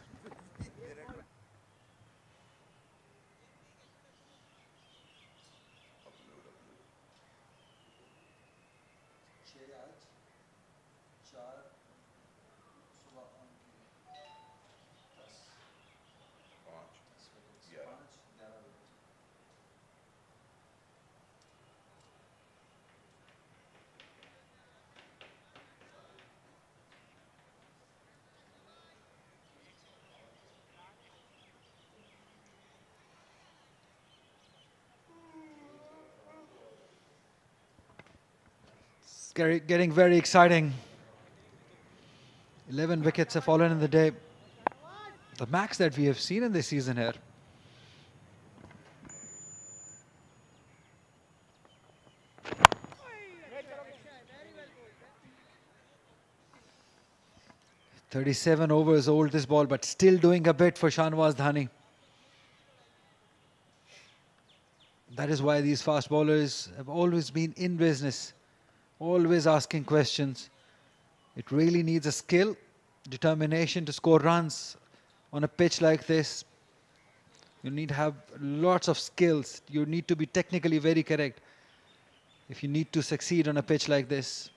Getting very exciting. 11 wickets have fallen in the day. The max that we have seen in this season here. "37 overs old this ball, but still doing a bit for Shanwaz Dhani." That is why these fast bowlers have always been in business. Always asking questions. It really needs a skill, determination to score runs on a pitch like this. You need to have lots of skills. You need to be technically very correct if you need to succeed on a pitch like this.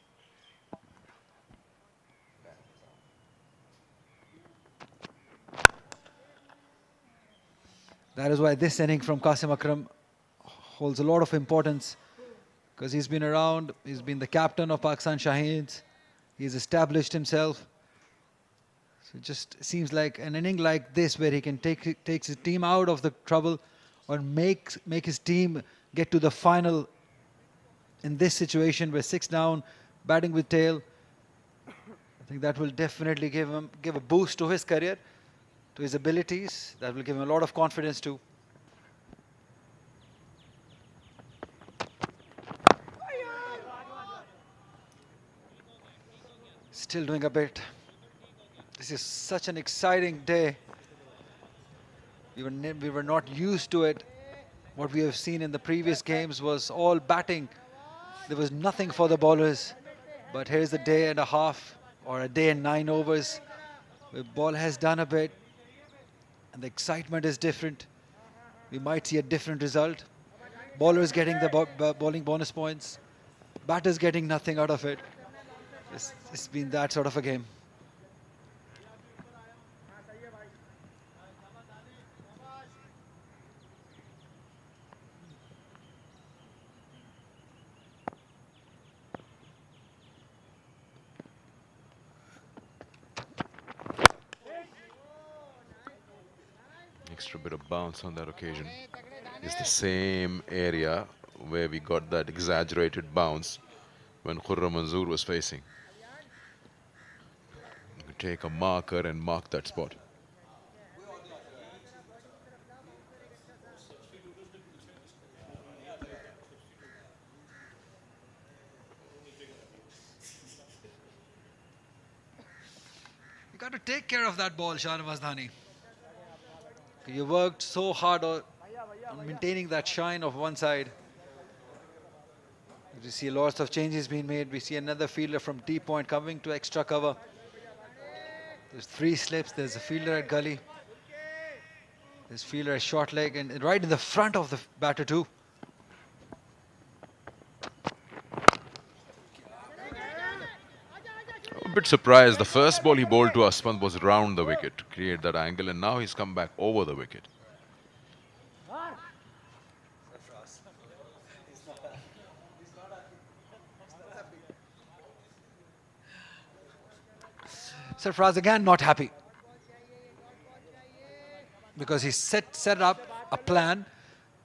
That is why this inning from Qasim Akram holds a lot of importance, because he's been around, he's been the captain of Pakistan Shaheens, he's established himself. So it just seems like an inning like this where he can takes his team out of the trouble or make his team get to the final in this situation where 6 down, batting with tail. I think that will definitely give a boost to his career, to his abilities. That will give him a lot of confidence too. Still doing a bit. This is such an exciting day. We were not used to it. What we have seen in the previous games was all batting. There was nothing for the bowlers. But here's a day and a half, or a day and 9 overs, where ball has done a bit, and the excitement is different. We might see a different result. Bowlers getting the bowling bonus points. Batters getting nothing out of it. It's been that sort of a game. Extra bit of bounce on that occasion. It's the same area where we got that exaggerated bounce when Khurram Manzoor was facing. Take a marker and mark that spot. got to take care of that ball, Shahnawaz Dhani. You worked so hard on maintaining that shine of one side. We see lots of changes being made. We see another fielder from T-point coming to extra cover. There's 3 slips. There's a fielder at gully. There's fielder at short leg and right in the front of the batter too. A bit surprised. The first ball he bowled to Asman was round the wicket to create that angle, and now he's come back over the wicket. Sarfaraz again not happy because he set up a plan,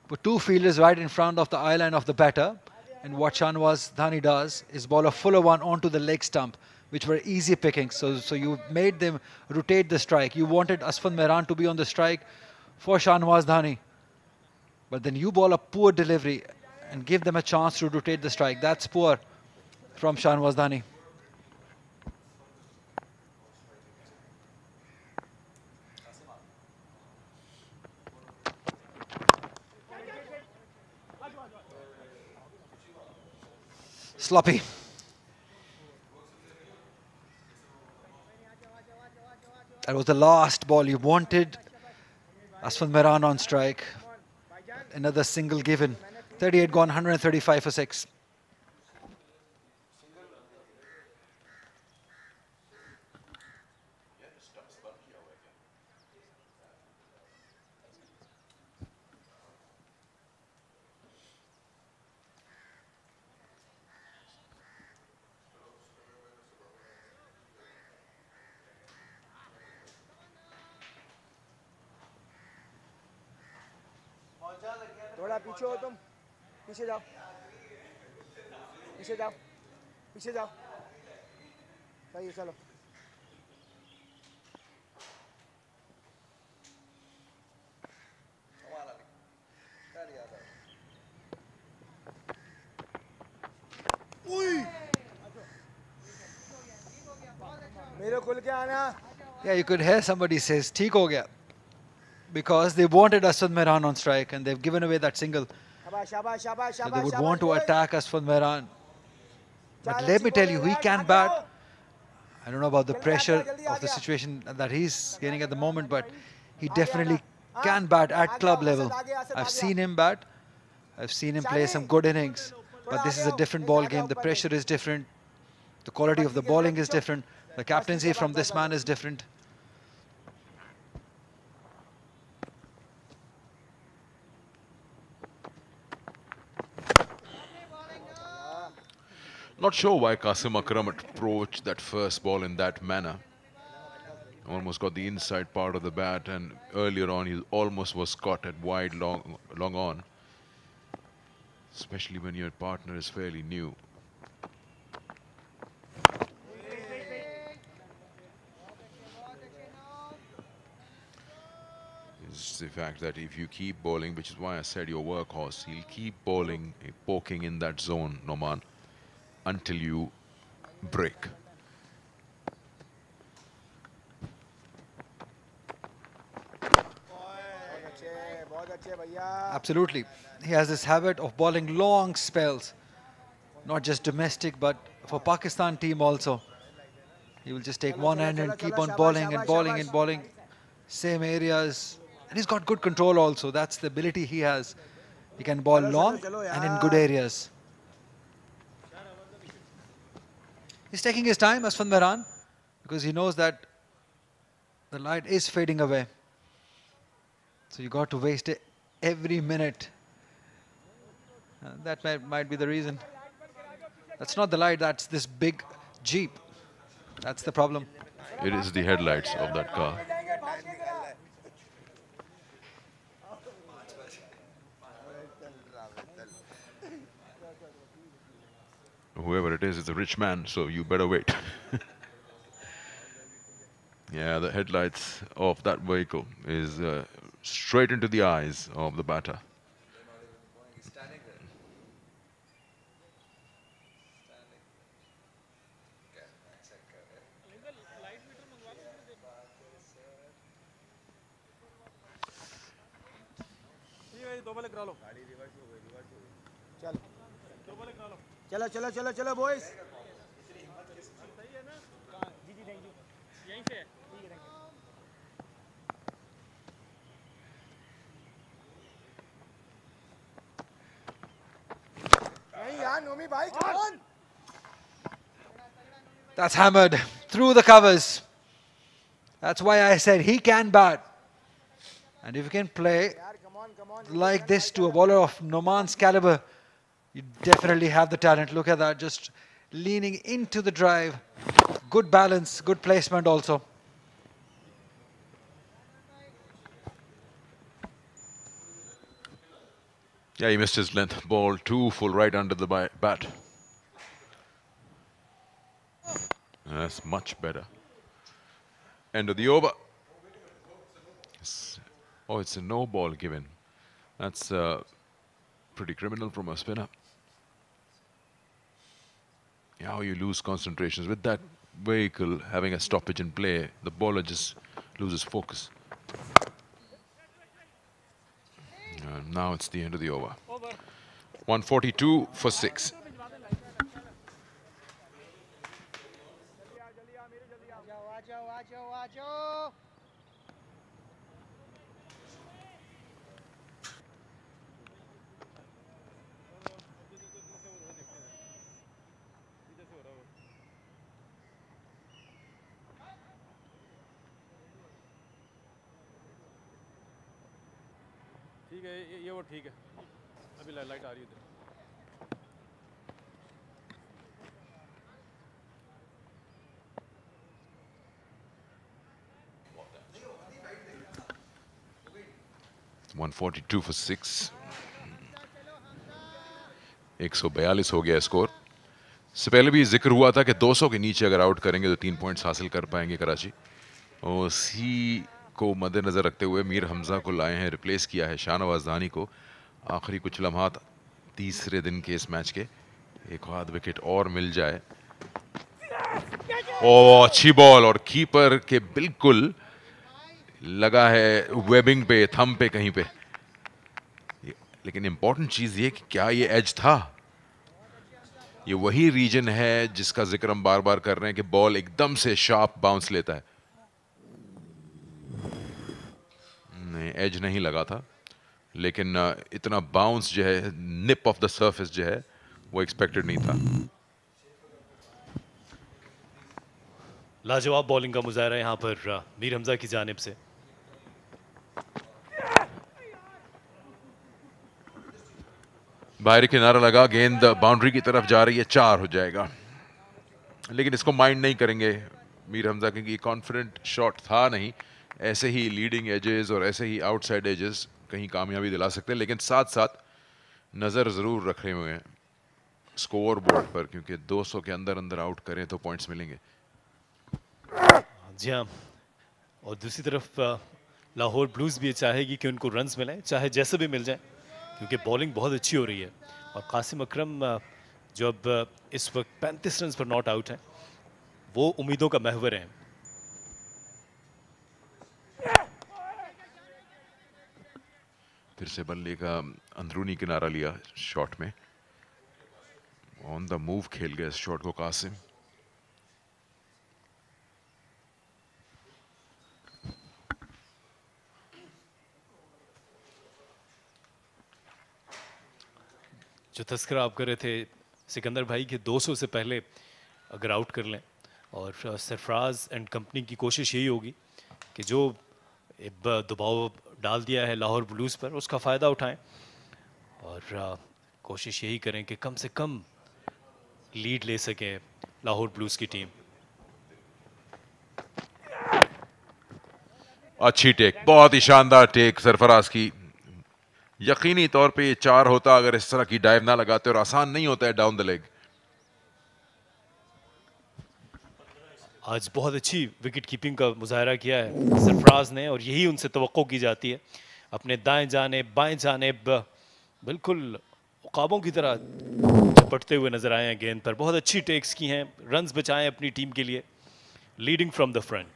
put 2 fielders right in front of the eye line of the batter, and what Shahnawaz Dhani does is bowl a fuller one onto the leg stump, which were easy pickings. So you made them rotate the strike. You wanted Asfan Mehran to be on the strike for Shahnawaz Dhani, but then you bowl a poor delivery and give them a chance to rotate the strike. That's poor from Shahnawaz Dhani. Sloppy. That was the last ball. You wanted Asfan Mehran on strike. Another single given. 38 gone, 135 for 6. थोड़ा पीछे हो तुम पीछे जाओ पीछे जाओ पीछे जाओ सही है चलो मेरे खुल के आना Yeah, you could hear somebody says, "Theek ho gaya," because they wanted Asfan Mehran on strike and they've given away that single. शाबाश शाबाश शाबाश So they शाबाश would want to attack Asfan Mehran. But let me tell you, he can bat. I don't know about the pressure of the situation that he's getting at the moment, but he definitely can bat at club level. I've seen him bat. I've seen him play some good innings. But this is a different ball game. The pressure is different. The quality of the bowling is different. The captaincy from this man is different. Not sure why Qasim Akram approached that first ball in that manner. Almost got the inside part of the bat, and earlier on he almost was caught at wide long on. Especially when your partner is fairly new. It's the fact that if you keep bowling, which is why I said your workhorse, he'll keep bowling, poking in that zone, Noman, until you break. Absolutely. He has this habit of bowling long spells, not just domestic, but for Pakistan team also. He will just take one hand and keep on bowling and bowling and bowling, same areas. And he's got good control also. That's the ability he has. He can bowl long and in good areas. He's taking his time, Asfan Mehran, because he knows that the light is fading away. So you got to waste it every minute. That might be the reason. That's not the light, that's this big Jeep. That's the problem. It is the headlights of that car. Whoever it is a rich man, so you better wait. Yeah, the headlights of that vehicle is straight into the eyes of the batter. चलो चलो चलो चलो boys जी जी thank you यहीं से ठीक है नहीं यार नोमी भाई come on That's hammered through the covers. That's why I said he can bat. And if you can play like this to a bowler of Noman's caliber, you definitely have the talent. Look at that, just leaning into the drive. Good balance, good placement also. Yeah, he missed his length. Ball too full right under the bat. That's much better. End of the over. Oh, it's a no ball given. That's pretty criminal from a spinner. How you lose concentrations with that vehicle having a stoppage in play, the bowler just loses focus. Now it's the end of the over. 142 for 6. ठीक है ये वो ठीक है अभी light आ रही है 142 for 6. 142 हो गया स्कोर. इससे पहले भी जिक्र हुआ था कि 200 के नीचे अगर आउट करेंगे तो 3 पॉइंट्स हासिल कर पाएंगे कराची. और उसी को मद्देनजर रखते हुए मीर हमजा को लाए हैं, रिप्लेस किया है शाहनवाज दानी को. आखिरी कुछ लम्हात तीसरे दिन के इस मैच के, एक आध विकेट और मिल जाए. ओ अच्छी बॉल और कीपर के बिल्कुल लगा है वेबिंग पे, थंब पे कहीं पे. लेकिन इंपॉर्टेंट चीज ये कि क्या ये एज था. ये वही रीजन है जिसका जिक्र हम बार बार कर रहे हैं कि बॉल एकदम से शार्प बाउंस लेता है. नहीं, एज नहीं लगा था, लेकिन इतना बाउंस जो है, निप ऑफ द सरफेस जो है, वो एक्सपेक्टेड नहीं था. लाजवाब बॉलिंग का मुजाहरा यहाँ पर मीर हमजा की जानिब से. बाहरी किनारा लगा, गेंद बाउंड्री की तरफ जा रही है, 4 हो जाएगा. लेकिन इसको माइंड नहीं करेंगे मीर हमजा, क्योंकि कॉन्फिडेंट शॉट था नहीं. ऐसे ही लीडिंग एजेस और ऐसे ही आउटसाइड एजेस कहीं कामयाबी दिला सकते हैं. लेकिन साथ साथ नज़र ज़रूर रखे हुए हैं स्कोर बोर्ड पर, क्योंकि 200 के अंदर अंदर आउट करें तो पॉइंट्स मिलेंगे. जी हाँ, और दूसरी तरफ लाहौर ब्लूज भी चाहेगी कि उनको रन्स मिलें, चाहे जैसे भी मिल जाए, क्योंकि बॉलिंग बहुत अच्छी हो रही है. और कासिम अकरम जो अब इस वक्त 35 रन पर नॉट आउट हैं, वो उम्मीदों का महवर हैं. फिर से बल्ले का अंदरूनी किनारा लिया शॉट में. ऑन द मूव खेल गया इस शॉट को कासिम. जो तस्करा आप कर रहे थे सिकंदर भाई के 200 से पहले अगर आउट कर लें, और सरफराज एंड कंपनी की कोशिश यही होगी कि जो दबाव डाल दिया है लाहौर ब्लूज़ पर उसका फ़ायदा उठाएं, और कोशिश यही करें कि कम से कम लीड ले सकें लाहौर ब्लूज़ की टीम. अच्छी टेक, बहुत ही शानदार टेक सरफराज की. यकीनी तौर पे ये 4 होता अगर इस तरह की डाइव ना लगाते, और आसान नहीं होता है डाउन द लेग. आज बहुत अच्छी विकेट कीपिंग का मुजाहरा किया है सरफराज ने, और यही उनसे तवक्को की जाती है. अपने दाएं जानिब बाएं जानिब बिल्कुल उकाबों की तरह झपटते हुए नजर आए हैं गेंद पर. बहुत अच्छी टेक्स की हैं, रन्स बचाएं अपनी टीम के लिए, लीडिंग फ्रॉम द फ्रंट.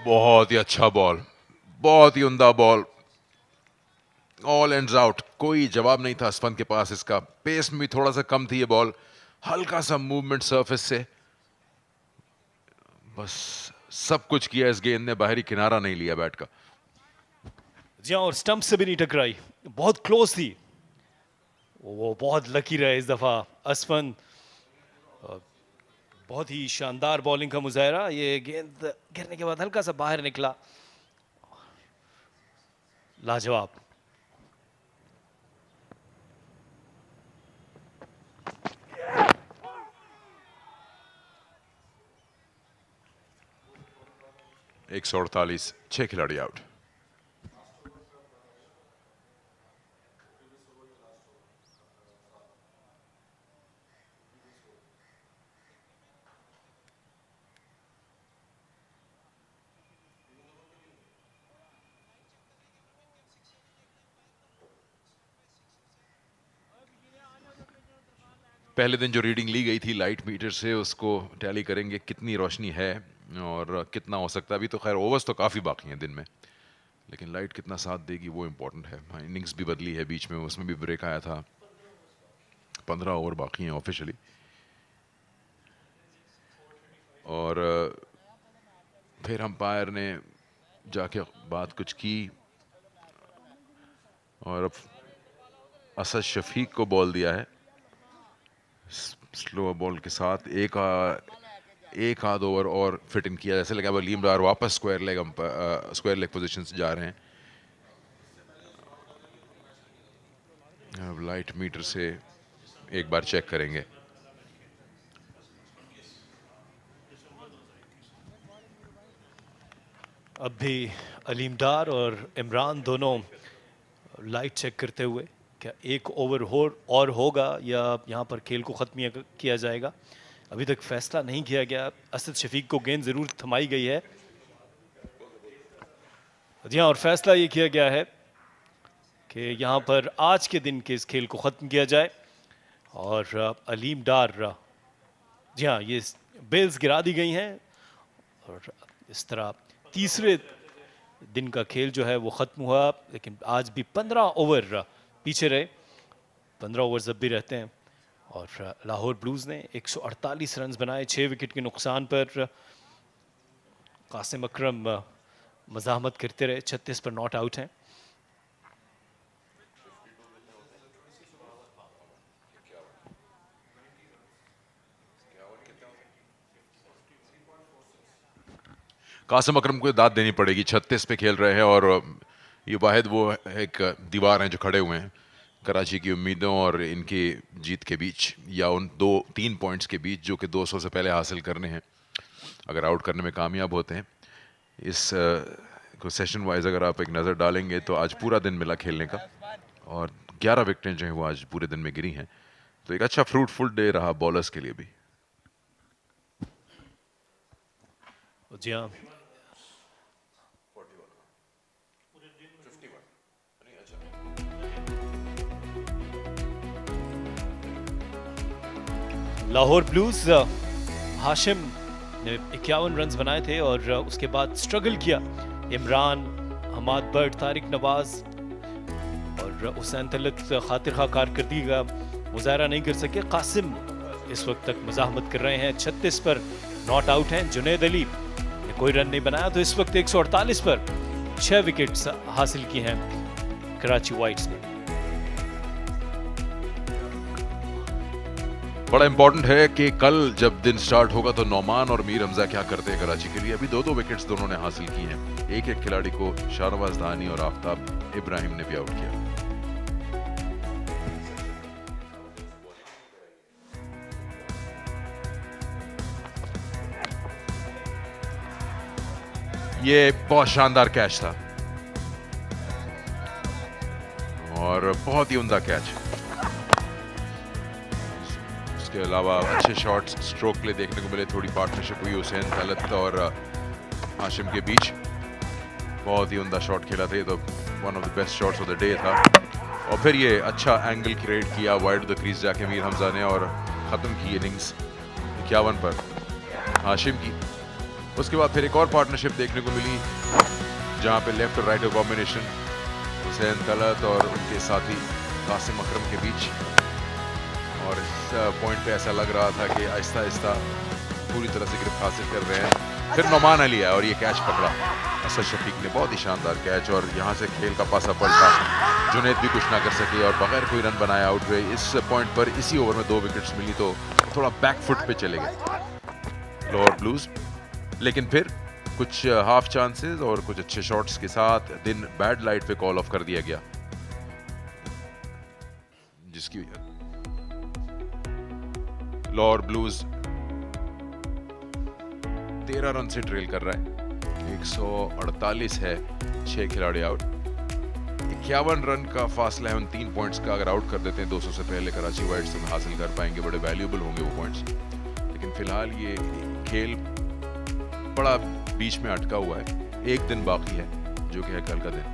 बहुत ही अच्छा बॉल, बहुत ही उम्दा बॉल, ऑल एंड्स आउट। कोई जवाब नहीं था असफन के पास। इसका पेस में भी थोड़ा सा कम थी ये बॉल, हल्का सा मूवमेंट सरफेस से, बस सब कुछ किया इस गेंद ने, बाहरी किनारा नहीं लिया बैट का। जी हाँ, और स्टंप से भी नहीं टकराई, बहुत क्लोज थी। वो बहुत लकी रहे इस दफा असफन। बहुत ही शानदार बॉलिंग का मुजाहरा। ये गेंद गिरने के बाद हल्का सा बाहर निकला, लाजवाब। एक 148, 6 खिलाड़ी आउट। पहले दिन जो रीडिंग ली गई थी लाइट मीटर से, उसको टैली करेंगे कितनी रोशनी है और कितना हो सकता है। अभी तो खैर ओवर्स तो काफ़ी बाकी हैं दिन में, लेकिन लाइट कितना साथ देगी वो इम्पोर्टेंट है। इनिंग्स भी बदली है बीच में, उसमें भी ब्रेक आया था। 15 ओवर बाकी हैं ऑफिशियली, और फिर अंपायर ने जाके बात कुछ की और अब असद शफीक को बॉल दिया है स्लो बॉल के साथ। एक आध ओवर और फिट इन किया, जैसे लगा अब अलीम डार वापस स्क्वायर लेग पोजीशन से जा रहे हैं। अब लाइट मीटर से एक बार चेक करेंगे। अब भी अलीम डार और इमरान दोनों लाइट चेक करते हुए, क्या एक ओवर और होगा या यहाँ पर खेल को ख़त्म किया जाएगा। अभी तक फैसला नहीं किया गया। असद शफीक को गेंद ज़रूर थमाई गई है। जी हाँ, और फैसला ये किया गया है कि यहाँ पर आज के दिन के इस खेल को ख़त्म किया जाए। और अलीम डार, जी हाँ, ये बेल्स गिरा दी गई हैं और इस तरह तीसरे दिन का खेल जो है वो ख़त्म हुआ। लेकिन आज भी 15 ओवर पीछे रहे। 15 ओवर जब भी रहते हैं। और लाहौर ब्लूज़ ने 148 रन बनाए 6 विकेट के नुकसान पर। कासिम अकरम मज़ाहमत करते रहे, 36 पर नॉट आउट हैं। कासिम अकरम को दाद देनी पड़ेगी, 36 पे खेल रहे हैं और ये वाहिद वो एक दीवार हैं जो खड़े हुए हैं कराची की उम्मीदों और इनकी जीत के बीच, या उन 2-3 पॉइंट्स के बीच जो कि 200 से पहले हासिल करने हैं अगर आउट करने में कामयाब होते हैं। इस को सेशन वाइज अगर आप एक नज़र डालेंगे तो आज पूरा दिन मिला खेलने का और 11 विकेटें जो हैं वो आज पूरे दिन में गिरी हैं, तो एक अच्छा फ्रूटफुल डे रहा बॉलर्स के लिए भी। जी हाँ, लाहौर ब्लूज हाशिम ने 51 रन बनाए थे और उसके बाद स्ट्रगल किया। इमरान, हमाद बट, तारिक नवाज और हुसैन तलत खातिर खा कारकर्दगी का मुजाहरा नहीं कर सके। कासिम इस वक्त तक मज़ाहमत कर रहे हैं, 36 पर नॉट आउट हैं। जुनैद अली ने कोई रन नहीं बनाया, तो इस वक्त 148 पर 6 विकेट्स हासिल की हैं कराची वाइट्स ने। बड़ा इंपॉर्टेंट है कि कल जब दिन स्टार्ट होगा तो नौमान और मीर हमजा क्या करते हैं कराची के लिए। अभी 2-2 विकेट्स दोनों ने हासिल की हैं। एक खिलाड़ी को शाहनवाज धानी और आफ्ताब इब्राहिम ने भी आउट किया। ये बहुत शानदार कैच था और बहुत ही उम्दा कैच। इसके अलावा अच्छे शॉट्स स्ट्रोक प्ले देखने को मिले, थोड़ी पार्टनरशिप हुई हुसैन तलत और हाशिम के बीच। बहुत ही उम्दा शॉट खेला था, ये तो one of the best shots of the day था। और फिर ये अच्छा एंगल क्रिएट किया वाइड द क्रीज जाके मीर हमजा ने और ख़त्म की इनिंग्स 51 पर हाशिम की। उसके बाद फिर एक और पार्टनरशिप देखने को मिली जहां पे लेफ्ट और राइट का कॉम्बिनेशन हुसैन तलत और उनके साथी कासिम अकरम के बीच, और इस पॉइंट पे ऐसा लग रहा था कि आहिस्ता आहिस्ता पूरी तरह से गिरफ्त हासिल कर रहे हैं। फिर नोमान अली आया और ये कैच पकड़ा असद शफीक ने, बहुत ही शानदार कैच, और यहाँ से खेल का पासा पलटा। जुनैद भी कुछ ना कर सके और बगैर कोई रन बनाए आउट हुए। इस पॉइंट पर इसी ओवर में 2 विकेट्स मिली तो थोड़ा बैकफुट पे चले गए लाहौर ब्लूज, लेकिन फिर कुछ हाफ चांसेस और कुछ अच्छे शॉट्स के साथ दिन बैड लाइट पे कॉल ऑफ कर दिया गया, जिसकी वजह लाहौर ब्लूज 13 रन से ट्रेल कर रहा है। 148 है, 6 खिलाड़ी आउट। 51 रन का फासला है उन 3 पॉइंट्स का। अगर आउट कर देते हैं 200 से पहले कराची वाइट्स तो हासिल कर पाएंगे, बड़े वैल्यूएबल होंगे वो पॉइंट्स। लेकिन फिलहाल ये खेल बड़ा बीच में अटका हुआ है। एक दिन बाकी है जो कि है कल का दिन।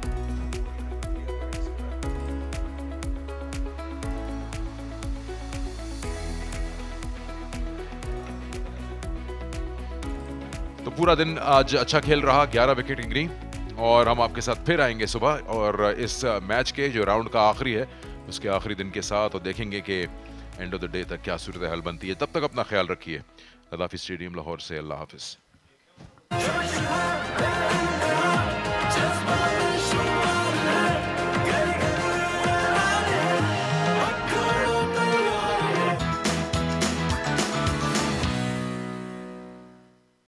तो पूरा दिन आज अच्छा खेल रहा, 11 विकेट गिरी, और हम आपके साथ फिर आएंगे सुबह और इस मैच के जो राउंड का आखिरी है उसके आखिरी दिन के साथ, और देखेंगे कि एंड ऑफ द डे तक क्या सूरत हाल बनती है। तब तक अपना ख्याल रखिए। गद्दाफी स्टेडियम लाहौर से अल्लाह हाफिज।